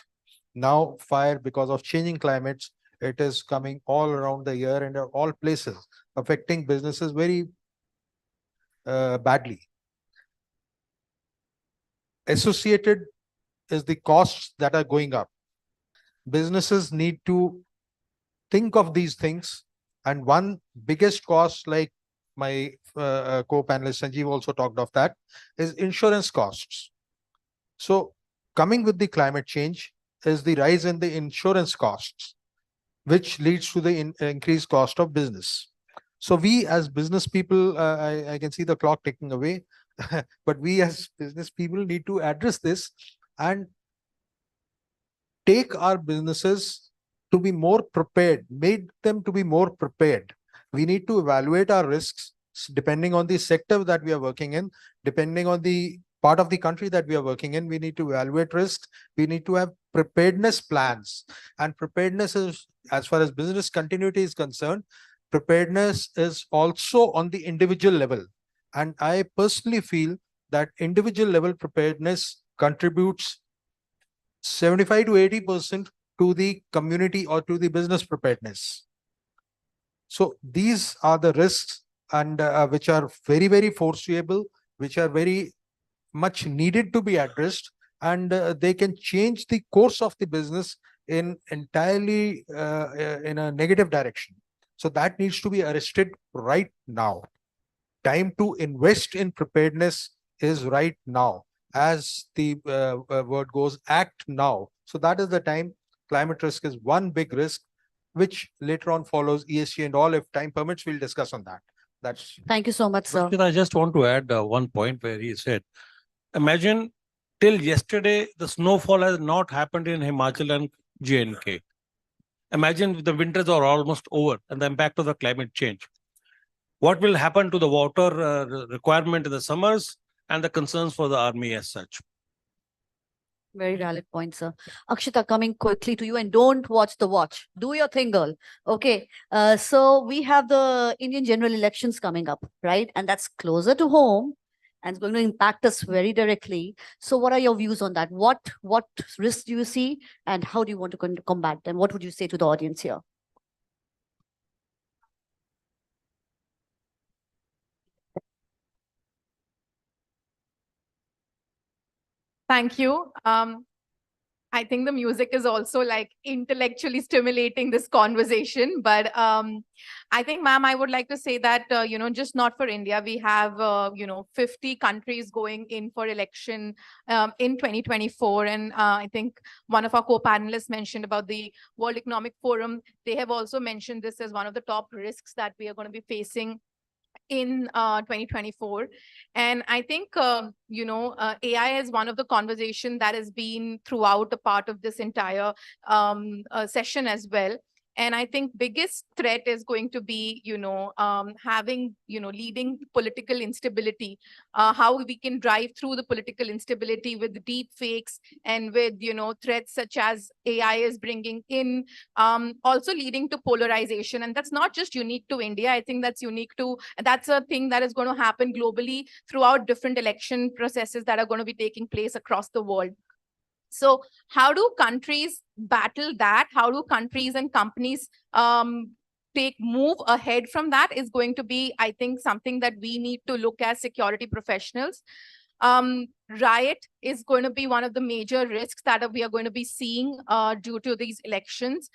Now fire, because of changing climates, it is coming all around the year and at all places, affecting businesses very badly. Associated is the costs that are going up. Businesses need to think of these things. And one biggest cost, like my co-panelist Sanjeev also talked of that, is insurance costs. So coming with the climate change is the rise in the insurance costs, which leads to the increased cost of business. So we as business people, I can see the clock ticking away, but we as business people need to address this and take our businesses to be more prepared, made them to be more prepared. We need to evaluate our risks depending on the sector that we are working in, depending on the part of the country that we are working in. We need to evaluate risks. We need to have preparedness plans. And preparedness is, as far as business continuity is concerned, preparedness is also on the individual level. And I personally feel that individual level preparedness contributes 75 to 80% to the community or to the business preparedness. So these are the risks, and which are very, very foreseeable, which are very much needed to be addressed, and they can change the course of the business in entirely in a negative direction. So that needs to be arrested right now. Time to invest in preparedness is right now. As the word goes, act now. So that is the time. Climate risk is one big risk, which later on follows ESG and all. If time permits, we'll discuss on that. That's. Thank you so much, sir. I just want to add one point where he said, imagine till yesterday, the snowfall has not happened in Himachal and J&K. Imagine the winters are almost over and the impact of the climate change. What will happen to the water requirement in the summers and the concerns for the army as such? Very valid point, sir. Akshita, coming quickly to you, and don't watch the watch. Do your thing, girl. Okay. So we have the Indian general elections coming up, right? And that's closer to home and it's going to impact us very directly. So what are your views on that? What risks do you see and how do you want to combat them? What would you say to the audience here? Thank you. I think the music is also like intellectually stimulating this conversation. But I think, ma'am, I would like to say that, just not for India, we have, 50 countries going in for election in 2024. And I think one of our co-panelists mentioned about the World Economic Forum. They have also mentioned this as one of the top risks that we are going to be facing in 2024. And I think, AI is one of the conversation that has been throughout a part of this entire session as well. And I think biggest threat is going to be, having, leading political instability, how we can drive through the political instability with deep fakes and with, threats such as AI is bringing in, also leading to polarization. And that's not just unique to India. I think that's that's a thing that is going to happen globally throughout different election processes that are going to be taking place across the world. So how do countries battle that? How do countries and companies move ahead from that is going to be, I think, something that we need to look as security professionals. Riot is going to be one of the major risks that we are going to be seeing due to these elections,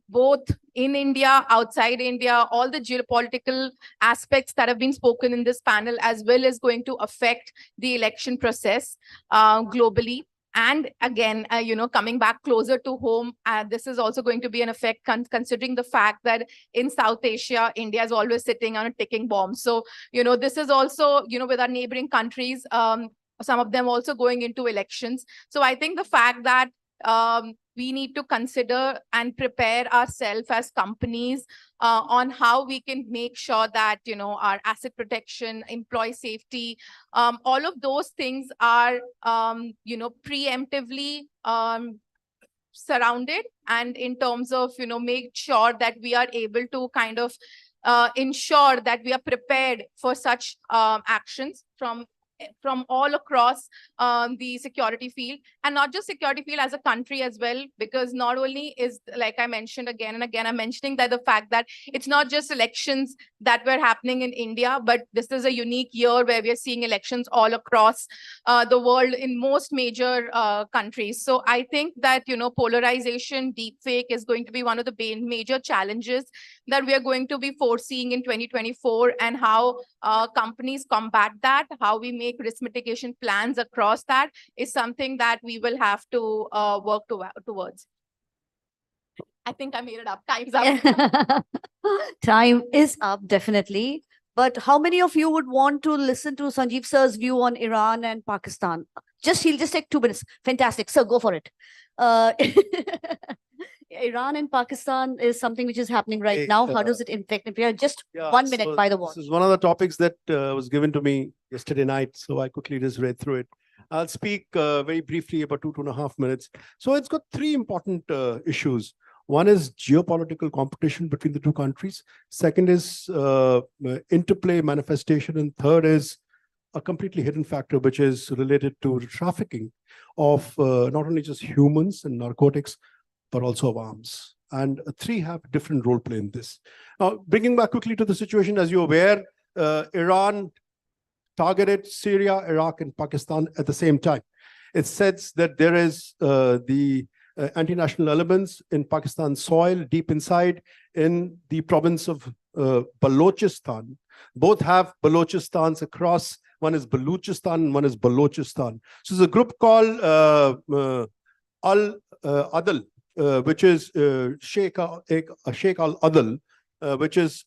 both in India, outside India, all the geopolitical aspects that have been spoken in this panel, as well as going to affect the election process globally. And again, coming back closer to home, this is also going to be an effect considering the fact that in South Asia, India is always sitting on a ticking bomb. So, this is also, with our neighboring countries, some of them also going into elections. So I think the fact that we need to consider and prepare ourselves as companies on how we can make sure that, our asset protection, employee safety, all of those things are, preemptively surrounded, and in terms of, make sure that we are able to kind of ensure that we are prepared for such actions from all across the security field, and not just security field as a country as well, because not only is, like I mentioned again and again, I'm mentioning that the fact that it's not just elections that were happening in India, but this is a unique year where we are seeing elections all across the world in most major countries. So I think that, polarization, deepfake is going to be one of the major challenges that we are going to be foreseeing in 2024, and how companies combat that, how we make risk mitigation plans across that is something that we will have to work towards. I think I made it up. Time's up. Time is up, definitely. But how many of you would want to listen to Sanjeev sir's view on Iran and Pakistan? He'll just take 2 minutes. Fantastic. Sir, go for it. Iran and Pakistan is something which is happening right now. How does it affect? If you have just 1 minute by the watch. This is one of the topics that was given to me yesterday night, so I quickly just read through it. I'll speak very briefly about 2.5 minutes. So it's got 3 important issues. One is geopolitical competition between the 2 countries. Second is interplay manifestation. And third is a completely hidden factor, which is related to trafficking of not only just humans and narcotics, but also of arms. and three have different role play in this. Now, bringing back quickly to the situation, as you're aware, Iran targeted Syria, Iraq, and Pakistan at the same time. It says that there is the anti-national elements in Pakistan's soil, deep inside, in the province of Balochistan. Both have Balochistan across. One is Baluchistan, one is Balochistan. So there's a group called Al-Adl, which is Sheikh Al-Adl, which is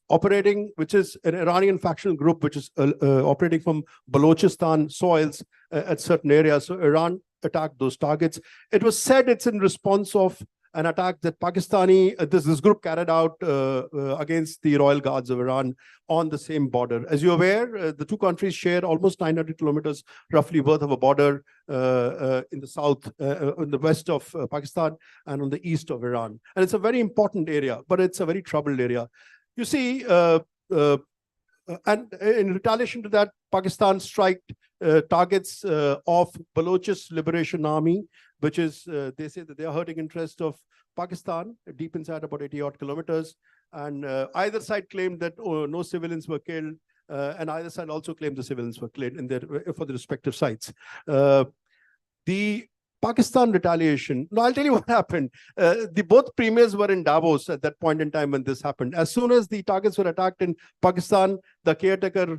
an Iranian factional group, which is operating from Balochistan soils at certain areas. So Iran attacked those targets. It was said it's in response of an attack that this group carried out against the Royal Guards of Iran on the same border. As you're aware, the two countries share almost 900 kilometers roughly worth of a border in the south, in the west of Pakistan and on the east of Iran. And it's a very important area, but it's a very troubled area. You see, and in retaliation to that, Pakistan struck targets of Balochist Liberation Army, which is, they say that they are hurting interest of Pakistan, deep inside about 80 odd kilometers. And either side claimed that no civilians were killed, and either side also claimed the civilians were killed for the respective sites. The Pakistan retaliation. Now, I'll tell you what happened. Both premiers were in Davos at that point in time when this happened. As soon as the targets were attacked in Pakistan, the caretaker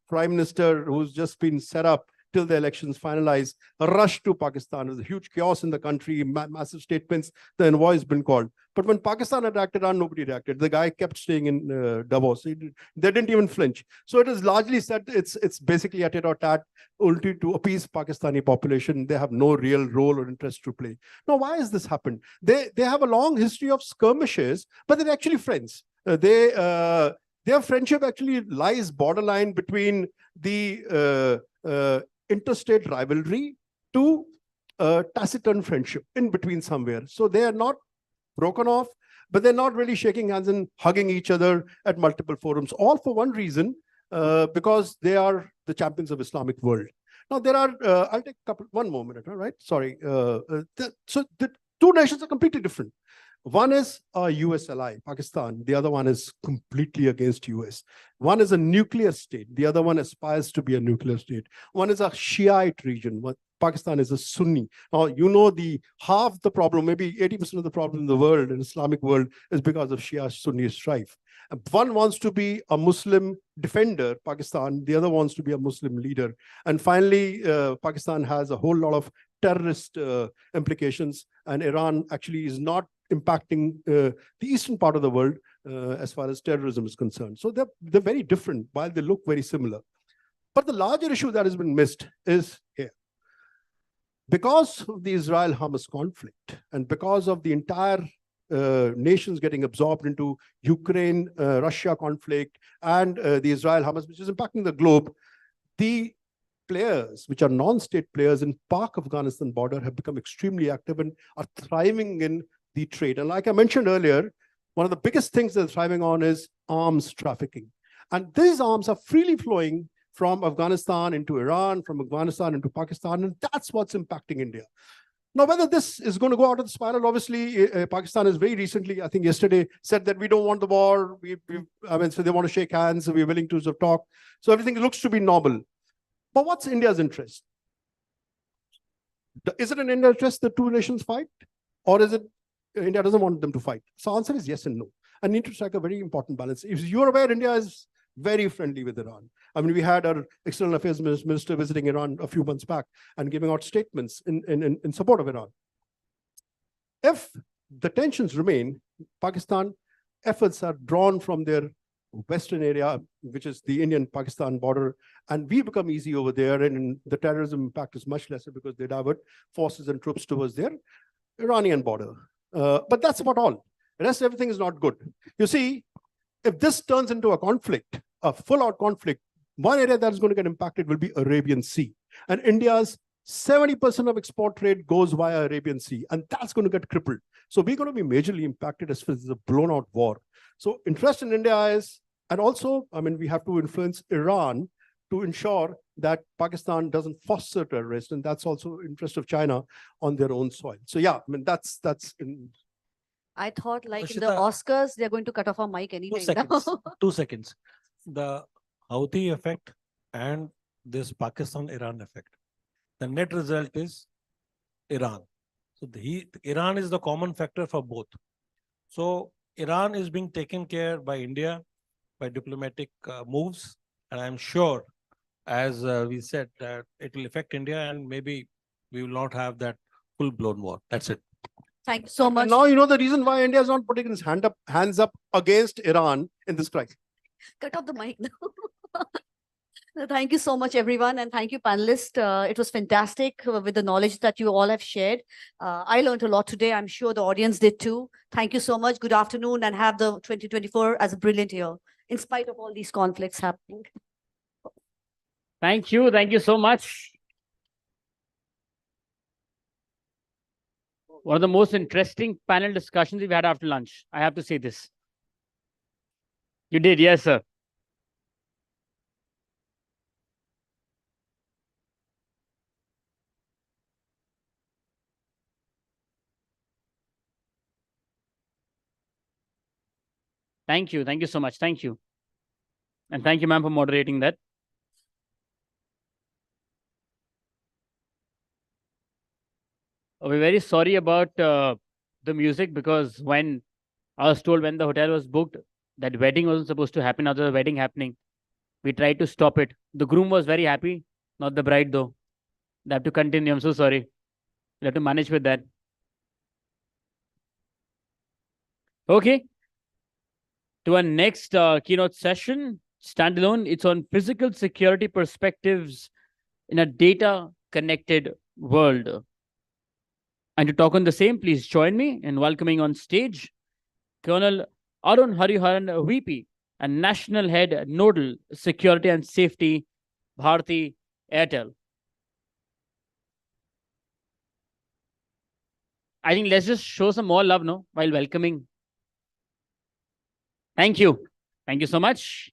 prime minister, who's just been set up till the elections finalized, rushed to Pakistan. There was a huge chaos in the country, massive statements. The envoy has been called. But when Pakistan attacked Iran, nobody reacted. The guy kept staying in Davos. They didn't even flinch. So it is largely said it's basically a tit-or-tat, only to appease Pakistani population. They have no real role or interest to play. Now, why has this happened? They have a long history of skirmishes, but they're actually friends. Their friendship actually lies borderline between the interstate rivalry to taciturn friendship, in between somewhere. So they are not broken off, but they're not really shaking hands and hugging each other at multiple forums, all for one reason, because they are the champions of Islamic world. Now there are, I'll take one more minute, all right? Sorry. So the two nations are completely different. One is a US ally, Pakistan. The other one is completely against US. One is a nuclear state. The other one aspires to be a nuclear state. One is a Shiite region. Pakistan is a Sunni. Now, you know, half the problem, maybe 80% of the problem in the world, in Islamic world, is because of Shia-Sunni strife. One wants to be a Muslim defender, Pakistan. The other wants to be a Muslim leader. And finally, Pakistan has a whole lot of terrorist implications. And Iran actually is not impacting the eastern part of the world as far as terrorism is concerned. So they're very different, while they look very similar. But the larger issue that has been missed is here. Because of the Israel-Hamas conflict, and because of the entire nations getting absorbed into Ukraine-Russia conflict and the Israel-Hamas, which is impacting the globe, the players, which are non-state players in Pak-Afghanistan border, have become extremely active and are thriving in the trade. And like I mentioned earlier, one of the biggest things they're thriving on is arms trafficking. And these arms are freely flowing from Afghanistan into Iran, from Afghanistan into Pakistan, and that's what's impacting India. Now, whether this is going to go out of the spiral, obviously, Pakistan has very recently, I think yesterday, said that we don't want the war. So they want to shake hands, so we're willing to talk. So everything looks to be normal. But what's India's interest? Is it in India's interest that two nations fight? Or is it India doesn't want them to fight? So answer is yes and no. I need to strike a very important balance. If you're aware, India is very friendly with Iran. I mean, we had our external affairs minister visiting Iran a few months back and giving out statements in support of Iran. If the tensions remain, Pakistan efforts are drawn from their western area, which is the Indian-Pakistan border, and we become easy over there, and the terrorism impact is much lesser because they divert forces and troops towards their Iranian border. But that's about all. The rest, everything is not good. You see, if this turns into a conflict, a full-out conflict, one area that is going to get impacted will be Arabian Sea. And India's 70% of export trade goes via Arabian Sea, and that's going to get crippled. So we're going to be majorly impacted as far as a blown-out war. So interest in India is, and also, I mean, we have to influence Iran to ensure that Pakistan doesn't foster terrorists, and that's also interest of China on their own soil. So yeah, I mean, that's I thought like in the Harshita, Oscars, they're going to cut off our mic any Two time now. seconds. 2 seconds. The Houthi effect and this Pakistan-Iran effect. The net result is Iran. So Iran is the common factor for both. So Iran is being taken care by India by diplomatic moves, and I'm sure, as we said, that it will affect India, and maybe we will not have that full-blown war. That's it. Thank you so much. And now you know the reason why India is not putting its hands up against Iran in this crisis. Cut off the mic now. Thank you so much, everyone. And thank you, panelists. It was fantastic with the knowledge that you all have shared. I learned a lot today. I'm sure the audience did too. Thank you so much. Good afternoon, and have the 2024 as a brilliant year, in spite of all these conflicts happening. Thank you. Thank you so much. One of the most interesting panel discussions we've had after lunch. I have to say this. You did, yes, sir. Thank you. Thank you so much. Thank you. And thank you, ma'am, for moderating that. We're very sorry about the music, because when I was told when the hotel was booked, that wedding wasn't supposed to happen. Other wedding happening, we tried to stop it. The groom was very happy, not the bride though. They have to continue. I'm so sorry. We have to manage with that. Okay. To our next keynote session, standalone. It's on physical security perspectives in a data connected world. And to talk on the same, please join me in welcoming on stage Colonel Arun Hariharan, VP and National Head Nodal Security and Safety, Bharti Airtel. I think let's just show some more love, no, while welcoming. Thank you. Thank you so much.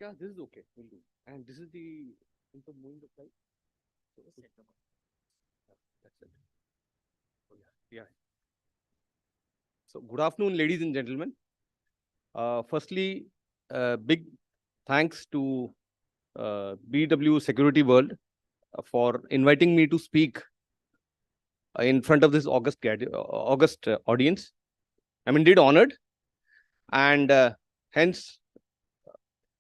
Yeah, this is okay. We'll do. And this is the moving the flight. That's it. Oh, yeah. So good afternoon, ladies and gentlemen. Firstly, big thanks to BW Security World for inviting me to speak in front of this August audience. I'm indeed honored, and hence,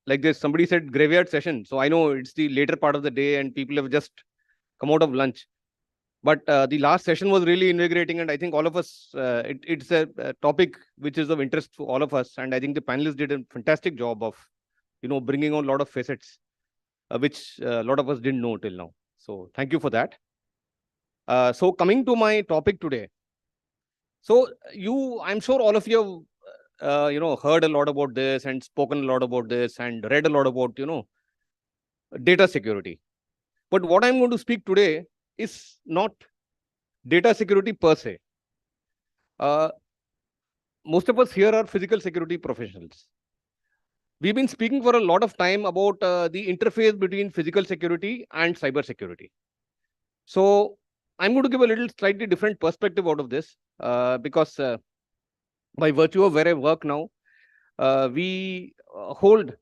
like this, somebody said graveyard session. So I know it's the later part of the day and people have just come out of lunch. But the last session was really invigorating, and I think all of us, it's a topic which is of interest to all of us. And I think the panelists did a fantastic job of, bringing on a lot of facets, which a lot of us didn't know till now. So thank you for that. So coming to my topic today. So I'm sure all of you have, heard a lot about this and spoken a lot about this and read a lot about, data security. But what I'm going to speak today is not data security per se. Most of us here are physical security professionals. We've been speaking for a lot of time about the interface between physical security and cyber security. So I'm going to give a little slightly different perspective out of this because by virtue of where I work now, we hold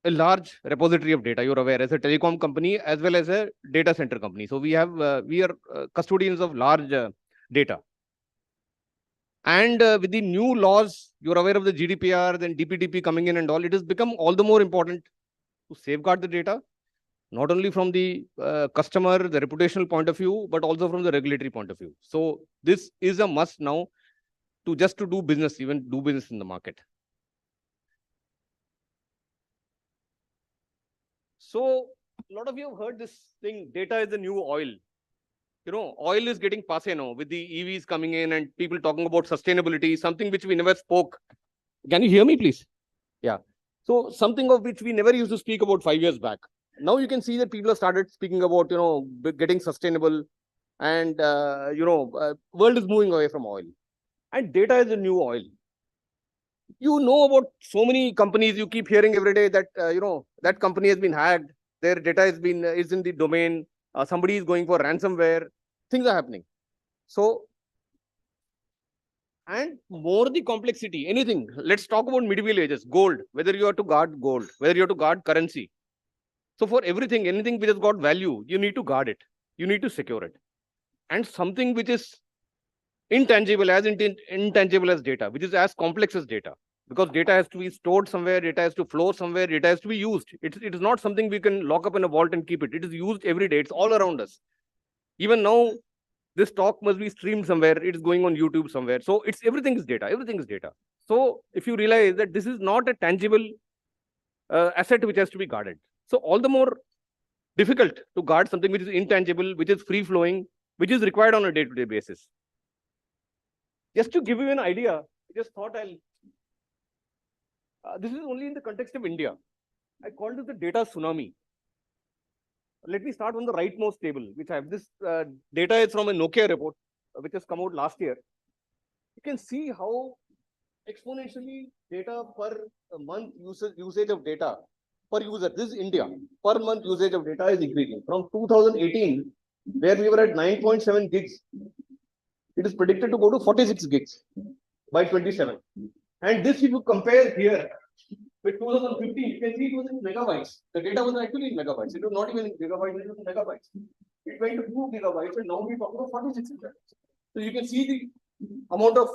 a large repository of data. You're aware, as a telecom company as well as a data center company. So we are custodians of large data. And with the new laws, you're aware of the GDPR, then DPDP coming in and all, it has become all the more important to safeguard the data, not only from the customer, the reputational point of view, but also from the regulatory point of view. So this is a must now to do business, even do business in the market. So a lot of you have heard this thing, data is the new oil. Oil is getting passé now with the EVs coming in and people talking about sustainability, something which we never spoke. Can you hear me, please? Yeah. So something of which we never used to speak about 5 years back. Now you can see that people have started speaking about, getting sustainable and, world is moving away from oil. And data is the new oil. You know about so many companies, you keep hearing every day that, that company has been hacked. Their data is in the domain. Somebody is going for ransomware. things are happening. So, and more the complexity, anything. Let's talk about medieval ages, gold, whether you have to guard gold, whether you have to guard currency. So for everything, anything which has got value, you need to guard it. You need to secure it. And something which is intangible, as intangible as data, which is as complex as data. Because data has to be stored somewhere, data has to flow somewhere, data has to be used. It is not something we can lock up in a vault and keep it. It is used every day. It's all around us. Even now, this talk must be streamed somewhere. It is going on YouTube somewhere. So it's everything is data. Everything is data. So if you realize that this is not a tangible asset which has to be guarded. So all the more difficult to guard something which is intangible, which is free flowing, which is required on a day-to-day basis. Just to give you an idea, I just thought this is only in the context of India. I called it the data tsunami. Let me start on the rightmost table, which I have. This data is from a Nokia report, which has come out last year. You can see how exponentially data per month usage of data per user. This is India. Per month usage of data is increasing. From 2018, where we were at 9.7 gigs, it is predicted to go to 46 gigs by 27. And this, if you compare here with 2015, you can see it was in megabytes. The data was actually in megabytes. It was not even in gigabytes, it was in megabytes. It went to 2 gigabytes, and now we talk about 46 gigabytes. So you can see the amount of.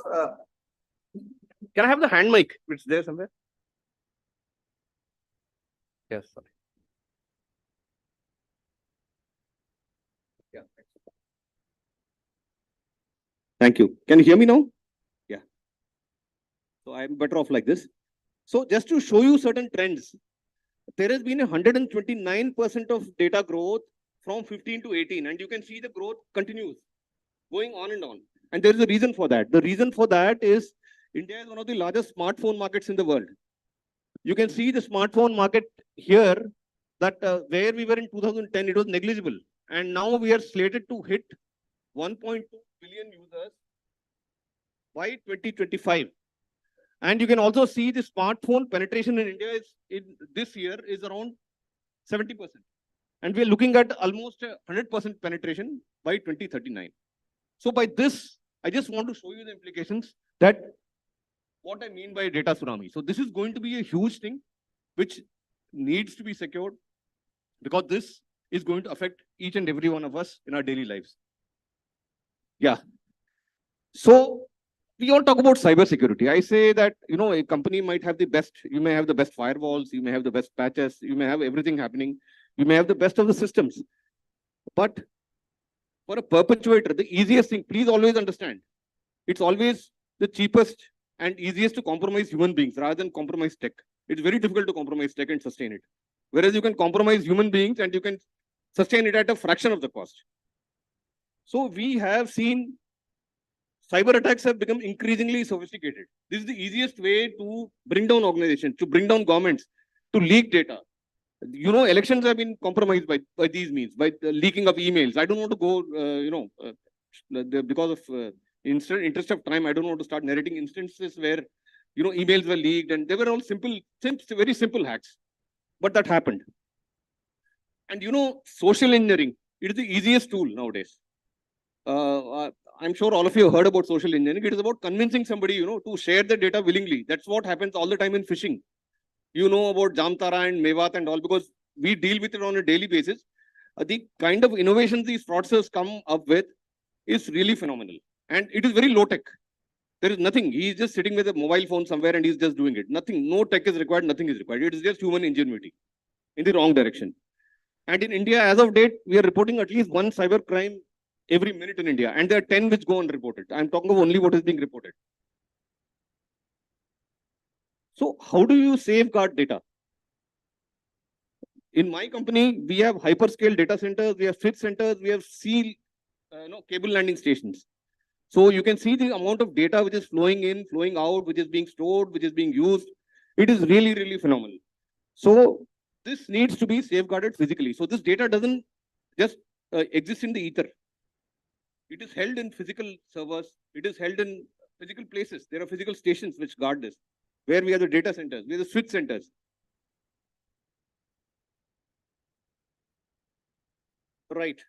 Can I have the hand mic? It's there somewhere. Yes, sorry. Yeah. Thank you. Can you hear me now? Yeah. So I'm better off like this. So just to show you certain trends, there has been 129% of data growth from 15 to 18, and you can see the growth continues going on and on. And there is a reason for that. The reason for that is India is one of the largest smartphone markets in the world. You can see the smartphone market here, that where we were in 2010, it was negligible. And now we are slated to hit 1.2 billion users by 2025. And you can also see the smartphone penetration in India is this year is around 70%. And we're looking at almost 100% penetration by 2039. So by this, I just want to show you the implications that what I mean by data tsunami. So this is going to be a huge thing which needs to be secured, because this is going to affect each and every one of us in our daily lives. Yeah. So we all talk about cybersecurity. I say that, you know, a company might have the best, you may have the best firewalls, you may have the best patches, you may have everything happening, you may have the best of the systems. But for a perpetuator, the easiest thing, please always understand, it's always the cheapest and easiest to compromise human beings rather than compromise tech. It's very difficult to compromise tech and sustain it. Whereas you can compromise human beings and you can sustain it at a fraction of the cost. So we have seen cyber attacks have become increasingly sophisticated. This is the easiest way to bring down organizations, to bring down governments, to leak data. You know, elections have been compromised by these means, by the leaking of emails. I don't want to go, because of interest of time, I don't want to start narrating instances where, you know, emails were leaked, and they were all very simple hacks. But that happened. And you know, social engineering, it is the easiest tool nowadays. I'm sure all of you have heard about social engineering. It is about convincing somebody, you know, to share the data willingly. That's what happens all the time in phishing. You know about Jamtara and Mewat and all, because we deal with it on a daily basis. The kind of innovations these fraudsters come up with is really phenomenal. And it is very low tech. There is nothing. He's just sitting with a mobile phone somewhere and he's just doing it. Nothing, no tech is required, nothing is required. It is just human ingenuity in the wrong direction. And in India, as of date, we are reporting at least one cyber crime every minute in India. And there are 10 which go unreported. I'm talking of only what is being reported. So how do you safeguard data? In my company, we have hyperscale data centers, we have switch centers, we have cable landing stations. So you can see the amount of data which is flowing in, flowing out, which is being stored, which is being used. It is really, really phenomenal. So this needs to be safeguarded physically. So this data doesn't just exist in the ether. It is held in physical servers. It is held in physical places. There are physical stations which guard this, where we have the data centers, we have the switch centers. Right.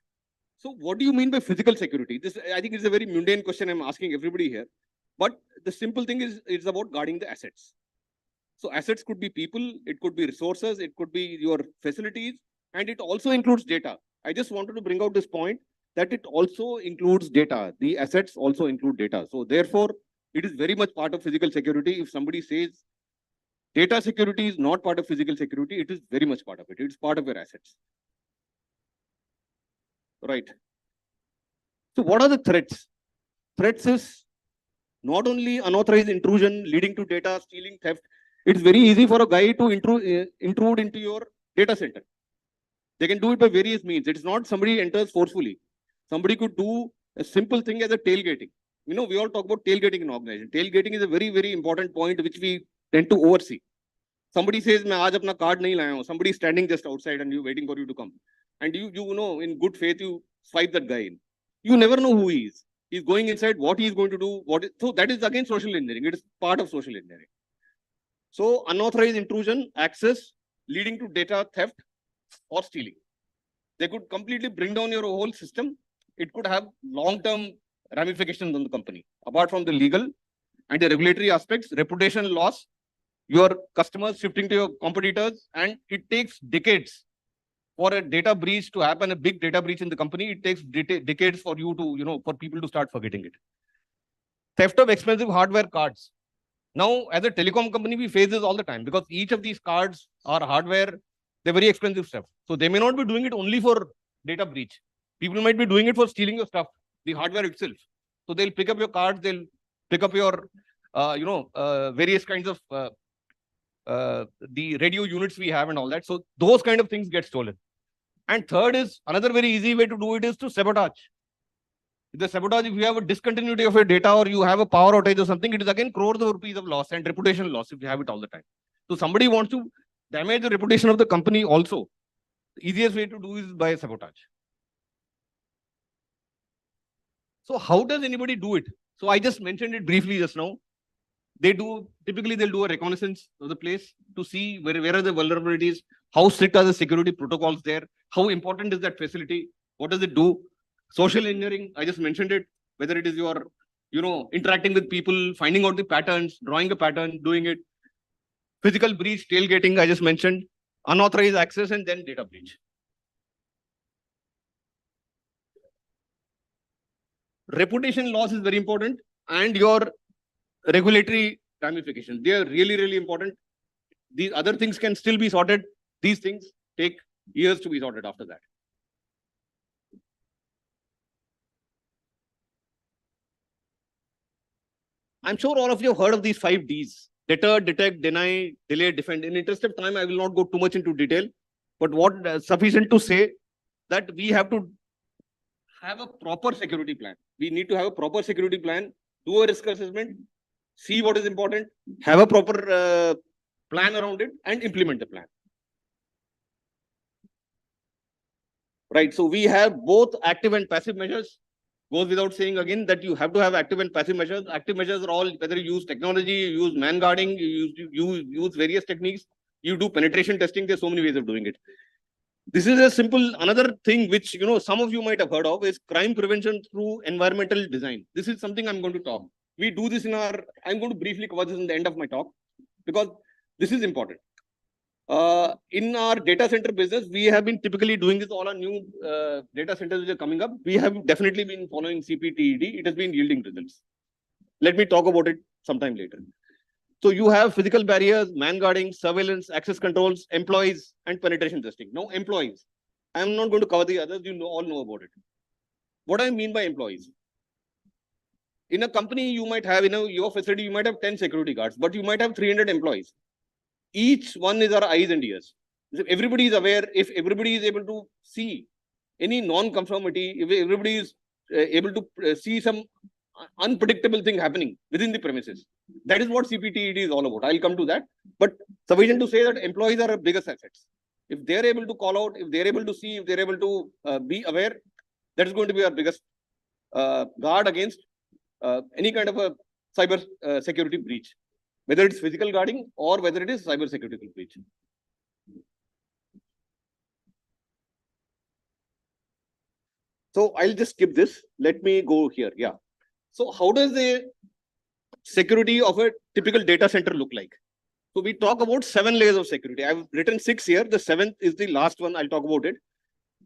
So what do you mean by physical security? This, I think, is a very mundane question I'm asking everybody here. But the simple thing is, it's about guarding the assets. So assets could be people, it could be resources, it could be your facilities, and it also includes data. I just wanted to bring out this point that it also includes data. The assets also include data. So therefore, it is very much part of physical security. If somebody says data security is not part of physical security, it is very much part of it. It's part of your assets. Right. So what are the threats? Threats is not only unauthorized intrusion leading to data stealing, theft. It's very easy for a guy to intrude into your data center. They can do it by various means. It's not somebody enters forcefully. Somebody could do a simple thing as a tailgating. You know, we all talk about tailgating in organization. Tailgating is a very, very important point which we tend to oversee. Somebody says, "मैं आज अपना card नहीं लाया हूँ." Somebody is standing just outside and you waiting for you to come. And you know, in good faith, you swipe that guy in. You never know who he is. He's going inside, what he is going to do. So that is again social engineering. It is part of social engineering. So unauthorized intrusion, access, leading to data theft or stealing. They could completely bring down your whole system. It could have long-term ramifications on the company. Apart from the legal and the regulatory aspects, reputation loss, your customers shifting to your competitors, and it takes decades for a data breach to happen, a big data breach in the company. It takes decades for you to, for people to start forgetting it. Theft of expensive hardware cards. Now, as a telecom company, we face this all the time because each of these cards are hardware. They're very expensive stuff. So they may not be doing it only for data breach. People might be doing it for stealing your stuff, the hardware itself. So they'll pick up your cards, they'll pick up your, various kinds of the radio units we have and all that. So those kind of things get stolen. And third is, another very easy way to do it is to sabotage. The sabotage, if you have a discontinuity of your data or you have a power outage or something, it is again crores of rupees of loss and reputation loss if you have it all the time. So somebody wants to damage the reputation of the company also. The easiest way to do is by sabotage. So how does anybody do it? So I just mentioned it briefly just now. Typically they'll do a reconnaissance of the place to see where are the vulnerabilities, how strict are the security protocols there, how important is that facility, what does it do? Social engineering, I just mentioned it, whether it is your, interacting with people, finding out the patterns, drawing a pattern, doing it. Physical breach, tailgating, I just mentioned, unauthorized access, and then data breach. Reputation loss is very important, and your regulatory ramifications. They are really, really important. These other things can still be sorted. These things take years to be sorted after that. I'm sure all of you have heard of these 5 Ds. Deter, detect, deny, delay, defend. In interest of time, I will not go too much into detail. But what sufficient to say that we have to have a proper security plan. We need to have a proper security plan, do a risk assessment, see what is important, have a proper plan around it, and implement the plan. Right. So we have both active and passive measures. Goes without saying again that you have to have active and passive measures. Active measures are all, whether you use technology, you use man guarding, you use various techniques, you do penetration testing. There's so many ways of doing it. This is a simple, another thing which, some of you might have heard of is crime prevention through environmental design. This is something I'm going to talk. We do this I'm going to briefly cover this in the end of my talk because this is important. In our data center business, we have been typically doing this all our new data centers which are coming up. We have definitely been following CPTED. It has been yielding results. Let me talk about it sometime later. So you have physical barriers, man guarding, surveillance, access controls, employees, and penetration testing. Now, employees. I am not going to cover the others. You all know about it. What I mean by employees. In a company, you might have, your facility, you might have 10 security guards, but you might have 300 employees. Each one is our eyes and ears. If everybody is aware, if everybody is able to see any non-conformity, if everybody is able to see some unpredictable thing happening within the premises, that is what CPTED is all about. I'll come to that. But sufficient to say that employees are our biggest assets. If they're able to call out, if they're able to see, if they're able to be aware, that is going to be our biggest guard against any kind of a cyber security breach, whether it's physical guarding or whether it is cyber security breach. So I'll just skip this. Let me go here. Yeah. So how does the security of a typical data center look like? So we talk about 7 layers of security. I've written 6 here. The 7th is the last one. I'll talk about it.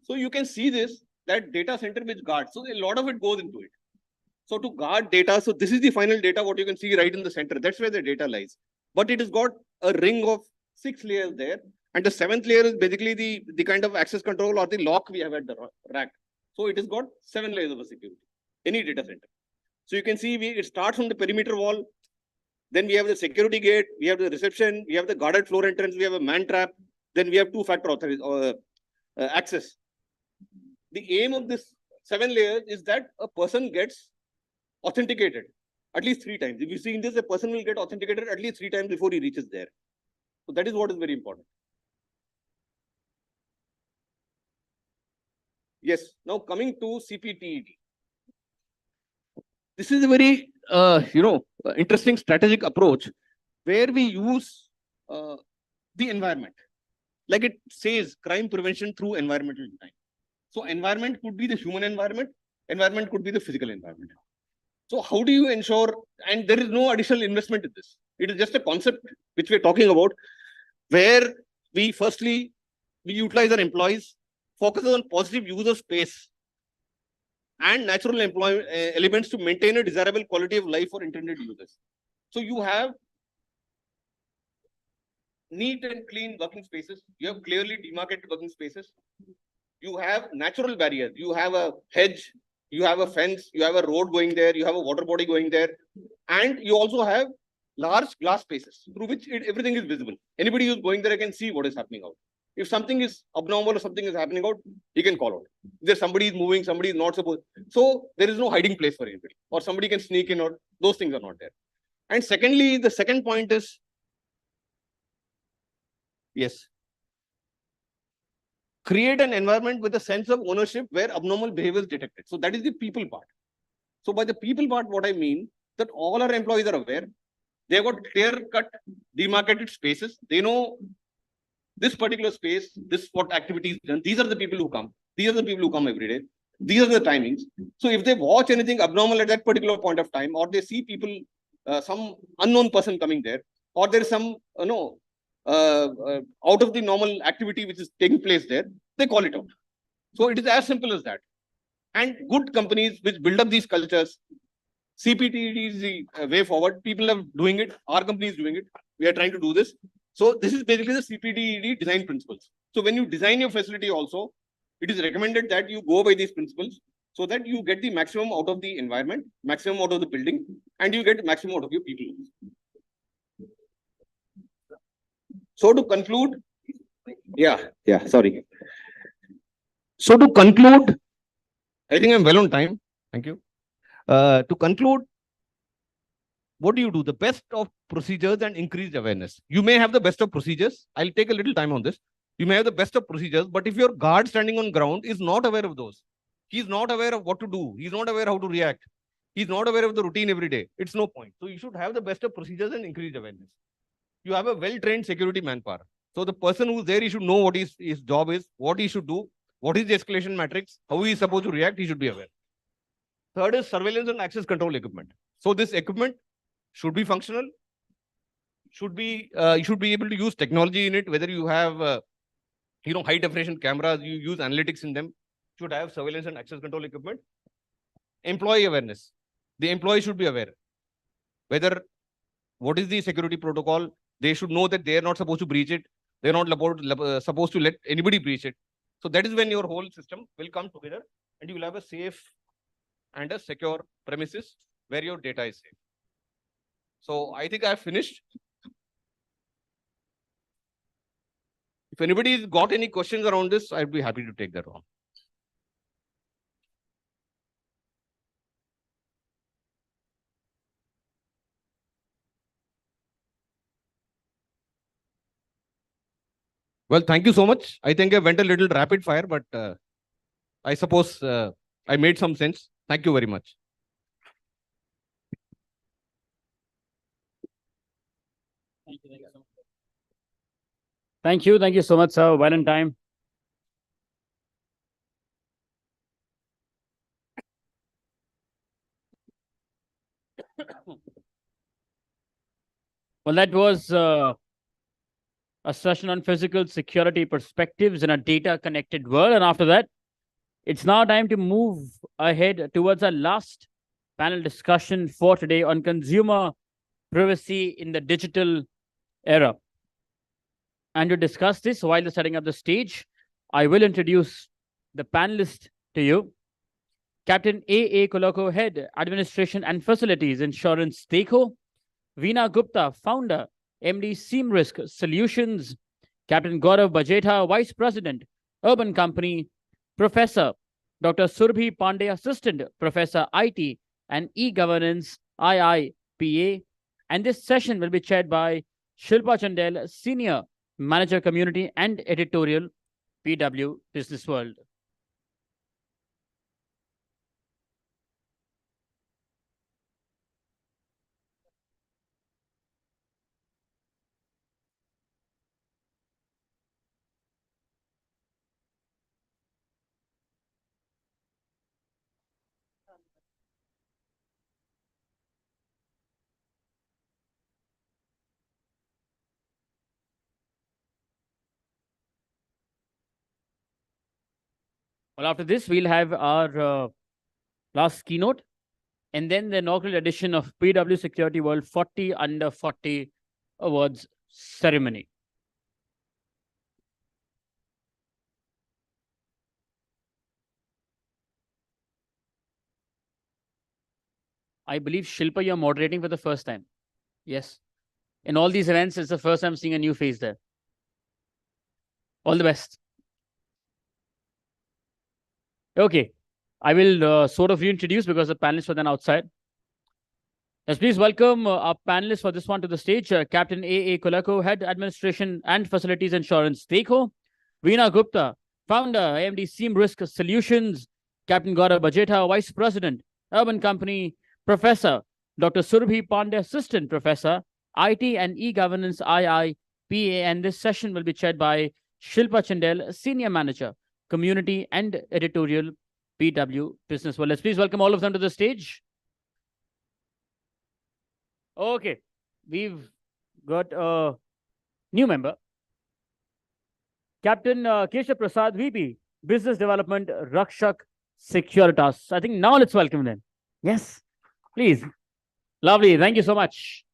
So you can see this, that data center which guards. So a lot of it goes into it. So to guard data, so this is the final data, what you can see right in the center. That's where the data lies. But it has got a ring of 6 layers there. And the 7th layer is basically the kind of access control or the lock we have at the rack. So it has got 7 layers of a security, any data center. So you can see it starts from the perimeter wall. Then we have the security gate, we have the reception, we have the guarded floor entrance, we have a man trap, then we have two-factor access. The aim of this 7 layers is that a person gets authenticated at least 3 times. If you see in this, a person will get authenticated at least 3 times before he reaches there. So that is what is very important. Yes, now coming to CPTED. This is a very, interesting strategic approach where we use the environment. Like it says, crime prevention through environmental design. So environment could be the human environment could be the physical environment. So how do you ensure, and there is no additional investment in this. It is just a concept which we're talking about, where we firstly, we utilize our employees, focus on positive use of space and natural elements to maintain a desirable quality of life for intended users. So you have neat and clean working spaces. You have clearly demarcated working spaces. You have natural barriers. You have a hedge, you have a fence, you have a road going there, you have a water body going there. And you also have large glass spaces through which everything is visible. Anybody who's going there can see what is happening out. If something is abnormal or something is happening out, he can call out. If there's somebody is moving, somebody is not supposed. So there is no hiding place for anybody. Or somebody can sneak in, or those things are not there. And secondly, the second point is, yes, create an environment with a sense of ownership where abnormal behavior is detected. So that is the people part. So by the people part, what I mean, that all our employees are aware. They've got clear-cut, demarcated spaces. They know this particular space, this what activity is done. These are the people who come. These are the people who come every day. These are the timings. So if they watch anything abnormal at that particular point of time, or they see people, some unknown person coming there, or there is some, out of the normal activity which is taking place there, they call it out. So it is as simple as that. And good companies which build up these cultures, CPTED is the way forward. People are doing it. Our company is doing it. We are trying to do this. So this is basically the CPTED design principles. So when you design your facility also, it is recommended that you go by these principles so that you get the maximum out of the environment, maximum out of the building, and you get maximum out of your people. So to conclude, sorry. So to conclude, I think I'm well on time. Thank you. To conclude, what do you do? The best of procedures and increased awareness. You may have the best of procedures. I'll take a little time on this. You may have the best of procedures, but if your guard standing on ground is not aware of those, he's not aware of what to do, he's not aware how to react, he's not aware of the routine every day, it's no point. So you should have the best of procedures and increased awareness. You have a well-trained security manpower. So the person who's there, he should know what his job is, what he should do, what is the escalation matrix, how he is supposed to react, he should be aware. Third is surveillance and access control equipment. So this equipment should be functional, you should be able to use technology in it, whether you have high definition cameras, you use analytics in them, should have surveillance and access control equipment. Employee awareness. The employee should be aware whether what is the security protocol. They should know that they are not supposed to breach it. They're not supposed to let anybody breach it. So that is when your whole system will come together and you will have a safe and a secure premises where your data is safe. So I think I've finished. If anybody's got any questions around this, I'd be happy to take that on. Well, thank you so much. I think I went a little rapid fire, but I suppose I made some sense. Thank you very much. Thank you. Thank you so much, sir. Well in time. Well, that was a session on physical security perspectives in a data-connected world. And after that, it's now time to move ahead towards our last panel discussion for today on consumer privacy in the digital era. And to discuss this, while setting up the stage, I will introduce the panelist to you. Captain A.A. Koloko, Head, Administration and Facilities, Insurance, Dekho. Veena Gupta, Founder, MD, Seam Risk Solutions. Captain Gaurav Bajeta, Vice President, Urban Company. Professor Dr. Surbhi Pandey, Assistant Professor, IT and E-Governance, IIPA. And this session will be chaired by Shilpa Chandel, Senior Manager, Community and Editorial, PW Businessworld. Well, after this, we'll have our last keynote and then the inaugural edition of PW Security World 40 Under 40 Awards ceremony. I believe, Shilpa, you're moderating for the first time. Yes. In all these events, it's the first time seeing a new face there. All the best. Okay. I will sort of reintroduce because the panelists were then outside. Let's please welcome our panelists for this one to the stage. Captain A.A. Kolako, Head, Administration and Facilities, Insurance, Dekho. Veena Gupta, Founder, AMD, Seam Risk Solutions. Captain Gaurav Bajeta, Vice President, Urban Company. Professor Dr. Surbhi Pandey, Assistant Professor, IT and E-Governance, IIPA. And this session will be chaired by Shilpa Chandel, Senior Manager, Community and Editorial, PW Businessworld. Let's please welcome all of them to the stage. Okay, we've got a new member. Captain Keshav Prasad, VP, Business Development, Rakshak Securitas. I think now let's welcome them. Yes, please. Lovely. Thank you so much.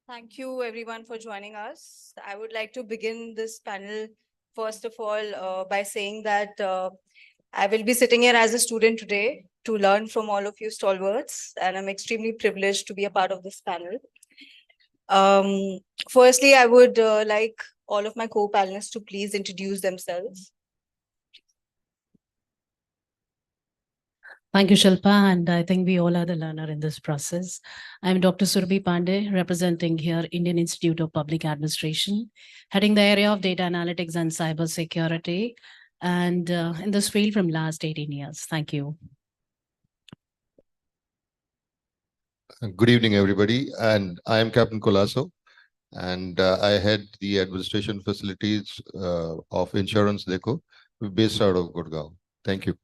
Thank you everyone for joining us. I would like to begin this panel, first of all, by saying that I will be sitting here as a student today to learn from all of you stalwarts, and I'm extremely privileged to be a part of this panel. Firstly, I would like all of my co-panelists to please introduce themselves. Thank you, Shilpa, and I think we all are the learner in this process. I'm Dr. Surbhi Pandey, representing here Indian Institute of Public Administration, heading the area of data analytics and cyber security, and in this field from last 18 years. Thank you. Good evening, everybody. And I am Captain Colasso, and I head the administration facilities of Insurance Dekho, based out of Gurgaon. Thank you.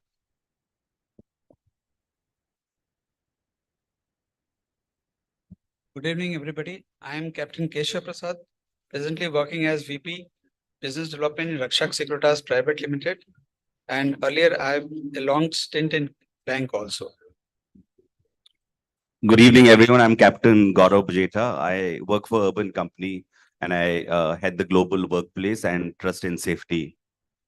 Good evening, everybody. I am Captain Keshav Prasad, presently working as VP Business Development in Rakshak Securitas Private Limited. And earlier, I have a long stint in bank also. Good evening, everyone. I'm Captain Gaurav Bajeta. I work for Urban Company and I head the global workplace and trust and safety.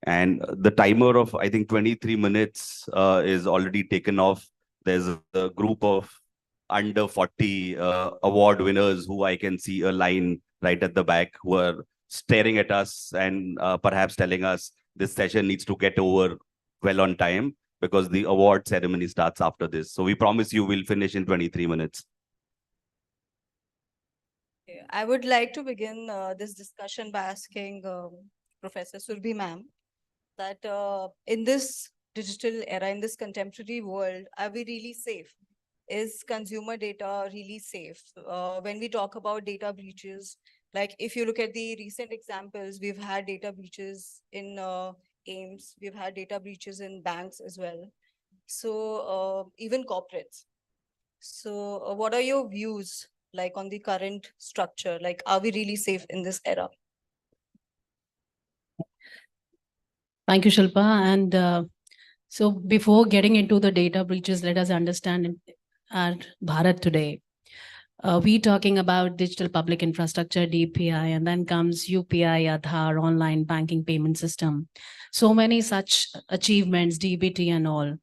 And the timer of, I think, 23 minutes is already taken off. There's a group of under 40 award winners who I can see a line right at the back who are staring at us and perhaps telling us this session needs to get over well on time because the award ceremony starts after this. So we promise you we'll finish in 23 minutes. I would like to begin this discussion by asking Professor Surbi ma'am that in this digital era, in this contemporary world, are we really safe? Is consumer data really safe? When we talk about data breaches, like if you look at the recent examples, we've had data breaches in AIMS, we've had data breaches in banks as well. So even corporates. So what are your views like on the current structure? Like, are we really safe in this era? Thank you, Shilpa. And so before getting into the data breaches, let us understand at Bharat today, we talking about digital public infrastructure, DPI, and then comes UPI, Aadhaar, online banking payment system. So many such achievements, DBT and all.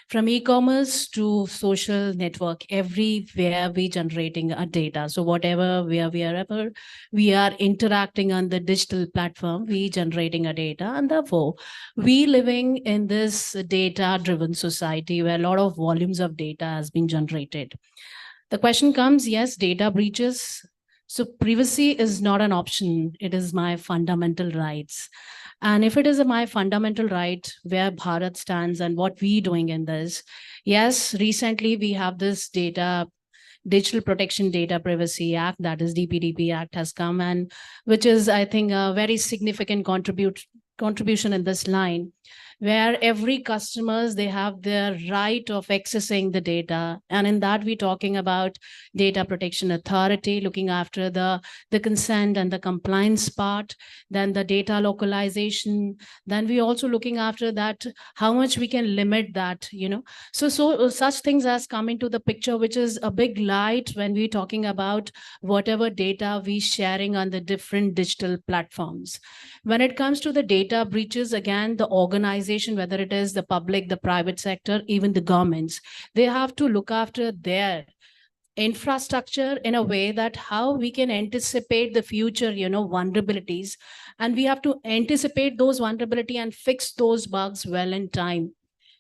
From e-commerce to social network, everywhere we generating our data. So whatever wherever we are interacting on the digital platform, we generating a data, and therefore we living in this data-driven society where a lot of volumes of data has been generated. The question comes, yes, data breaches. So privacy is not an option. It is my fundamental rights. And if it is my fundamental right, where Bharat stands and what we doing in this, yes, recently we have this Digital Protection Data Privacy Act, that is DPDP Act has come, and which is, I think, a very significant contribution in this line, where every customers, they have their right of accessing the data. And in that, we're talking about data protection authority, looking after the consent and the compliance part, then the data localization. Then we also looking after that, how much we can limit that, So such things has come into the picture, which is a big light when we're talking about whatever data we sharing on the different digital platforms. When it comes to the data breaches, again, the organization, whether it is the public, the private sector, even the governments, they have to look after their infrastructure in a way that how we can anticipate the future, vulnerabilities. And we have to anticipate those vulnerability and fix those bugs well in time.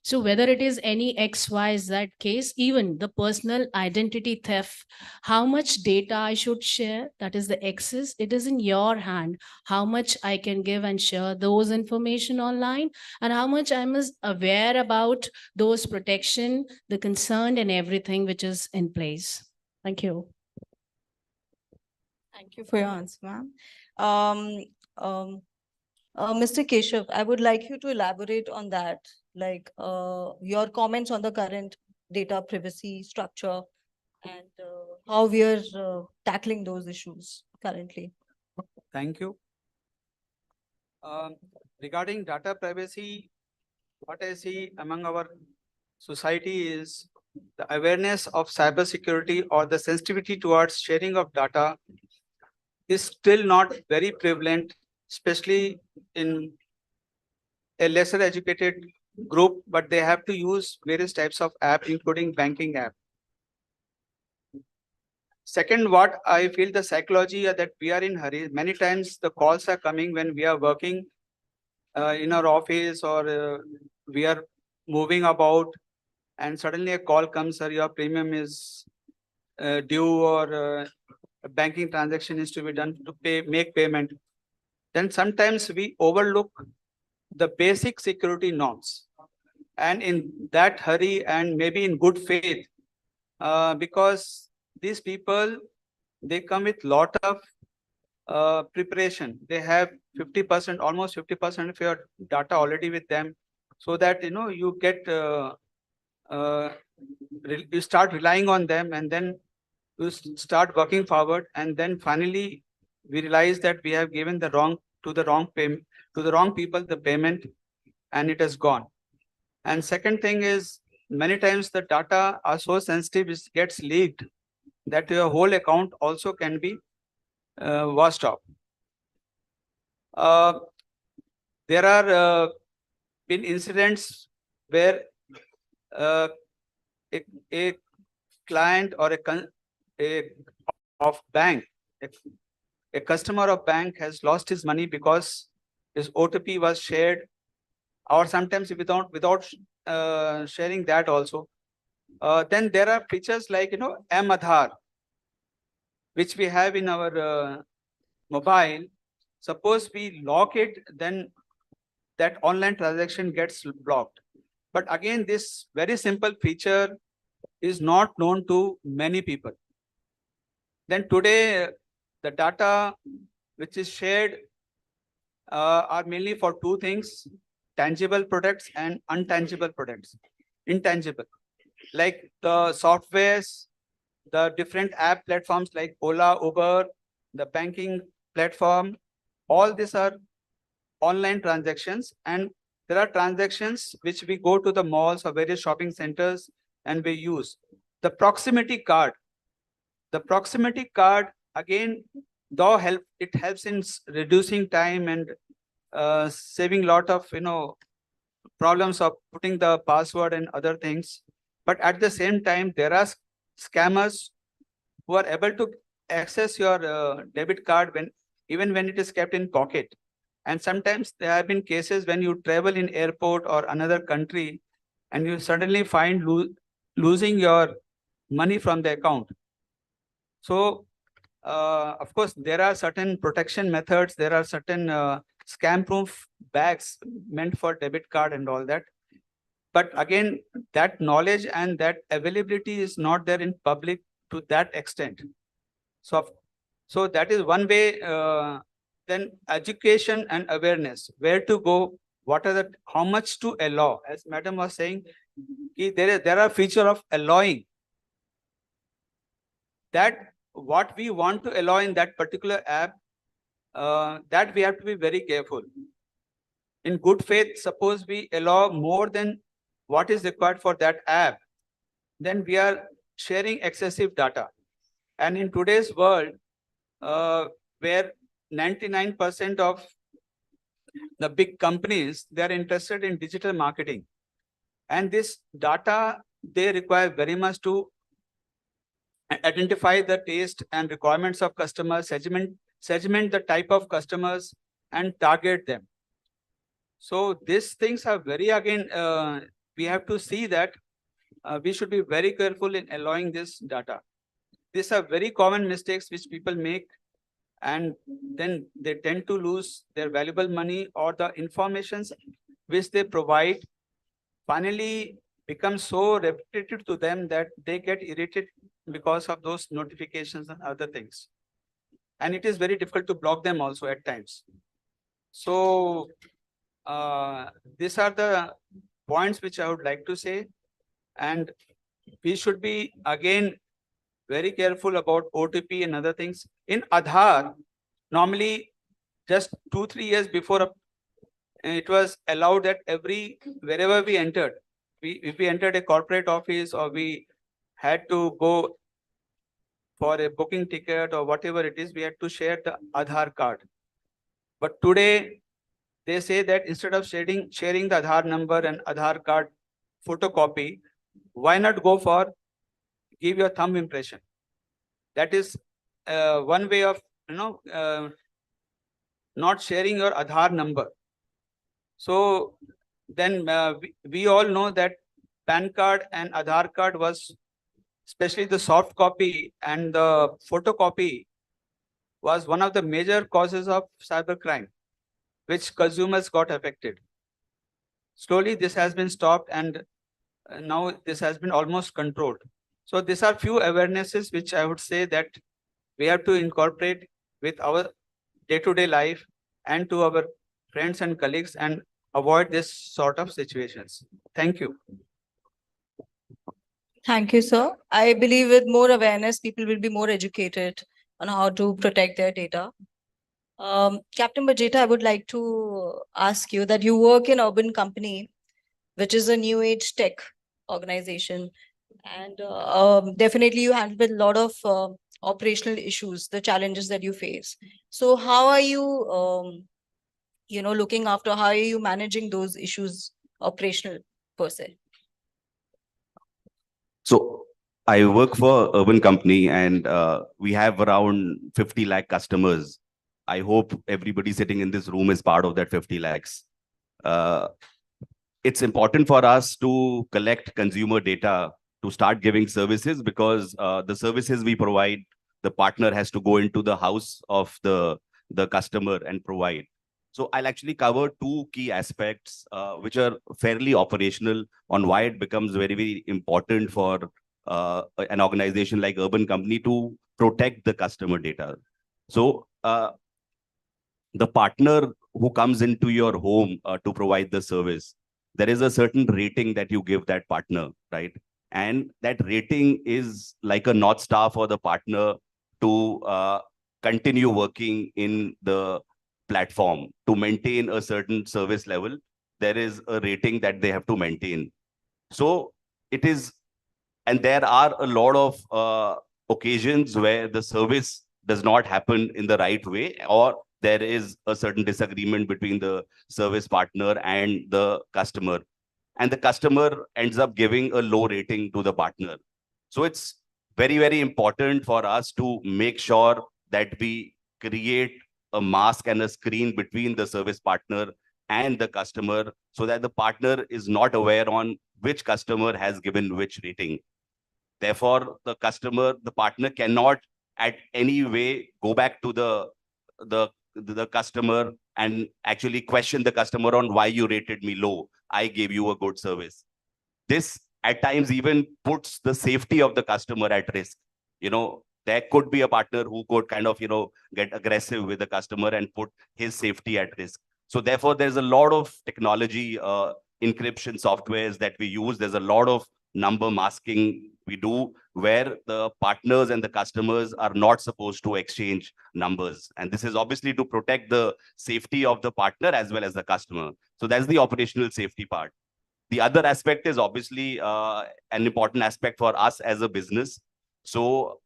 So whether it is any XYZ case, even the personal identity theft, how much data I should share, that is the access, it is in your hand, how much I can give and share those information online, and how much I must aware about those protection, the concern and everything which is in place. Thank you. Thank you for your answer, ma'am. Mr. Keshav, I would like you to elaborate on that, like your comments on the current data privacy structure and how we are tackling those issues currently. Thank you. Regarding data privacy, what I see among our society is the awareness of cybersecurity or the sensitivity towards sharing of data is still not very prevalent, especially in a lesser educated group, but they have to use various types of app, including banking app. Second, what I feel the psychology that we are in hurry. Many times the calls are coming when we are working in our office or we are moving about, and suddenly a call comes, or your premium is due, or a banking transaction is to be done to make payment. Then sometimes we overlook the basic security norms, and in that hurry and maybe in good faith, because these people, they come with lot of preparation. They have 50%, almost 50% of your data already with them, so that you get you start relying on them, and then you start working forward, and then finally we realize that we have given the wrong people the payment, and it has gone. And second thing is, many times the data are so sensitive, it gets leaked, that your whole account also can be washed off. There are been incidents where a client or a customer of bank has lost his money because his OTP was shared, or sometimes without sharing that also. Then there are features like, M-Aadhaar, which we have in our mobile. Suppose we lock it, then that online transaction gets blocked. But again, this very simple feature is not known to many people. Then today, the data which is shared are mainly for two things: tangible products and intangible products. Intangible, like the softwares, the different app platforms like Ola, Uber, the banking platform, all these are online transactions. And there are transactions which we go to the malls or various shopping centers and we use. The proximity card. The proximity card, again, though it helps in reducing time and saving lot of problems of putting the password and other things. But at the same time, there are scammers who are able to access your debit card even when it is kept in pocket. And sometimes there have been cases when you travel in airport or another country and you suddenly find losing your money from the account. So, of course, there are certain protection methods. There are certain scam-proof bags meant for debit card and all that. But again, that knowledge and that availability is not there in public to that extent. So that is one way. Then education and awareness, where to go, how much to allow. As Madam was saying, there are feature of allowing. That what we want to allow in that particular app, that we have to be very careful. In good faith, suppose we allow more than what is required for that app, then we are sharing excessive data. And in today's world, where 99% of the big companies, they are interested in digital marketing. And this data, they require very much to identify the taste and requirements of customers, segment the type of customers and target them. So these things are very, again, we have to see that we should be very careful in allowing this data. These are very common mistakes which people make, and then they tend to lose their valuable money, or the informations which they provide finally become so repetitive to them that they get irritated because of those notifications and other things. And it is very difficult to block them also at times. So these are the points which I would like to say. And we should be, again, very careful about OTP and other things. In Aadhaar, normally just 2-3 years before, it was allowed that wherever we entered, if we entered a corporate office or we had to go for a booking ticket or whatever it is, we had to share the Aadhaar card. But today, they say that instead of sharing the Aadhaar number and Aadhaar card photocopy, why not go for give your thumb impression? That is one way of not sharing your Aadhaar number. So then we all know that PAN card and Aadhaar card was, especially the soft copy and the photocopy, was one of the major causes of cybercrime, which consumers got affected. Slowly, this has been stopped, and now this has been almost controlled. So these are few awarenesses which I would say that we have to incorporate with our day-to-day life and to our friends and colleagues, and avoid this sort of situations. Thank you. Thank you, sir. I believe with more awareness, people will be more educated on how to protect their data. Captain Bajeta, I would like to ask you that you work in Urban Company, which is a new age tech organization. And definitely you handle a lot of operational issues, the challenges that you face. So how are you, looking after, how are you managing those issues operational per se? So I work for Urban Company, and we have around 50 lakh customers. I hope everybody sitting in this room is part of that 50 lakhs. it's important for us to collect consumer data to start giving services, because the services we provide, the partner has to go into the house of the customer and provide. So I'll actually cover two key aspects which are fairly operational on why it becomes very, very important for an organization like Urban Company to protect the customer data. So the partner who comes into your home to provide the service, there is a certain rating that you give that partner, right? And that rating is like a North Star for the partner to continue working in the platform to maintain a certain service level. There is a rating that they have to maintain. So it is, and there are a lot of occasions where the service does not happen in the right way, or there is a certain disagreement between the service partner and the customer, and the customer ends up giving a low rating to the partner. So it's very, very important for us to make sure that we create a mask and a screen between the service partner and the customer, so that the partner is not aware on which customer has given which rating. Therefore, the partner cannot at any way go back to the customer and actually question the customer on why you rated me low. I gave you a good service. This at times even puts the safety of the customer at risk. There could be a partner who could kind of, get aggressive with the customer and put his safety at risk. So therefore, there's a lot of technology, encryption softwares that we use. There's a lot of number masking we do, where the partners and the customers are not supposed to exchange numbers. And this is obviously to protect the safety of the partner as well as the customer. So that's the operational safety part. The other aspect is obviously an important aspect for us as a business. So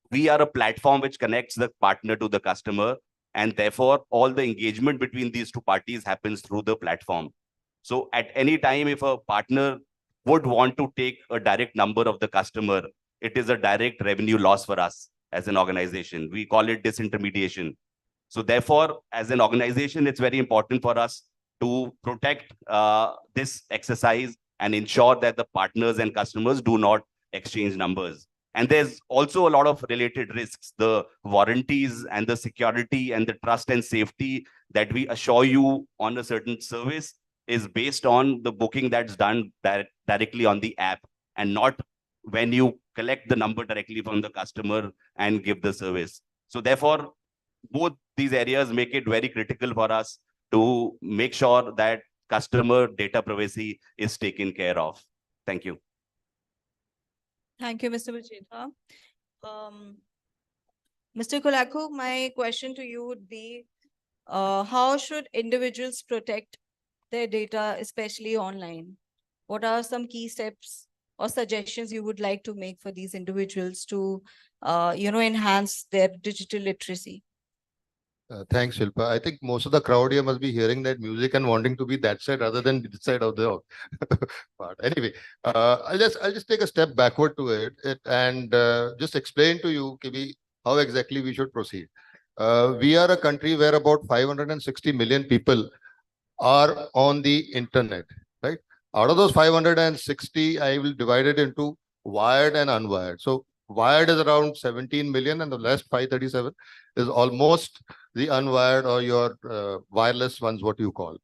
we are a platform which connects the partner to the customer, and therefore all the engagement between these two parties happens through the platform. So at any time, if a partner would want to take a direct number of the customer, it is a direct revenue loss for us as an organization. We call it disintermediation. So therefore, as an organization, it's very important for us to protect this exercise and ensure that the partners and customers do not exchange numbers. And there's also a lot of related risks. The warranties and the security and the trust and safety that we assure you on a certain service is based on the booking that's done directly on the app, and not when you collect the number directly from the customer and give the service. So therefore, both these areas make it very critical for us to make sure that customer data privacy is taken care of. Thank you. Thank you, Mr. Bajeta. Mr. Kolako, my question to you would be, how should individuals protect their data, especially online? What are some key steps or suggestions you would like to make for these individuals to, enhance their digital literacy? Thanks, Shilpa. I think most of the crowd here must be hearing that music and wanting to be that side rather than this side of the part. Anyway, I'll just take a step backward to it and just explain to you, Kibi, how exactly we should proceed. We are a country where about 560 million people are on the internet, right? Out of those 560, I will divide it into wired and unwired. So wired is around 17 million, and the last 537 is almost the unwired or your wireless ones, what you call.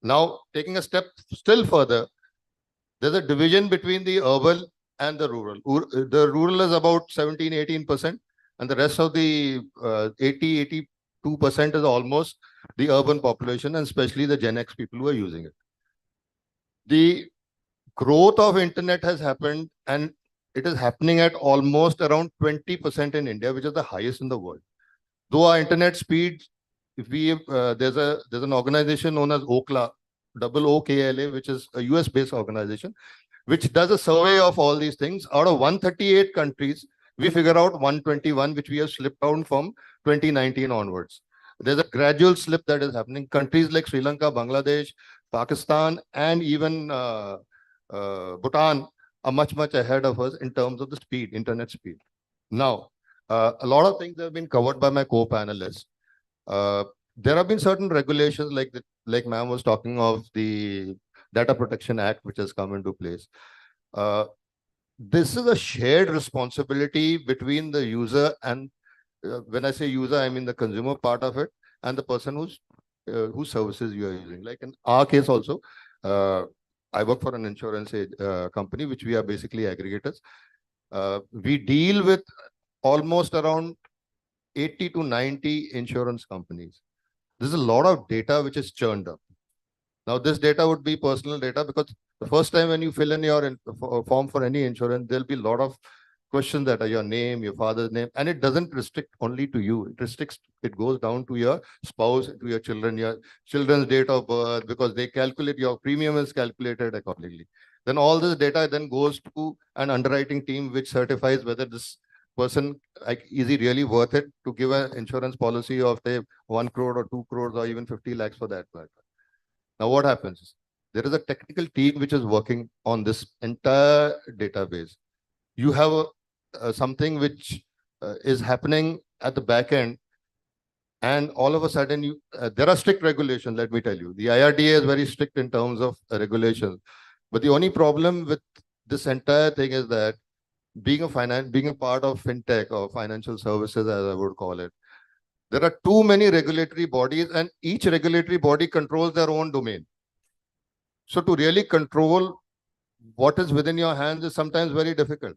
Now, taking a step still further, there's a division between the urban and the rural. The rural is about 17-18%, and the rest of the 80-82% is almost the urban population, and especially the Gen X people who are using it. The growth of internet has happened, and it is happening at almost around 20% in India, which is the highest in the world. Though our internet speed, if we there's an organization known as Ookla, OOKLA, which is a US-based organization, which does a survey of all these things. Out of 138 countries, we figure out 121, which we have slipped down from 2019 onwards. There's a gradual slip that is happening. Countries like Sri Lanka, Bangladesh, Pakistan, and even Bhutan are much ahead of us in terms of the speed, internet speed. Now, a lot of things have been covered by my co-panelists. There have been certain regulations, like ma'am was talking of the Data Protection Act, which has come into place. This is a shared responsibility between the user and, when I say user, I mean the consumer part of it, and the person whose services you are using. Like in our case also, I work for an insurance company, which we are basically aggregators. We deal with almost around 80 to 90 insurance companies. There's a lot of data which is churned up. Now, this data would be personal data, because the first time when you fill in your form for any insurance, there'll be a lot of questions that are your name, your father's name, and it doesn't restrict only to you. It goes down to your spouse, to your children's date of birth, because they calculate, your premium is calculated accordingly. Then all this data then goes to an underwriting team, which certifies whether this person, like, is he really worth it to give an insurance policy of, say, 1 crore or 2 crores or even 50 lakhs for that matter. Now, what happens? There is a technical team which is working on this entire database. You have something which is happening at the back end, and all of a sudden there are strict regulations. Let me tell you, the IRDA is very strict in terms of regulations. But the only problem with this entire thing is that being a part of fintech or financial services, as I would call it, there are too many regulatory bodies, and each regulatory body controls their own domain. So to really control what is within your hands is sometimes very difficult.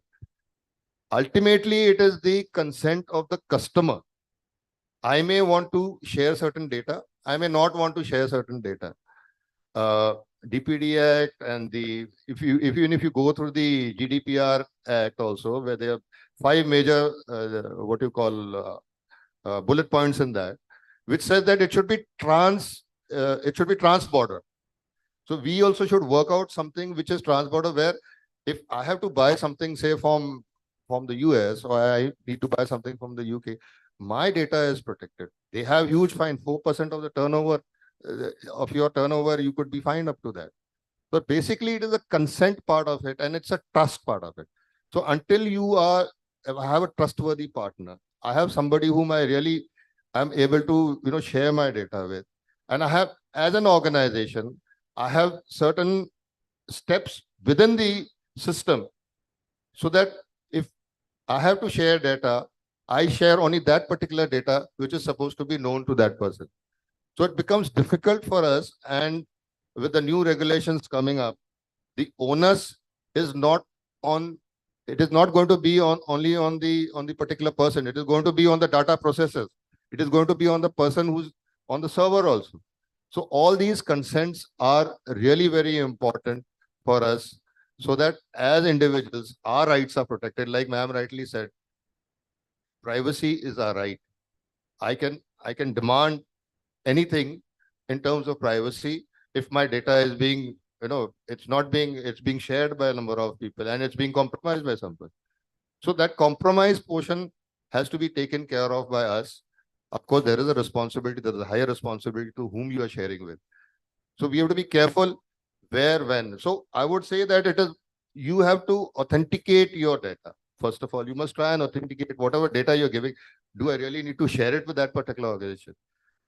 Ultimately, it is the consent of the customer. I may want to share certain data. I may not want to share certain data. DPD Act and if you go through the GDPR Act also, where there are 5 major bullet points in that, which says that it should be trans-border. So we also should work out something which is trans-border, where if I have to buy something, say from the US, or I need to buy something from the UK, my data is protected. They have huge fine, 4% of the turnover of your turnover, you could be fined up to that. But basically, it is a consent part of it, and it's a trust part of it. So until you have a trustworthy partner, I have somebody whom I really am able to share my data with, and I have, as an organization, I have certain steps within the system, so that if I have to share data, I share only that particular data which is supposed to be known to that person. So it becomes difficult for us, and with the new regulations coming up, the onus is not on. It is not going to be only on the particular person. It is going to be on the data processors. It is going to be on the person who's on the server also. So all these consents are really very important for us, so that as individuals, our rights are protected. Like ma'am rightly said, privacy is our right. I can demand anything in terms of privacy if my data is being, it's being shared by a number of people, and it's being compromised by someone. So that compromise portion has to be taken care of by us. Of course, there is a responsibility, there is a higher responsibility to whom you are sharing with. So we have to be careful where, when. So I would say that you have to authenticate your data. First of all, you must try and authenticate whatever data you're giving. Do I really need to share it with that particular organization?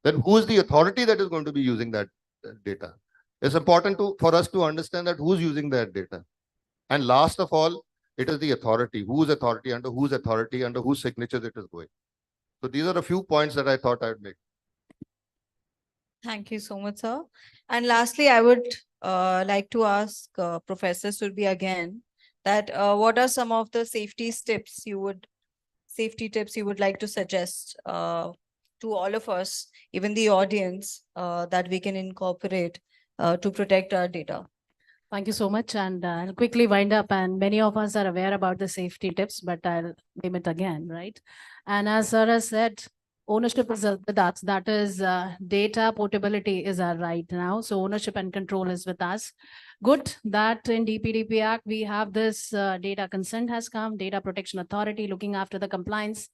Then who is the authority that is going to be using that data? It's important for us to understand that who's using that data. And last of all, it is the authority. Whose authority, under whose signatures it is going. So these are a few points that I thought I would make. Thank you so much, sir. And lastly, I would like to ask Professor Surbi again that what are some of the safety tips you would like to suggest to all of us, even the audience, that we can incorporate to protect our data? Thank you so much. And I'll quickly wind up. And many of us are aware about the safety tips, but I'll name it again, right? And as Sarah said, ownership is with us. That is, data portability is our right now. So ownership and control is with us. Good that in DPDP Act, we have this data consent has come, Data Protection Authority looking after the compliance.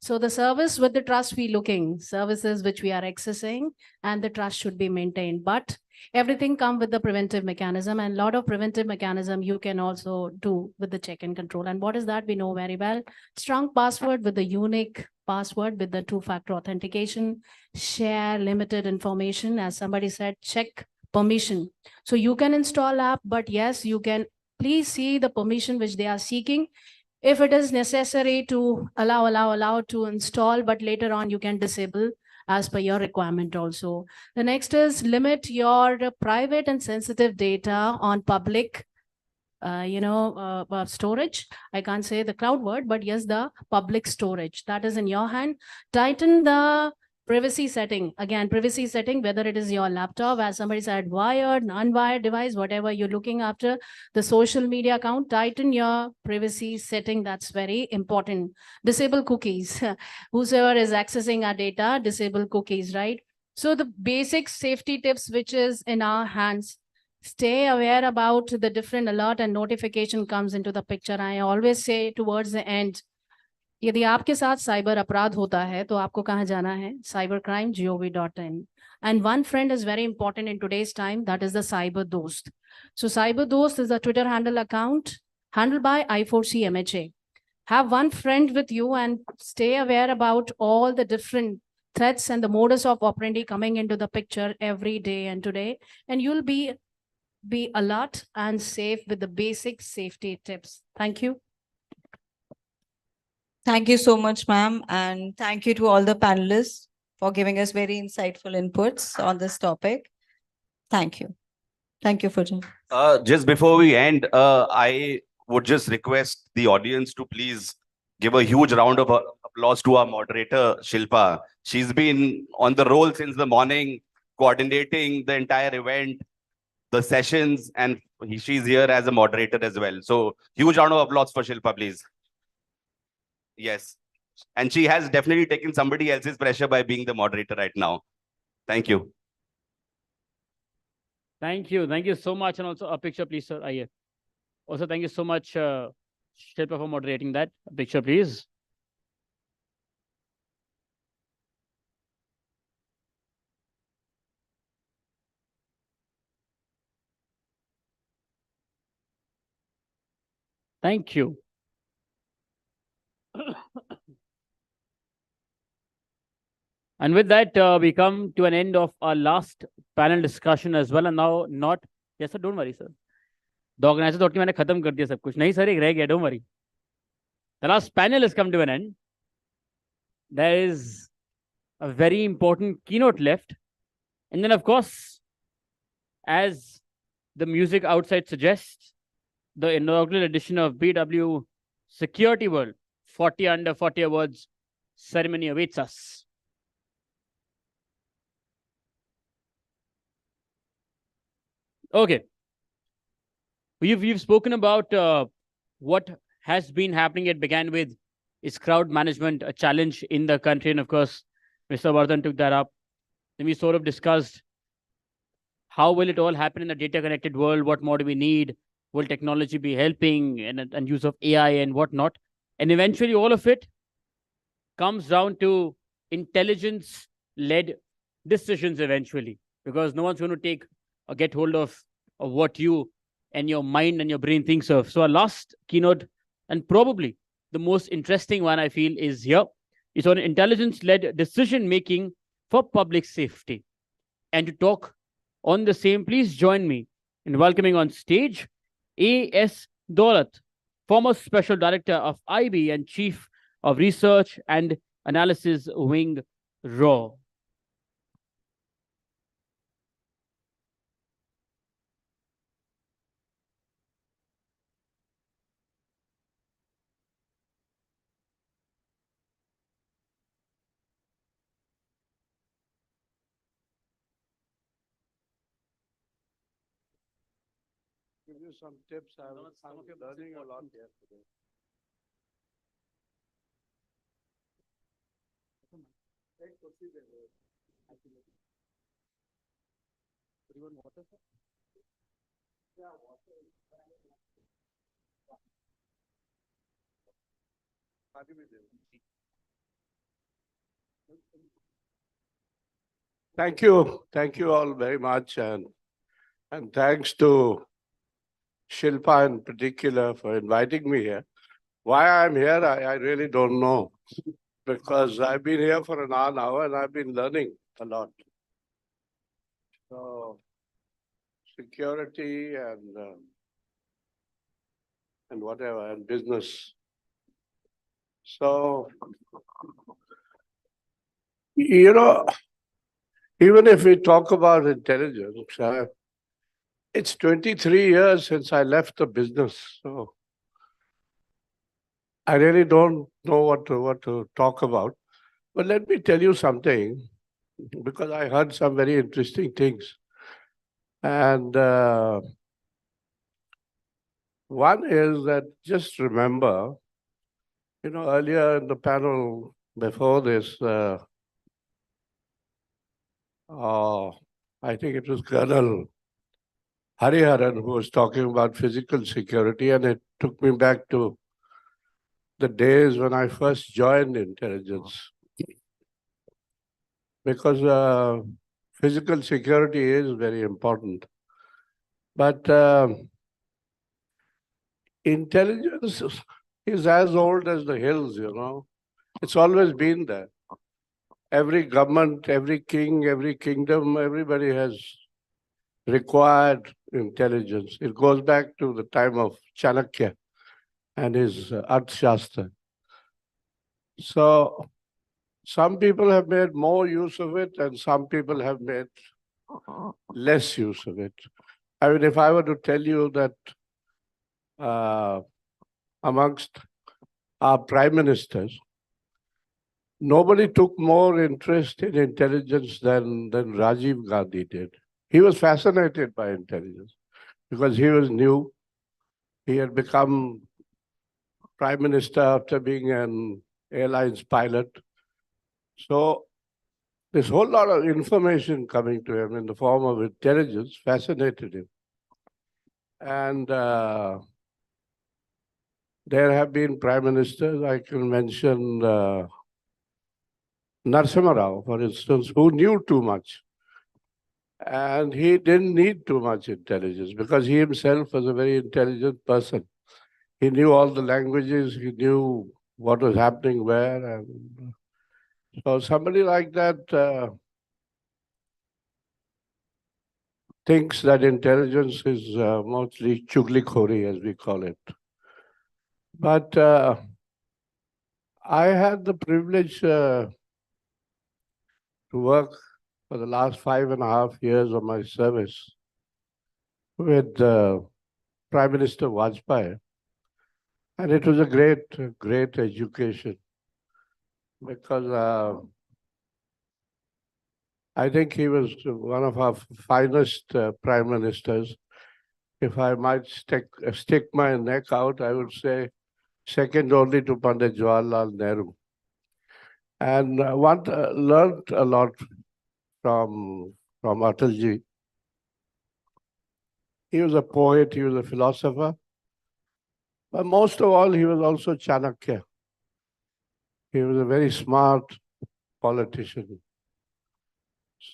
So the service with the trust we looking, services which we are accessing, and the trust should be maintained. But everything comes with the preventive mechanism, and a lot of preventive mechanism you can also do with the check and control. And what is that? We know very well. Strong password with the unique password with the 2-factor authentication, share limited information. As somebody said, check permission. So you can install app, but yes, you can please see the permission which they are seeking. If it is necessary to allow to install, but later on you can disable as per your requirement also. The next is limit your private and sensitive data on public storage. I can't say the cloud word, but yes, the public storage that is in your hand. Tighten the privacy setting. Again, privacy setting, whether it is your laptop, as somebody said, wired, unwired device, whatever you're looking after, the social media account, tighten your privacy setting. That's very important. Disable cookies. Whosoever is accessing our data, disable cookies, right? So the basic safety tips, which is in our hands. Stay aware about the different alert and notification comes into the picture. I always say towards the end, यदि आपके साथ cyber अपराध होता है तो आपको कहाँ जाना है? cybercrime.gov.in. And one friend is very important in today's time, that is the Cyber Dost. So Cyber Dost is a Twitter handle account handled by I4C MHA. Have one friend with you and stay aware about all the different threats and the modus of operandi coming into the picture every day and today, and you'll be alert and safe with the basic safety tips. Thank you. Thank you so much, ma'am. And thank you to all the panelists for giving us very insightful inputs on this topic. Thank you. Thank you for joining. Just before we end, I would just request the audience to please give a huge round of applause to our moderator, Shilpa. She's been on the roll since the morning, coordinating the entire event, the sessions, and she's here as a moderator as well. So huge round of applause for Shilpa, please. Yes. And she has definitely taken somebody else's pressure by being the moderator right now. Thank you. Thank you. Thank you so much. And also a picture, please, sir. Also, thank you so much, Shilpa, for moderating that. A picture, please. Thank you. And with that, we come to an end of our last panel discussion as well. And now not, yes, sir, don't worry, sir. The organizer thought मैंने खत्म कर दिया सब कुछ. नहीं, sir, एक रह गया, don't worry. The last panel has come to an end. There is a very important keynote left. And then, of course, as the music outside suggests, the inaugural edition of BW Security World 40 Under 40 Awards ceremony awaits us. Okay. We've spoken about what has been happening. It began with is crowd management a challenge in the country? And of course, Mr. Vardhan took that up. Then we sort of discussed how will it all happen in the data connected world? What more do we need? Will technology be helping and use of AI and whatnot? And eventually all of it comes down to intelligence-led decisions eventually, because no one's going to take or get hold of what you and your mind and your brain thinks of. So our last keynote, and probably the most interesting one I feel is here. It's on intelligence-led decision-making for public safety. And to talk on the same, please join me in welcoming on stage A.S. Daulat, former Special Director of IB and Chief of Research and Analysis Wing, RAW. Give you some tips. I'm learning a lot here today. Thank you. Thank you all very much. And thanks to Shilpa in particular for inviting me here. Why I'm here, I really don't know, because I've been here for an hour now and I've been learning a lot. So security and whatever, and business. So, you know, even if we talk about intelligence, it's 23 years since I left the business. So I really don't know what to talk about. But let me tell you something, because I heard some very interesting things. And one is that just remember, earlier in the panel before this, I think it was Colonel Hariharan who was talking about physical security, and it took me back to the days when I first joined intelligence. Because physical security is very important. But intelligence is as old as the hills, It's always been there. Every government, every king, every kingdom, everybody has required intelligence. It goes back to the time of Chanakya and his Arthashastra. So some people have made more use of it and some people have made less use of it. I mean, if I were to tell you that amongst our prime ministers, nobody took more interest in intelligence than Rajiv Gandhi did. He was fascinated by intelligence because he was new. He had become prime minister after being an airlines pilot. So this whole lot of information coming to him in the form of intelligence fascinated him. And there have been prime ministers, I can mention Narasimha Rao, for instance, who knew too much. And he didn't need too much intelligence because he himself was a very intelligent person. He knew all the languages, he knew what was happening where. And so somebody like that thinks that intelligence is mostly chugli-khori, as we call it. But I had the privilege to work for the last 5.5 years of my service with Prime Minister Vajpayee. And it was a great education because I think he was one of our finest prime ministers. If I might stick my neck out, I would say second only to Pandit Jawaharlal Nehru. And one learned a lot from Atalji. He was a poet, he was a philosopher, but most of all, he was also Chanakya. He was a very smart politician.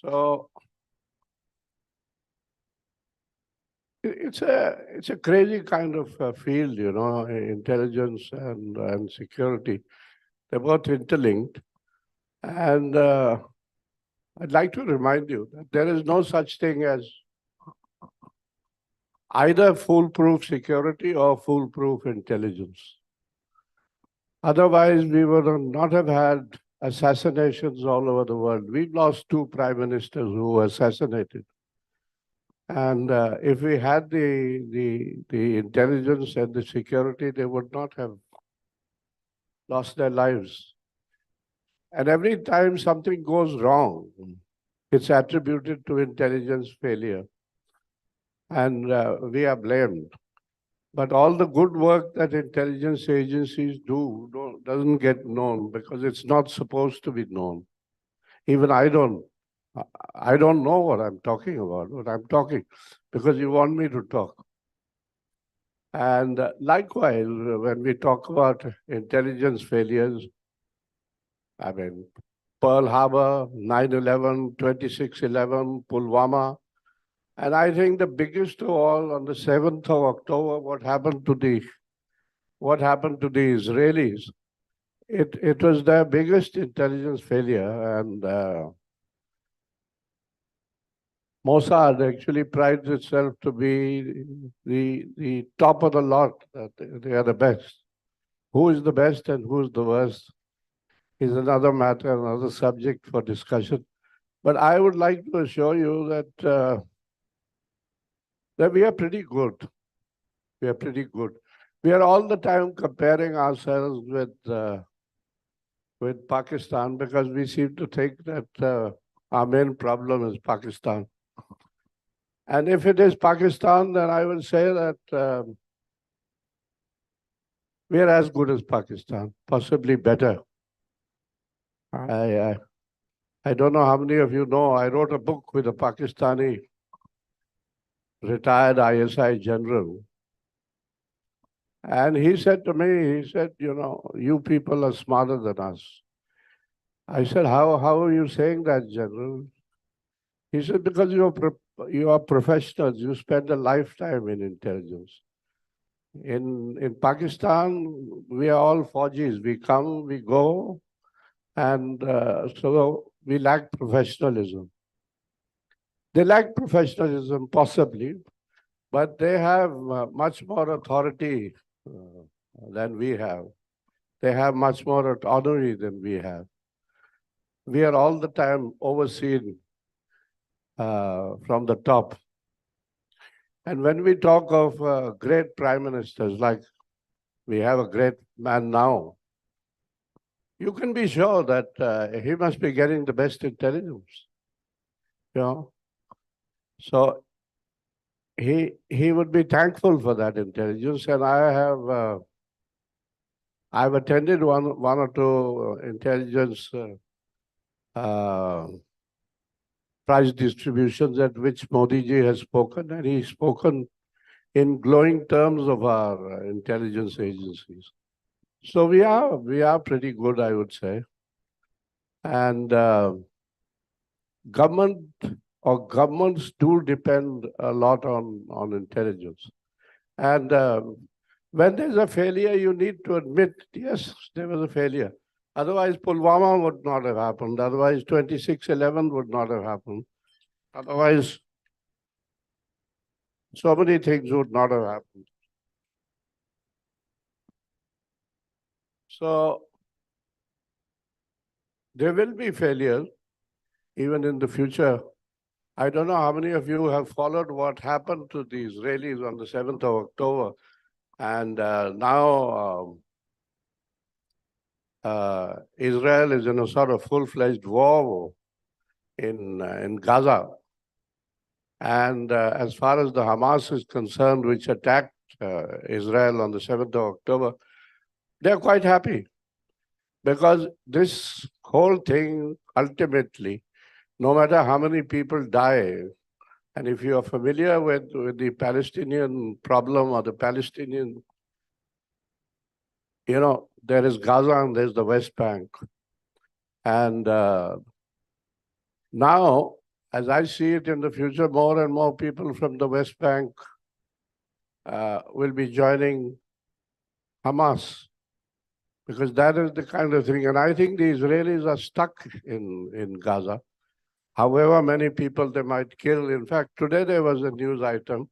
So it's a crazy kind of field, intelligence and security. They're both interlinked. And I'd like to remind you that there is no such thing as either foolproof security or foolproof intelligence. Otherwise, we would not have had assassinations all over the world. We've lost 2 prime ministers who were assassinated. And if we had the intelligence and the security, they would not have lost their lives. And every time something goes wrong, it's attributed to intelligence failure. And we are blamed. But all the good work that intelligence agencies do doesn't get known because it's not supposed to be known. Even I don't know what I'm talking about, what I'm talking, because you want me to talk. And likewise, when we talk about intelligence failures, I mean, Pearl Harbor, 9/11, 26/11, Pulwama, and I think the biggest of all, on the 7th of October, what happened to the Israelis, it was their biggest intelligence failure. And Mossad actually prides itself to be the top of the lot, that they are the best. Who is the best and who is the worst is another matter, another subject for discussion. But I would like to assure you that that we are pretty good. We are pretty good. We are all the time comparing ourselves with Pakistan because we seem to think that our main problem is Pakistan. And if it is Pakistan, then I will say that we are as good as Pakistan, possibly better. I don't know how many of you know, I wrote a book with a Pakistani retired ISI general. And he said to me, he said, you know, you people are smarter than us. I said, how are you saying that, General? He said, because you are professionals, you spend a lifetime in intelligence. In Pakistan, we are all Fauji's. We come, we go, and so we lack professionalism. They lack professionalism, possibly, but they have much more authority than we have. They have much more autonomy than we have. We are all the time overseen from the top. And when we talk of great prime ministers, like we have a great man now, you can be sure that he must be getting the best intelligence. You know? So he would be thankful for that intelligence. And I've attended one or two intelligence prize distributions at which Modi ji has spoken, and he's spoken in glowing terms of our intelligence agencies. So we are pretty good, I would say. And governments do depend a lot on intelligence. And when there's a failure, you need to admit, yes, there was a failure. Otherwise, Pulwama would not have happened. Otherwise, 26/11 would not have happened. Otherwise, so many things would not have happened. So there will be failures even in the future. I don't know how many of you have followed what happened to the Israelis on the 7th of October. And now Israel is in a sort of full-fledged war in Gaza. And as far as the Hamas is concerned, which attacked Israel on the 7th of October, they're quite happy because this whole thing ultimately, no matter how many people die, and if you are familiar with the Palestinian problem or the Palestinian, you know, there is Gaza and there's the West Bank. And now, as I see it in the future, more and more people from the West Bank will be joining Hamas, because that is the kind of thing. And I think the Israelis are stuck in Gaza. However many people they might kill. In fact, today there was a news item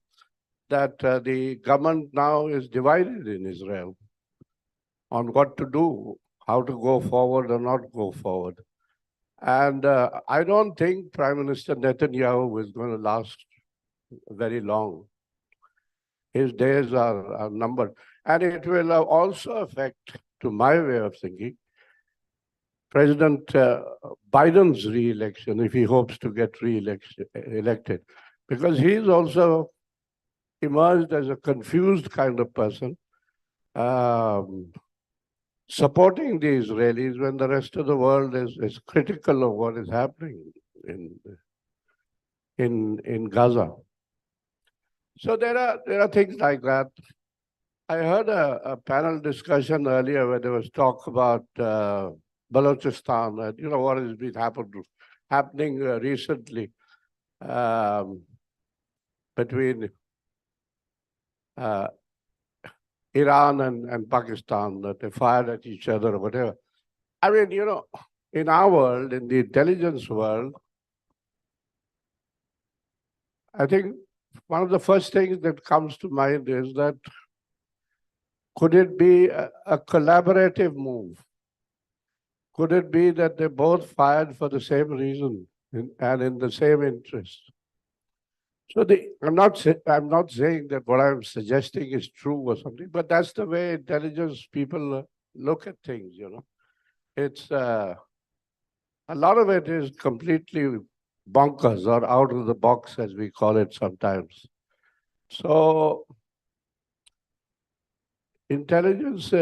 that the government now is divided in Israel on what to do, how to go forward or not go forward. And I don't think Prime Minister Netanyahu is going to last very long. His days are numbered. And it will also affect, to my way of thinking, President Biden's re-election, if he hopes to get elected, because he's also emerged as a confused kind of person, supporting the Israelis when the rest of the world is critical of what is happening in Gaza. So there are things like that. I heard a panel discussion earlier where there was talk about Balochistan, and you know what has been happening recently between Iran and Pakistan, that they fired at each other or whatever. I mean, you know, in our world, in the intelligence world, I think one of the first things that comes to mind is that could it be a collaborative move? Could it be that they both fired for the same reason and in the same interest? So I'm not saying that what I'm suggesting is true or something, but that's the way intelligence people look at things. It's a lot of it is completely bonkers or out of the box, as we call it sometimes. So intelligence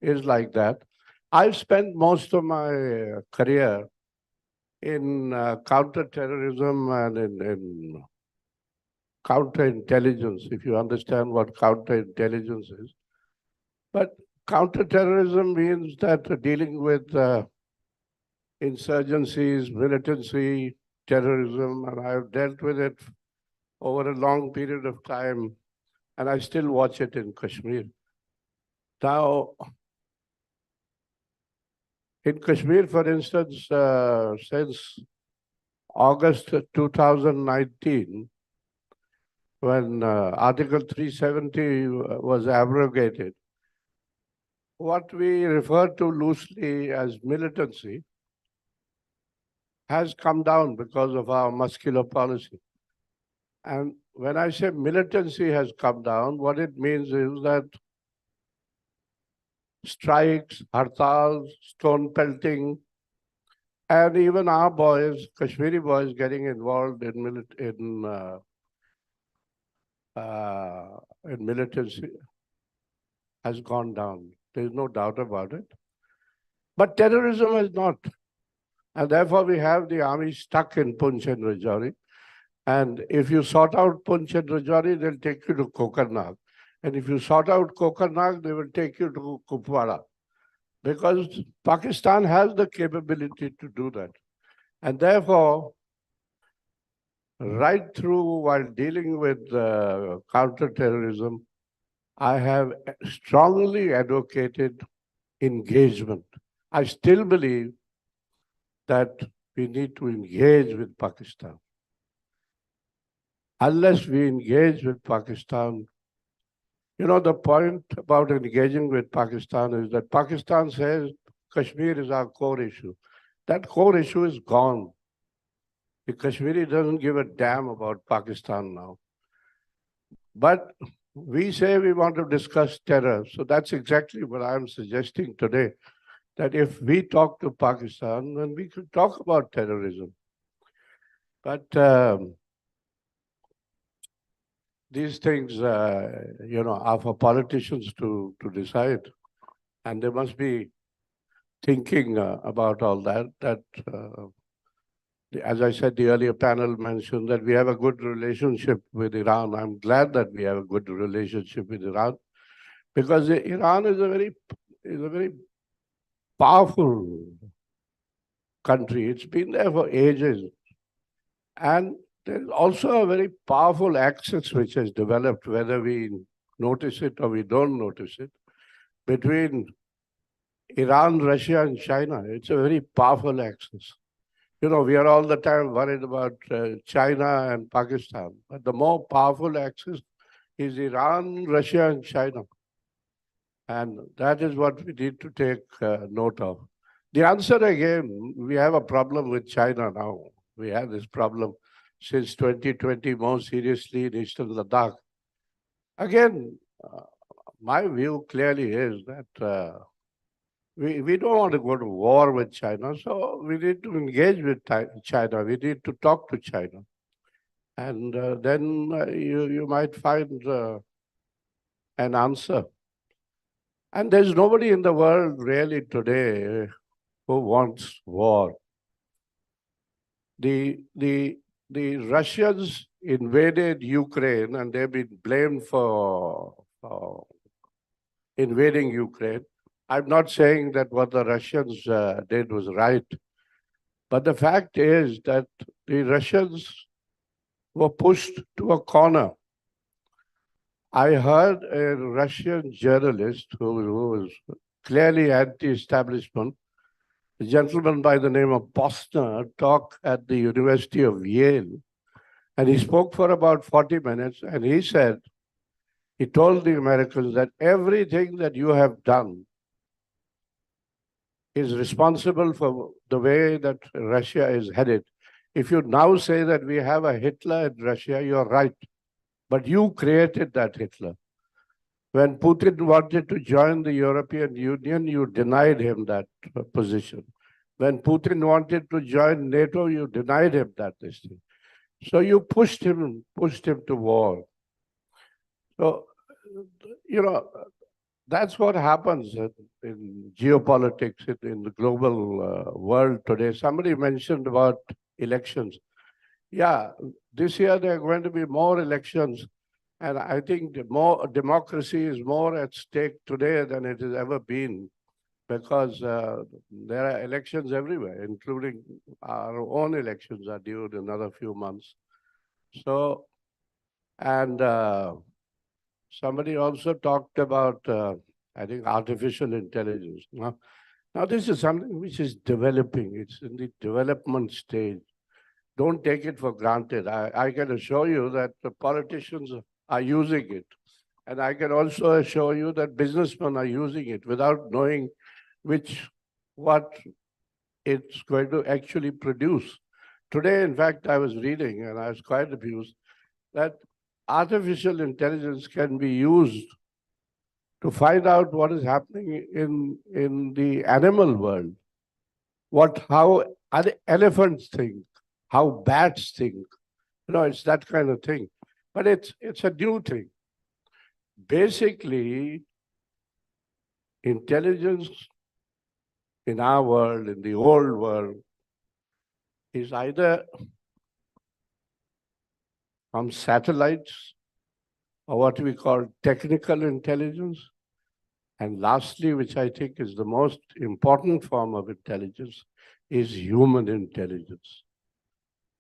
is like that. I've spent most of my career in counterterrorism and in counterintelligence, if you understand what counterintelligence is. But counterterrorism means that dealing with insurgencies, militancy, terrorism, and I've dealt with it over a long period of time, and I still watch it in Kashmir. Now, in Kashmir, for instance, since August 2019, when Article 370 was abrogated, what we refer to loosely as militancy has come down because of our muscular policy. And when I say militancy has come down, what it means is that strikes, hartals, stone pelting, and even our boys, Kashmiri boys, getting involved in militancy has gone down. There's no doubt about it. But terrorism has not. And therefore, we have the army stuck in Poonch and Rajouri. And if you sort out Poonch and Rajouri, they'll take you to Kokarnag. And if you sort out Kokarnag, they will take you to Kupwara. Because Pakistan has the capability to do that. And therefore, right through while dealing with counterterrorism, I have strongly advocated engagement. I still believe that we need to engage with Pakistan. Unless we engage with Pakistan, the point about engaging with Pakistan is that Pakistan says Kashmir is our core issue. That core issue is gone. The Kashmiri doesn't give a damn about Pakistan now. But we say we want to discuss terror. So that's exactly what I'm suggesting today, that if we talk to Pakistan, then we could talk about terrorism. But these things, are for politicians to decide. And they must be thinking about all that. As I said, the earlier panel mentioned that we have a good relationship with Iran. I'm glad that we have a good relationship with Iran, because Iran is a very powerful country. It's been there for ages. And there's also a very powerful axis which has developed, whether we notice it or we don't notice it, between Iran, Russia, and China. It's a very powerful axis. We are all the time worried about China and Pakistan, but the more powerful axis is Iran, Russia, and China. And that is what we need to take note of. The answer again, we have a problem with China now. We have this problem since 2020, more seriously in Eastern Ladakh. Again, my view clearly is that we don't want to go to war with China, so we need to engage with China. We need to talk to China. And then you might find an answer. And there's nobody in the world really today who wants war. The Russians invaded Ukraine, and they've been blamed for invading Ukraine. I'm not saying that what the Russians did was right, but the fact is that the Russians were pushed to a corner. I heard a Russian journalist who was clearly anti-establishment, a gentleman by the name of Posner, talk at the University of Yale, And he spoke for about 40 minutes, and he said, he told the Americans that everything that you have done is responsible for the way that Russia is headed. If you now say that we have a Hitler in Russia, you're right. But you created that Hitler. When Putin wanted to join the European Union, you denied him that position. When Putin wanted to join NATO, you denied him that thing. So you pushed him to war. So, you know, that's what happens in geopolitics in the global world today. Somebody mentioned about elections. Yeah, this year there are going to be more elections. And I think more democracy is more at stake today than it has ever been, because there are elections everywhere, including our own elections are due in another few months. So, and somebody also talked about, I think, artificial intelligence. Now, this is something which is developing. It's in the development stage. Don't take it for granted. I can assure you that the politicians are using it. And I can also assure you that businessmen are using it without knowing what it's going to actually produce. Today, in fact, I was reading, and I was quite amused, that artificial intelligence can be used to find out what is happening in the animal world. How elephants think, how bats think. You know, it's that kind of thing. But it's a new thing. Basically, intelligence in our world, in the old world, is either from satellites or what we call technical intelligence. And lastly, which I think is the most important form of intelligence, is human intelligence.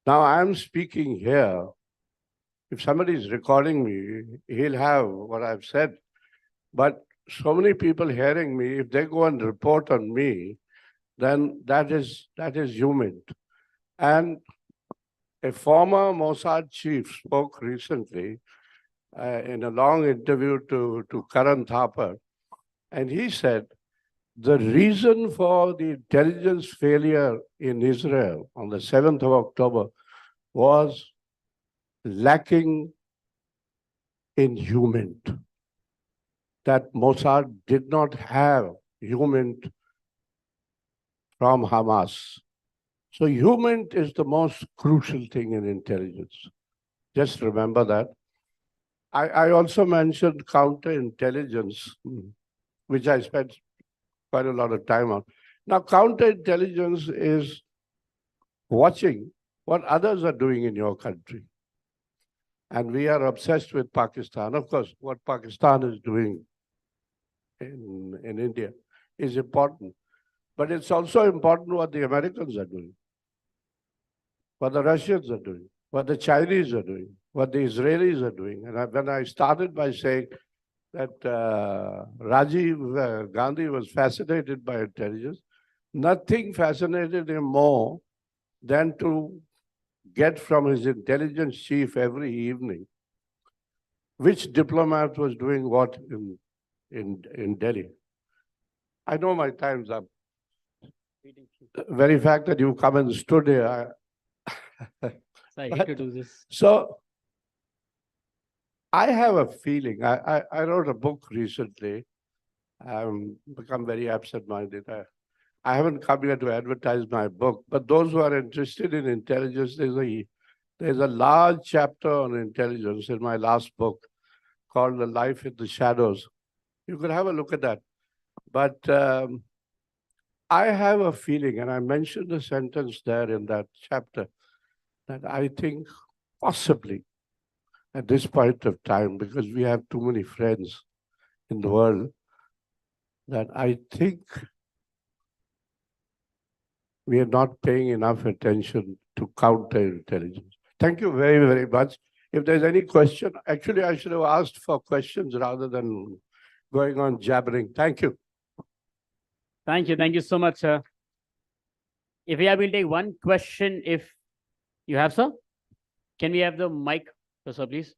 Now, I'm speaking here. If somebody is recording me, he'll have what I've said. But so many people hearing me, if they go and report on me, then that is human. And a former Mossad chief spoke recently in a long interview to Karan Thapar, and he said, the reason for the intelligence failure in Israel on the 7th of October was lacking in human. That Mossad did not have human from Hamas. So human is the most crucial thing in intelligence. Just remember that. I also mentioned counterintelligence, which I spent quite a lot of time on. Now, counterintelligence is watching what others are doing in your country. And we are obsessed with Pakistan. Of course, what Pakistan is doing in India is important. But it's also important what the Americans are doing, what the Russians are doing, what the Chinese are doing, what the Israelis are doing. And when I started by saying that Rajiv Gandhi was fascinated by intelligence, nothing fascinated him more than to get from his intelligence chief every evening which diplomat was doing what in Delhi. I know my time's up. The very fact that you come and stood here, I hate to do this. So I have a feeling. I wrote a book recently. I've become very absent-minded. I haven't come here to advertise my book, but those who are interested in intelligence, there's a large chapter on intelligence in my last book called The Life in the Shadows. You could have a look at that. But I have a feeling, and I mentioned a sentence there in that chapter, that I think possibly at this point of time, because we have too many friends in the world, that I think we are not paying enough attention to counterintelligence. Thank you very, very much. If there's any question, actually I should have asked for questions rather than going on jabbering. Thank you. Thank you. Thank you so much, sir. If we will take one question, if you have, sir. Can we have the mic, sir, please?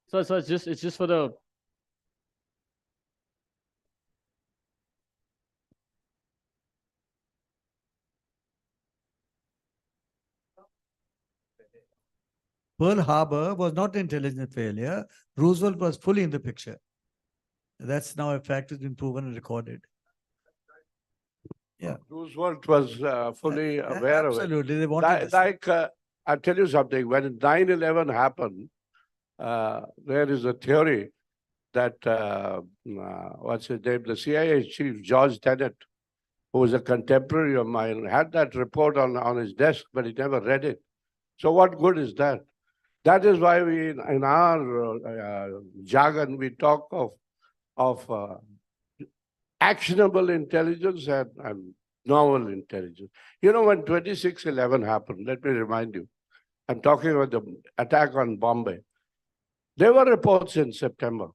So it's just for the. Pearl Harbor was not an intelligent failure. Roosevelt was fully in the picture. That's now a fact has been proven and recorded. Yeah. Roosevelt was fully aware of it. Absolutely. They wanted this. Like, I'll tell you something. When 9/11 happened, there is a theory that, what's his name, the CIA chief, George Tenet, who was a contemporary of mine, had that report on his desk, but he never read it. So what good is that? That is why we, in our jargon, we talk of actionable intelligence and novel intelligence. You know, when 26/11 happened, let me remind you, I'm talking about the attack on Bombay. There were reports in September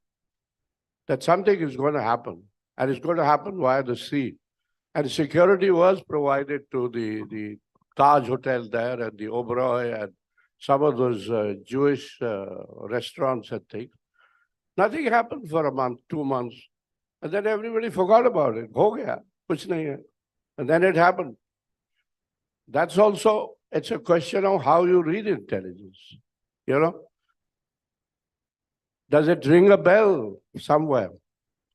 that something is going to happen, and it's going to happen via the sea. And security was provided to the Taj Hotel there and the Oberoi and some of those Jewish restaurants and things. Nothing happened for a month, 2 months. And then everybody forgot about it. Ho gaya, kuch nahi hai. And then it happened. That's also, it's a question of how you read intelligence. You know? Does it ring a bell somewhere?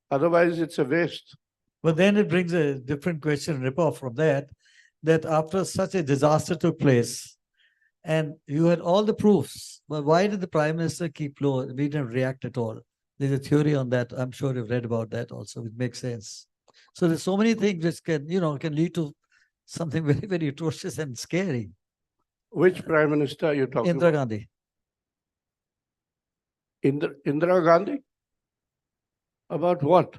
Otherwise, it's a waste. But then it brings a different question, rip-off from that after such a disaster took place, and you had all the proofs, but why did the Prime Minister keep low? We didn't react at all. There's a theory on that. I'm sure you've read about that also. It makes sense. So there's so many things which can lead to something very, very atrocious and scary. Which Prime Minister are you talking Indira about? Gandhi. Indira Gandhi? About what?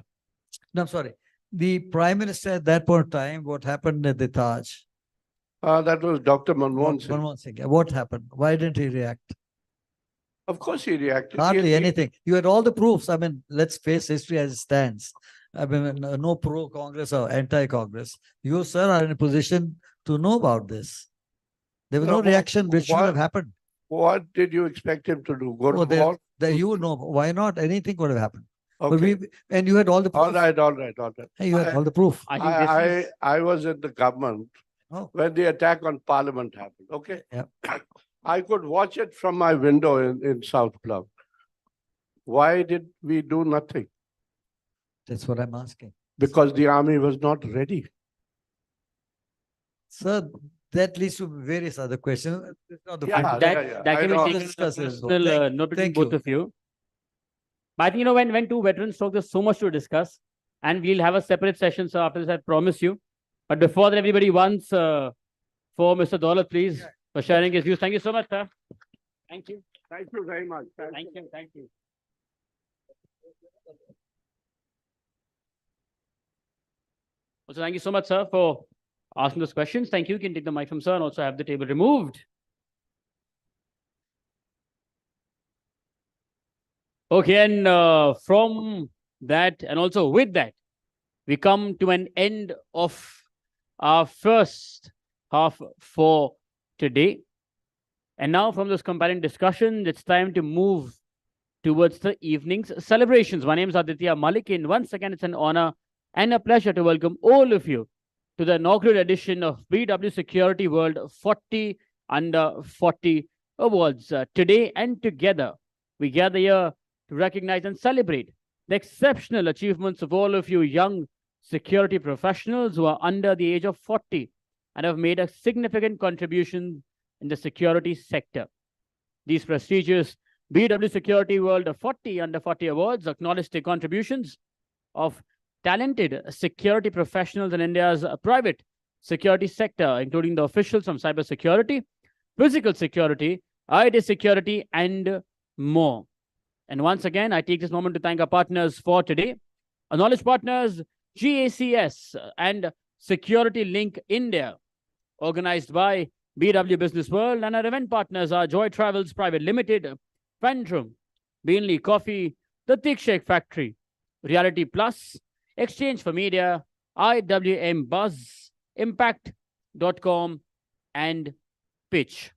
No, I'm sorry. The Prime Minister at that point of time, what happened at the Taj? That was Dr. Manmohan Singh. Manmohan Singh. What happened? Why didn't he react? Of course he reacted. Hardly anything. You had all the proofs. I mean, let's face history as it stands. I mean, no pro-Congress or anti-Congress. You, sir, are in a position to know about this. There was no reaction which should have happened. What did you expect him to do? Go to war? You know, why not? Anything could have happened. Okay. But and you had all the proof. All right. You had all the proof. I was in the government when the attack on Parliament happened. Okay. Yeah. I could watch it from my window in South Club. Why did we do nothing? That's what I'm asking. Because the army was not ready. Sir, that leads to various other questions. That can be taken personal note between both of you. But I think, when two veterans talk, there's so much to discuss. And we'll have a separate session, so after this, I promise you. But before that, everybody wants for Mr. Daulat, please, for sharing his views. Thank you so much, sir. Thank you. Thank you very much. Thank you. Also, thank you so much, sir, for asking those questions. Thank you. You can take the mic from sir and also have the table removed. Okay, and from that, and also with that, we come to an end of our first half for today. And now from those compelling discussions, it's time to move towards the evening's celebrations. My name is Aditya Malik, and once again, it's an honor and a pleasure to welcome all of you to the inaugural edition of BW Security World 40 Under 40 Awards. Today and together, we gather here to recognize and celebrate the exceptional achievements of all of you young security professionals who are under the age of 40 and have made a significant contribution in the security sector. These prestigious BW Security World 40 Under 40 Awards acknowledge the contributions of talented security professionals in India's private security sector, including the officials from cybersecurity, physical security, IT security, and more. And once again, I take this moment to thank our partners for today. Our knowledge partners, GACS and Security Link India, organized by BW Businessworld, and our event partners are Joy Travels Private Limited, Pantrum, Beanley Coffee, The Thick Shake Factory, Reality Plus, Exchange for Media, IWM Buzz, Impact.com, and Pitch.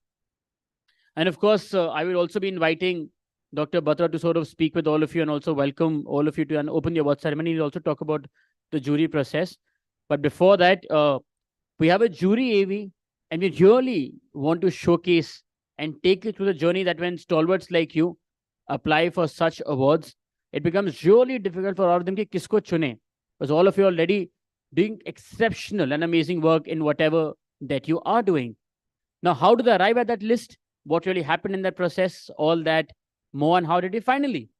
And of course, I will also be inviting Dr. Batra to sort of speak with all of you and also welcome all of you to an open the award ceremony. We'll also talk about the jury process. But before that, we have a jury AV, and we really want to showcase and take you through the journey that when stalwarts like you apply for such awards, it becomes really difficult for all of them to kisko chune, because all of you are already doing exceptional and amazing work in whatever that you are doing. Now, how do they arrive at that list? What really happened in that process? All that more, and how did you finally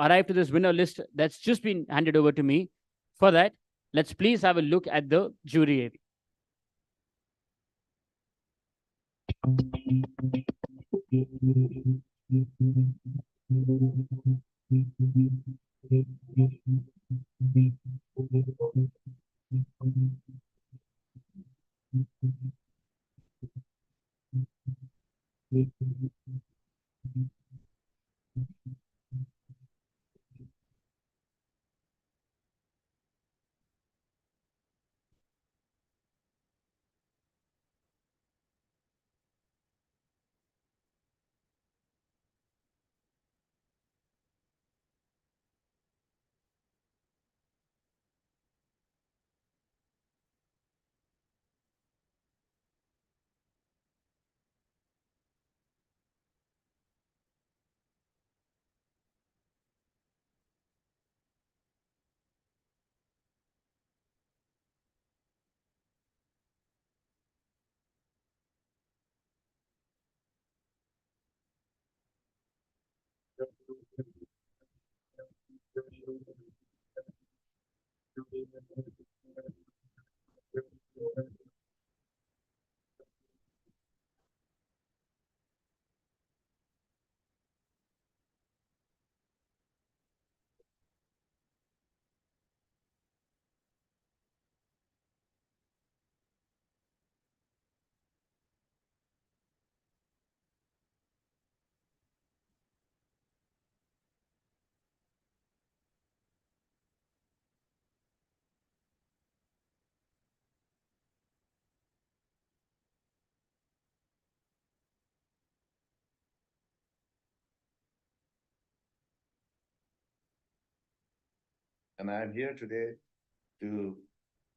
arrive to this winner list that's just been handed over to me? For that, let's please have a look at the jury AV. And I'm here today to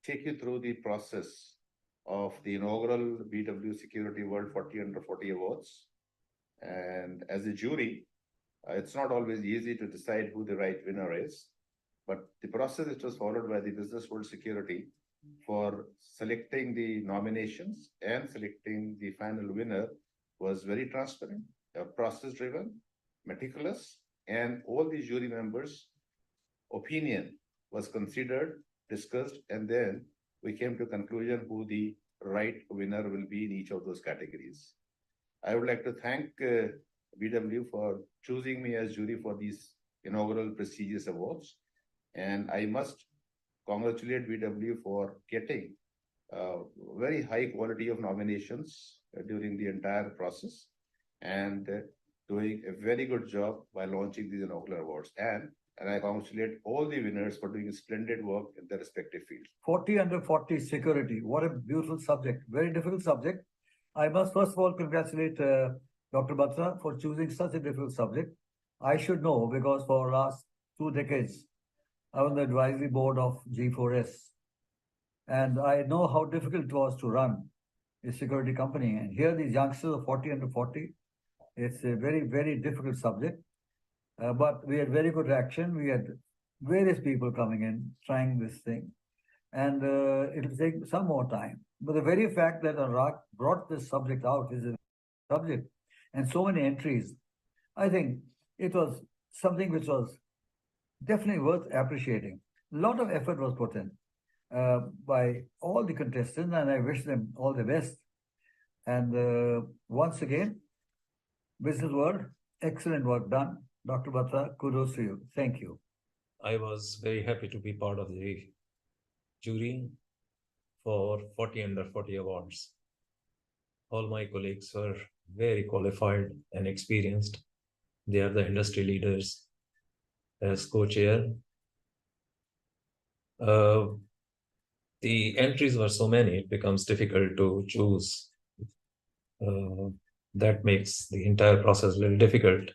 take you through the process of the inaugural BW Security World 40 Under 40 Awards. And as a jury, it's not always easy to decide who the right winner is, but the process which was followed by the Business World Security for selecting the nominations and selecting the final winner was very transparent, process-driven, meticulous, and all the jury members' opinion was considered, discussed, and then we came to conclusion who the right winner will be in each of those categories. I would like to thank BW for choosing me as jury for these inaugural prestigious awards. And I must congratulate BW for getting very high quality of nominations during the entire process and doing a very good job by launching these inaugural awards. And I congratulate all the winners for doing splendid work in their respective fields. 40 under 40 security. What a beautiful subject. Very difficult subject. I must first of all congratulate Dr. Batra for choosing such a difficult subject. I should know because for last 2 decades, I was on the advisory board of G4S. And I know how difficult it was to run a security company. And here these youngsters of 40 under 40, it's a very, very difficult subject. But we had very good reaction. We had various people coming in, trying this thing. And it'll take some more time. But the very fact that Anurag brought this subject out is a subject and so many entries, I think it was something which was definitely worth appreciating. A lot of effort was put in by all the contestants, and I wish them all the best. And once again, Business World, excellent work done. Dr. Batra, kudos to you. Thank you. I was very happy to be part of the jury for 40 under 40 awards. All my colleagues were very qualified and experienced. They are the industry leaders. As co-chair, the entries were so many, it becomes difficult to choose that makes the entire process a little difficult.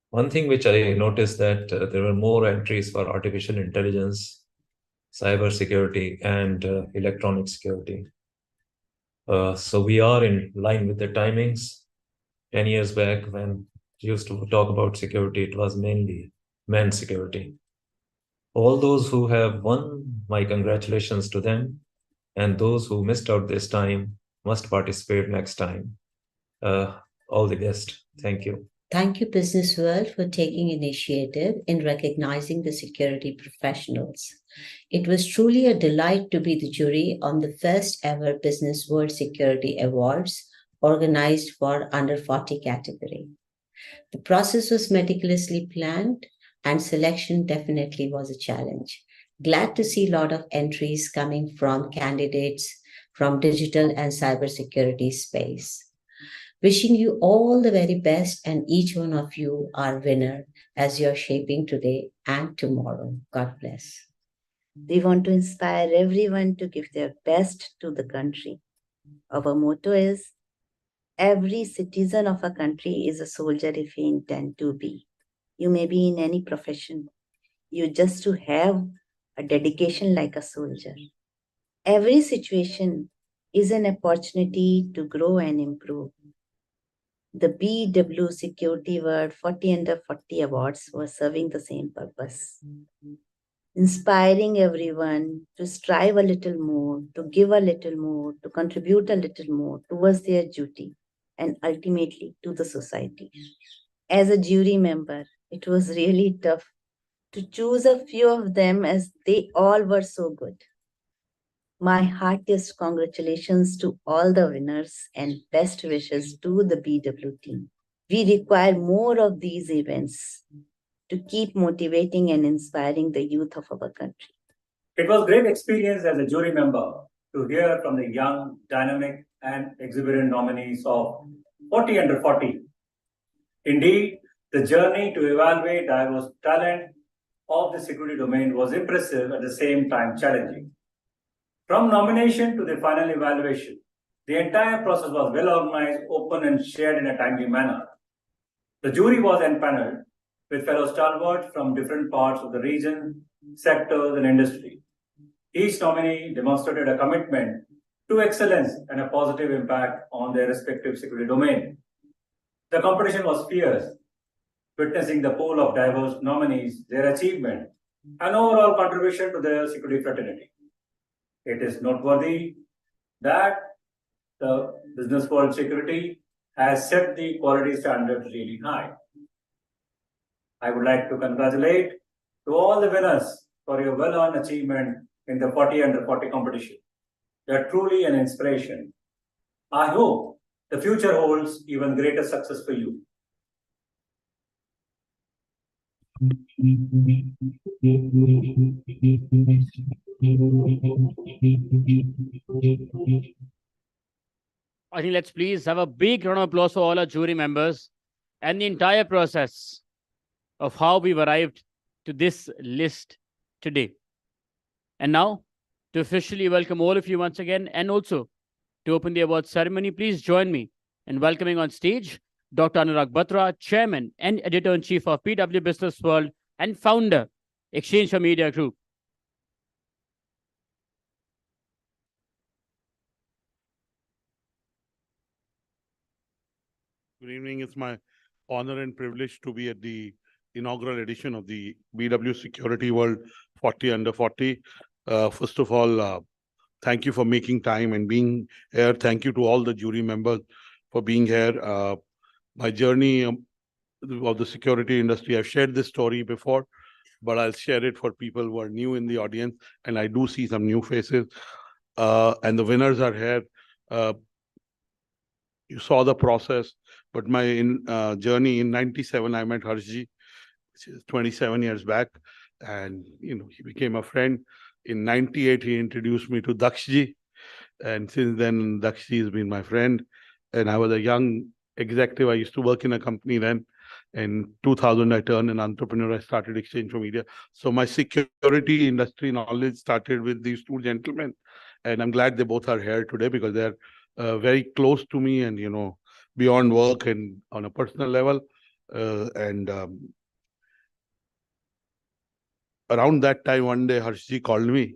One thing which I noticed that there were more entries for artificial intelligence, cyber security, and electronic security. So we are in line with the timings. 10 years back, when we used to talk about security, it was mainly men's security. All those who have won, my congratulations to them. And those who missed out this time must participate next time. All the best. Thank you. Thank you, Businessworld, for taking initiative in recognizing the security professionals. It was truly a delight to be the jury on the first ever Businessworld Security Awards organized for under 40 category. The process was meticulously planned and selection definitely was a challenge. Glad to see a lot of entries coming from candidates from digital and cybersecurity space. Wishing you all the very best, and each one of you are winner as you're shaping today and tomorrow. God bless. We want to inspire everyone to give their best to the country. Our motto is, every citizen of a country is a soldier if he intend to be. You may be in any profession. You just to have a dedication like a soldier. Every situation is an opportunity to grow and improve. The BW Security World 40 Under 40 Awards were serving the same purpose. Inspiring everyone to strive a little more, to give a little more, to contribute a little more towards their duty and ultimately to the society. As a jury member, it was really tough to choose a few of them as they all were so good. My heartiest congratulations to all the winners and best wishes to the BW team. We require more of these events to keep motivating and inspiring the youth of our country. It was a great experience as a jury member to hear from the young, dynamic, and exuberant nominees of 40 Under 40. Indeed, the journey to evaluate diverse talent of the security domain was impressive, at the same time challenging. From nomination to the final evaluation, the entire process was well organized, open, and shared in a timely manner. The jury was empaneled with fellow stalwarts from different parts of the region, sectors, and industry. Each nominee demonstrated a commitment to excellence and a positive impact on their respective security domain. The competition was fierce, witnessing the pool of diverse nominees, their achievement, and overall contribution to their security fraternity. It is noteworthy that the Businessworld Security has set the quality standards really high. I would like to congratulate to all the winners for your well-earned achievement in the 40 Under 40 competition. You are truly an inspiration. I hope the future holds even greater success for you. I think let's please have a big round of applause for all our jury members and the entire process of how we've arrived to this list today. And now, to officially welcome all of you once again, and also to open the awards ceremony, please join me in welcoming on stage Dr. Anurag Batra, Chairman and Editor-in-Chief of PW Businessworld and founder, Exchange for Media Group. Good evening. It's my honor and privilege to be at the inaugural edition of the BW Security World 40 Under 40. First of all, thank you for making time and being here. Thank you to all the jury members for being here. My journey of the security industry, I've shared this story before, but I'll share it for people who are new in the audience, and I do see some new faces. And the winners are here. You saw the process, but my journey in 97, I met Harshji, which is 27 years back, and he became a friend. In 98, he introduced me to Dakshji, and since then, Dakshji has been my friend. And I was a young executive. I used to work in a company then. In 2000, I turned an entrepreneur. I started Exchange for Media. So my security industry knowledge started with these two gentlemen. And I'm glad they both are here today because they're very close to me and, beyond work and on a personal level. Around that time, one day, Harshji called me.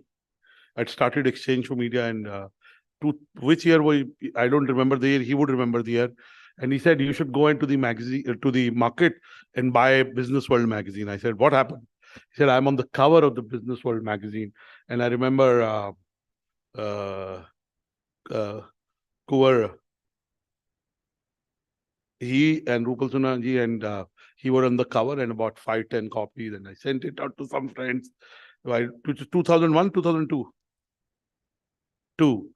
I'd started Exchange for Media, and which year I don't remember the year. He would remember the year. And he said, you should go into the magazine, to the market and buy Businessworld magazine. I said, what happened? He said, I'm on the cover of the Businessworld magazine. And I remember Kuvar, he and Rupal Sunanji and he were on the cover and about 5-10 copies. And I sent it out to some friends. 2001, 2002.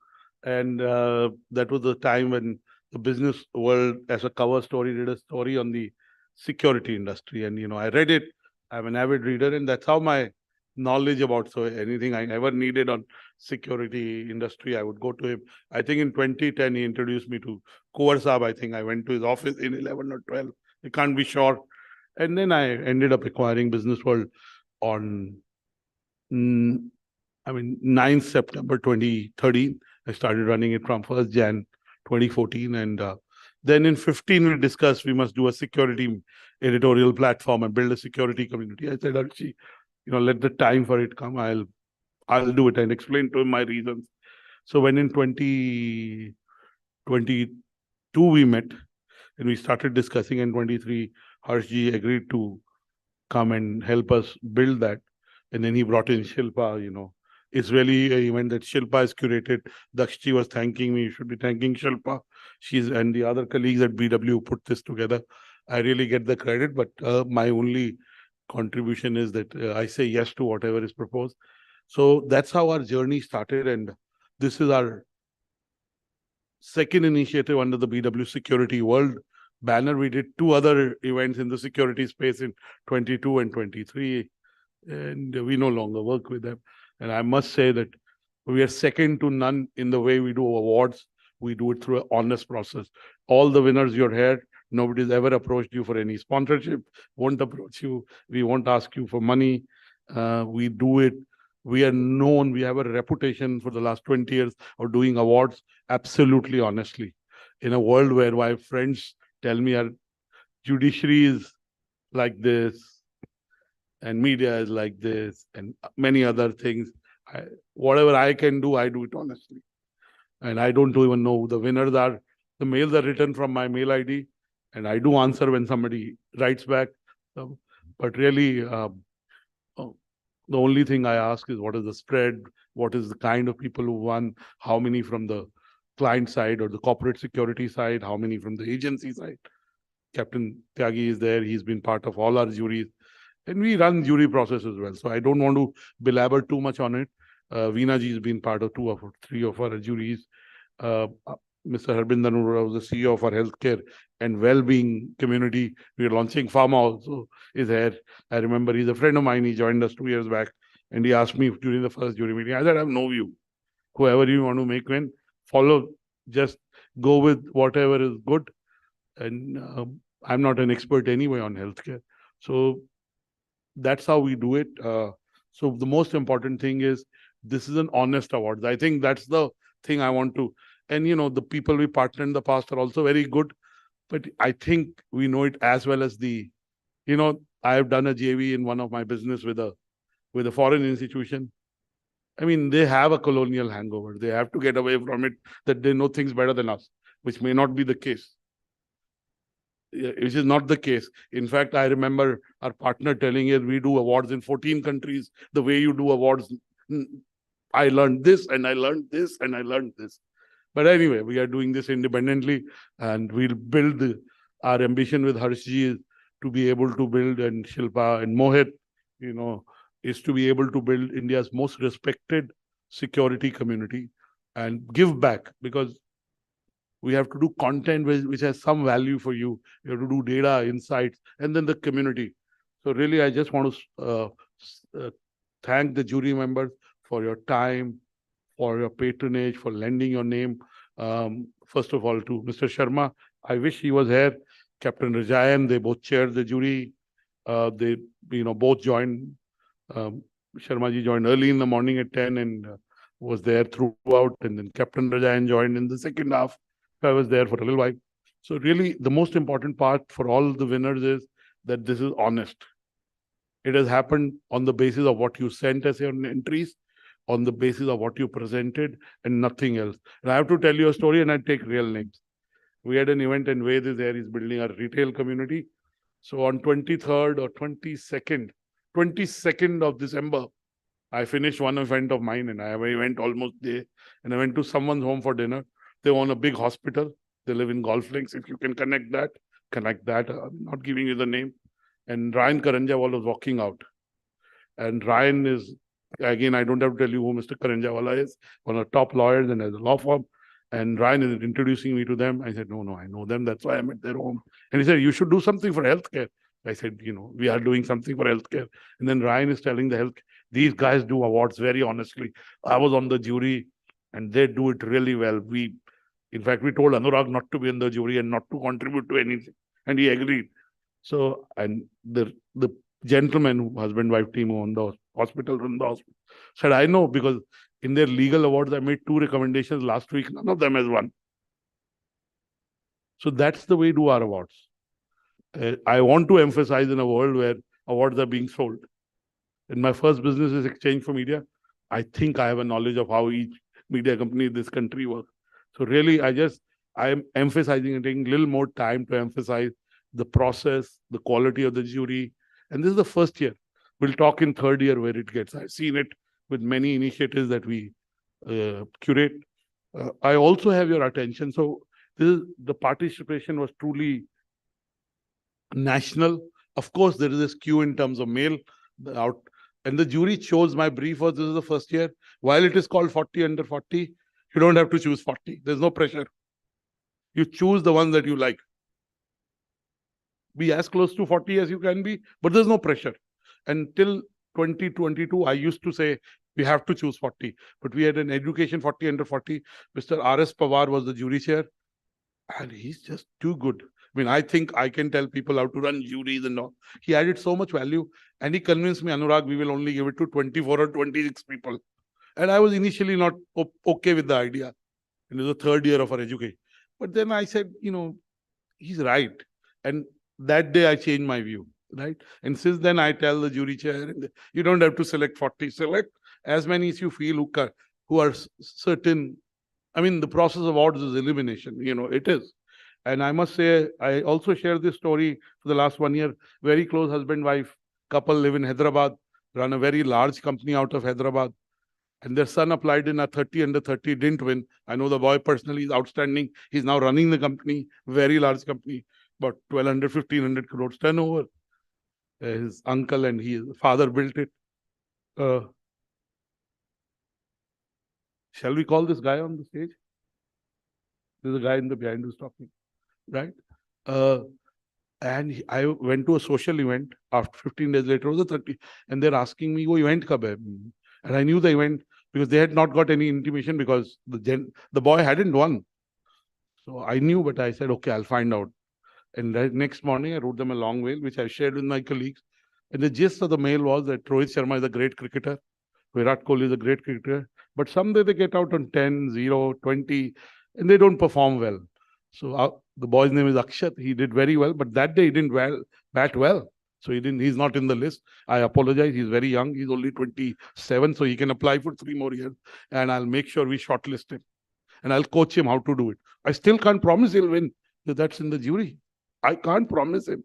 And that was the time when the Business World, as a cover story, did a story on the security industry. And, I read it. I'm an avid reader, and that's how my knowledge about anything I ever needed on security industry, I would go to him. I think in 2010, he introduced me to Kuvar Saab. I think I went to his office in 11 or 12. I can't be sure. And then I ended up acquiring Business World on 9th September 2013. I started running it from 1st Jan 2014. And then in 15, we discussed we must do a security editorial platform and build a security community. I said, Archie, let the time for it come. I'll do it, and explain to him my reasons. So when in 2022 we met and we started discussing, in 23, Harshji agreed to come and help us build that. And then he brought in Shilpa, It's really an event that Shilpa has curated. Dakshji was thanking me. You should be thanking Shilpa. She's and the other colleagues at BW put this together. I really get the credit, but my only contribution is that I say yes to whatever is proposed. So that's how our journey started. And this is our second initiative under the BW Security World banner. We did 2 other events in the security space in 22 and 23. And we no longer work with them. And I must say that we are second to none in the way we do awards. We do it through an honest process. All the winners you're here, nobody's ever approached you for any sponsorship, won't approach you. We won't ask you for money. We do it. We are known. We have a reputation for the last 20 years of doing awards absolutely honestly. In a world where my friends tell me our judiciary is like this, and media is like this, and many other things. Whatever I can do, I do it honestly. And I don't even know who the winners are. The mails are written from my mail ID, and I do answer when somebody writes back. But really, the only thing I ask is what is the spread, what is the kind of people who won, how many from the client side or the corporate security side, how many from the agency side. Captain Tyagi is there. He's been part of all our juries. And we run jury process as well. So I don't want to belabor too much on it. Veena ji has been part of 2 or 3 of our juries. Mr. Harbinder Arora was the CEO of our healthcare and well-being community. We are launching pharma also, is here. I remember he's a friend of mine. He joined us 2 years back, and he asked me during the first jury meeting. I said, I have no view. Whoever you want to make win, follow. Just go with whatever is good. And I'm not an expert anyway on healthcare. So that's how we do it. So the most important thing is this is an honest award. I think that's the thing I want to. And, the people we partnered in the past are also very good. But I think we know it as well as I have done a JV in one of my business with a foreign institution. I mean, they have a colonial hangover. They have to get away from it, that they know things better than us, which may not be the case. Which is not the case. In fact, I remember our partner telling us we do awards in 14 countries. The way you do awards, I learned this and I learned this and I learned this. But anyway, we are doing this independently, and we'll build our ambition with Harshji to be able to build, and Shilpa and Mohit, is to be able to build India's most respected security community and give back, because we have to do content which has some value for you. You have to do data, insights, and then the community. So really, I just want to thank the jury members for your time, for your patronage, for lending your name. First of all, to Mr. Sharma, I wish he was here. Captain Rajayan, they both chaired the jury. They, both joined. Sharma ji joined early in the morning at 10, and was there throughout, and then Captain Rajayan joined in the second half. I was there for a little while. So really, the most important part for all the winners is that this is honest. It has happened on the basis of what you sent as your entries, on the basis of what you presented, and nothing else. And I have to tell you a story, and I take real names. We had an event in Ved is there. He's building a retail community. So on 23rd or 22nd of December, I finished one event of mine, and I went almost there, and I went to someone's home for dinner. They own a big hospital. They live in Golf Links. If you can connect that. I'm not giving you the name. And Ryan Karanjawala was walking out. And Ryan is, again, I don't have to tell you who Mr. Karanjawala is, one of the top lawyers and has a law firm. And Ryan is introducing me to them. I said, no, I know them. That's why I'm at their home. And he said, you should do something for healthcare. I said, we are doing something for healthcare. And then Ryan is telling the health, these guys do awards very honestly. I was on the jury and they do it really well. In fact, we told Anurag not to be in the jury and not to contribute to anything. And he agreed. So, and the gentleman, husband-wife team who owned the hospital, said, I know, because in their legal awards, I made 2 recommendations last week. None of them has won. So that's the way we do our awards. I want to emphasize in a world where awards are being sold. In my first business is Exchange for Media. I think I have a knowledge of how each media company in this country works. So really, I am emphasizing and taking a little more time to emphasize the process, the quality of the jury. And this is the first year. We'll talk in third year where it gets. I've seen it with many initiatives that we curate. I also have your attention. So the participation was truly national. Of course, there is a skew in terms of male out. And the jury chose, my brief was, this is the first year. While it is called 40 under 40, you don't have to choose 40. There's no pressure. You choose the one that you like. Be as close to 40 as you can be, but there's no pressure. Until 2022, I used to say, we have to choose 40. But we had an education 40 under 40. Mr. R.S. Pawar was the jury chair. And he's just too good. I mean, I think I can tell people how to run juries and all. He added so much value. And he convinced me, Anurag, we will only give it to 24 or 26 people. And I was initially not okay with the idea. It was the third year of our education. But then I said, he's right. And that day I changed my view, right? And since then I tell the jury chair, you don't have to select 40. Select as many as you feel who are certain. I mean, the process of awards is elimination, it is. And I must say, I also share this story for the last 1 year. Very close husband-wife couple live in Hyderabad, run a very large company out of Hyderabad. And their son applied in a 30 under 30, didn't win. I know the boy personally is outstanding. He's now running the company, very large company, about 1,200, 1,500 crores turnover. His uncle and his father built it. Shall we call this guy on the stage? There's a guy in the behind who's talking, right? And I went to a social event after 15 days later, it was the 30, and they're asking me, "Wo event kab hai?" And I knew the event because they had not got any intimation because the boy hadn't won. So I knew, but I said, okay, I'll find out. And the next morning, I wrote them a long mail, which I shared with my colleagues. And the gist of the mail was that Rohit Sharma is a great cricketer. Virat Kohli is a great cricketer. But someday they get out on 10, 0, 20, and they don't perform well. So the boy's name is Akshat. He did very well, but that day he didn't bat well. So he's not in the list. I apologize. He's very young. He's only 27, so he can apply for 3 more years. And I'll make sure we shortlist him. And I'll coach him how to do it. I still can't promise he'll win. That's in the jury. I can't promise him.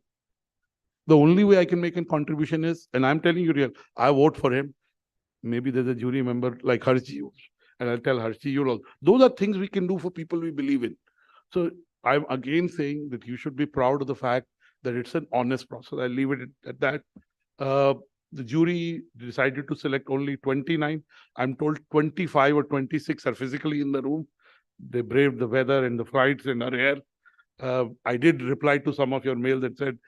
The only way I can make a contribution is, and I'm telling you real, I vote for him. Maybe there's a jury member like Harshi, and I'll tell Harshi, those are things we can do for people we believe in. So I'm again saying that you should be proud of the fact that it's an honest process. I'll leave it at that. The jury decided to select only 29. I'm told 25 or 26 are physically in the room. They braved the weather and the flights and are here. I did reply to some of your mail that said,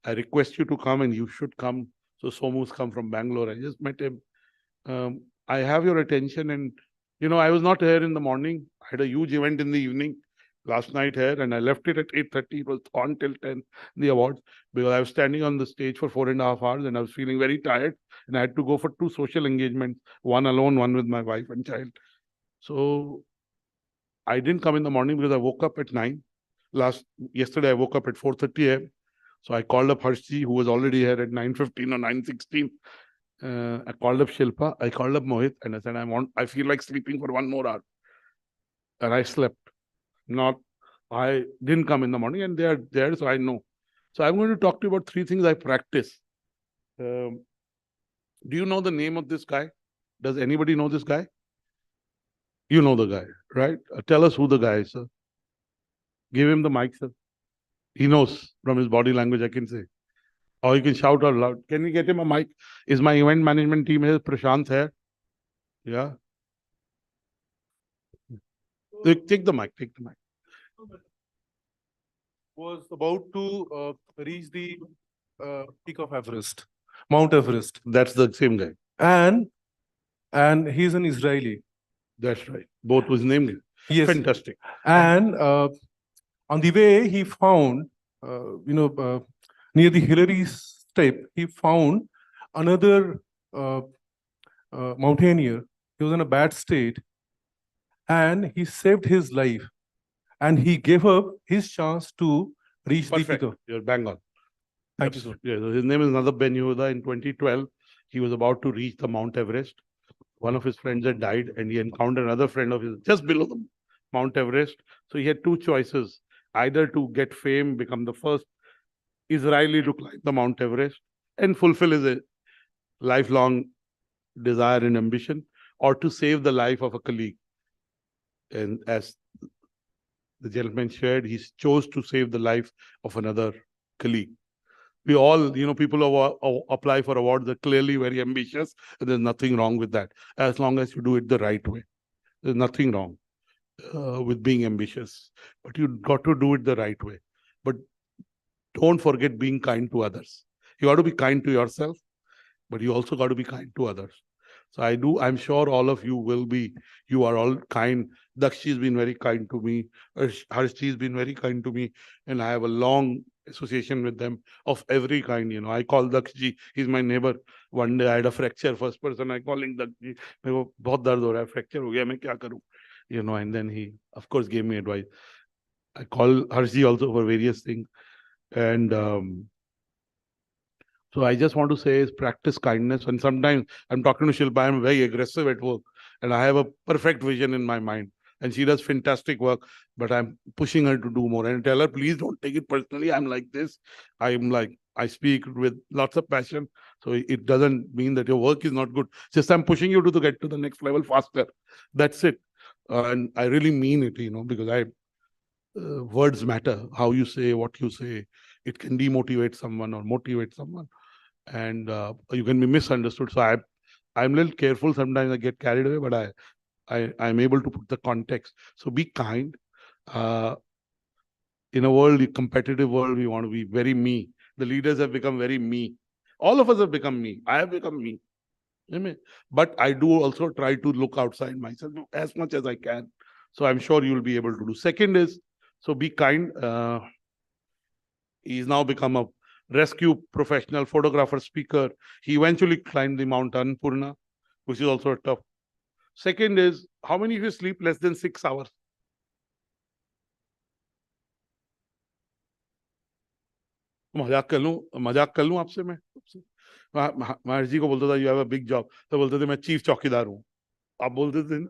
I request you to come and you should come. So Somu's come from Bangalore. I just met him. I have your attention, and I was not here in the morning. I had a huge event in the evening. last night here, and I left it at 8:30. It was on till 10, the awards, because I was standing on the stage for 4.5 hours and I was feeling very tired, and I had to go for 2 social engagements, one alone, one with my wife and child. So I didn't come in the morning because I woke up at 9. Yesterday I woke up at 4:30 a.m. So I called up Harshji, who was already here at 9:15 or 9:16. I called up Shilpa, I called up Mohit, and I said, I feel like sleeping for 1 more hour. And I slept. I didn't come in the morning, and they are there, so I know. So I'm going to talk to you about 3 things I practice. Do you know the name of this guy? Does anybody know this guy? You know the guy, right? Tell us who the guy is, sir. Give him the mic, sir. He knows from his body language, I can say. Or you can shout out loud. Can we get him a mic? Is my event management team here? Prashant here? Yeah. Take the mic. Take the mic. Was about to reach the peak of Everest, Mount Everest. That's the same guy. And he's an Israeli. That's right. Both was named. Yes. Fantastic. And on the way, he found, near the Hillary step, he found another mountaineer. He was in a bad state, and he saved his life. And he gave up his chance to reach the peak. You're bang on. Thank you, sir. Yeah, so his name is Nadab Ben Yehuda. In 2012, he was about to reach the Mount Everest. One of his friends had died, and he encountered another friend of his just below the Mount Everest. So he had 2 choices: either to get fame, become the first Israeli to climb the Mount Everest, and fulfill his lifelong desire and ambition, or to save the life of a colleague. And as the gentleman shared, he chose to save the life of another colleague. We all, people who apply for awards are clearly very ambitious, and there's nothing wrong with that, as long as you do it the right way. There's nothing wrong with being ambitious, but you've got to do it the right way. But don't forget being kind to others. You got to be kind to yourself, but you also got to be kind to others. So I'm sure all of you will be. You are all kind. Dakshi has been very kind to me. Harshji has been very kind to me. And I have a long association with them of every kind. I call Dakshi. He's my neighbor. One day I had a fracture. First person I calling Dakshi. Meko bahut dard ho raha hai. Fracture ho gaya. Main kya karu? And then he, of course, gave me advice. I call Harshji also for various things. And so I just want to say is practice kindness. And sometimes I'm talking to Shilpa, I'm very aggressive at work, and I have a perfect vision in my mind. And she does fantastic work, but I'm pushing her to do more. And I tell her, please don't take it personally. I'm like this. I speak with lots of passion. So it doesn't mean that your work is not good. Just I'm pushing you to get to the next level faster. That's it. And I really mean it, because words matter. How you say, what you say. It can demotivate someone or motivate someone. And you can be misunderstood. So I'm a little careful. Sometimes I get carried away, but I'm able to put the context. So be kind. In a competitive world, we want to be very me. The leaders have become very me. All of us have become me. I have become me. But I do also try to look outside myself as much as I can. So I'm sure you'll be able to do. Second is, so be kind. He's now become a rescue professional, photographer, speaker. He eventually climbed the Mount Annapurna, which is also tough. Second is, how many of you sleep less than 6 hours? मजाक कर लूं आपसे मैं महर्षि को बोलता था you have a big job, तो बोलते थे मैं चीफ चौकीदार हूं, आप बोलते थे ना,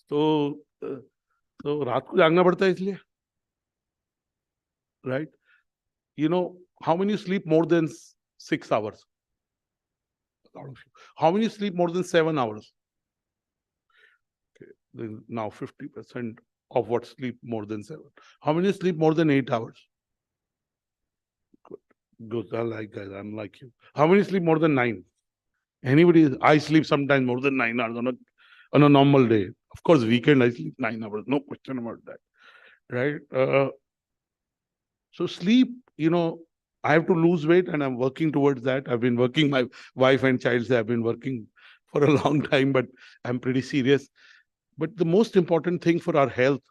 तो रात को जागना पड़ता है इसलिए, right? How many sleep more than 6 hours? A lot of you. How many sleep more than 7 hours? Okay, then now 50% of what sleep more than 7. How many sleep more than 8 hours? Good. I like guys. I'm like you. How many sleep more than 9? Anybody? I sleep sometimes more than 9 hours on a normal day. Of course, weekend I sleep 9 hours. No question about that. Right? So sleep, I have to lose weight and I'm working towards that. I've been working, my wife and child say I've been working for a long time, but I'm pretty serious. But the most important thing for our health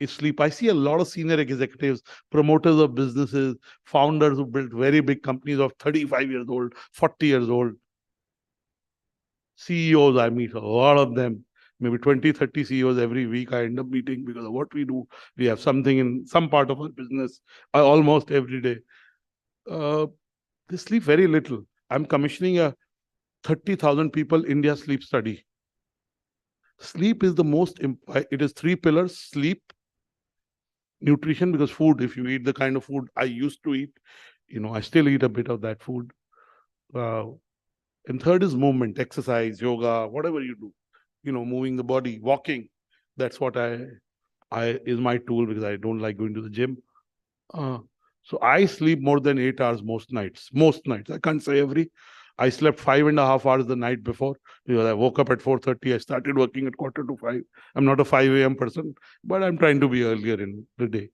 is sleep. I see a lot of senior executives, promoters of businesses, founders who built very big companies of 35 years old, 40 years old. CEOs, I meet a lot of them, maybe 20, 30 CEOs every week I end up meeting because of what we do. We have something in some part of our business almost every day. They sleep very little. I'm commissioning a 30,000 people India sleep study. Sleep is the most, it is 3 pillars: sleep, nutrition, because food, if you eat the kind of food I used to eat, I still eat a bit of that food. And third is movement, exercise, yoga, whatever you do, moving the body, walking. That's what I is my tool, because I don't like going to the gym. So I sleep more than 8 hours most nights. Most nights. I can't say every. I slept 5.5 hours the night before. I woke up at 4:30. I started working at 4:45. I'm not a 5 a.m. person, but I'm trying to be earlier in the day.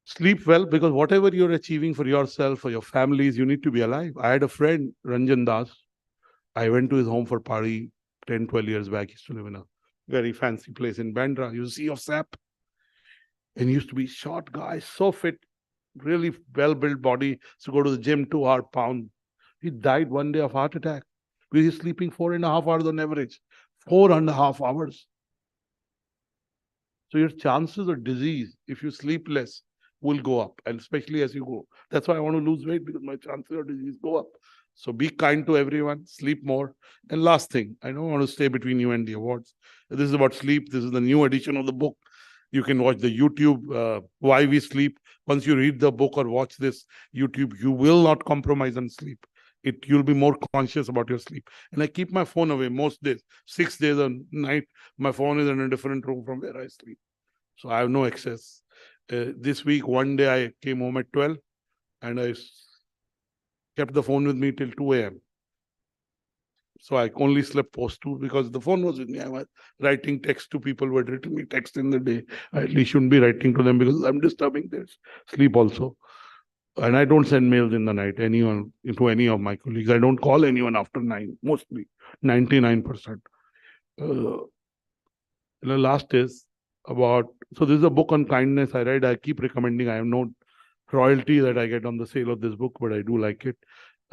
Sleep well, because whatever you're achieving for yourself, for your families, you need to be alive. I had a friend, Ranjan Das. I went to his home for party 10, 12 years back. He used to live in a very fancy place in Bandra. You see of SAP. And he used to be short guy, so fit, really well-built body. So go to the gym, 2 hour pound. He died one day of heart attack because he's sleeping 4.5 hours on average. 4.5 hours. So your chances of disease, if you sleep less, will go up, and especially as you go. That's why I want to lose weight, because my chances of disease go up. So be kind to everyone, sleep more. And last thing, I don't want to stay between you and the awards. This is about sleep. This is the new edition of the book. You can watch the YouTube, Why We Sleep. Once you read the book or watch this YouTube, you will not compromise on sleep. You'll be more conscious about your sleep. And I keep my phone away most days. 6 days a night, my phone is in a different room from where I sleep. So I have no excess. This week, one day I came home at 12 and I kept the phone with me till 2 a.m. So I only slept post 2 because the phone was with me. I was writing text to people who had written me text in the day. I at least shouldn't be writing to them because I'm disturbing their sleep also. And I don't send mails in the night to any of my colleagues. I don't call anyone after 9, mostly 99%. The last is about, so this is a book on kindness I read. I keep recommending. I have no royalty that I get on the sale of this book, but I do like it.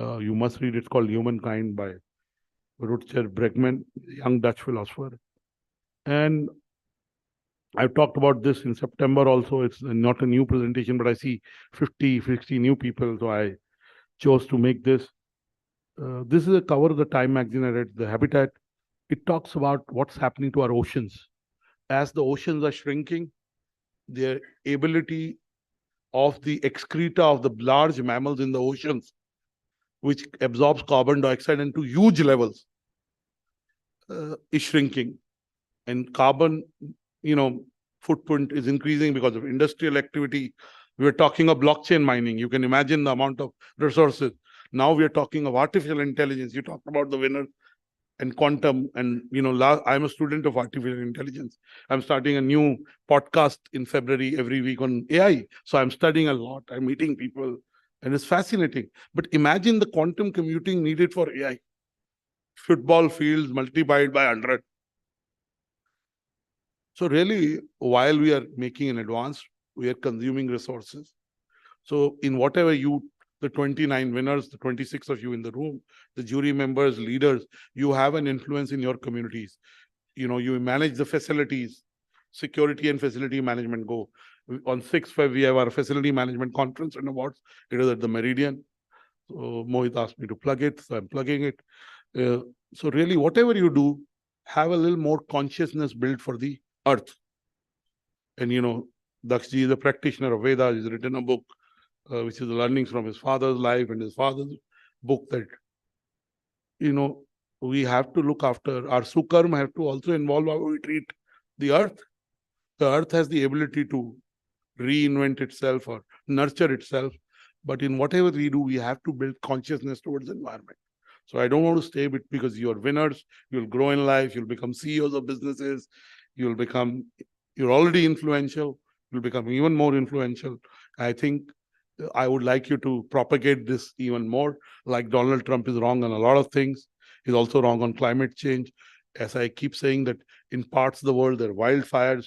You must read it. It's called Humankind by Rutger Bregman, young Dutch philosopher. And I've talked about this in September also. It's not a new presentation, but I see 50, 60 new people. So I chose to make this. This is a cover of the Time magazine I read, The Habitat. It talks about what's happening to our oceans. As the oceans are shrinking, their ability of the excreta of the large mammals in the oceans, which absorbs carbon dioxide into huge levels, is shrinking. And carbon, footprint is increasing because of industrial activity. We were talking of blockchain mining. You can imagine the amount of resources. Now we are talking of artificial intelligence. You talked about the winner and quantum. And, I'm a student of artificial intelligence. I'm starting a new podcast in February every week on AI. So I'm studying a lot. I'm meeting people. And it's fascinating. But imagine the quantum computing needed for AI. Football fields multiplied by 100. So really, while we are making an advance, we are consuming resources. So in whatever the 29 winners, the 26 of you in the room, the jury members, leaders, you have an influence in your communities. You manage the facilities, security and facility management go. On 6th February, we have our facility management conference and awards. It is at the Meridian. So Mohit asked me to plug it, so I'm plugging it. So really, whatever you do, have a little more consciousness built for the earth. And Dakshji is a practitioner of Vedas. He's written a book which is the learnings from his father's life and his father's book, that we have to look after our sukarma, have to also involve how we treat the earth. The earth has the ability to reinvent itself or nurture itself, but in whatever we do, we have to build consciousness towards the environment. So I don't want to stay with, because you're winners, you'll grow in life, you'll become CEOs of businesses, you're already influential, you'll become even more influential. I think I would like you to propagate this even more. Like Donald Trump is wrong on a lot of things. He's also wrong on climate change. As I keep saying that in parts of the world, there are wildfires.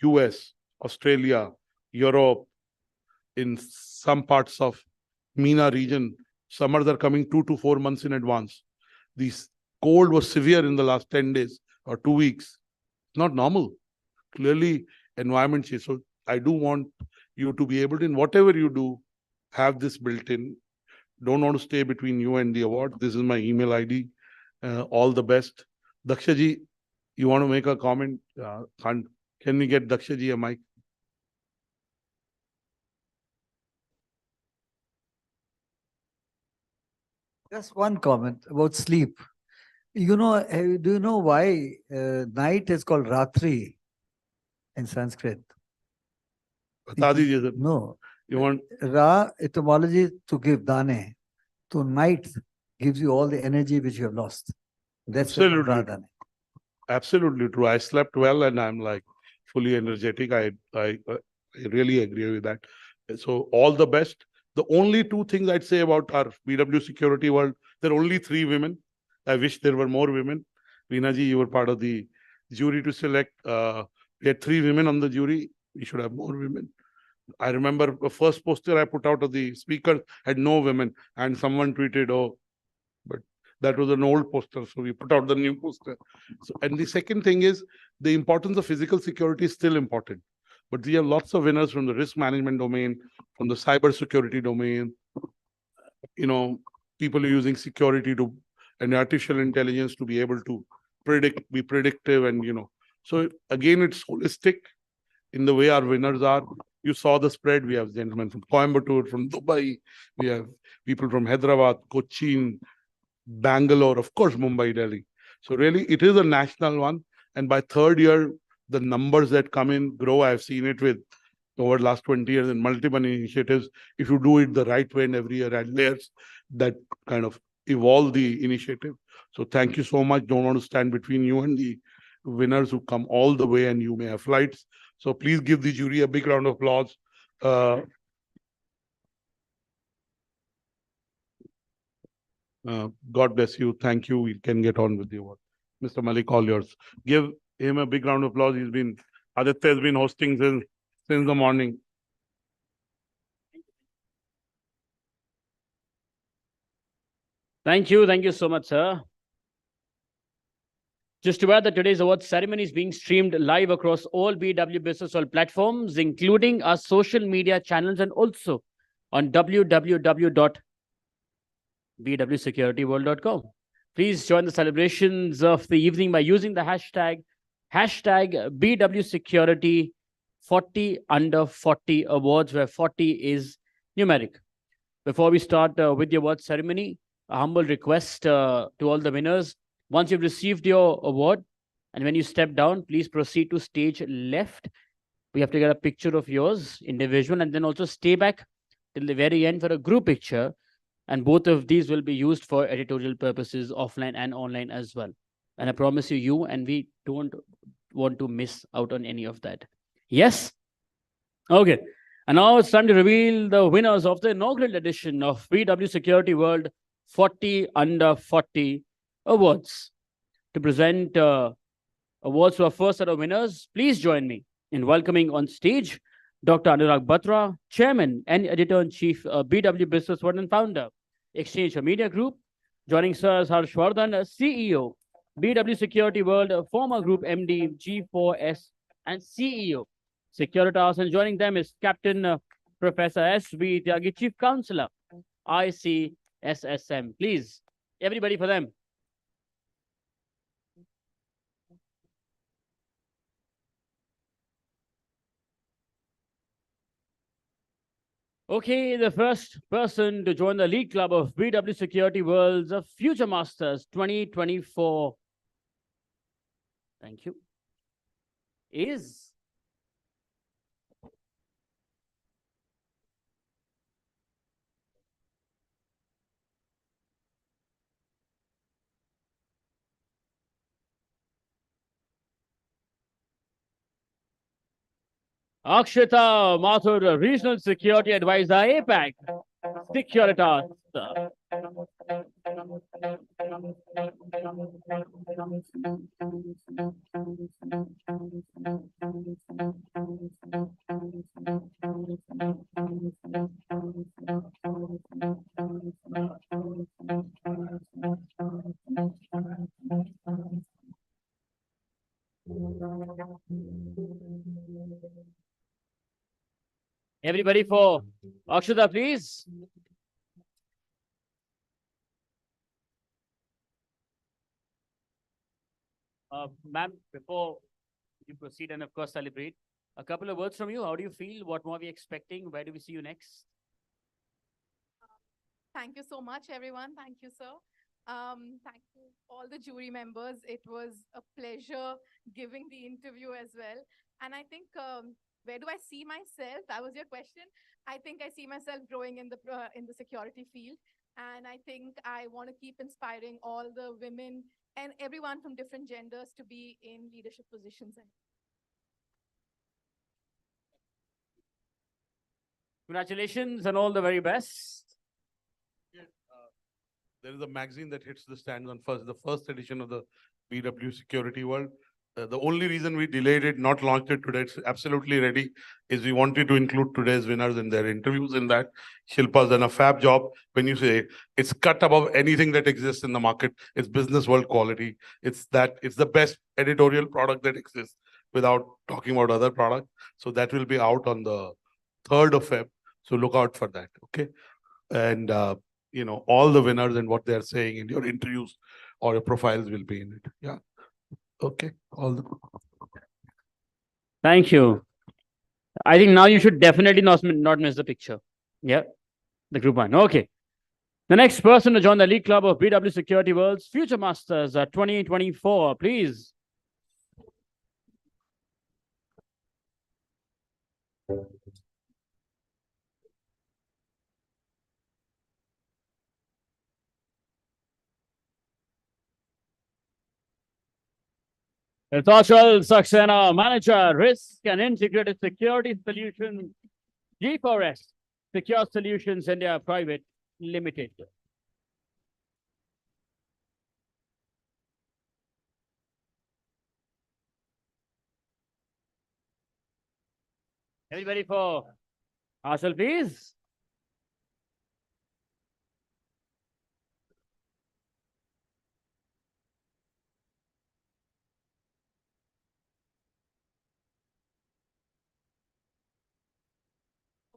US, Australia, Europe, in some parts of MENA region, summers are coming 2 to 4 months in advance. This cold was severe in the last 10 days or 2 weeks. Not normal. Clearly, environment change. So I do want you to be able to, in whatever you do, have this built in. Don't want to stay between you and the award. This is my email ID. All the best. Dakshaji, you want to make a comment? Can we get Dakshaji a mic? Just one comment about sleep. You know, do you know why night is called Ratri in Sanskrit? बता दीजिए sir. No. You want Ra etymology to give dane. So night gives you all the energy which you have lost. That's absolutely, Ra dane. absolutely true. I slept well and I'm like fully energetic. I really agree with that. So all the best. The only two things I'd say about our BW security world, there are only 3 women. I wish there were more women. Veena ji, you were part of the jury to select. We had 3 women on the jury. We should have more women. I remember the first poster I put out of the speaker had no women, and someone tweeted, "Oh, but that was an old poster, so we put out the new poster." So, and the second thing is the importance of physical security is still important, but we have lots of winners from the risk management domain, from the cyber security domain. You know, people are using security to and artificial intelligence to be able to be predictive, and So again, it's holistic in the way our winners are. You saw the spread. We have gentlemen from Coimbatore, from Dubai. We have people from Hyderabad, Cochin, Bangalore, of course, Mumbai, Delhi. So really, it is a national one. And by third year, the numbers that come in grow. I've seen it with over the last 20 years in multiple initiatives. If you do it the right way and every year add layers, that kind of evolve the initiative. So thank you so much. Don't want to stand between you and the winners who come all the way, and you may have flights. So please give the jury a big round of applause. God bless you. Thank you. We can get on with the award. Mr. Malik, all yours. Give him a big round of applause. Aditya has been hosting since the morning. Thank you so much, sir. Just to add that today's award ceremony is being streamed live across all BW Businessworld platforms, including our social media channels and also on www.bwsecurityworld.com. Please join the celebrations of the evening by using the hashtag BWSecurity40under40 awards, where 40 is numeric. Before we start with the award ceremony, a humble request to all the winners. Once you've received your award, and when you step down, please proceed to stage left. We have to get a picture of yours, individual, and then also stay back till the very end for a group picture. And both of these will be used for editorial purposes, offline and online as well. And I promise you and we don't want to miss out on any of that. Yes? Okay. And now it's time to reveal the winners of the inaugural edition of BW Security World 40 Under 40 Awards. To present awards to our first set of winners, please join me in welcoming on stage Dr. Anurag Batra, Chairman and Editor-in-Chief BW Businessworld and Founder, Exchange Media Group. Joining Sir Harshvardhan, CEO, BW Security World, former Group MD, G4S, and CEO, Securitas. And joining them is Captain Professor S.B. Tyagi, Chief Counselor, ICSSM. Please, everybody for them. Okay, the first person to join the league club of BW Security World's Future Masters 2024. Thank you. Is Akshita Mathur, Regional Security Advisor, APAC. Securitas. Everybody for Akshata, please. Ma'am, before you proceed and of course celebrate, a couple of words from you. How do you feel? What more are we expecting? Where do we see you next? Thank you so much, everyone. Thank you, sir. Thank you, all the jury members. It was a pleasure giving the interview as well. And I think, where do I see myself? That was your question. I think I see myself growing in the security field. And I think I want to keep inspiring all the women and everyone from different genders to be in leadership positions. Congratulations and all the very best. There is a magazine that hits the stands on the first edition of the BW Security World. The only reason we delayed it, not launched it today, it's absolutely ready, is we wanted to include today's winners in their interviews in that. Shilpa's done a fab job. When you say it's cut above anything that exists in the market, it's business world quality. It's the best editorial product that exists without talking about other products. So that will be out on the 3rd of Feb. So look out for that, okay? And you know, all the winners and what they're saying in your interviews or your profiles will be in it. Yeah. Okay. Thank you. I think now you should definitely not miss the picture. Yeah. The group one. Okay. The next person to join the League Club of BW Security World's Future Masters 2024, please. Social Saxena, Manager, Risk and Integrated Security Solutions, G4S, Secure Solutions India Private Limited. Everybody for Ashal, please.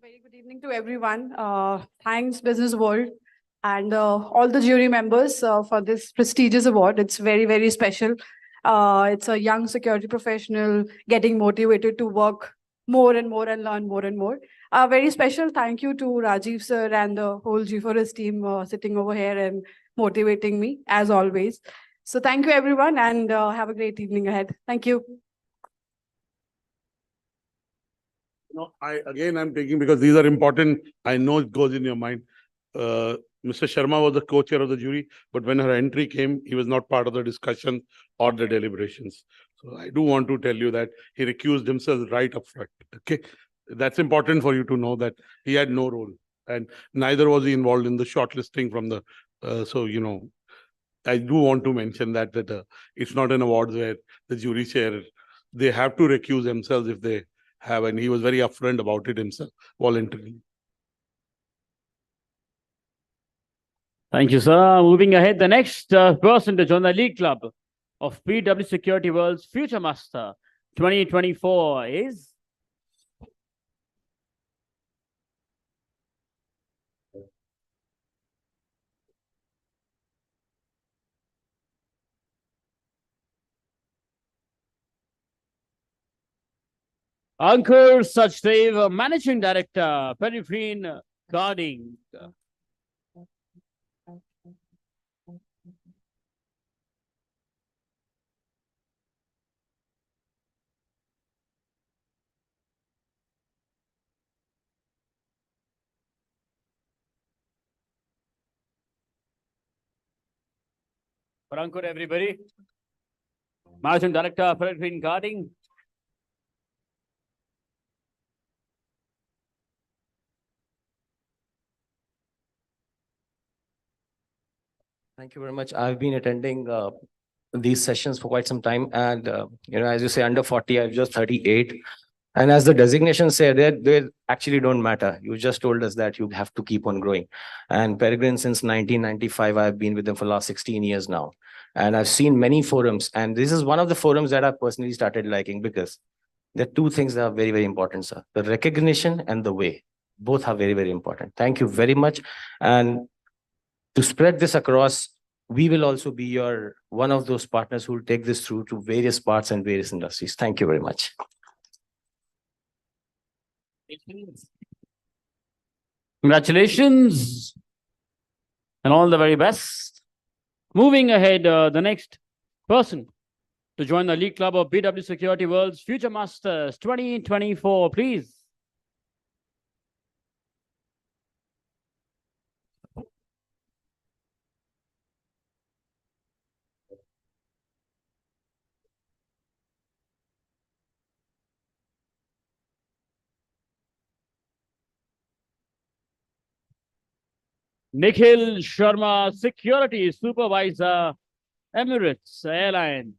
Very good evening to everyone. Thanks, Business World, and all the jury members for this prestigious award. It's very, very special. It's a young security professional getting motivated to work more and more and learn more and more. Very special thank you to Rajiv sir and the whole G4S team sitting over here and motivating me as always. So thank you, everyone, and have a great evening ahead. Thank you. No, I'm taking because these are important. I know it goes in your mind. Mr. Sharma was the co-chair of the jury, but when her entry came, he was not part of the discussion or the deliberations. So I do want to tell you that he recused himself right up front. Okay, that's important for you to know that he had no role, and neither was he involved in the shortlisting from the. So you know, I do want to mention that it's not an awards where the jury chair they have to recuse themselves if they have, and he was very upfront about it himself voluntarily. Thank you, sir. Moving ahead, the next person to join the League Club of BW Security World's Future Master 2024 is Ankur Sachdev, Managing Director, Peregrine Guarding. Ankur, everybody. Managing Director, Peregrine Guarding. Thank you very much. I've been attending these sessions for quite some time. And, as you say, under 40, I'm just 38. And as the designation said, they actually don't matter. You just told us that you have to keep on growing. And Peregrine, since 1995, I've been with them for the last 16 years now. And I've seen many forums. And this is one of the forums that I personally started liking, because there are two things that are very, very important, sir. The recognition and the way. Both are very, very important. Thank you very much. And to spread this across, we will also be one of those partners who will take this through to various parts and various industries. Thank you very much. Congratulations and all the very best. Moving ahead, the next person to join the League Club of BW Security World's Future Masters 2024, please. Nikhil Sharma, Security Supervisor, Emirates Airlines.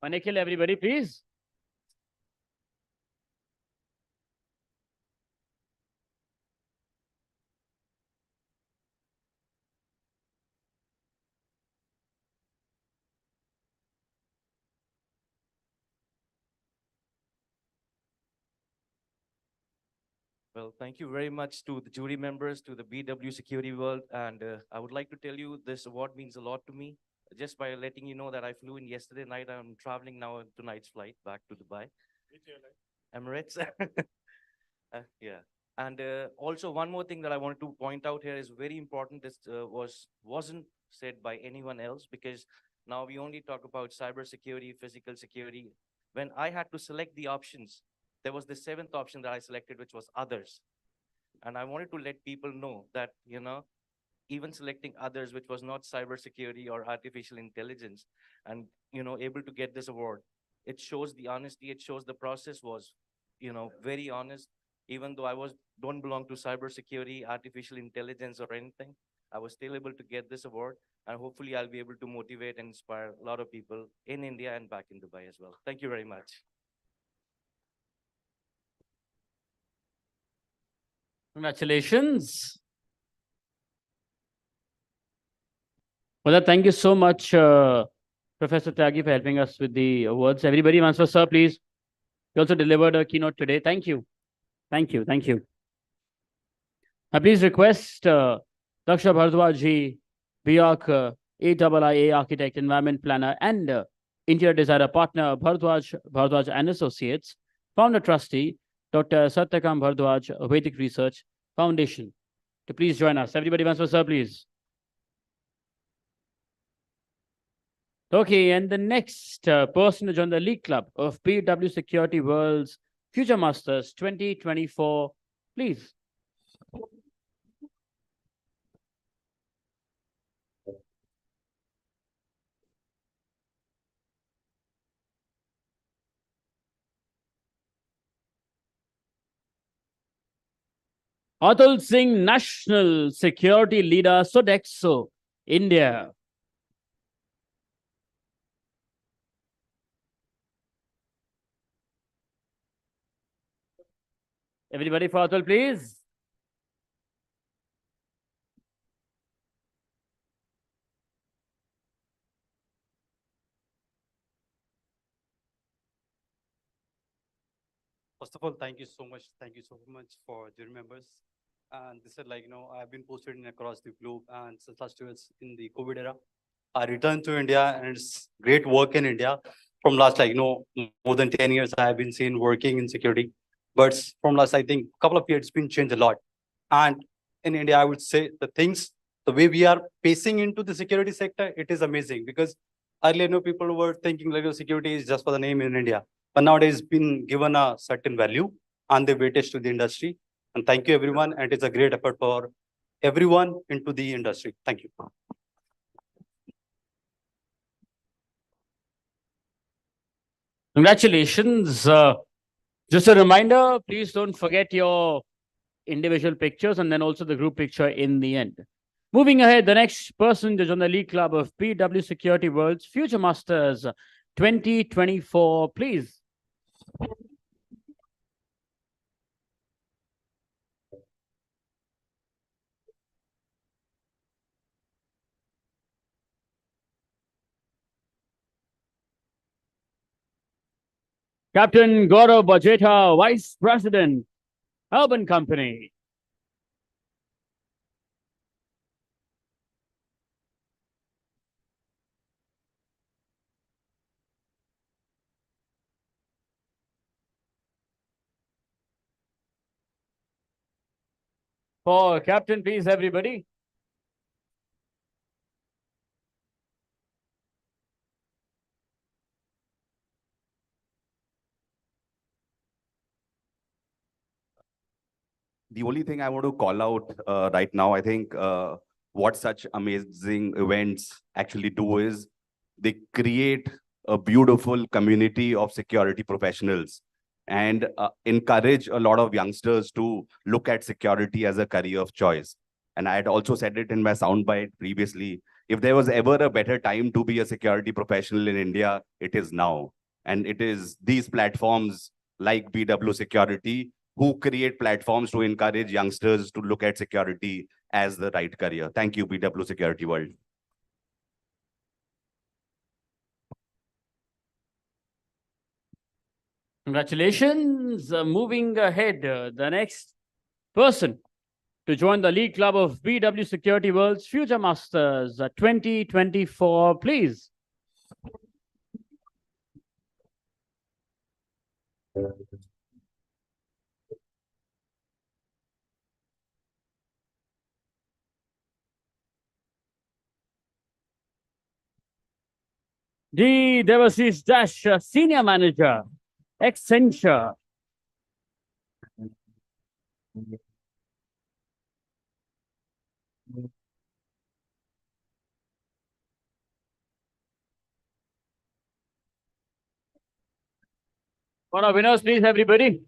Nikhil, everybody, please. Well, thank you very much to the jury members, to the BW Security World. And I would like to tell you this award means a lot to me. Just by letting you know that I flew in yesterday night, I'm traveling now on tonight's flight back to Dubai. Emirates. Yeah. And also one more thing that I wanted to point out here is very important. This wasn't said by anyone else, because now we only talk about cybersecurity, physical security. When I had to select the options, there was the seventh option that I selected, which was others. And I wanted to let people know that, even selecting others, which was not cybersecurity or artificial intelligence, and, able to get this award, it shows the honesty. It shows the process was, very honest. Even though I don't belong to cybersecurity, artificial intelligence or anything, I was still able to get this award. And hopefully I'll be able to motivate and inspire a lot of people in India and back in Dubai as well. Thank you very much. Congratulations. Well, thank you so much, Professor Tyagi, for helping us with the awards. Everybody, once for sir, please. You also delivered a keynote today. Thank you. Thank you. Thank you. I please request Daksha Bhardwaj, BIAC, AIIA Architect, Environment Planner, and Interior Designer Partner, Bhardwaj and Associates, Founder Trustee, Dr. Satyakam Bhardwaj, Vedic Research Foundation, to please join us. Everybody, once for sir, please. Okay, and the next person to join the League Club of BW Security World's Future Masters 2024, please. Atul Singh, National Security Leader, Sodexo, India. Everybody for Atul, please. First of all, thank you so much. Thank you so much for jury members. And this is I've been posted in across the globe, and since last 2 years in the COVID era, I returned to India, and it's great work in India. From last, more than 10 years, I have been seen working in security. But from last, I think, couple of years, it's been changed a lot. And in India, I would say the way we are pacing into the security sector, it is amazing, because earlier, people were thinking security is just for the name in India. But nowadays, it's been given a certain value and the weightage to the industry. And thank you, everyone. And it's a great effort for everyone into the industry. Thank you. Congratulations. Just a reminder, please don't forget your individual pictures and then also the group picture in the end. Moving ahead, the next person is on the League Club of BW Security World's Future Masters 2024, please. Captain Gaurav Bajeta, Vice President, Urban Company. For Captain, please, everybody. The only thing I want to call out right now, I think what such amazing events actually do is they create a beautiful community of security professionals and encourage a lot of youngsters to look at security as a career of choice. And I had also said it in my soundbite previously, if there was ever a better time to be a security professional in India, it is now. And it is these platforms like BW Security who create platforms to encourage youngsters to look at security as the right career. Thank you, BW Security World. Congratulations. Moving ahead, the next person to join the League Club of BW Security World's Future Masters 2024, please. D. Devasis Dash, Senior Manager, Accenture. For our winners, please, everybody.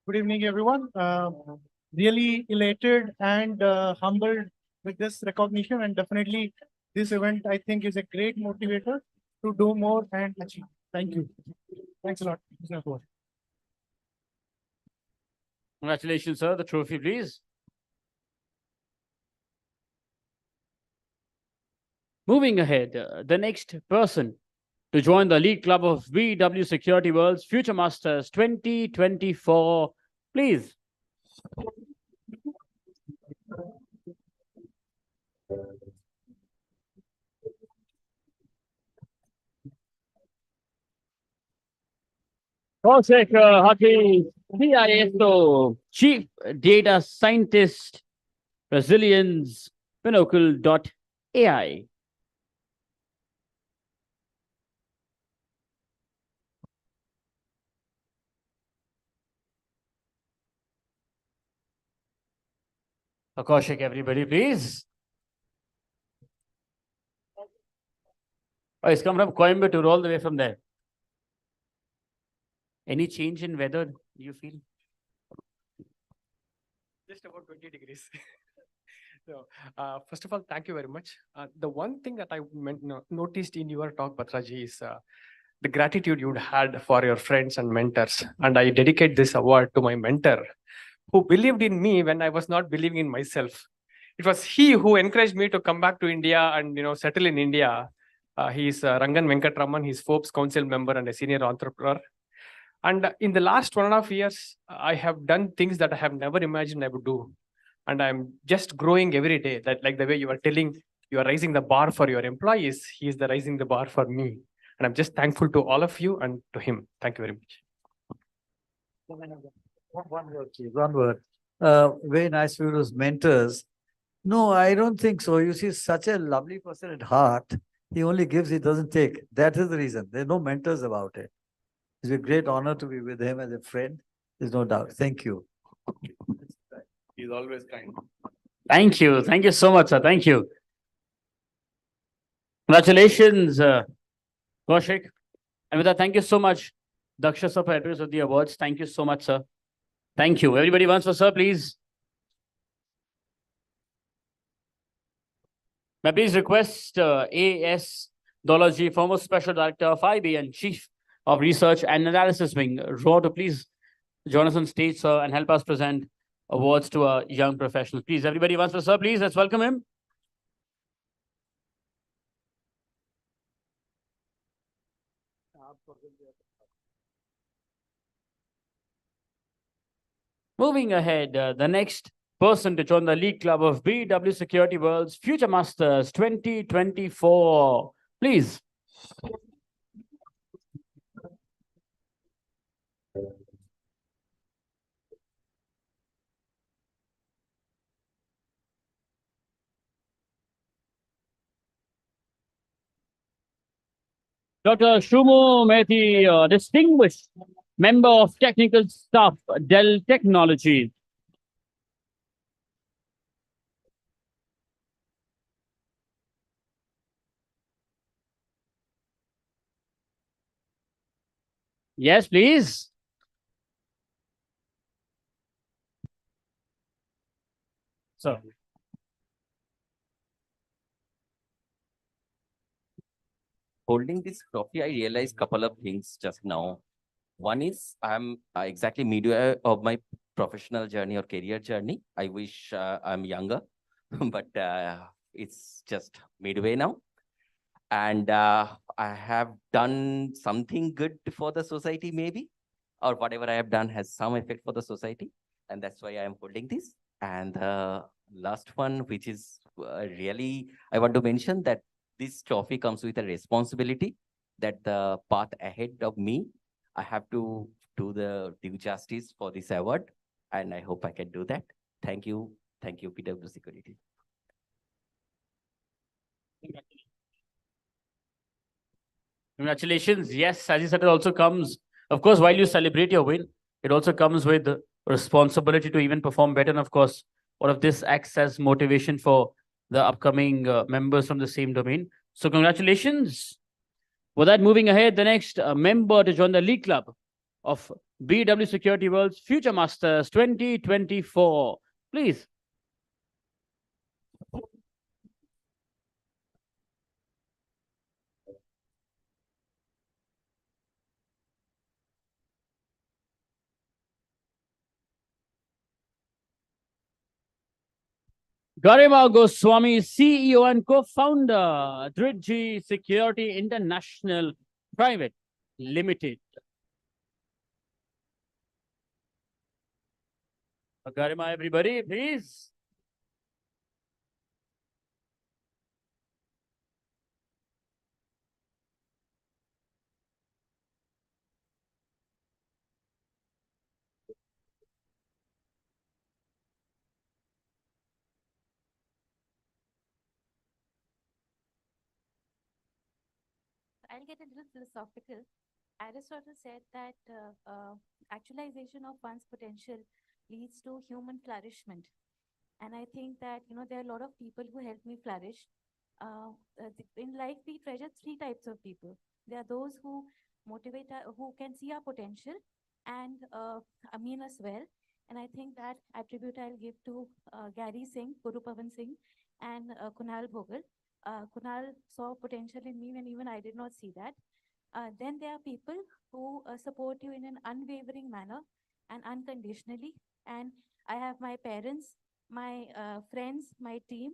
Good evening, everyone. Really elated and humbled with this recognition, and definitely this event, I think, is a great motivator to do more and achieve. Thank you. Thanks a lot. Congratulations, sir. The trophy, please. Moving ahead, the next person to join the League Club of BW Security World's Future Masters 2024, please. Kosek Haki, CISO, Chief Data Scientist, Resilience, Pinnacle.ai. Kaushik, everybody, please. Oh, it's come from Coimbatore all the way from there. Any change in weather you feel? Just about 20 degrees. So, first of all, thank you very much. The one thing that I noticed in your talk, Batraji, is the gratitude you had for your friends and mentors. And I dedicate this award to my mentor, who believed in me when I was not believing in myself. It was he who encouraged me to come back to India and settle in India. He's Rangan Venkatraman. He's Forbes Council member and a senior entrepreneur. And in the last 1.5 years, I have done things that I have never imagined I would do. And I'm just growing every day. That, like the way you are telling, you are raising the bar for your employees. He is raising the bar for me. And I'm just thankful to all of you and to him. Thank you very much. One word, please. One word. Very nice for those mentors. No, I don't think so. You see, such a lovely person at heart. He only gives, he doesn't take. That is the reason. There are no mentors about it. It's a great honor to be with him as a friend. There's no doubt. Thank you. He's always kind. Thank you. Thank you so much, sir. Thank you. Congratulations, Kaushik. And with that, thank you so much, Daksha sir, for address of the awards. Thank you so much, sir. Thank you. Everybody once for sir, please. May I please request A.S. Dolaji, former Special Director of IB and Chief of Research and Analysis Wing, Raw, to please join us on stage, sir, and help us present awards to our young professionals. Please, everybody once for sir, please. Let's welcome him. Moving ahead, the next person to join the League Club of BW Security World's Future Masters 2024. Please. Dr. Shumo Methi, distinguished member of technical staff, Dell Technologies. Yes, please. Sir. Holding this trophy, I realized couple of things just now. One is I'm exactly midway of my professional journey or career journey. I wish I'm younger, but it's just midway now. And I have done something good for the society, maybe, or whatever I have done has some effect for the society. And that's why I am holding this. And the last one, which is really, I want to mention that this trophy comes with a responsibility that the path ahead of me, I have to do the due justice for this award. And I hope I can do that. Thank you. Thank you, PW Security. Congratulations. Yes, as you said, it also comes, of course, while you celebrate your win, it also comes with responsibility to even perform better. And of course, all of this acts as motivation for the upcoming members from the same domain. So congratulations. With that, moving ahead, the next member to join the League Club of BW Security World's Future Masters 2024. Please. Garima Goswami, CEO and co-founder, Dridji Security International Private Limited. Garima, everybody, please. I'll get a little philosophical. Aristotle said that actualization of one's potential leads to human flourishment. And I think that, there are a lot of people who help me flourish. In life, we treasure three types of people. There are those who motivate, who can see our potential and mean us well. And I think that attribute I'll give to Gary Singh, Guru Pavan Singh, and Kunal Bhogal. Kunal saw potential in me when even I did not see that. Then there are people who support you in an unwavering manner and unconditionally. And I have my parents, my friends, my team.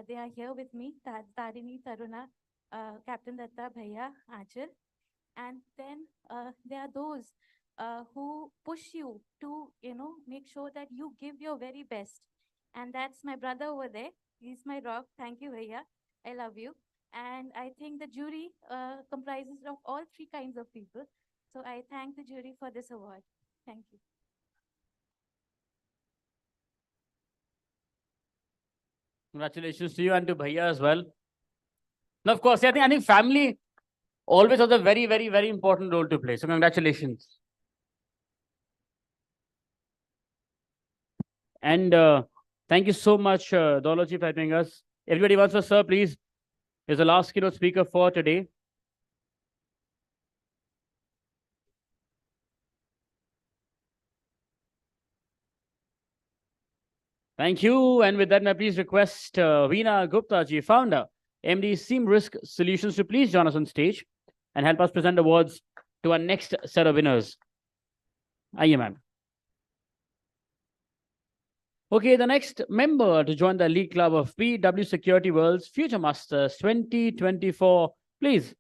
They are here with me, Tarini, Taruna, Captain Datta, Bhaiya, Achal. And then there are those who push you to, make sure that you give your very best. And that's my brother over there. He's my rock. Thank you, Bhaiya. I love you. And I think the jury comprises of all three kinds of people. So I thank the jury for this award. Thank you. Congratulations to you and to Bhaiya as well. Now, of course, I think family always has a very, very, very important role to play. So congratulations. And thank you so much, Dolaji, for helping us. Everybody wants to, sir, please. Is the last keynote speaker for today. Thank you. And with that, may I please request Veena Gupta ji, founder, MD Seam Risk Solutions, to please join us on stage and help us present awards to our next set of winners. Aye, ma'am. Okay, the next member to join the Elite Club of BW Security World's Future Masters 2024, please.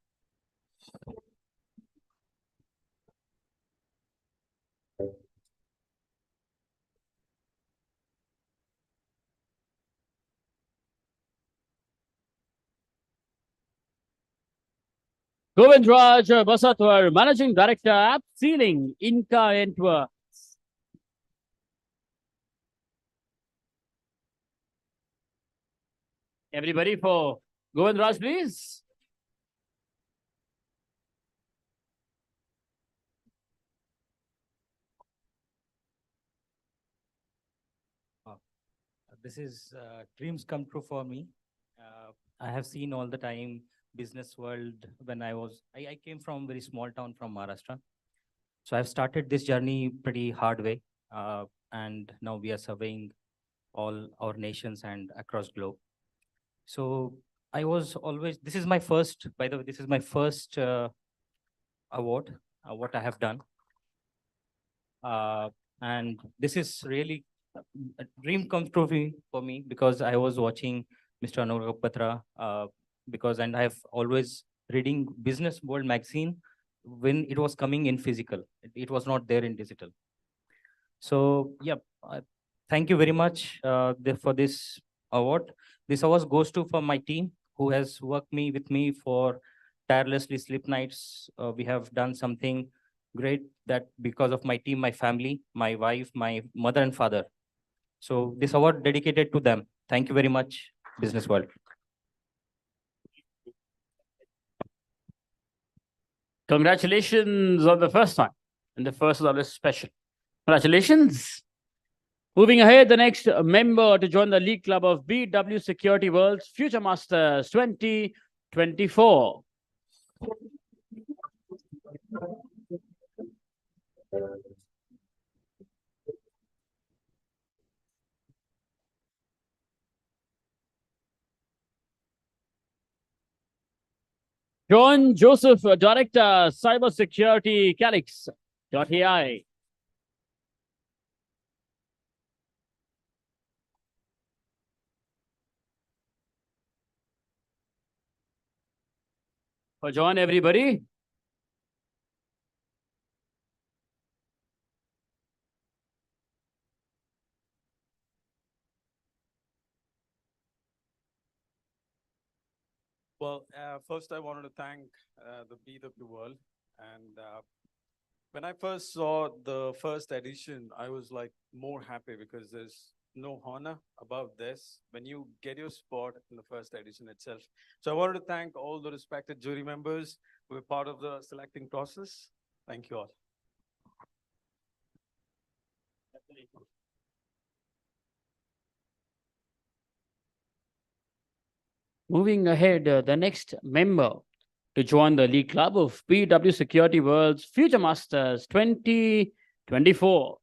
Govind Raj Basatwar, Managing Director, App Ceiling, Inca Entwer. Everybody for Govind Raj, please. This is dreams come true for me. I have seen all the time business world when I came from very small town from Maharashtra. So I've started this journey pretty hard way. And now we are surveying all our nations and across globe. So I was always, this is my first, by the way, this is my first award, what I have done. And this is really a dream come true for me because I was watching Mr. Anurag Patra and I have always reading Business World magazine when it was coming in physical. It was not there in digital. So yeah, thank you very much for this award. This award goes to for my team who has worked with me for tirelessly sleep nights. We have done something great that because of my team, my family, my wife, my mother and father. So this award dedicated to them. Thank you very much, Business World. Congratulations on the first one. And the first is always special. Congratulations. Moving ahead, the next member to join the Elite Club of BW Security World's Future Masters 2024. John Joseph, Director, Cybersecurity, Calix.ai. For John, everybody. Well, first I wanted to thank the BW World. And when I first saw the first edition, I was like more happy because there's no honor above this when you get your spot in the first edition itself. So I wanted to thank all the respected jury members who were part of the selecting process. Thank you all. Moving ahead, the next member to join the Elite Club of BW Security World's Future Masters 2024.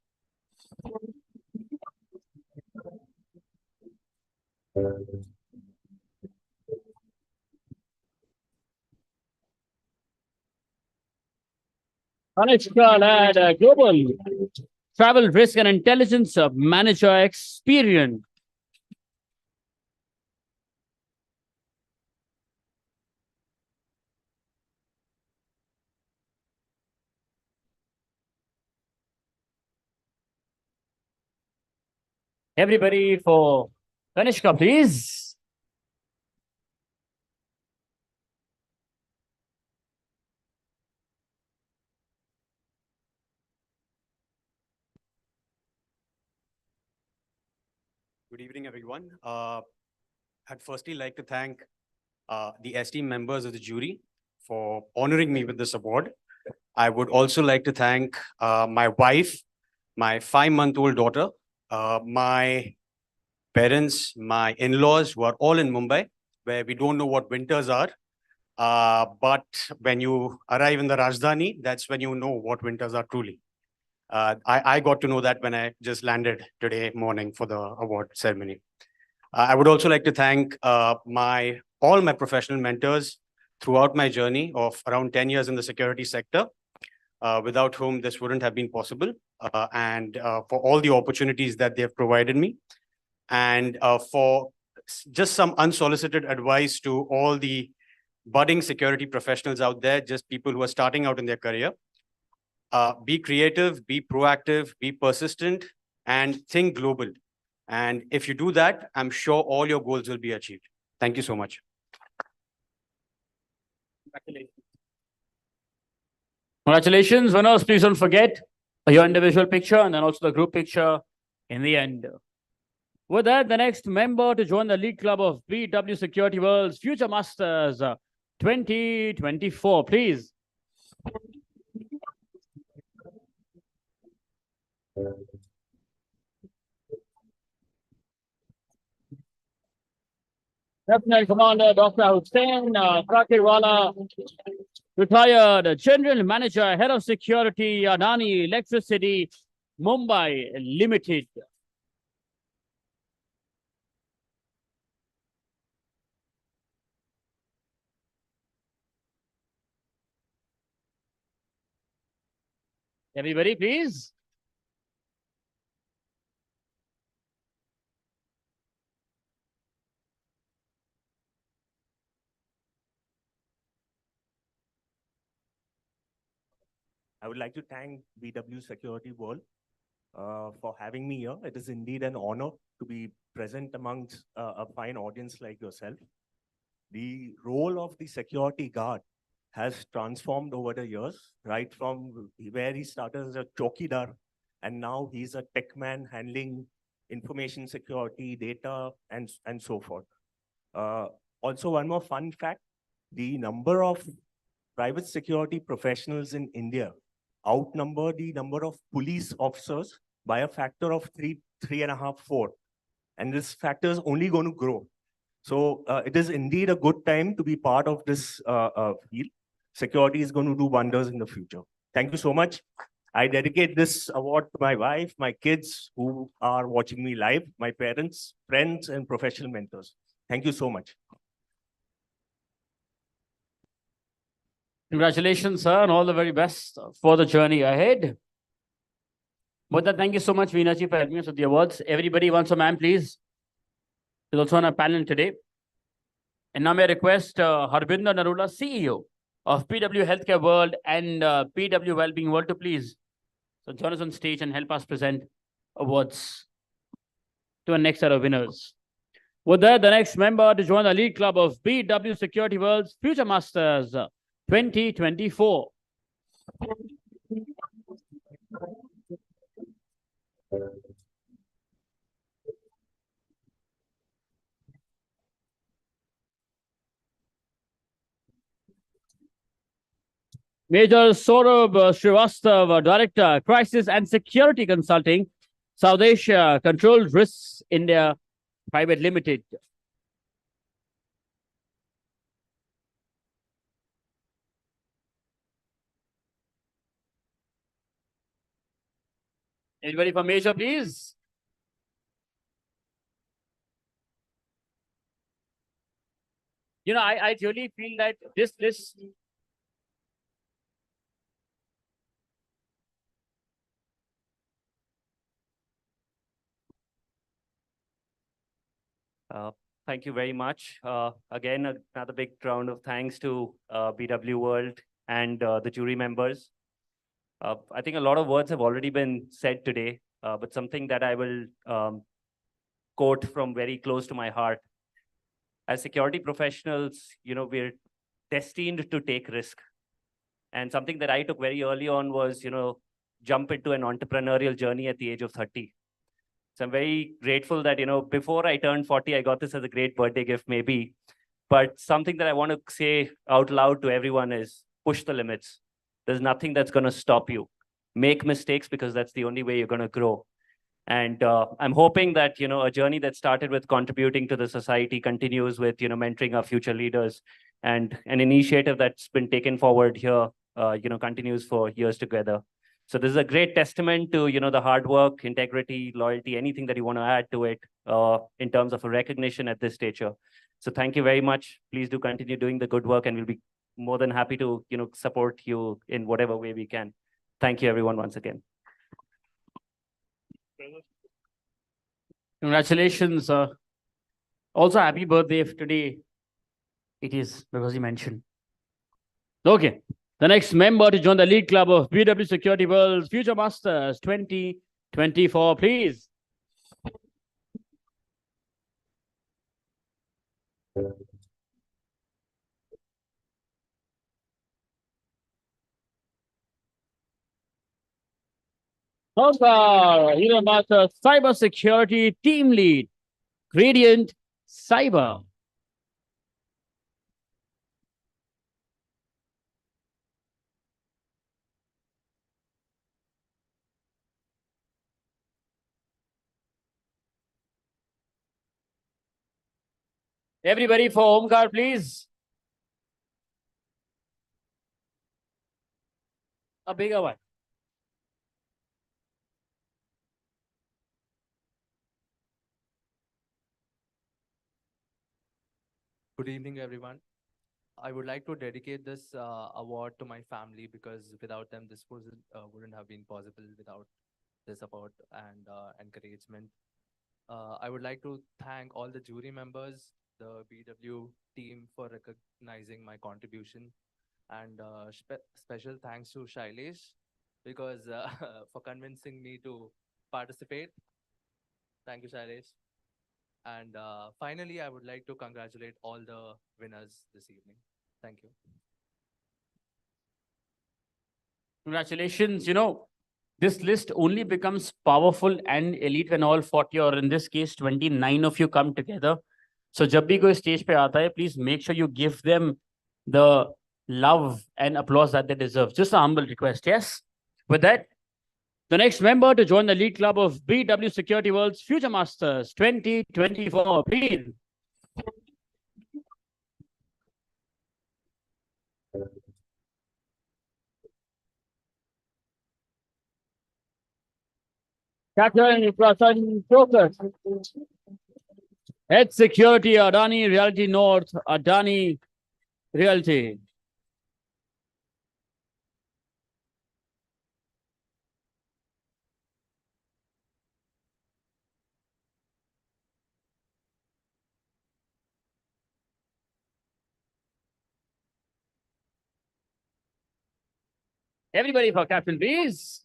Anushka Lad, Global Travel Risk and Intelligence Manager Experience. Everybody for Kanishka, please. Good evening, everyone. I'd firstly like to thank the esteemed members of the jury for honoring me with this award. I would also like to thank my wife, my 5-month-old daughter, My parents, my in-laws were all in Mumbai, where we don't know what winters are. But when you arrive in the Rajdhani, that's when you know what winters are truly. I got to know that when I just landed today morning for the award ceremony. I would also like to thank all my professional mentors throughout my journey of around 10 years in the security sector, without whom this wouldn't have been possible, and for all the opportunities that they have provided me, and for just some unsolicited advice to all the budding security professionals out there, just people who are starting out in their career. Be creative, be proactive, be persistent, and think global. And if you do that, I'm sure all your goals will be achieved. Thank you so much. Congratulations, winners. Please don't forget your individual picture and then also the group picture in the end. With that, the next member to join the elite club of BW Security World's Future Masters 2024, please. Lieutenant Commander Dr. Hussain Prakirwala, retired General Manager, Head of Security, Adani Electricity, Mumbai Limited. Everybody, please. I would like to thank BW Security World for having me here. It is indeed an honor to be present amongst a fine audience like yourself. The role of the security guard has transformed over the years, right from where he started as a chowkidar, and now he's a tech man handling information security, data, and so forth. Also, one more fun fact, the number of private security professionals in India outnumber the number of police officers by a factor of 3.5, 4. And this factor is only going to grow. So it is indeed a good time to be part of this field. Security is going to do wonders in the future. Thank you so much. I dedicate this award to my wife, my kids who are watching me live, my parents, friends, and professional mentors. Thank you so much. Congratulations, sir, and all the very best for the journey ahead. With that, thank you so much, Veenaji, for helping us with the awards. Everybody wants a man, please. Is also on our panel today. And now may I request Harbinder Narula, CEO of PW Healthcare World and PW Wellbeing World to please join us on stage and help us present awards to our next set of winners. With that, the next member to join the elite club of BW Security World's Future Masters 2024. Major Saurabh Srivastava, Director, Crisis and Security Consulting, South Asia, Controlled Risks India Private Limited. Anybody from Asia, please? You know, I really feel that this Thank you very much. Again, another big round of thanks to BW World and the jury members. I think a lot of words have already been said today, but something that I will quote from very close to my heart. As security professionals, you know, we're destined to take risk. And something that I took very early on was, you know, jump into an entrepreneurial journey at the age of 30. So I'm very grateful that, you know, before I turned 40, I got this as a great birthday gift, maybe. But something that I want to say out loud to everyone is push the limits. There's nothing that's going to stop you. Make mistakes because that's the only way you're going to grow. And I'm hoping that, a journey that started with contributing to the society continues with, mentoring our future leaders, and an initiative that's been taken forward here, continues for years together. So this is a great testament to, the hard work, integrity, loyalty, anything that you want to add to it in terms of a recognition at this stature. So thank you very much. Please do continue doing the good work, and we'll be more than happy to, support you in whatever way we can. Thank you, everyone, once again. Congratulations. Also, happy birthday if today it is, because you mentioned. Okay. The next member to join the lead club of BW Security World's Future Masters 2024, please. Also, Hero Master Cyber Security Team Lead, Gradient Cyber. Everybody for Omkar, please. A bigger one. Good evening, everyone. I would like to dedicate this award to my family, because without them, this wouldn't have been possible without their support and encouragement. I would like to thank all the jury members, the BW team, for recognizing my contribution, and special thanks to Shailesh, because for convincing me to participate. Thank you, Shailesh. And finally, I would like to congratulate all the winners this evening. Thank you. Congratulations. This list only becomes powerful and elite when all 40, or in this case, 29 of you come together. So जब भी कोई stage पे आता है, please make sure you give them the love and applause that they deserve. Just a humble request, yes? With that, the next member to join the lead club of BW Security World's Future Masters 2024, please. Captain Prasan Focus. Head Security, Adani Realty North, Adani Realty. Everybody for Captain, please.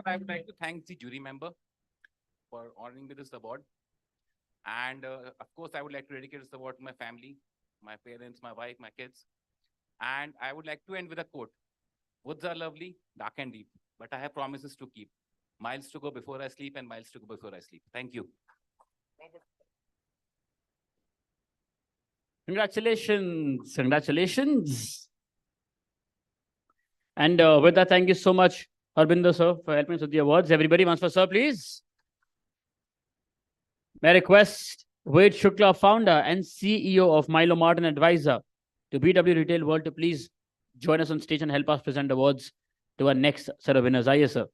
I would like to thank the jury member for honoring me this award. And of course, I would like to dedicate this award to my family, my parents, my wife, my kids. And I would like to end with a quote. Woods are lovely, dark and deep, but I have promises to keep. Miles to go before I sleep and miles to go before I sleep. Thank you. Congratulations. Congratulations. And with that, thank you so much, Harbinder sir, for helping us with the awards. Everybody, once for sir, please. May I request Ved Shukla, founder and CEO of Milo Mart and advisor to BW Retail World, to please join us on stage and help us present awards to our next set of winners. Aye, sir.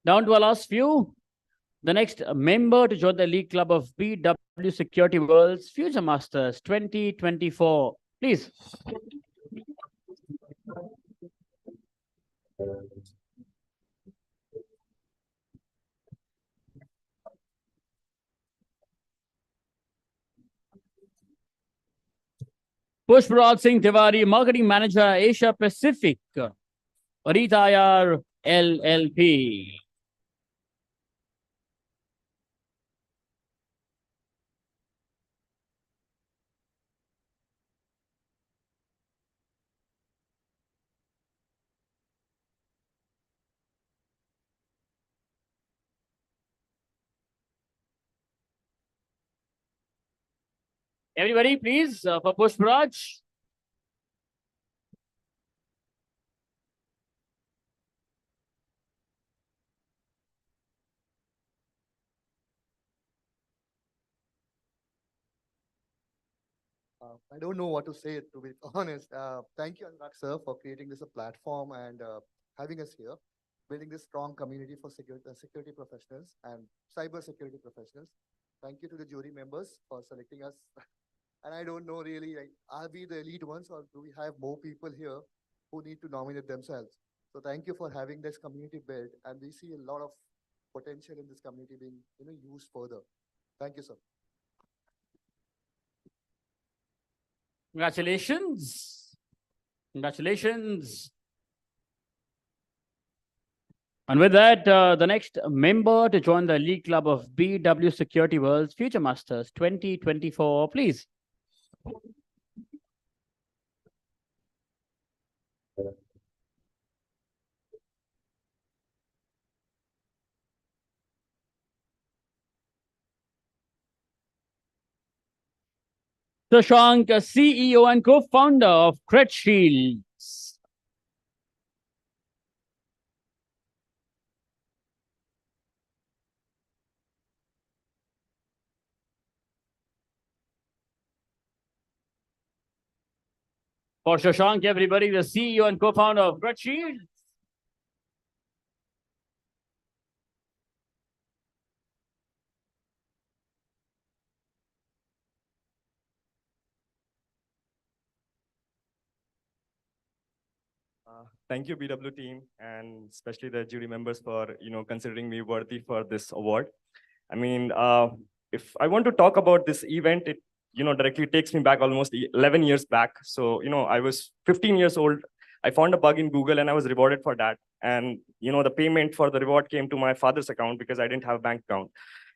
Down to our last few. The next member to join the league club of BW Security World's Future Masters 2024. Please. Pushparaj Singh Tiwari, Marketing Manager, Asia Pacific, Retire LLP. Everybody, please, for Pushparaj. I don't know what to say, to be honest. Thank you, Anurag sir, for creating this a platform and having us here, building this strong community for security professionals and cyber security professionals. Thank you to the jury members for selecting us. And I don't know really, like, are we the elite ones or do we have more people here who need to nominate themselves? So thank you for having this community built, and we see a lot of potential in this community being used further. Thank you, sir. Congratulations. Congratulations. And with that, the next member to join the Elite Club of BW Security World's Future Masters 2024, please. Shashank, CEO and co-founder of Credit Shields. For Shashank, everybody, the CEO and co-founder of Credit Shields. Thank you, BW team, and especially the jury members for considering me worthy for this award. I mean, if I want to talk about this event, it directly takes me back almost 11 years back. So I was 15 years old. I found a bug in Google and I was rewarded for that. And the payment for the reward came to my father's account because I didn't have a bank account.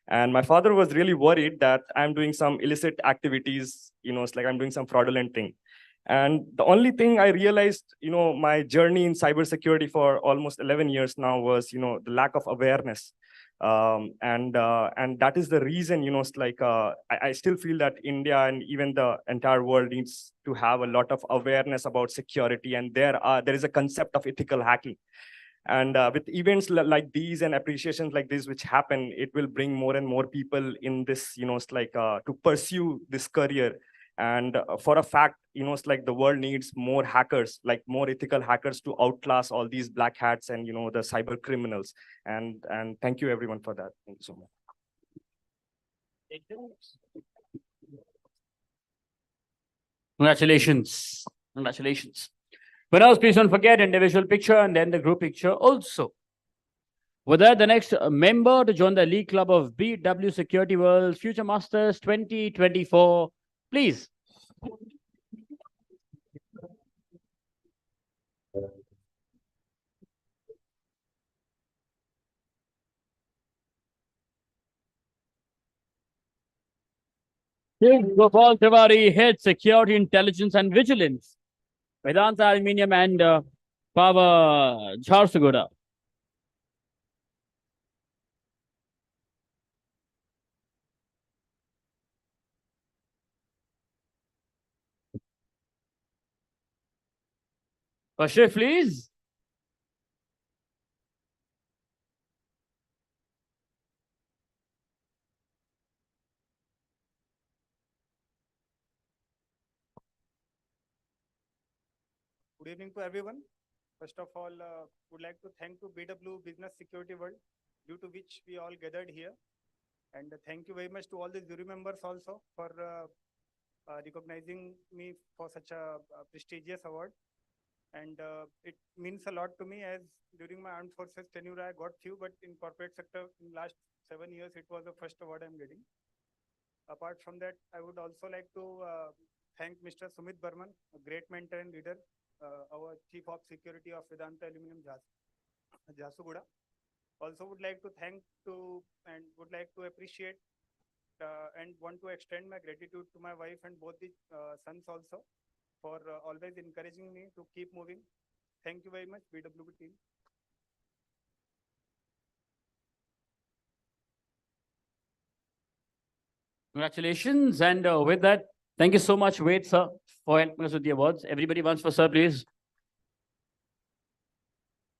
And my father was really worried that I'm doing some illicit activities. It's like I'm doing some fraudulent thing. And the only thing I realized, my journey in cybersecurity for almost 11 years now was, the lack of awareness. And that is the reason, it's like I still feel that India and even the entire world needs to have a lot of awareness about security. And there is a concept of ethical hacking. And with events like these and appreciations like this, which happen, it will bring more and more people in this, it's like to pursue this career. And for a fact, it's like the world needs more hackers, like more ethical hackers to outclass all these black hats and, the cyber criminals. And thank you everyone for that. Thank you so much. Congratulations. Congratulations. But now, please don't forget individual picture and then the group picture also. With that, the next member to join the Elite Club of BW Security World's Future Masters 2024, please. Gopal Tiwari, Head Security Intelligence and Vigilance, Vedanta Aluminium and Power, Jharsuguda. Kashif, please. Good evening to everyone. First of all, would like to thank to BW Business Security World, due to which we all gathered here. And thank you very much to all the jury members also for recognizing me for such a prestigious award. And it means a lot to me, as during my armed forces tenure, I got few, but in corporate sector in last 7 years, it was the first award I'm getting. Apart from that, I would also like to thank Mr. Sumit Burman, a great mentor and leader, our Chief of Security of Vedanta Aluminium Jharsuguda. Also would like to thank and would like to appreciate and want to extend my gratitude to my wife and both the sons also for always encouraging me to keep moving. Thank you very much, BW team. Congratulations. And with that, Thank you so much, Wade, sir, for helping us with the awards. Everybody once for sir, please.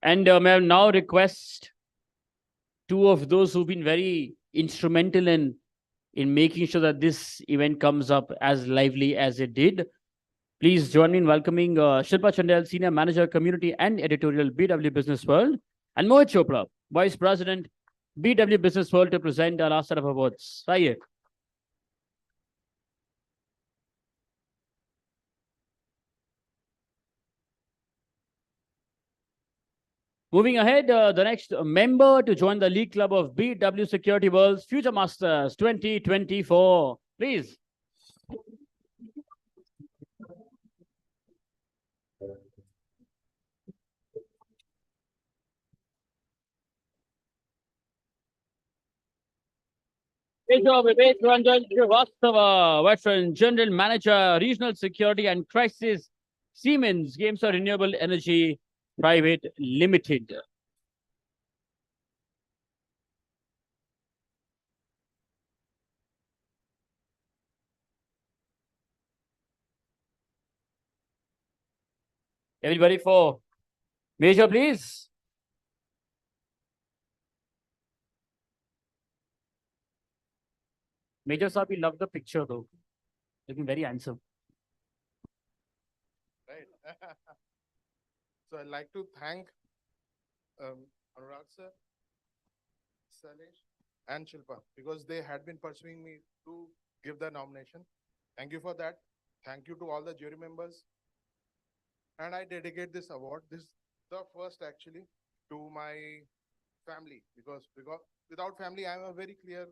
And may I now request two of those who've been very instrumental in making sure that this event comes up as lively as it did. Please join me in welcoming Shilpa Chandel, Senior Manager, Community and Editorial, BW Business World, and Mohit Chopra, Vice President, BW Business World, to present our last set of awards. Right. Moving ahead, the next member to join the League Club of BW Security World's Future Masters 2024. Please. Major Vivek Ranjan Srivastava, Veteran General Manager, Regional Security and Crisis, Siemens Games Renewable Energy Private Limited. Everybody for Major, please. Major Saab, we love the picture though. Looking very handsome. Right. So I'd like to thank Anurag sir, Salesh, and Shilpa because they had been pursuing me to give the nomination. Thank you for that. Thank you to all the jury members. And I dedicate this award. This is the first actually to my family because without family, I'm a very clear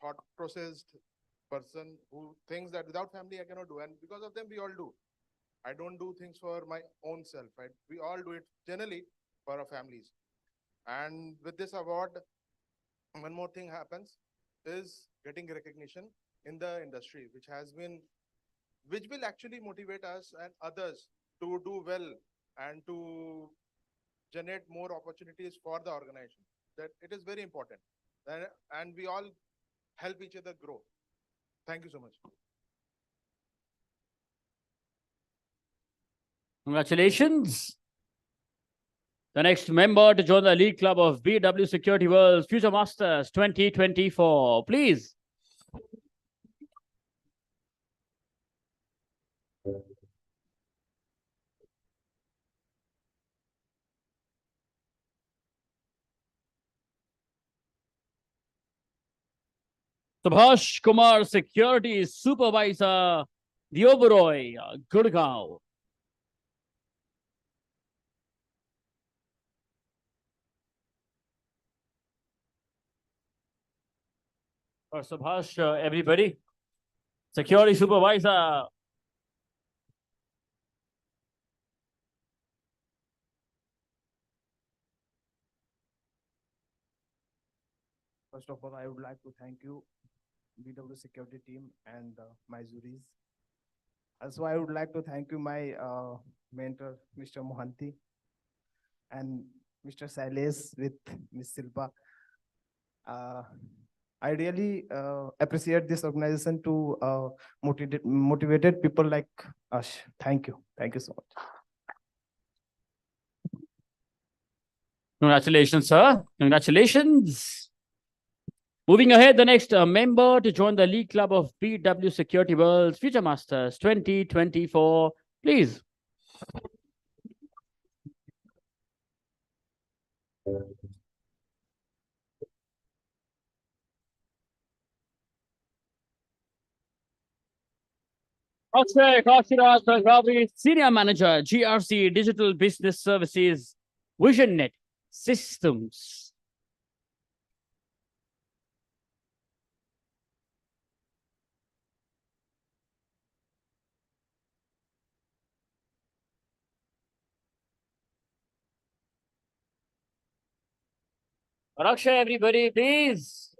thought processed person who thinks that without family I cannot do, and because of them we all do. I don't do things for my own self, right? We all do it generally for our families. And with this award, one more thing happens is getting recognition in the industry, which will actually motivate us and others to do well and to generate more opportunities for the organization. That it is very important. And we all help each other grow. Thank you so much. Congratulations. The next member to join the League Club of BW Security World's Future Masters 2024. Please. Subhash Kumar, Security Supervisor, the Oberoi, Gurgaon. For Subhash, everybody. Security Supervisor. First of all, I would like to thank you, BW security team and my juries. Also, I would like to thank you, my mentor, Mr. Mohanty, and Mr. Sailes with Ms. Silpa. I really appreciate this organization to motivated people like us. Thank you. Thank you so much. Congratulations, sir. Congratulations. Moving ahead, the next member to join the League Club of BW Security World's Future Masters 2024. Please. Akshay Kashiras Ravi, Senior Manager, GRC Digital Business Services, VisionNet Systems. Akshay, everybody, please.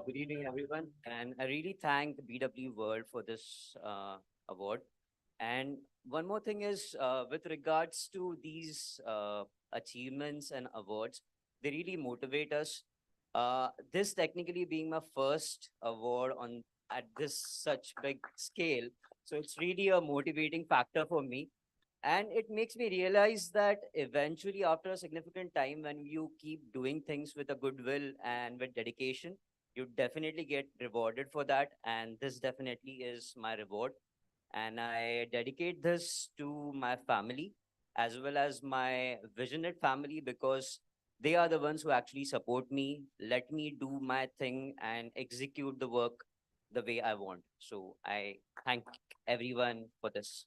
Good evening, everyone. And I really thank the BW World for this award. And one more thing is with regards to these achievements and awards, they really motivate us. This technically being my first award on at this such big scale, so it's really a motivating factor for me. And it makes me realize that eventually, after a significant time, when you keep doing things with a goodwill and with dedication, you definitely get rewarded for that. And this definitely is my reward. And I dedicate this to my family as well as my visionary family, because they are the ones who actually support me, let me do my thing, and execute the work the way I want. So I thank everyone for this.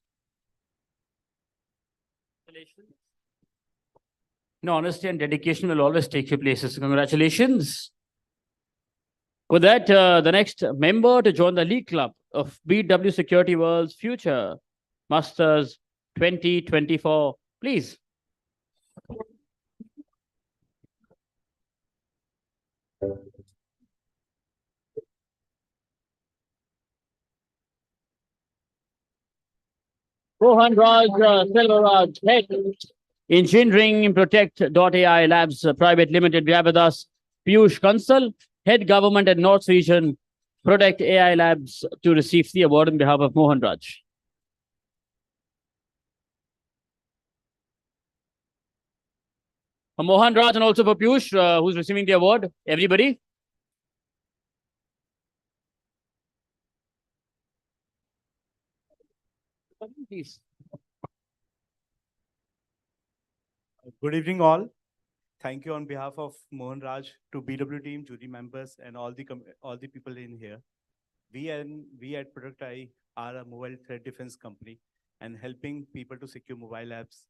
No, honesty and dedication will always take you places. Congratulations. With that, the next member to join the League Club of BW Security World's Future Masters 2024, please. Rohan Raj Selvaraj, Head Engineering Protect.ai Labs Private Limited. We have with us Piyush Kansal, Head Government and North Region Protect AI Labs, to receive the award on behalf of Mohan Raj. For Mohan Raj and also for Piyush, who's receiving the award. Everybody. Please. Good evening, all. Thank you on behalf of Mohan Raj to BW team, jury members, and all the people in here. We at Product I are a mobile threat defense company and helping people to secure mobile apps.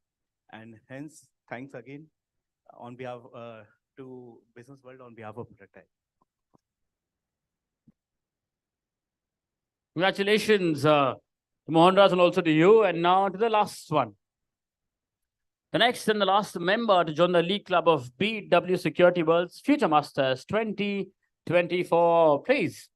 And hence, thanks again on behalf to Businessworld on behalf of Product I. Congratulations, Mohan Raj, and also to you. And now to the last one. The next and the last member to join the League Club of BW Security World's Future Masters 2024, please.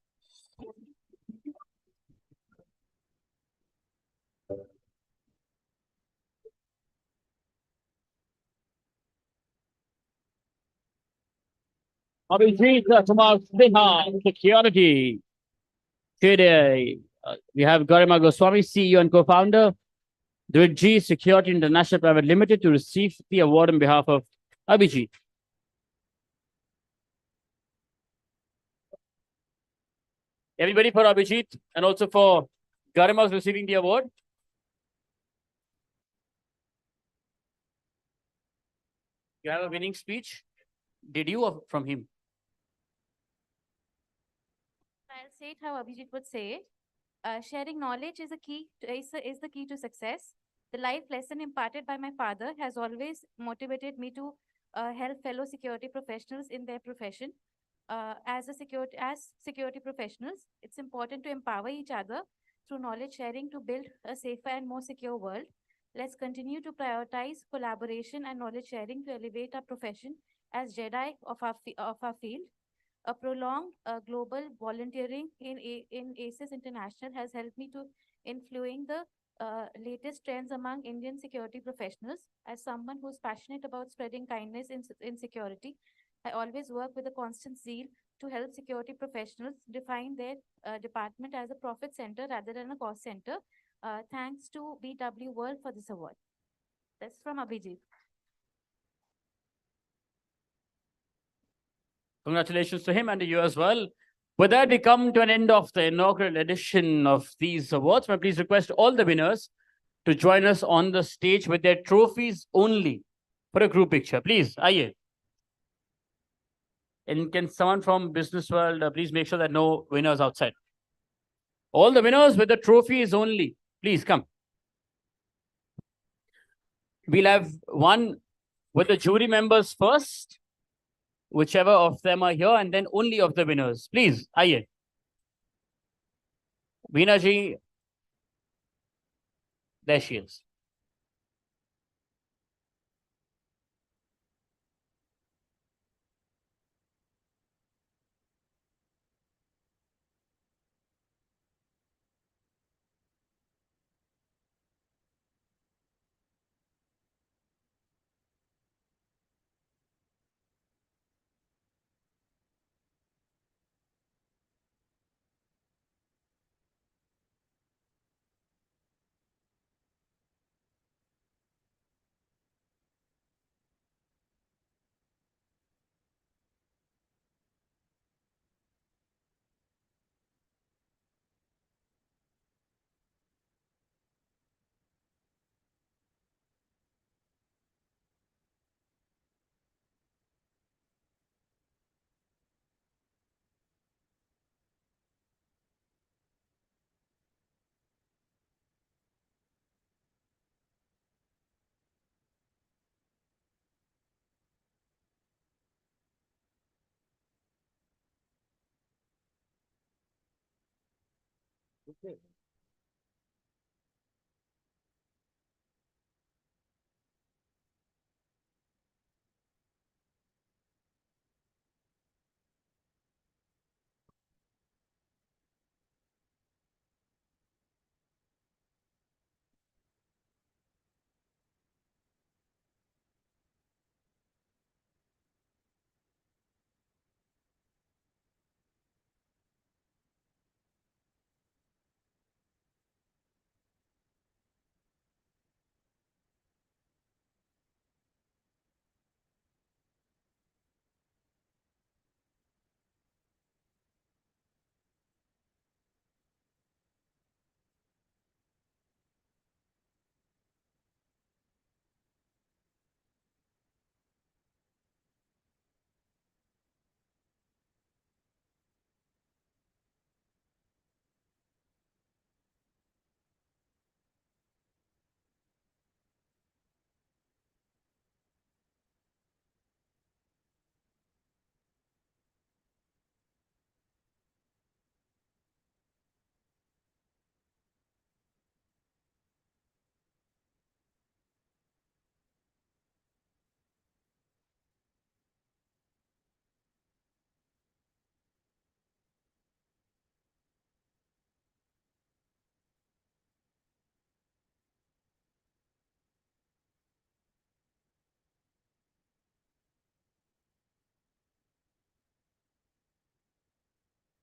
Abhijit Kumar Sinha, Security. Today, we have Garima Goswami, CEO and co-founder, Dwidji Security International Private Limited, to receive the award on behalf of Abhijit. Everybody for Abhijit and also for Garima receiving the award. You have a winning speech. Did you or from him? I'll say it how Abhijit would say it. Sharing knowledge is is the key to success. The life lesson imparted by my father has always motivated me to help fellow security professionals in their profession. As security professionals, it's important to empower each other through knowledge sharing to build a safer and more secure world. Let's continue to prioritize collaboration and knowledge sharing to elevate our profession as Jedi of our field. A prolonged global volunteering in ACES International has helped me to influence the latest trends among Indian security professionals. As someone who's passionate about spreading kindness in security, I always work with a constant zeal to help security professionals define their department as a profit center rather than a cost center. Thanks to BW World for this award. That's from Abhijit. Congratulations to him and to you as well. With that, we come to an end of the inaugural edition of these awards. May I please request all the winners to join us on the stage with their trophies only for a group picture. Please, aye. And can someone from Businessworld please make sure that no winners outside? All the winners with the trophies only. Please come. We'll have one with the jury members first, whichever of them are here, and then only of the winners. Please, aye. Veena ji, there she is.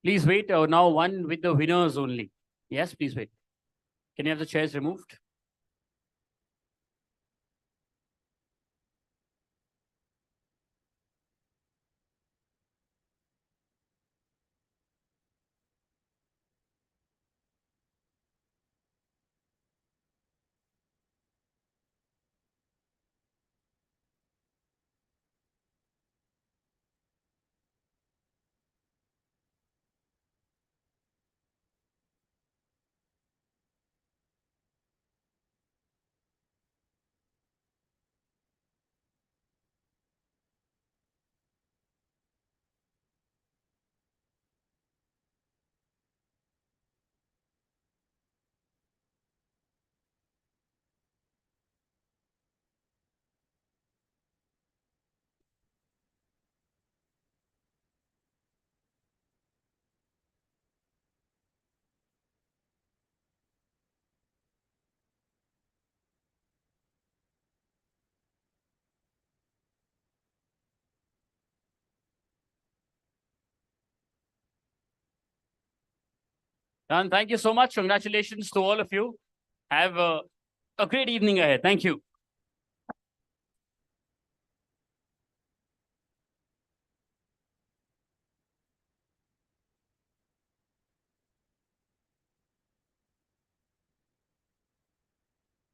Please wait. Now one with the winners only. Yes, please wait. Can you have the chairs removed? And thank you so much. Congratulations to all of you. Have a great evening ahead. Thank you.